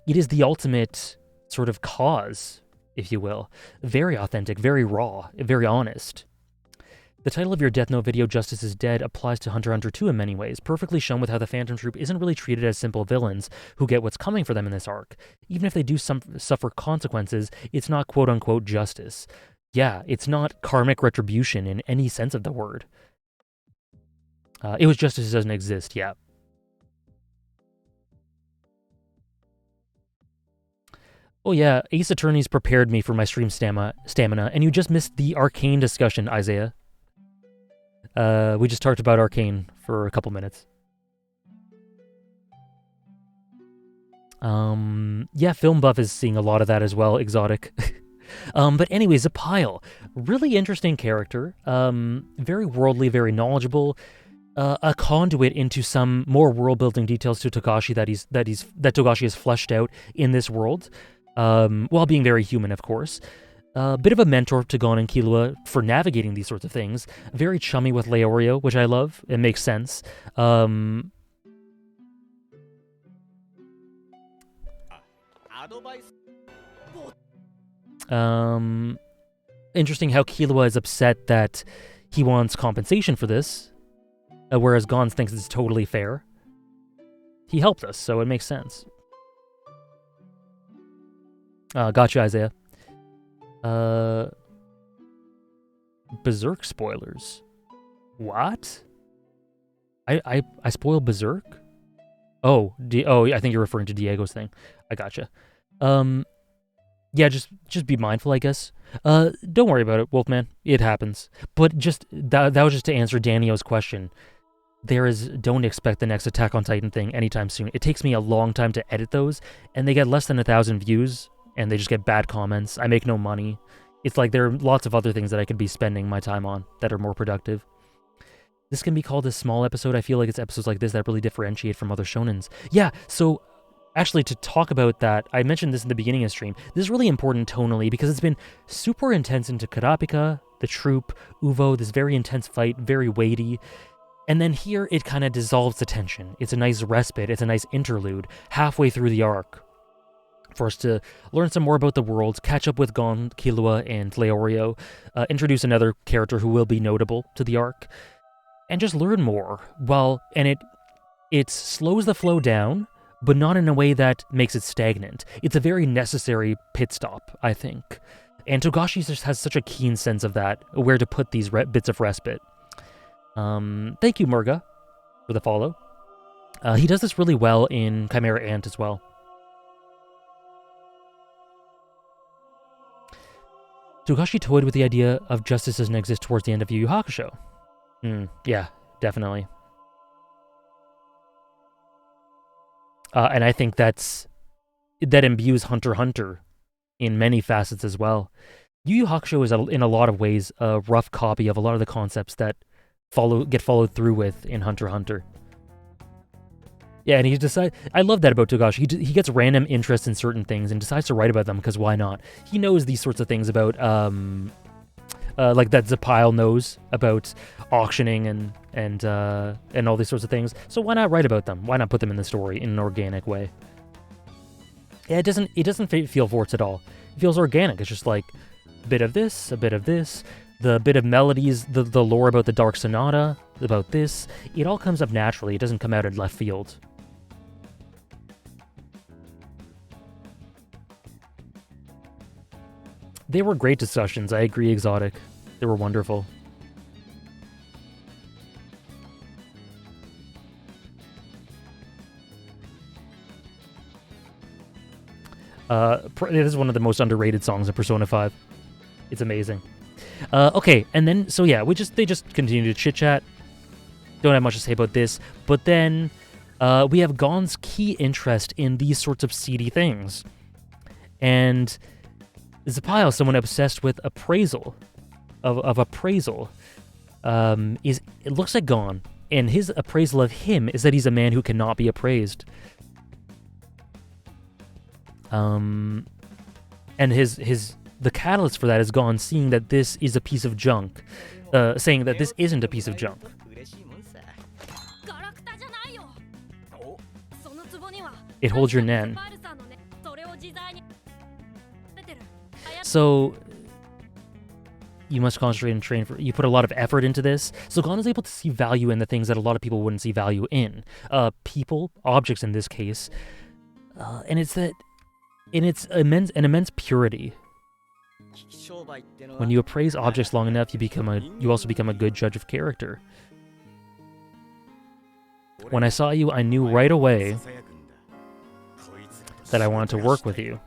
it is the ultimate sort of cause, if you will. Very authentic, very raw, very honest. The title of your Death Note video, Justice is Dead, applies to Hunter x Hunter 2 in many ways, perfectly shown with how the Phantom Troupe isn't really treated as simple villains who get what's coming for them in this arc. Even if they do suffer consequences, it's not quote-unquote justice. Yeah, it's not karmic retribution in any sense of the word. It was justice doesn't exist, yeah. Oh yeah, Ace Attorneys prepared me for my stream stamina, and you just missed the Arcane discussion, Isaiah. We just talked about Arcane for a couple minutes. Yeah, Film Buff is seeing a lot of that as well, Exotic. But anyways, Zapile, really interesting character, very worldly, very knowledgeable, a conduit into some more world-building details to Togashi that Togashi has fleshed out in this world, while being very human, of course. A bit of a mentor to Gon and Killua for navigating these sorts of things. Very chummy with Leorio, which I love. It makes sense. Interesting how Killua is upset that he wants compensation for this, whereas Gon thinks it's totally fair. He helped us, so it makes sense. Gotcha, Isaiah. Berserk spoilers. What? I spoiled Berserk? Oh, I think you're referring to Diego's thing. I gotcha. Yeah, just be mindful, I guess. Don't worry about it, Wolfman. It happens. But just that was just to answer Daniel's question. Don't expect the next Attack on Titan thing anytime soon. It takes me a long time to edit those, and they get less than 1,000 views, and they just get bad comments. I make no money. It's like there are lots of other things that I could be spending my time on that are more productive. This can be called a small episode. I feel like it's episodes like this that really differentiate from other shonens. Yeah, so actually to talk about that, I mentioned this in the beginning of the stream. This is really important tonally because it's been super intense into Kurapika, the Troupe, Uvo, this very intense fight, very weighty. And then here it kind of dissolves the tension. It's a nice respite, it's a nice interlude halfway through the arc for us to learn some more about the world, catch up with Gon, Killua, and Leorio, introduce another character who will be notable to the arc, and just learn more. And it slows the flow down, but not in a way that makes it stagnant. It's a very necessary pit stop, I think. And Togashi just has such a keen sense of that, where to put these bits of respite. Thank you, Murga, for the follow. He does this really well in Chimera Ant as well. Togashi toyed with the idea of justice doesn't exist towards the end of Yu Yu Hakusho. Yeah, definitely. And I think that imbues Hunter x Hunter in many facets as well. Yu Yu Hakusho is, in a lot of ways, a rough copy of a lot of the concepts that get followed through with in Hunter x Hunter. Yeah, and I love that about Togashi. He gets random interest in certain things and decides to write about them, because why not? He knows these sorts of things about, like that Zapile knows about auctioning and all these sorts of things. So why not write about them? Why not put them in the story in an organic way? Yeah, it doesn't feel forced at all. It feels organic. It's just like a bit of this, the bit of melodies, the lore about the Dark Sonata, about this. It all comes up naturally. It doesn't come out of left field. They were great discussions. I agree, Exotic. They were wonderful. It is one of the most underrated songs in Persona 5. It's amazing. Okay, and then, so yeah, they just continue to chit-chat. Don't have much to say about this. But then, we have Gon's key interest in these sorts of seedy things. And Zapile, someone obsessed with appraisal, of appraisal, it looks at Gon, and his appraisal of him is that he's a man who cannot be appraised. And the catalyst for that is Gon seeing that this is a piece of junk, saying that this isn't a piece of junk. It holds your nen. So you must concentrate and train you put a lot of effort into this. So Gon is able to see value in the things that a lot of people wouldn't see value in. People, objects in this case. And it's an immense purity. When you appraise objects long enough, you also become a good judge of character. When I saw you, I knew right away that I wanted to work with you.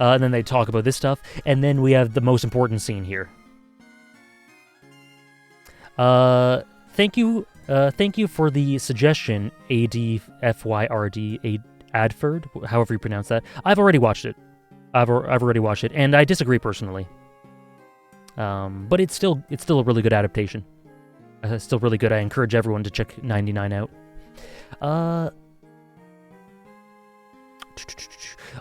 And then they talk about this stuff, and then we have the most important scene here. Thank you for the suggestion, ADFYRD, Adford, however you pronounce that. I've already watched it. I've already watched it, and I disagree personally. But it's still a really good adaptation. It's still really good. I encourage everyone to check 99 out.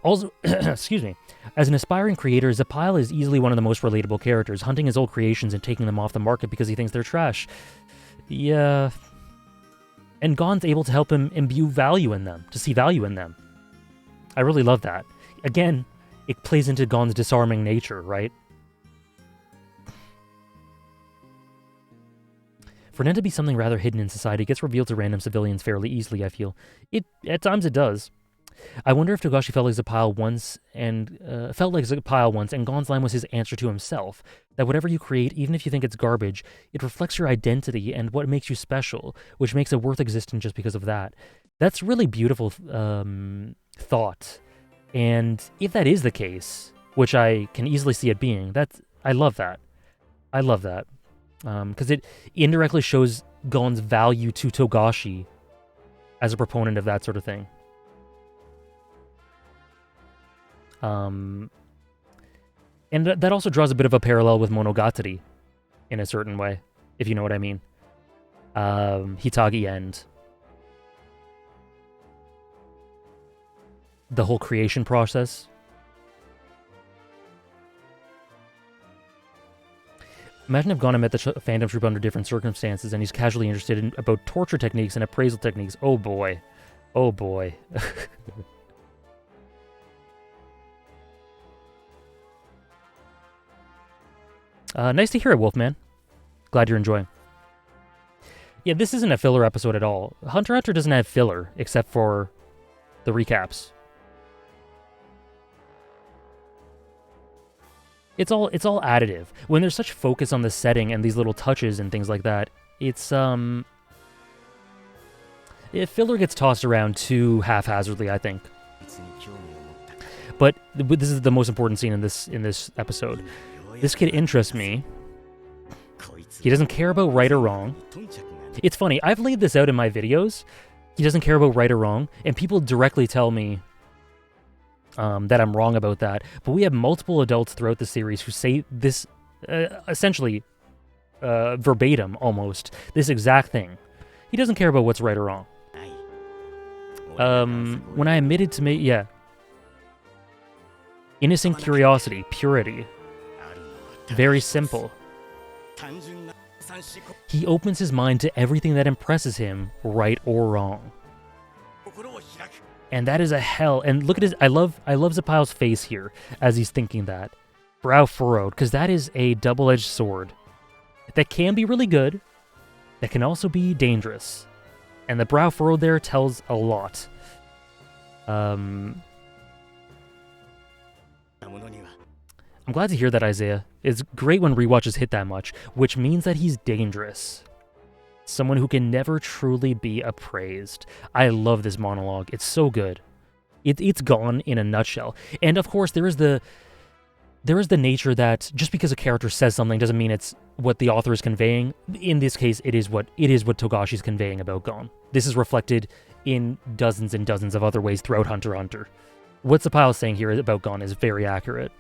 Also, excuse me. As an aspiring creator, Zapile is easily one of the most relatable characters, hunting his old creations and taking them off the market because he thinks they're trash. Yeah. And Gon's able to help him imbue value in them, to see value in them. I really love that. Again, it plays into Gon's disarming nature, right? For Nen to be something rather hidden in society, it gets revealed to random civilians fairly easily, I feel. At times it does. I wonder if Togashi felt like Zapile once and Gon's line was his answer to himself. That whatever you create, even if you think it's garbage, it reflects your identity and what makes you special, which makes it worth existing just because of that. That's really beautiful thought. And if that is the case, which I can easily see it being, I love that. I love that. Because it indirectly shows Gon's value to Togashi as a proponent of that sort of thing. And that also draws a bit of a parallel with Monogatari in a certain way, if you know what I mean. Hitagi End. The whole creation process. Imagine if Gon met the Phantom Troupe under different circumstances and he's casually interested about torture techniques and appraisal techniques. Oh boy. Oh boy. Nice to hear it, Wolfman. Glad you're enjoying. Yeah, this isn't a filler episode at all. Hunter x Hunter doesn't have filler, except for the recaps. It's all additive. When there's such focus on the setting and these little touches and things like that, it's if filler gets tossed around too haphazardly, I think. But this is the most important scene in this episode. This kid interests me. He doesn't care about right or wrong. It's funny, I've laid this out in my videos. He doesn't care about right or wrong, and people directly tell me that I'm wrong about that. But we have multiple adults throughout the series who say this, essentially, verbatim, almost, this exact thing. He doesn't care about what's right or wrong. When I admitted to me, yeah. Innocent curiosity, purity. Very simple. He opens his mind to everything that impresses him, right or wrong. And that is a hell. And look at his. I love Zapile's face here as he's thinking that. Brow furrowed, because that is a double-edged sword that can be really good, that can also be dangerous. And the brow furrowed there tells a lot. I'm glad to hear that, Isaiah. It's great when rewatches hit that much, which means that he's dangerous. Someone who can never truly be appraised. I love this monologue. It's so good. It's Gon in a nutshell. And of course, there is the nature that just because a character says something doesn't mean it's what the author is conveying. In this case, it is what Togashi's conveying about Gon. This is reflected in dozens and dozens of other ways throughout Hunter x Hunter. What Zapile is saying here about Gon is very accurate.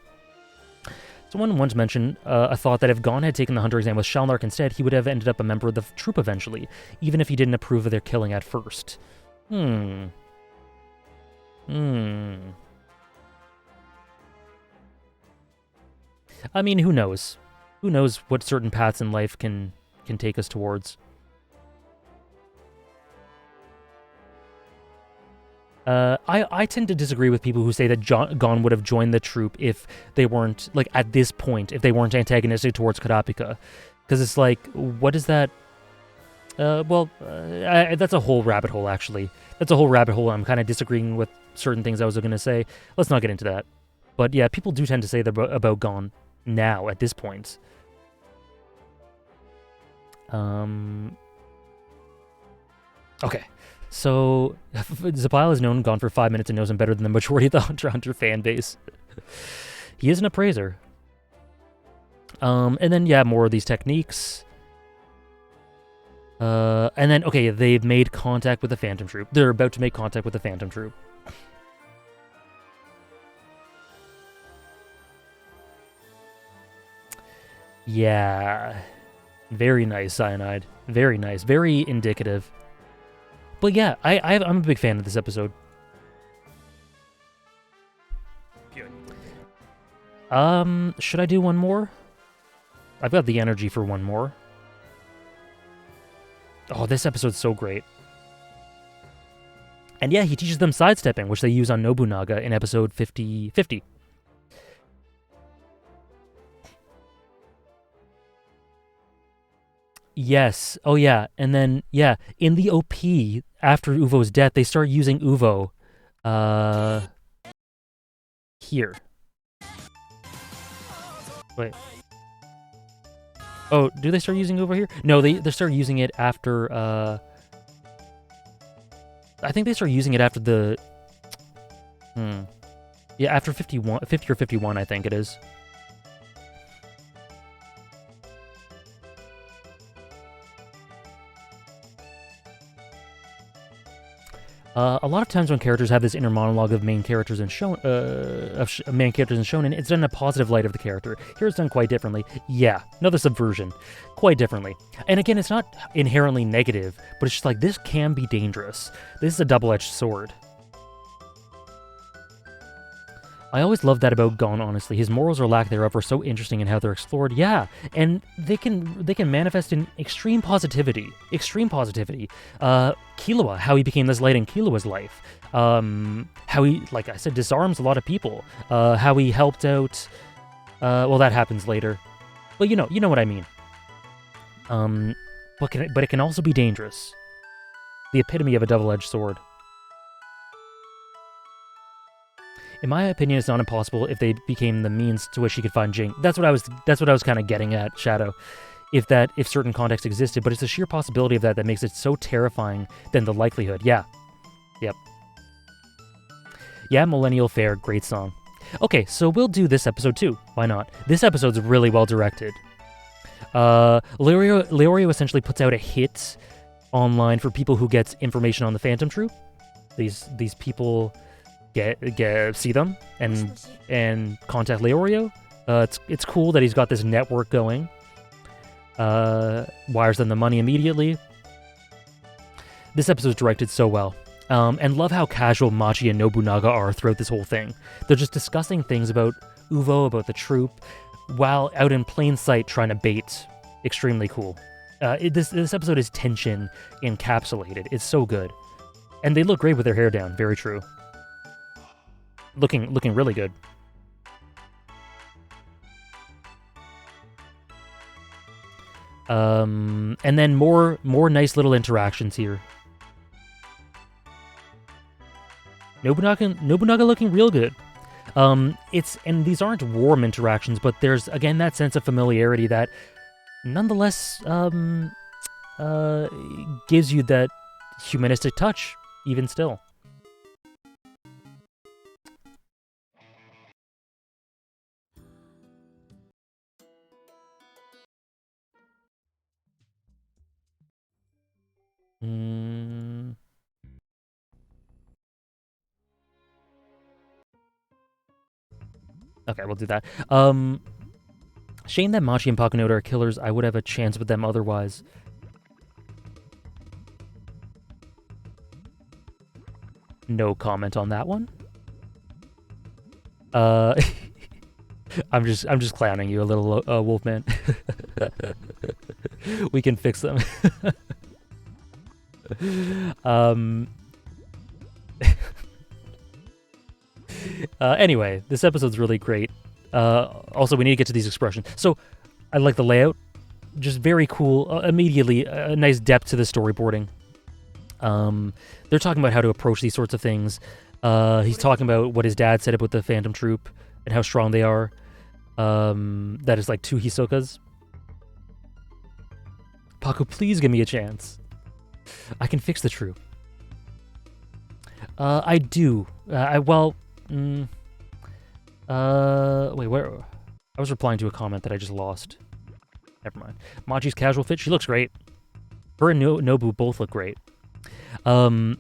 Someone once mentioned a thought that if Gon had taken the Hunter exam with Shalnark instead, he would have ended up a member of the Troupe eventually, even if he didn't approve of their killing at first. I mean, who knows? Who knows what certain paths in life can take us towards? I tend to disagree with people who say that Gon would have joined the Troupe if they weren't, like, at this point, if they weren't antagonistic towards Kurapika. Because it's like, what is that? That's a whole rabbit hole, actually. That's a whole rabbit hole. I'm kind of disagreeing with certain things I was going to say. Let's not get into that. But yeah, people do tend to say that about Gon now, at this point. Okay. So, Zapile has known Gon for 5 minutes and knows him better than the majority of the Hunter x Hunter fan base. He is an appraiser. And then, yeah, more of these techniques. And then, okay, they've made contact with the Phantom Troupe. They're about to make contact with the Phantom Troupe. Yeah. Very nice, Cyanide. Very nice. Very indicative. But yeah, I'm a big fan of this episode. Should I do one more? I've got the energy for one more. Oh, this episode's so great. And yeah, he teaches them sidestepping, which they use on Nobunaga in episode 50. Yes. Oh, yeah. And then, yeah, in the OP, after Uvo's death, they start using Uvo Here. Wait. Oh, do they start using it over here? No, they start using it after, I think they start using it after the... Yeah, after 50 or 51, I think it is. A lot of times when characters have this inner monologue of main characters and main characters in shonen, it's done in a positive light of the character. Here it's done quite differently. Yeah, another subversion, quite differently. And again, it's not inherently negative, but it's just like this can be dangerous. This is a double-edged sword. I always loved that about Gon, honestly. His morals or lack thereof are so interesting in how they're explored. Yeah, and they can manifest in extreme positivity. Extreme positivity. Killua, how he became this light in Killua's life. How he, like I said, disarms a lot of people. How he helped out... well, that happens later. But you know what I mean. But it can also be dangerous. The epitome of a double-edged sword. In my opinion, it's not impossible if they became the means to which he could find Jing. That's what I was kind of getting at, Shadow. If certain context existed, but it's the sheer possibility of that makes it so terrifying than the likelihood. Yeah. Yep. Yeah, Millennial Fair, great song. Okay, so we'll do this episode too. Why not? This episode's really well directed. Leorio essentially puts out a hit online for people who get information on the Phantom Troupe. These people see them and contact Leorio. It's cool that he's got this network going. Wires them the money immediately. This episode's directed so well. And love how casual Machi and Nobunaga are throughout this whole thing. They're just discussing things about Uvo, about the troupe, while out in plain sight trying to bait. Extremely cool. This episode is tension encapsulated. It's so good. And they look great with their hair down. Very true. Looking really good. And then more nice little interactions here. Nobunaga looking real good. And these aren't warm interactions, but there's again that sense of familiarity that nonetheless gives you that humanistic touch, even still. Okay, we'll do that. Shame that Machi and Pakunoda are killers. I would have a chance with them otherwise. No comment on that one. I'm just clowning you a little, Wolfman. We can fix them. Anyway, this episode's really great. Also, we need to get to these expressions. So, I like the layout. Just very cool. Immediately, a nice depth to the storyboarding. They're talking about how to approach these sorts of things. He's talking about what his dad set up with the Phantom Troupe and how strong they are. That is like 2 Hisokas. Paku, please give me a chance. I can fix the troupe. I do. Wait, where? I was replying to a comment that I just lost. Never mind. Machi's casual fit, she looks great. Her and Nobu both look great. And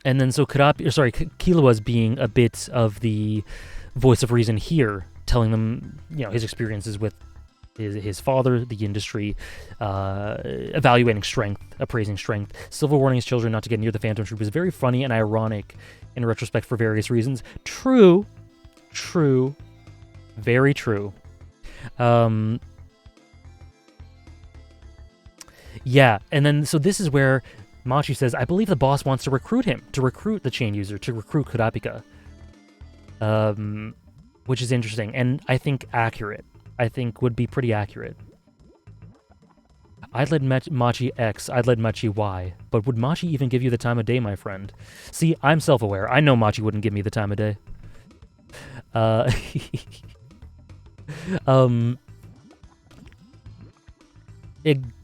then so Killua's being a bit of the voice of reason here, telling them, his experiences with his father, the industry, evaluating strength, appraising strength. Silver warning his children not to get near the Phantom Troupe is very funny and ironic in retrospect for various reasons. True. Very true. Yeah, and then, so this is where Machi says, I believe the boss wants to recruit him, to recruit the chain user, to recruit Kurapika. Which is interesting, and I think accurate. I think would be pretty accurate. I'd let Machi X, I'd let Machi Y. But would Machi even give you the time of day, my friend? See, I'm self-aware. I know Machi wouldn't give me the time of day.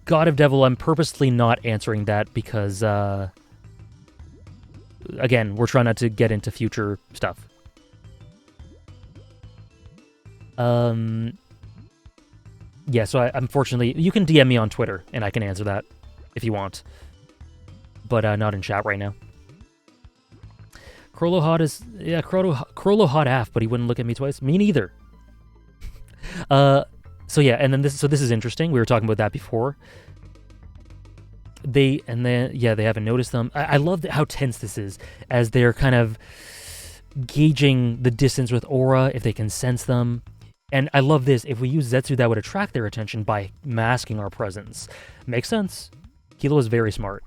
God of Devil, I'm purposely not answering that because, again, we're trying not to get into future stuff. Yeah, so unfortunately, you can DM me on Twitter, and I can answer that if you want. But not in chat right now. Crollo Hot is... Yeah, Crollo Hot AF, but he wouldn't look at me twice. Me neither. So yeah, and then this is interesting. We were talking about that before. They haven't noticed them. I love how tense this is, as they're kind of gauging the distance with aura, if they can sense them. And I love this. If we use Zetsu, that would attract their attention by masking our presence. Makes sense. Killua is very smart.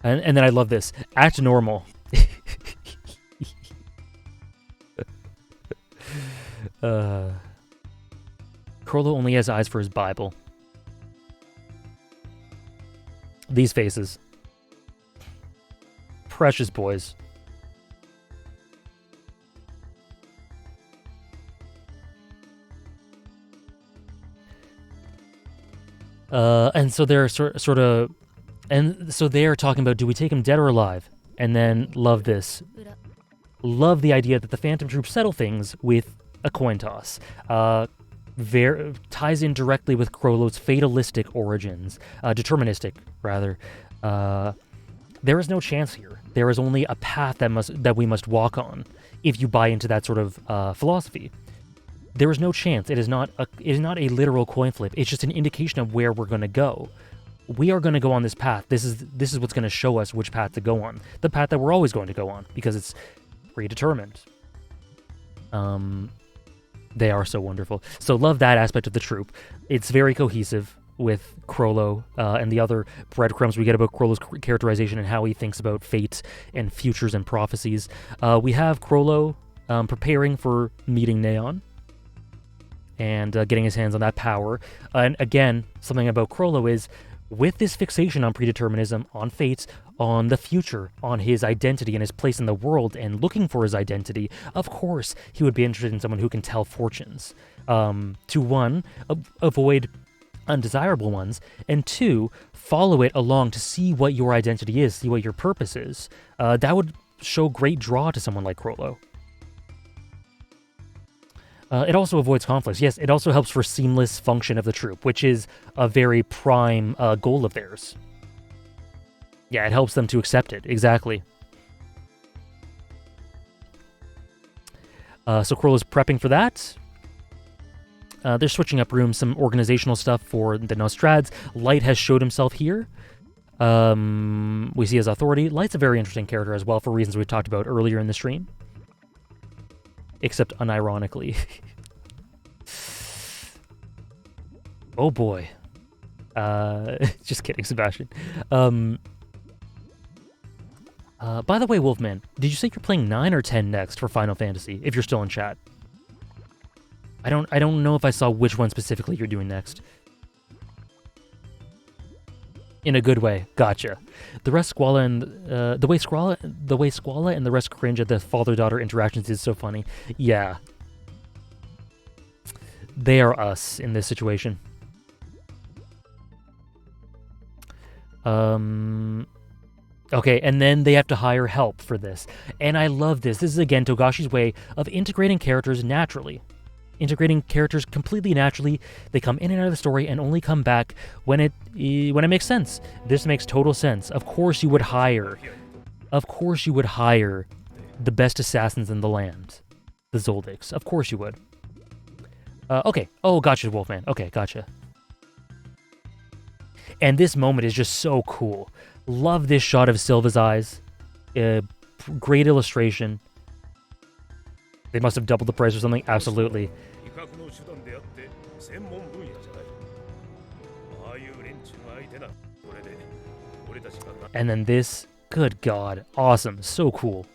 And then I love this. Act normal. Crollo only has eyes for his Bible. These faces. Precious boys. And so they're sort of... And so they're talking about, do we take him dead or alive? And then, love this. Love the idea that the Phantom Troupe settle things with a coin toss. Ties in directly with Crollo's fatalistic origins. Deterministic, rather. There is no chance here. There is only a path that we must walk on, if you buy into that sort of philosophy. There is no chance. It is not a literal coin flip. It's just an indication of where we're going to go. We are going to go on this path. This is what's going to show us which path to go on. The path that we're always going to go on, because it's predetermined. They are so wonderful. So love that aspect of the troupe. It's very cohesive with Crollo and the other breadcrumbs we get about Crollo's characterization and how he thinks about fate and futures and prophecies. We have Crollo preparing for meeting Neon and getting his hands on that power. And again, something about Crollo is, with this fixation on predeterminism, on fate, on the future, on his identity and his place in the world, and looking for his identity, of course he would be interested in someone who can tell fortunes. To one, avoid undesirable ones, and two, follow it along to see what your identity is, see what your purpose is. That would show great draw to someone like Crollo. It also avoids conflicts. Yes, it also helps for seamless function of the troupe, which is a very prime goal of theirs. Yeah, it helps them to accept it, exactly. So Crollo's prepping for that. They're switching up rooms, some organizational stuff for the Nostrads. Light has showed himself here. We see his authority. Light's a very interesting character as well, for reasons we talked about earlier in the stream. Except unironically. Oh boy. Just kidding, Sebastian. By the way, Wolfman, did you say you're playing 9 or 10 next for Final Fantasy, if you're still in chat? I don't know if I saw which one specifically you're doing next. In a good way. Gotcha. The rest Squalla and the way Squalla and the rest cringe at the father-daughter interactions is so funny. Yeah. They are us in this situation. Okay, and then they have to hire help for this. And I love this. This is, again, Togashi's way of integrating characters naturally. Integrating characters completely naturally. They come in and out of the story and only come back when it makes sense. This makes total sense. Of course you would hire the best assassins in the land. The Zoldicks. Of course you would. Okay. Oh, gotcha, Wolfman. Okay, gotcha. And this moment is just so cool. Love this shot of Silva's eyes. Great illustration. They must have doubled the price or something. Absolutely. And then this Good God. Awesome. So cool.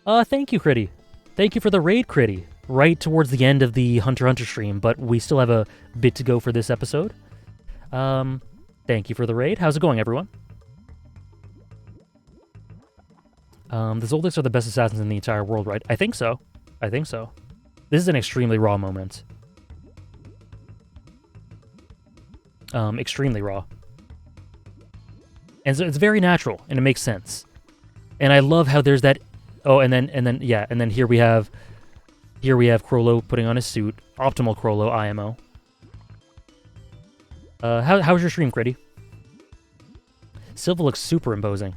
Thank you, Critty. Thank you for the raid, Critty. Right towards the end of the Hunter x Hunter stream, but we still have a bit to go for this episode. Thank you for the raid. How's it going, everyone? The Zoldicks are the best assassins in the entire world, right? I think so. I think so. This is an extremely raw moment. Extremely raw. And so it's very natural, and it makes sense. And I love how there's that... Oh, and then here we have Chrollo putting on his suit. Optimal Chrollo, IMO. How was your stream, Critty? Silva looks super imposing.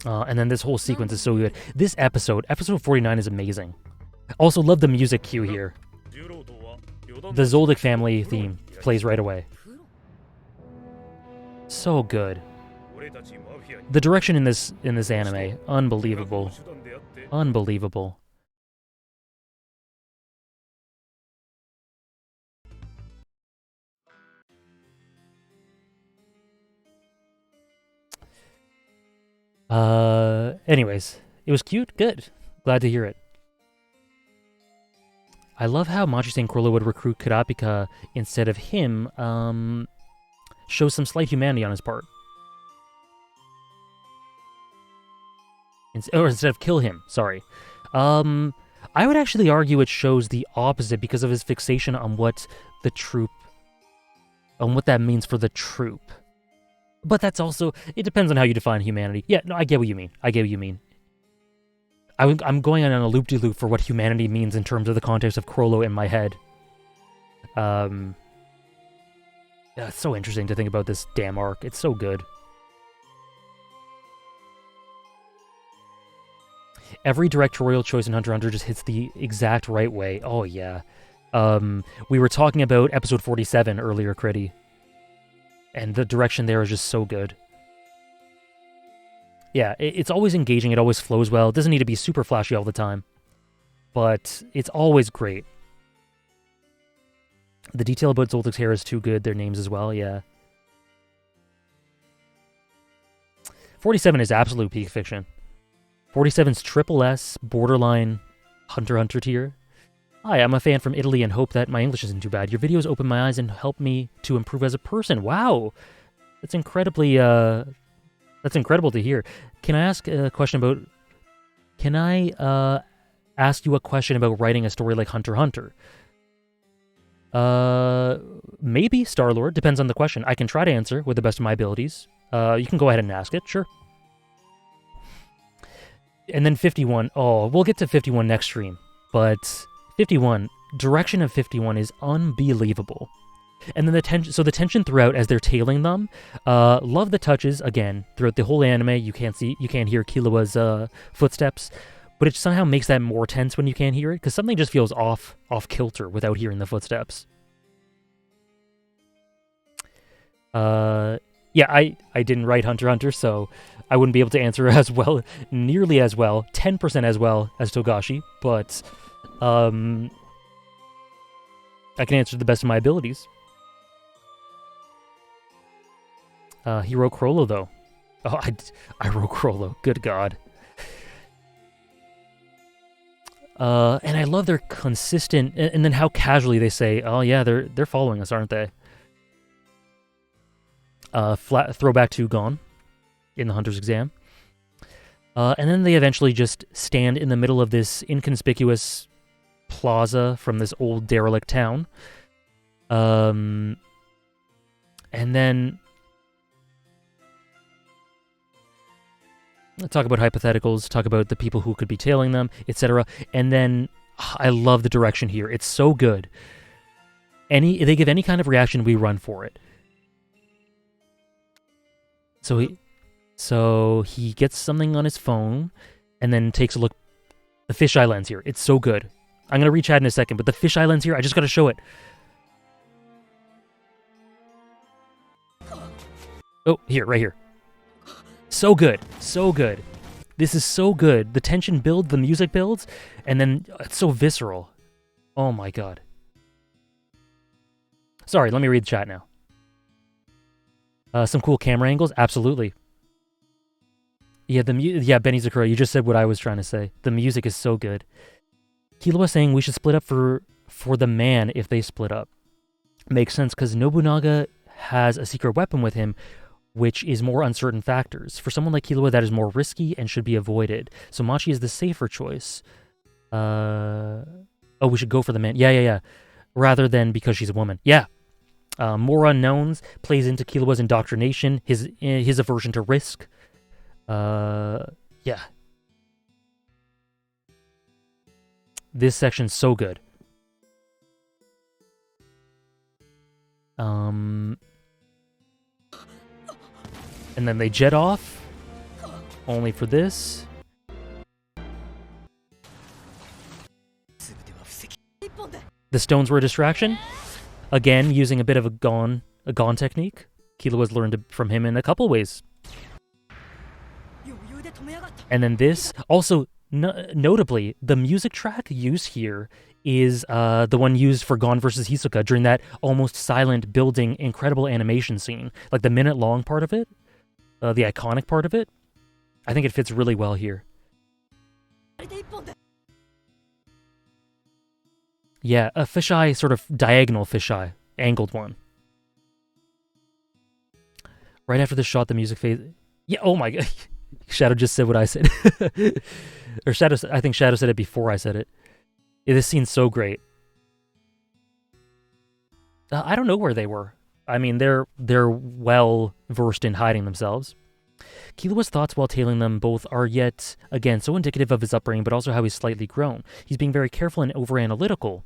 And then this whole sequence is so good. This episode 49 is amazing. Also, love the music cue here. The Zoldyck family theme plays right away. So good. The direction in this anime, unbelievable. Unbelievable. Anyways, it was cute. Good. Glad to hear it. I love how Machi-san Chrollo would recruit Kurapika instead of him, shows some slight humanity on his part. Or instead of kill him, sorry. I would actually argue it shows the opposite because of his fixation on what the troupe, on what that means for the troupe. But that's also, it depends on how you define humanity. Yeah, no, I get what you mean. I get what you mean. I'm going on a loop-de-loop for what humanity means in terms of the context of Chrollo in my head. Yeah, it's so interesting to think about this damn arc. It's so good. Every directorial choice in Hunter x Hunter just hits the exact right way. Oh, yeah. We were talking about episode 47 earlier, Critty. And the direction there is just so good. Yeah, it's always engaging, it always flows well. It doesn't need to be super flashy all the time. But it's always great. The detail about Zoldyck's hair is too good, their names as well, yeah. 47 is absolute peak fiction. 47's triple S, borderline, Hunter x Hunter tier. Hi, I'm a fan from Italy and hope that my English isn't too bad. Your videos open my eyes and help me to improve as a person. Wow! That's incredibly, that's incredible to hear. Can I ask a question about... Can I, ask you a question about writing a story like Hunter x Hunter? Maybe, Star-Lord. Depends on the question. I can try to answer with the best of my abilities. You can go ahead and ask it, sure. And then 51. Oh, we'll get to 51 next stream. But 51, direction of 51 is unbelievable. And then the tension throughout as they're tailing them. Love the touches again throughout the whole anime. You can't hear Killua's footsteps, but it somehow makes that more tense when you can't hear it because something just feels off kilter without hearing the footsteps. Yeah, I didn't write Hunter x Hunter, so I wouldn't be able to answer as well, nearly as well, 10% as well as Togashi, but I can answer to the best of my abilities. He wrote Chrollo, though. Oh, I wrote Chrollo. Good God. And I love their consistent, and then how casually they say, "Oh yeah, they're following us, aren't they?" Flat throwback to Gon in the Hunter's Exam. And then they eventually just stand in the middle of this inconspicuous plaza from this old derelict town. And then talk about hypotheticals, talk about the people who could be tailing them, etc. And then I love the direction here. It's so good. They give any kind of reaction, we run for it. So he gets something on his phone and then takes a look. The fisheye lens here. It's so good. I'm going to reach out in a second, but the fisheye lens here, I just got to show it. Oh, here, right here. So good. So good. This is so good. The tension builds, the music builds, and then it's so visceral. Oh my god. Sorry, let me read the chat now. Some cool camera angles? Absolutely. Yeah, Benny Zakura, you just said what I was trying to say. The music is so good. Killua saying we should split up for the man if they split up. Makes sense, because Nobunaga has a secret weapon with him, which is more uncertain factors. For someone like Killua, that is more risky and should be avoided. So Machi is the safer choice. Oh, we should go for the man. Yeah. Rather than because she's a woman. Yeah. More unknowns plays into Killua's indoctrination, his aversion to risk. Yeah. This section's so good. And then they jet off, only for this. The stones were a distraction. Again, using a bit of a Gon technique. Killua's learned from him in a couple ways. And then this, also, notably, the music track used here is the one used for Gon versus Hisoka during that almost silent, building, incredible animation scene. Like the minute-long part of it, the iconic part of it. I think it fits really well here. Yeah, a fisheye, sort of diagonal fisheye, angled one. Right after the shot, the music fades. Yeah, oh my god. Shadow just said what I said. Or Shadow, I think Shadow said it before I said it. Yeah, this scene's so great. I don't know where they were. I mean, they're well versed in hiding themselves. Killua's thoughts while tailing them both are yet, again, so indicative of his upbringing, but also how he's slightly grown. He's being very careful and over-analytical,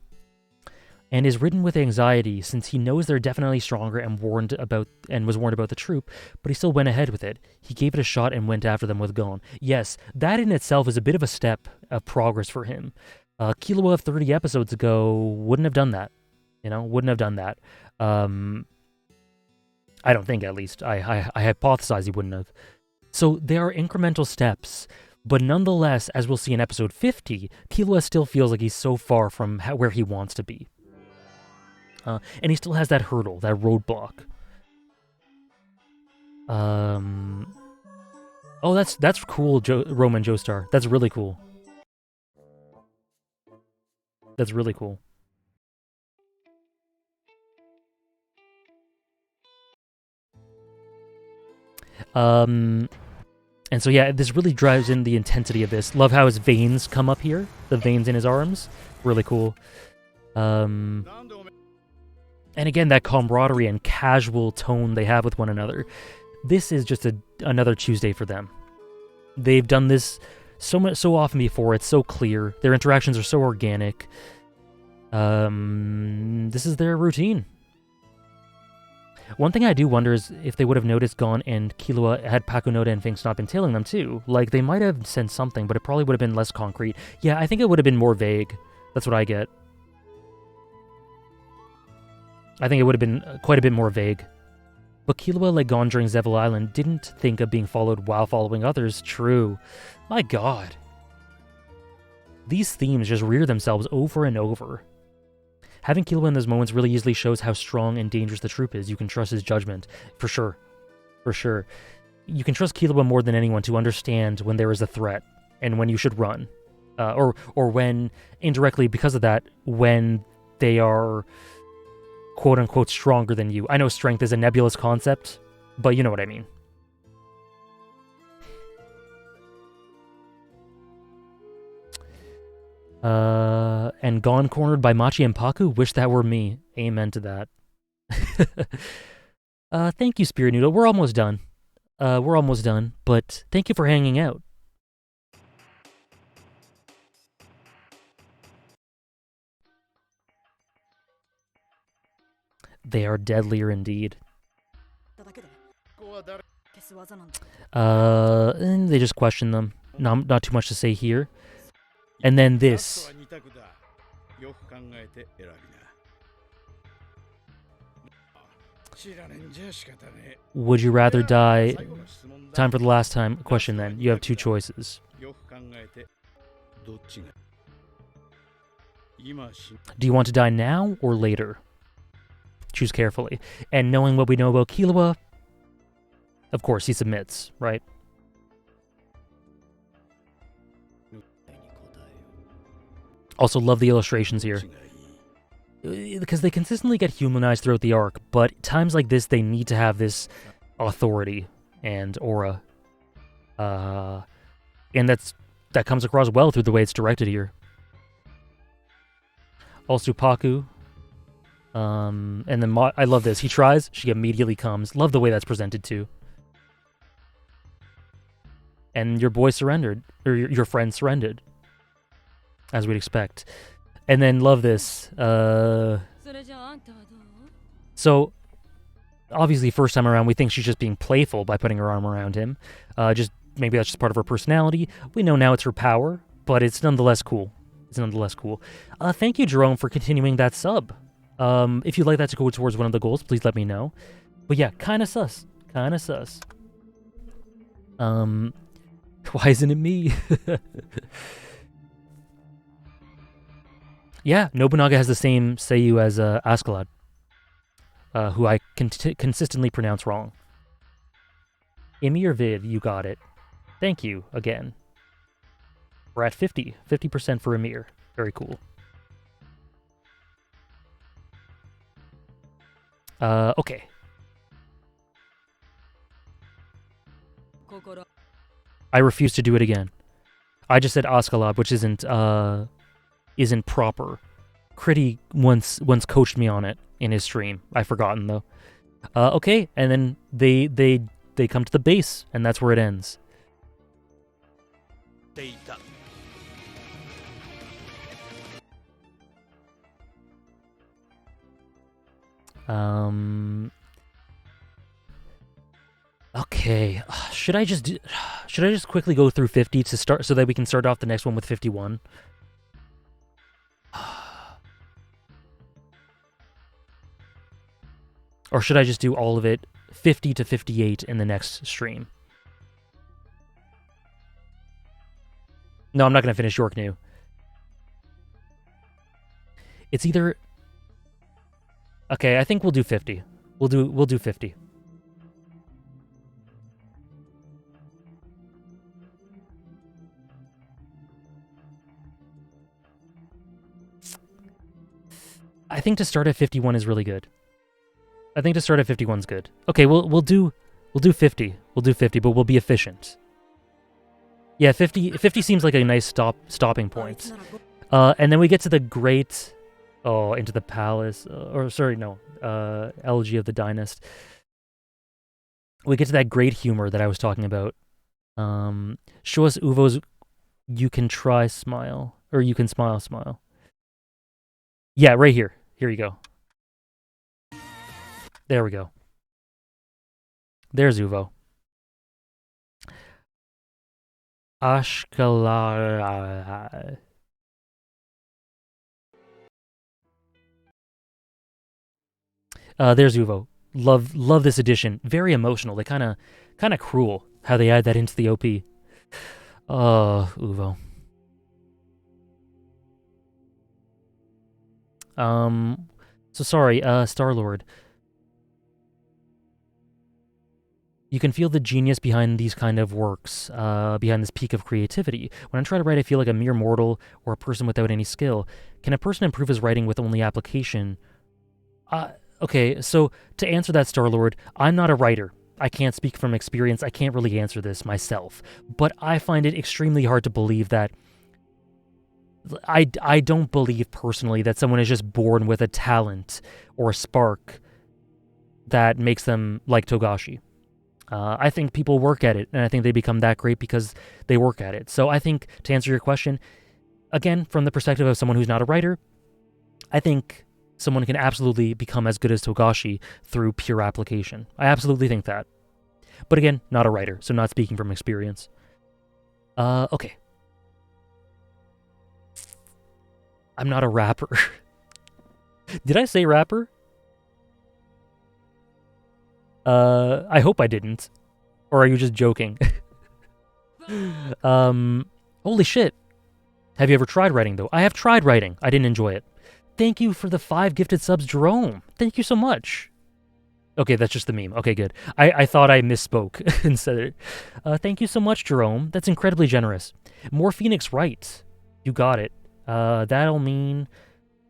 and is ridden with anxiety since he knows they're definitely stronger and was warned about the Troupe, but he still went ahead with it. He gave it a shot and went after them with Gon. Yes, that in itself is a bit of a step of progress for him. Killua of 30 episodes ago wouldn't have done that. Wouldn't have done that. I don't think, at least. I hypothesize he wouldn't have. So there are incremental steps, but nonetheless, as we'll see in episode 50, Killua still feels like he's so far from where he wants to be. And he still has that hurdle, that roadblock. Oh, that's cool, Roman Joestar. That's really cool. That's really cool. And so yeah, this really drives in the intensity of this. Love how his veins come up here. The veins in his arms. Really cool. And again, that camaraderie and casual tone they have with one another. This is just another Tuesday for them. They've done this so often before. It's so clear. Their interactions are so organic. This is their routine. One thing I do wonder is if they would have noticed Gon and Killua had Pakunoda and Finks not been tailing them too. Like, they might have sensed something, but it probably would have been less concrete. Yeah, I think it would have been more vague. That's what I get. I think it would have been quite a bit more vague. But Killua, like Gon during Zevil Island, didn't think of being followed while following others. True. My god. These themes just rear themselves over and over. Having Killua in those moments really easily shows how strong and dangerous the Troupe is. You can trust his judgment. For sure. For sure. You can trust Killua more than anyone to understand when there is a threat and when you should run. Or when, indirectly because of that, when they are quote-unquote stronger than you. I know strength is a nebulous concept, but you know what I mean. And Gon cornered by Machi and Paku? Wish that were me. Amen to that. Thank you, Spirit Noodle. We're almost done. But thank you for hanging out. They are deadlier indeed. And they just question them. Not too much to say here. And then this. Would you rather die? Time for the last time question then. You have two choices. Do you want to die now or later? Choose carefully. And knowing what we know about Killua, of course, he submits, right? Also, love the illustrations here. Because they consistently get humanized throughout the arc, but times like this, they need to have this authority and aura. And that comes across well through the way it's directed here. Also, Paku. And then I love this. He tries, she immediately comes. Love the way that's presented too. And your boy surrendered, or your friend surrendered, as we'd expect. And then love this. So, obviously, first time around, we think she's just being playful by putting her arm around him. Maybe that's just part of her personality. We know now it's her power, but it's nonetheless cool. Thank you, Jerome, for continuing that sub. If you'd like that to go towards one of the goals, please let me know. But yeah, kinda sus. Why isn't it me? Yeah, Nobunaga has the same Seiyu as Askeladd, who I consistently pronounce wrong. Emir Vid, you got it. Thank you again. We're at 50% for Emir. Very cool. Okay. I refuse to do it again. I just said Askeladd, which isn't proper. Critty once coached me on it in his stream. I've forgotten though. Okay, and then they come to the base, and that's where it ends. Okay. Should I just quickly go through 50 to start so that we can start off the next one with 51? Or should I just do all of it 50 to 58 in the next stream? No, I'm not going to finish Yorknew. It's either... Okay, I think we'll do 50. We'll do 50. I think to start at 51 is really good. I think to start at 51 is good. Okay, we'll do 50. We'll do 50, but we'll be efficient. Yeah, 50 seems like a nice stopping point. And then we get to the great... Oh, into the palace. Elegy of the Dynast. We get to that great humor that I was talking about. Show us Uvo's you can try smile. Or you can smile. Yeah, right here. Here you go. There we go. There's Uvo. Ashkala. There's Uvo. Love this edition. Very emotional. They kind of cruel how they add that into the OP. Uvo. So sorry, Star-Lord. You can feel the genius behind these kind of works, behind this peak of creativity. When I try to write, I feel like a mere mortal or a person without any skill. Can a person improve his writing with only application? Okay, so to answer that, Star-Lord, I'm not a writer. I can't speak from experience. I can't really answer this myself. But I find it extremely hard to believe that... I don't believe personally that someone is just born with a talent or a spark that makes them like Togashi. I think people work at it, and I think they become that great because they work at it. So I think, to answer your question, again, from the perspective of someone who's not a writer, I think someone can absolutely become as good as Togashi through pure application. I absolutely think that. But again, not a writer, so not speaking from experience. Okay. I'm not a rapper. Did I say rapper? I hope I didn't. Or are you just joking? Holy shit. Have you ever tried writing, though? I have tried writing. I didn't enjoy it. Thank you for the 5 gifted subs, Jerome. Thank you so much. Okay, that's just the meme. Okay, good. I thought I misspoke and said it. Thank you so much, Jerome. That's incredibly generous. More Phoenix Wright. You got it. That'll mean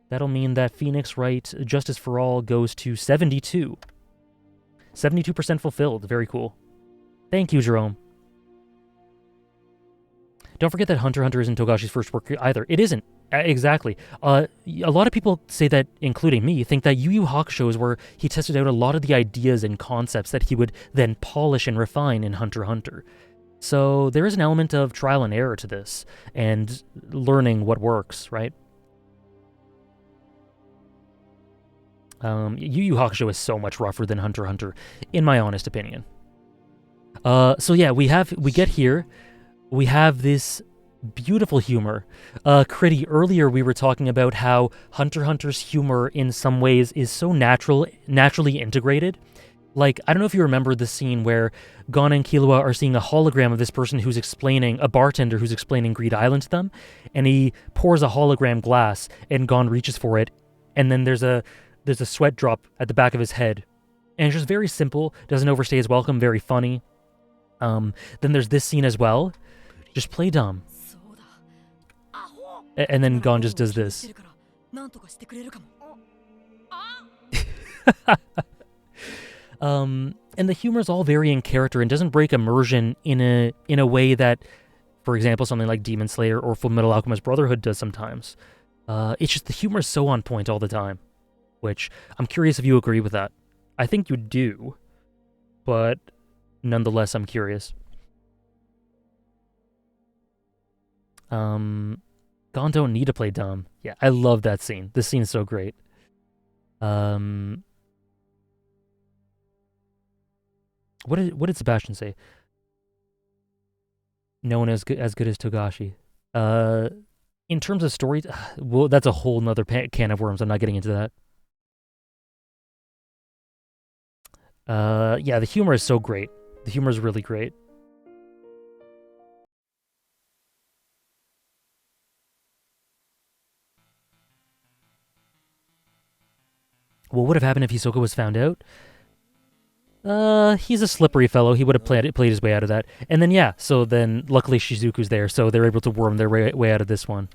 that Phoenix Wright Justice for All goes to 72. 72% fulfilled. Very cool. Thank you, Jerome. Don't forget that Hunter x Hunter isn't Togashi's first work either. It isn't. Exactly. A lot of people say that, including me, think that Yu Yu Hakusho is where he tested out a lot of the ideas and concepts that he would then polish and refine in Hunter x Hunter. So there is an element of trial and error to this, and learning what works, right? Yu Yu Hakusho is so much rougher than Hunter x Hunter, in my honest opinion. So yeah, we get here, we have this beautiful humor. Critty, earlier we were talking about how Hunter x Hunter's humor in some ways is so naturally integrated. Like, I don't know if you remember the scene where Gon and Killua are seeing a hologram of this person who's explaining, a bartender who's explaining Greed Island to them, and he pours a hologram glass, and Gon reaches for it, and then there's a sweat drop at the back of his head. And it's just very simple, doesn't overstay his welcome, very funny. Then there's this scene as well. Just play dumb. And then Gon just does this. And the humor is all very in character and doesn't break immersion in a way that, for example, something like Demon Slayer or Fullmetal Alchemist Brotherhood does sometimes. It's just the humor is so on point all the time, which I'm curious if you agree with that. I think you do, but nonetheless, I'm curious. Gon don't need to play dumb. Yeah, I love that scene. This scene is so great. What did Sebastian say? No one as good as Togashi. In terms of story, well, that's a whole nother can of worms. I'm not getting into that. Yeah, the humor is so great. The humor is really great. What would have happened if Hisoka was found out? He's a slippery fellow. He would have played his way out of that. And then, yeah, so then luckily Shizuku's there, so they're able to worm their way out of this one.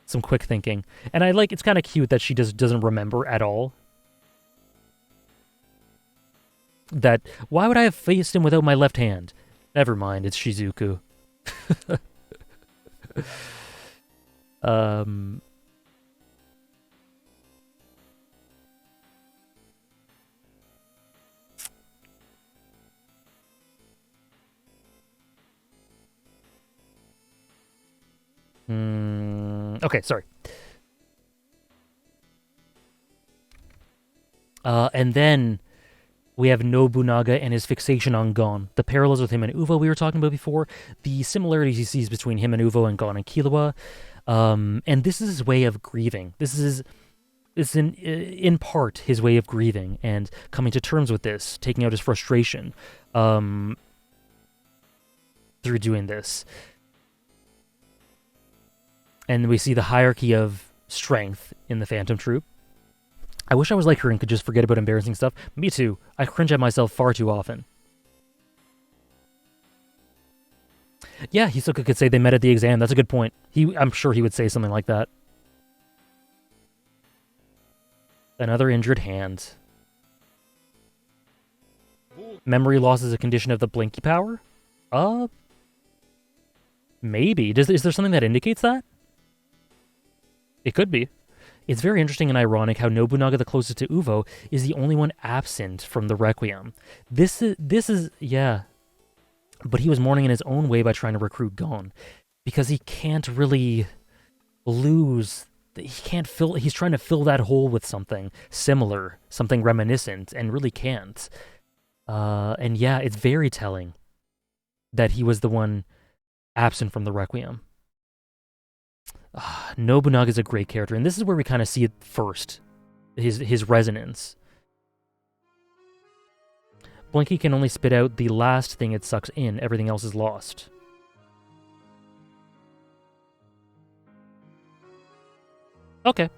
Some quick thinking. And it's kind of cute that she doesn't remember at all. That, why would I have faced him without my left hand? Never mind, it's Shizuku. Okay, sorry. And then we have Nobunaga and his fixation on Gon. The parallels with him and Uvo we were talking about before. The similarities he sees between him and Uvo and Gon and Killua. And this is his way of grieving. This is in part his way of grieving and coming to terms with this, taking out his frustration through doing this. And we see the hierarchy of strength in the Phantom Troupe. I wish I was like her and could just forget about embarrassing stuff. Me too. I cringe at myself far too often. Yeah, Hisoka could say they met at the exam. That's a good point. I'm sure he would say something like that. Another injured hand. Memory loss is a condition of the Blinky power? Maybe. Is there something that indicates that? It could be. It's very interesting and ironic how Nobunaga, the closest to Uvo, is the only one absent from the Requiem. This is yeah. But he was mourning in his own way by trying to recruit Gon. Because he can't really lose. He's trying to fill that hole with something similar, something reminiscent, and really can't. And yeah, it's very telling that he was the one absent from the Requiem. Nobunaga is a great character, and this is where we kind of see it first, his resonance. Blinky can only spit out the last thing it sucks in. Everything else is lost. Okay.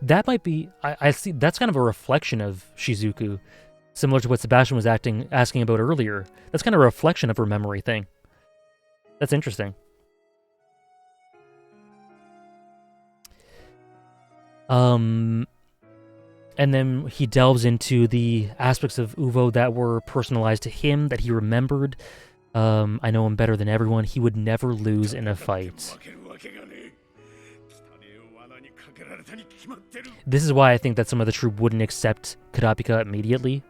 That might be... I see. That's kind of a reflection of Shizuku. Similar to what Sebastian was asking about earlier. That's kind of a reflection of her memory thing. That's interesting. And then he delves into the aspects of Uvo that were personalized to him, that he remembered. I know him better than everyone. He would never lose in a fight. This is why I think that some of the Troupe wouldn't accept Kurapika immediately.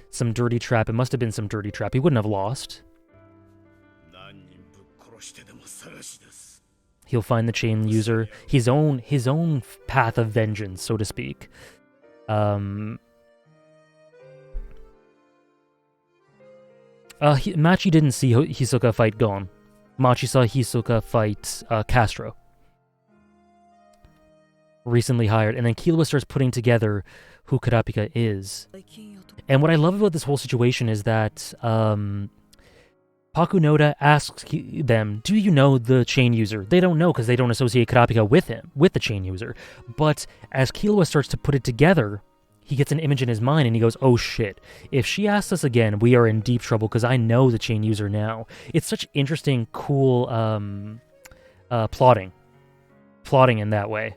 Some dirty trap. It must have been some dirty trap. He wouldn't have lost. He'll find the chain user, his own path of vengeance, so to speak. Machi didn't see Hisoka fight Gon. Machi saw Hisoka fight Castro. Recently hired, and then Killua starts putting together who Kurapika is. And what I love about this whole situation is that Pakunoda asks them, do you know the chain user? They don't know because they don't associate Kurapika with him, with the chain user. But as Killua starts to put it together, he gets an image in his mind and he goes, oh shit, if she asks us again, we are in deep trouble because I know the chain user now. It's such interesting, cool plotting in that way.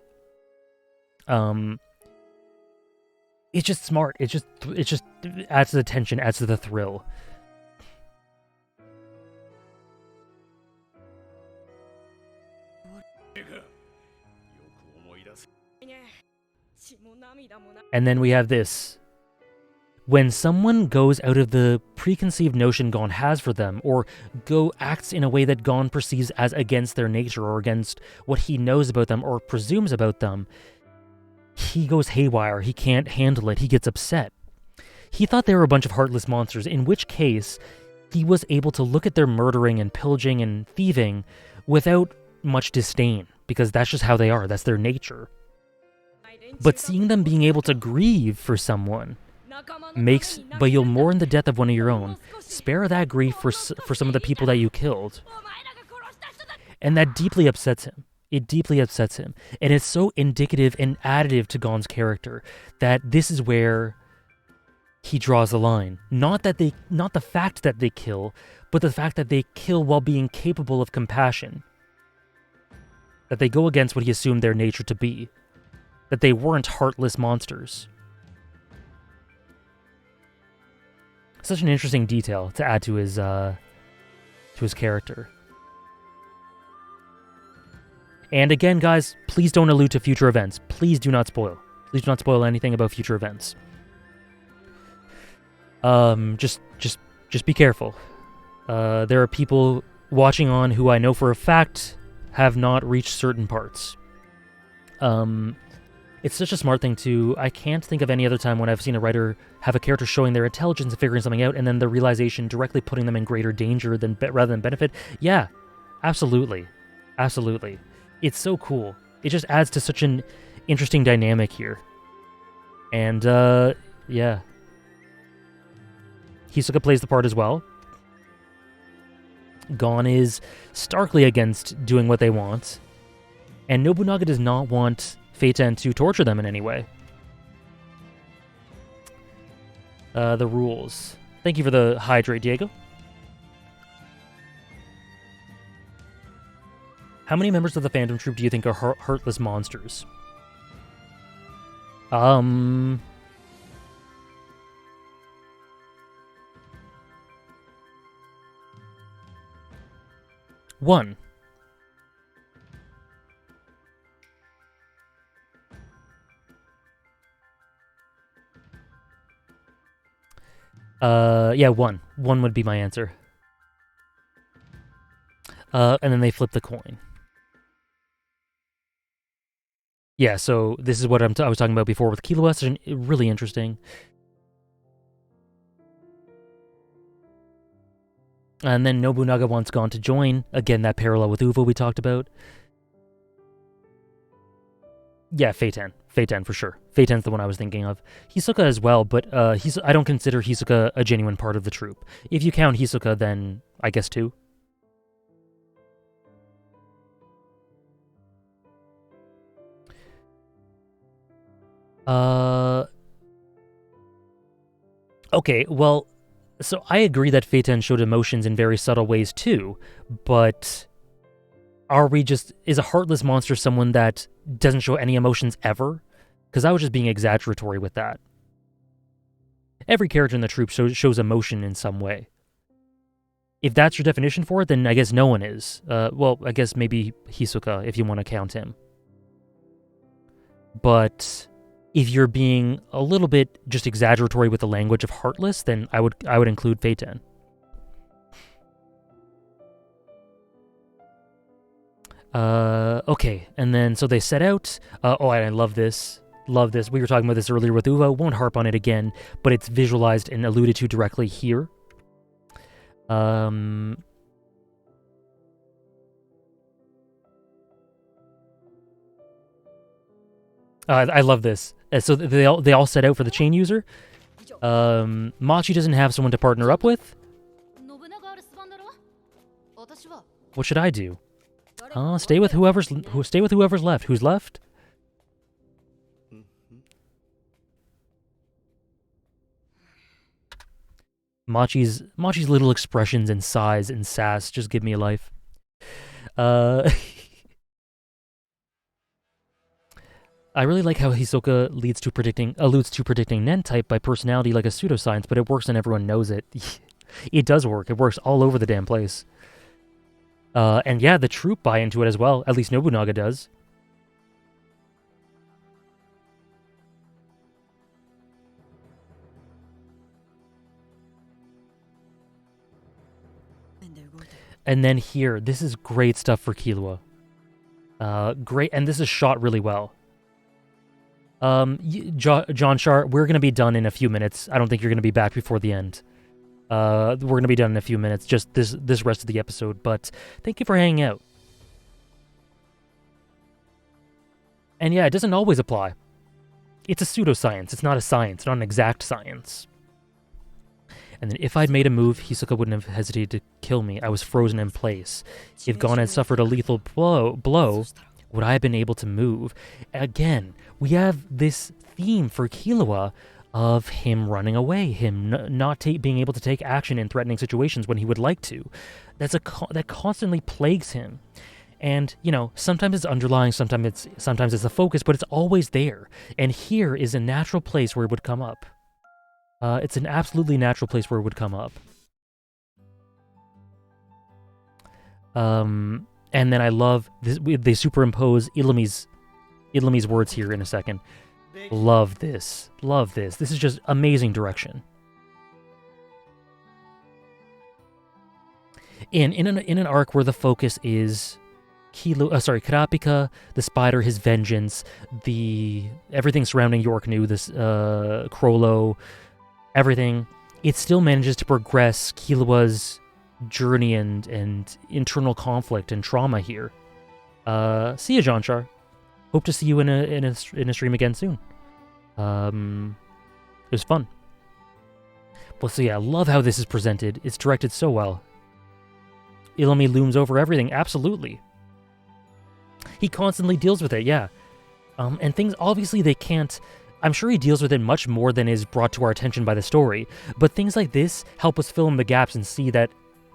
It's just smart. It just adds to the tension, adds to the thrill. And then we have this. When someone goes out of the preconceived notion Gon has for them, or acts in a way that Gon perceives as against their nature, or against what he knows about them, or presumes about them, he goes haywire. He can't handle it. He gets upset. He thought they were a bunch of heartless monsters, in which case he was able to look at their murdering and pillaging and thieving without much disdain, because that's just how they are. That's their nature. But seeing them being able to grieve for someone but you'll mourn the death of one of your own. Spare that grief for some of the people that you killed. And that deeply upsets him. It deeply upsets him. And it's so indicative and additive to Gon's character that this is where he draws the line. Not the fact that they kill, but the fact that they kill while being capable of compassion. That they go against what he assumed their nature to be. That they weren't heartless monsters. Such an interesting detail to add to his character. And again, guys, please don't allude to future events. Please do not spoil. Please do not spoil anything about future events. Just be careful. There are people watching on who I know for a fact have not reached certain parts. It's such a smart thing to... I can't think of any other time when I've seen a writer have a character showing their intelligence and figuring something out, and then the realization directly putting them in greater danger rather than benefit. Yeah, absolutely. Absolutely. It's so cool. It just adds to such an interesting dynamic here. And, yeah. Hisoka plays the part as well. Gon is starkly against doing what they want. And Nobunaga does not want Feitan to torture them in any way. The rules. Thank you for the hydrate, Diego. How many members of the Phantom Troupe do you think are heartless monsters? One. Yeah, one. One would be my answer. And then they flip the coin. Yeah, so this is what I was talking about before with Killua. Such really interesting. And then Nobunaga wants Gon to join. Again, that parallel with Uvo we talked about. Yeah, Feitan. Feiten for sure. Feiten's the one I was thinking of. Hisoka as well, but I don't consider Hisoka a genuine part of the troupe. If you count Hisoka, then I guess 2. Okay, well, so I agree that Feiten showed emotions in very subtle ways too, but is a heartless monster someone that doesn't show any emotions ever? Because I was just being exaggeratory with that. Every character in the troupe shows emotion in some way. If that's your definition for it, then I guess no one is. Well, I guess maybe Hisoka, if you want to count him. But if you're being a little bit just exaggeratory with the language of heartless, then I would include Feiten. Okay, and then so they set out. Oh, I love this. Love this. We were talking about this earlier with Uvo. Won't harp on it again, but it's visualized and alluded to directly here. I love this. So they all set out for the chain user. Machi doesn't have someone to partner up with. What should I do? Stay with whoever's left. Who's left? Machi's little expressions and sighs and sass just give me life. I really like how Hisoka alludes to predicting Nen type by personality like a pseudoscience, but it works and everyone knows it. It does work. It works all over the damn place. And yeah, the troupe buy into it as well. At least Nobunaga does. And then here, this is great stuff for Killua. Great, and this is shot really well. John Shar, we're going to be done in a few minutes. I don't think you're going to be back before the end. We're going to be done in a few minutes, just this rest of the episode, but thank you for hanging out. And yeah, it doesn't always apply. It's a pseudoscience. It's not a science, not an exact science. And then if I'd made a move, Hisoka wouldn't have hesitated to kill me. I was frozen in place. If Gon had suffered a lethal blow, would I have been able to move? Again, we have this theme for Killua of him running away, him not being able to take action in threatening situations when he would like to. That constantly plagues him. And, you know, sometimes it's underlying, sometimes it's the focus, but it's always there. And here is a natural place where it would come up. It's an absolutely natural place where it would come up. And then I love this. They superimpose Ilumi's words here in a second. Love this. Love this. This is just amazing direction. In an arc where the focus is Kurapika, the spider, his vengeance, everything surrounding Yorknew, this Crollo, everything, it still manages to progress Killua's journey and internal conflict and trauma here. See ya, John Char. Hope to see you in a stream again soon. It was fun. Well, so yeah, I love how this is presented. It's directed so well. Ilumi looms over everything, absolutely. He constantly deals with it, yeah. And things, obviously, they can't... I'm sure he deals with it much more than is brought to our attention by the story, but things like this help us fill in the gaps and see that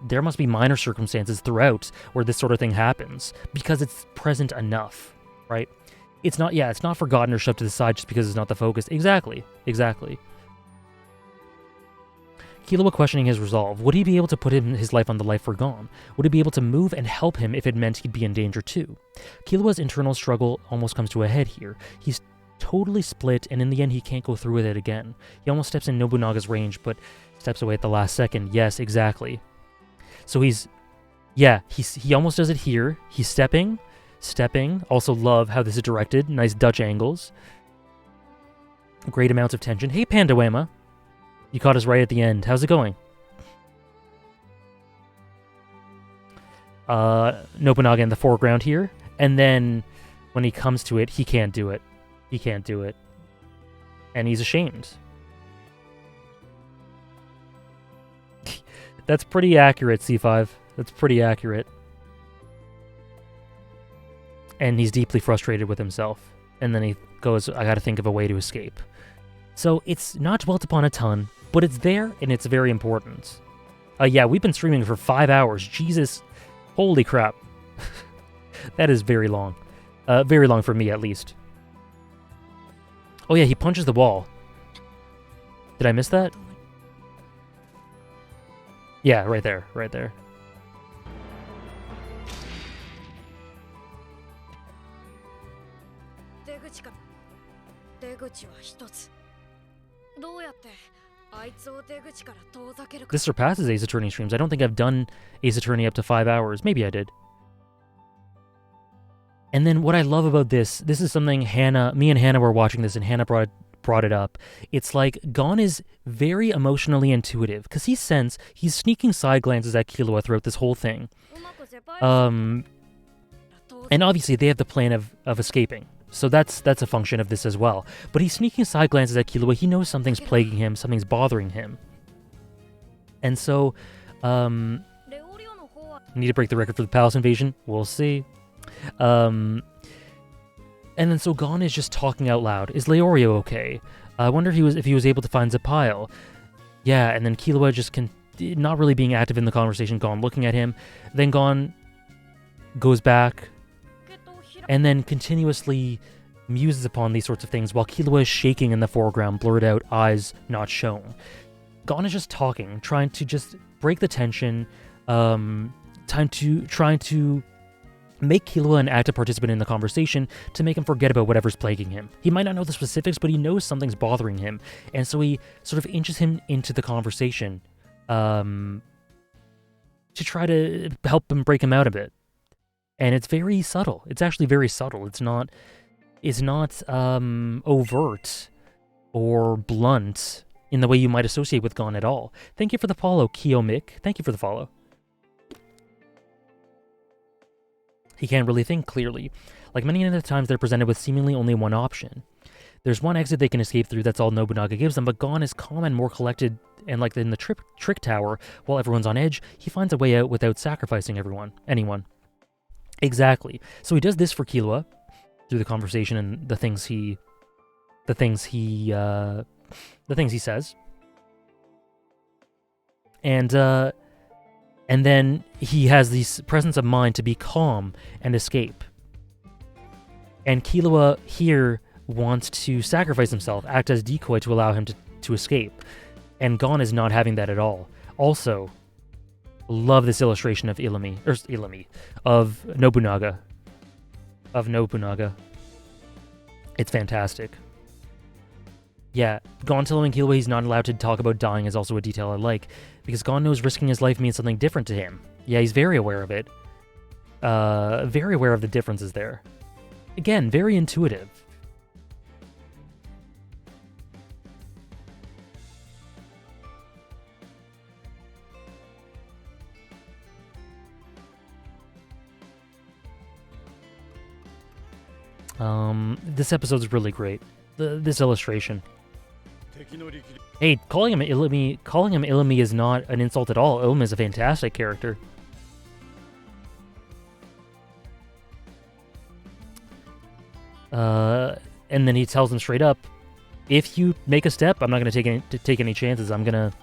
there must be minor circumstances throughout where this sort of thing happens, because it's present enough, right? It's not forgotten or shoved to the side just because it's not the focus. Exactly. Killua questioning his resolve. Would he be able to put his life on the life for Gon? Would he be able to move and help him if it meant he'd be in danger too? Killua's internal struggle almost comes to a head here. He's totally split, and in the end he can't go through with it again. He almost steps in Nobunaga's range, but steps away at the last second. Yes, exactly. So he almost does it here. He's stepping. Also love how this is directed. Nice Dutch angles. Great amounts of tension. Hey, Pandawema. You caught us right at the end. How's it going? Nobunaga in the foreground here. And then when he comes to it, he can't do it. He can't do it. And he's ashamed. That's pretty accurate, C5. That's pretty accurate. And he's deeply frustrated with himself. And then he goes, I gotta think of a way to escape. So it's not dwelt upon a ton, but it's there and it's very important. Yeah, we've been streaming for 5 hours. Jesus. Holy crap. That is very long. Very long for me, at least. Oh yeah, he punches the wall. Did I miss that? Yeah, right there, right there. This surpasses Ace Attorney streams. I don't think I've done Ace Attorney up to 5 hours. Maybe I did. And then what I love about this is something me and Hannah were watching this, and Hannah brought it up. It's like Gon is very emotionally intuitive, because he's sneaking side glances at Killua throughout this whole thing. And obviously they have the plan of escaping. So that's a function of this as well. But he's sneaking side glances at Killua. He knows something's plaguing him, something's bothering him. And so, need to break the record for the palace invasion? We'll see. And then so Gon is just talking out loud. Is Leorio okay? I wonder if he was able to find Zapile. Yeah, and then Killua just not really being active in the conversation, Gon looking at him. Then Gon goes back and then continuously muses upon these sorts of things while Killua is shaking in the foreground, blurred out, eyes not shown. Gon is just talking, trying to just break the tension, trying to make Killua an active participant in the conversation to make him forget about whatever's plaguing him. He might not know the specifics, but he knows something's bothering him, and so he sort of inches him into the conversation to try to help him break him out a bit. And it's very subtle. It's actually very subtle. It's not overt or blunt in the way you might associate with Gon at all. Thank you for the follow, Kiyomik. Thank you for the follow. He can't really think clearly. Like many other times, they're presented with seemingly only one option. There's one exit they can escape through, that's all Nobunaga gives them, but Gon is calm and more collected, and like in the trick tower, while everyone's on edge, he finds a way out without sacrificing anyone. Exactly. So he does this for Killua through the conversation and the things he says. And then he has this presence of mind to be calm and escape. And Killua here wants to sacrifice himself, act as decoy to allow him to escape. And Gon is not having that at all. Also, love this illustration of of Nobunaga. It's fantastic. Yeah, Gon telling Killua he's not allowed to talk about dying is also a detail I like, because Gon knows risking his life means something different to him. Yeah, he's very aware of it. Very aware of the differences there. Again, very intuitive. This episode's really great. This illustration. Hey, calling him Illumi is not an insult at all. Illumi is a fantastic character. And then he tells him straight up, if you make a step, I'm not going to take any chances. I'm going to...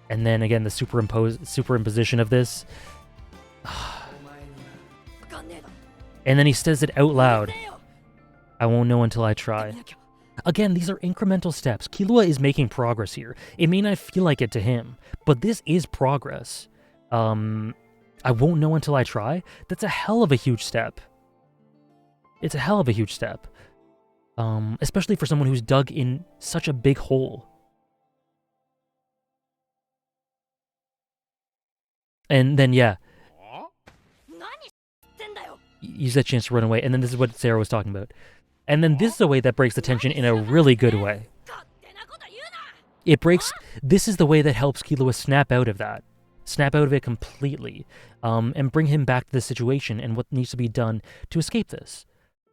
And then again, the superimposition of this. And then he says it out loud. I won't know until I try. Again, these are incremental steps. Killua is making progress here. It may not feel like it to him, but this is progress. I won't know until I try. That's a hell of a huge step. It's a hell of a huge step. Especially for someone who's dug in such a big hole. And then, yeah. Use that chance to run away. And then this is what Sarah was talking about. And then this is a way that breaks the tension in a really good way. This is the way that helps Killua snap out of that. Snap out of it completely. And bring him back to the situation and what needs to be done to escape this.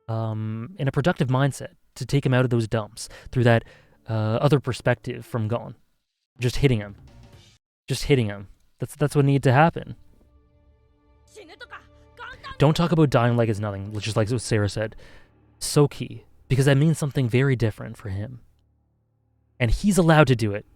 In a productive mindset. to take him out of those dumps through that other perspective from Gon. Just hitting him. That's what needed to happen. Don't talk about dying like it's nothing, just like what Sarah said. So key, because that means something very different for him. And he's allowed to do it.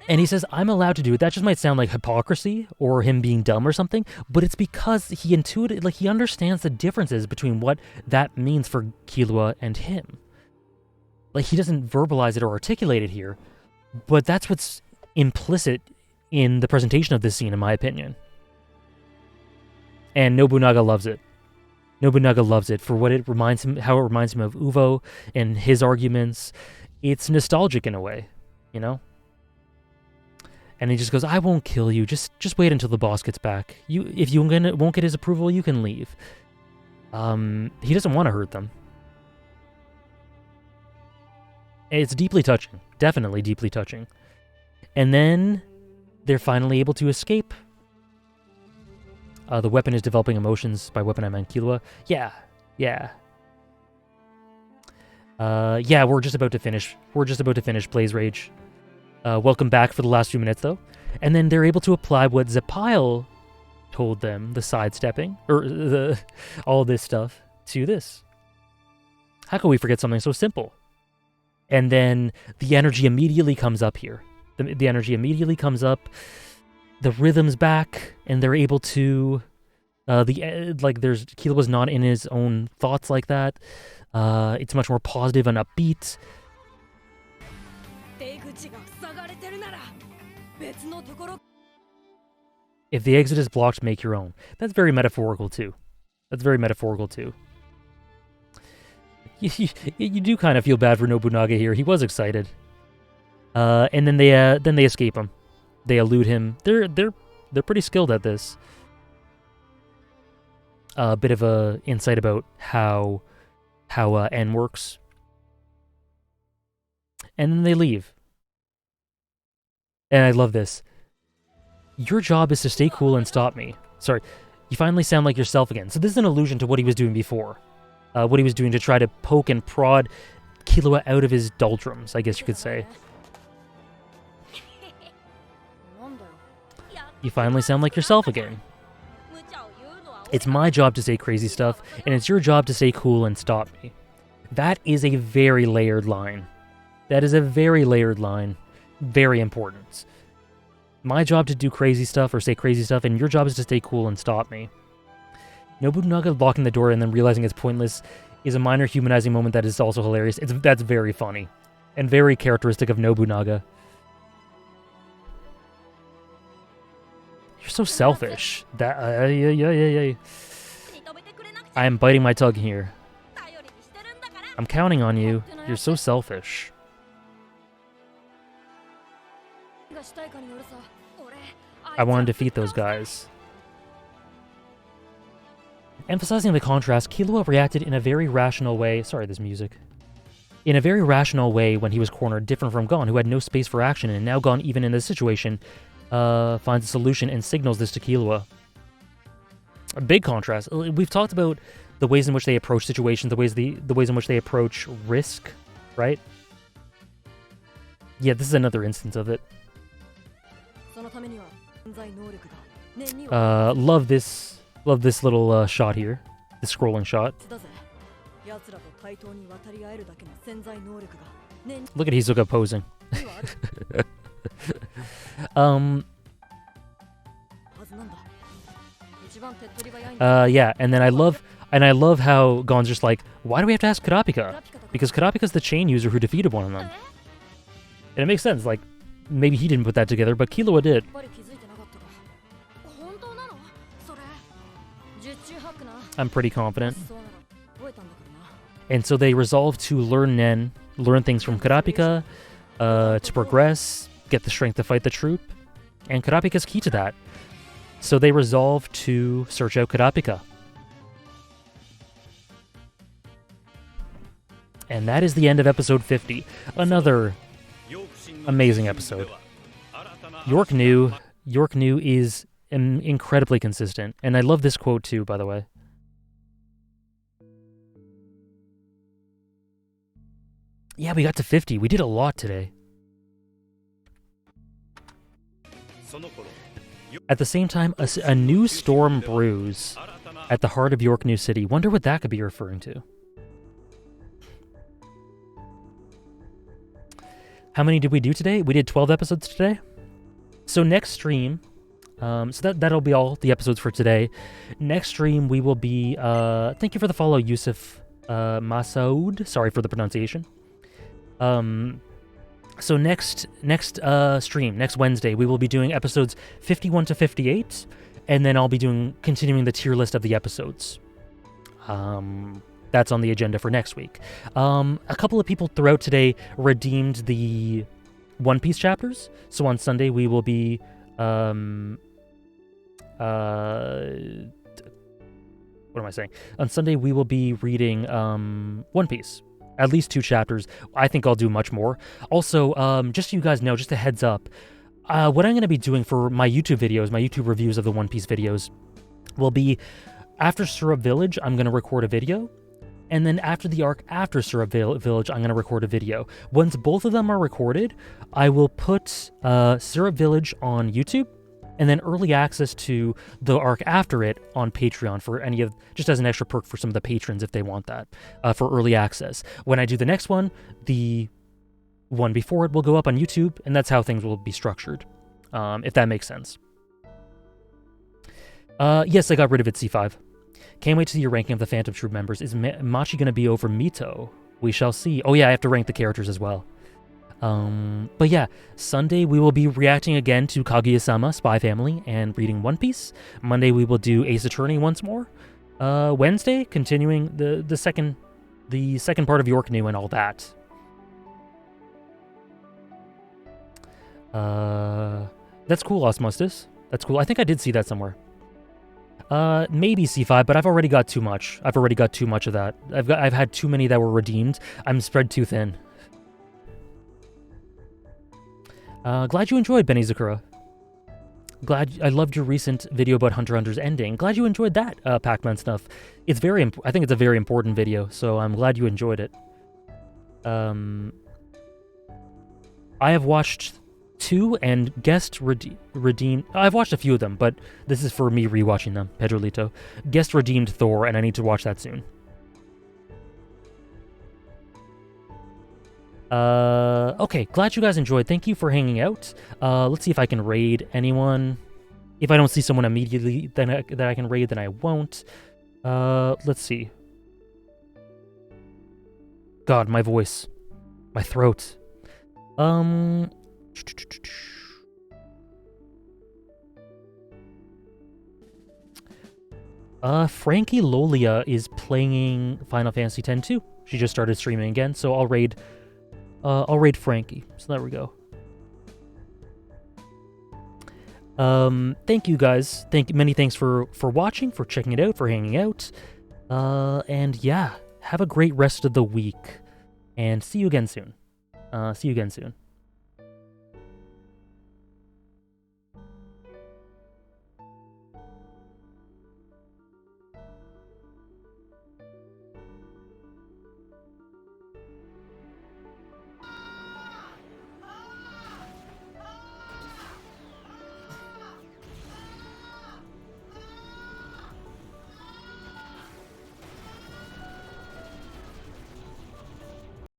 And he says, I'm allowed to do it. That just might sound like hypocrisy or him being dumb or something, but it's because he he understands the differences between what that means for Killua and him. Like, he doesn't verbalize it or articulate it here, but that's what's implicit in the presentation of this scene, in my opinion. And Nobunaga loves it. Nobunaga loves it for what it reminds him, how it reminds him of Uvo and his arguments. It's nostalgic in a way, you know? And he just goes, I won't kill you. Just wait until the boss gets back. If you won't get his approval, you can leave. He doesn't want to hurt them. It's deeply touching. Definitely deeply touching. And then they're finally able to escape. The weapon is developing emotions. By weapon, I meant Killua. Yeah. We're just about to finish. Blaze Rage. Welcome back for the last few minutes, though. And then they're able to apply what Zepile told them, the sidestepping, or all this stuff, to this. How can we forget something so simple? And then the energy immediately comes up here. The energy immediately comes up. The rhythm's back, and they're able to... Killua's not in his own thoughts like that. It's much more positive and upbeat. If the exit is blocked, make your own. That's very metaphorical too. You do kind of feel bad for Nobunaga here. He was excited. And then they escape him. They elude him. They're pretty skilled at this. A bit of a insight about how N works. And then they leave. And I love this. Your job is to stay cool and stop me. Sorry, you finally sound like yourself again. So this is an allusion to what he was doing before. What he was doing to try to poke and prod Killua out of his doldrums, I guess you could say. You finally sound like yourself again. It's my job to say crazy stuff, and it's your job to stay cool and stop me. That is a very layered line. Very important. My job to do crazy stuff or say crazy stuff, and your job is to stay cool and stop me. Nobunaga locking the door and then realizing it's pointless is a minor humanizing moment that is also hilarious. That's very funny and very characteristic of Nobunaga. You're so selfish. I am biting my tongue here. I'm counting on you. You're so selfish. I want to defeat those guys. Emphasizing the contrast, Killua reacted in a very rational way. Sorry, this music. In a very rational way when he was cornered, different from Gon, who had no space for action, and now Gon, even in this situation, finds a solution and signals this to Killua. A big contrast. We've talked about the ways in which they approach situations, the ways in which they approach risk, right? Yeah, this is another instance of it. Love this little shot here, this scrolling shot. Look at Hisoka posing. Yeah, and then I love how Gon's just like, why do we have to ask Kurapika? Because Kurapika's the chain user who defeated one of them. And it makes sense, like, maybe he didn't put that together, but Killua did. I'm pretty confident. And so they resolve to learn things from Kurapika, to progress, get the strength to fight the Troupe, and Kurapika's key to that. So they resolve to search out Kurapika. And that is the end of episode 50. Another amazing episode. Yorknew is incredibly consistent. And I love this quote too, by the way. Yeah, we got to 50. We did a lot today. At the same time, a new storm brews at the heart of Yorknew City. Wonder what that could be referring to. How many did we do today? We did 12 episodes today. So next stream, so that'll be all the episodes for today. Next stream, we will be, thank you for the follow, Yusuf Masoud. Sorry for the pronunciation. So next stream, next Wednesday, we will be doing episodes 51 to 58, and then I'll be continuing the tier list of the episodes. That's on the agenda for next week. A couple of people throughout today redeemed the One Piece chapters, so on Sunday we will be, what am I saying? On Sunday we will be reading, One Piece. At least 2 chapters. I think I'll do much more. Also, just so you guys know, just a heads up, what I'm going to be doing for my YouTube videos, my YouTube reviews of the One Piece videos, will be after Syrup Village, I'm going to record a video. And then after the arc after Syrup Village, I'm going to record a video. Once both of them are recorded, I will put Syrup Village on YouTube, and then early access to the arc after it on Patreon for just as an extra perk for some of the patrons if they want that, for early access. When I do the next one, the one before it will go up on YouTube, and that's how things will be structured, if that makes sense. Yes, I got rid of it, C5. Can't wait to see your ranking of the Phantom Troupe members. Is Machi going to be over Mito? We shall see. Oh yeah, I have to rank the characters as well. But yeah, Sunday we will be reacting again to Kaguya-sama, Spy Family, and reading One Piece. Monday we will do Ace Attorney once more. Wednesday, continuing the second part of Yorknew and all that. That's cool, Osmostis. That's cool. I think I did see that somewhere. Maybe C5, but I've already got too much. I've already got too much of that. I've had too many that were redeemed. I'm spread too thin. Glad you enjoyed, Benny Zakura. Glad I loved your recent video about Hunter x Hunter's ending. Glad you enjoyed that, Pac-Man stuff. It's I think it's a very important video, so I'm glad you enjoyed it. I have watched 2 and guest redeemed. I've watched a few of them, but this is for me rewatching them. Pedrolito. Guest redeemed Thor, and I need to watch that soon. Okay, glad you guys enjoyed. Thank you for hanging out. Let's see if I can raid anyone. If I don't see someone immediately that I can raid, then I won't. Let's see. God, my voice. My throat. Frankie Lolia is playing Final Fantasy X too. She just started streaming again, so I'll raid Frankie. So there we go. Thank you guys. Many thanks for watching, for checking it out, for hanging out. And yeah, have a great rest of the week. And see you again soon.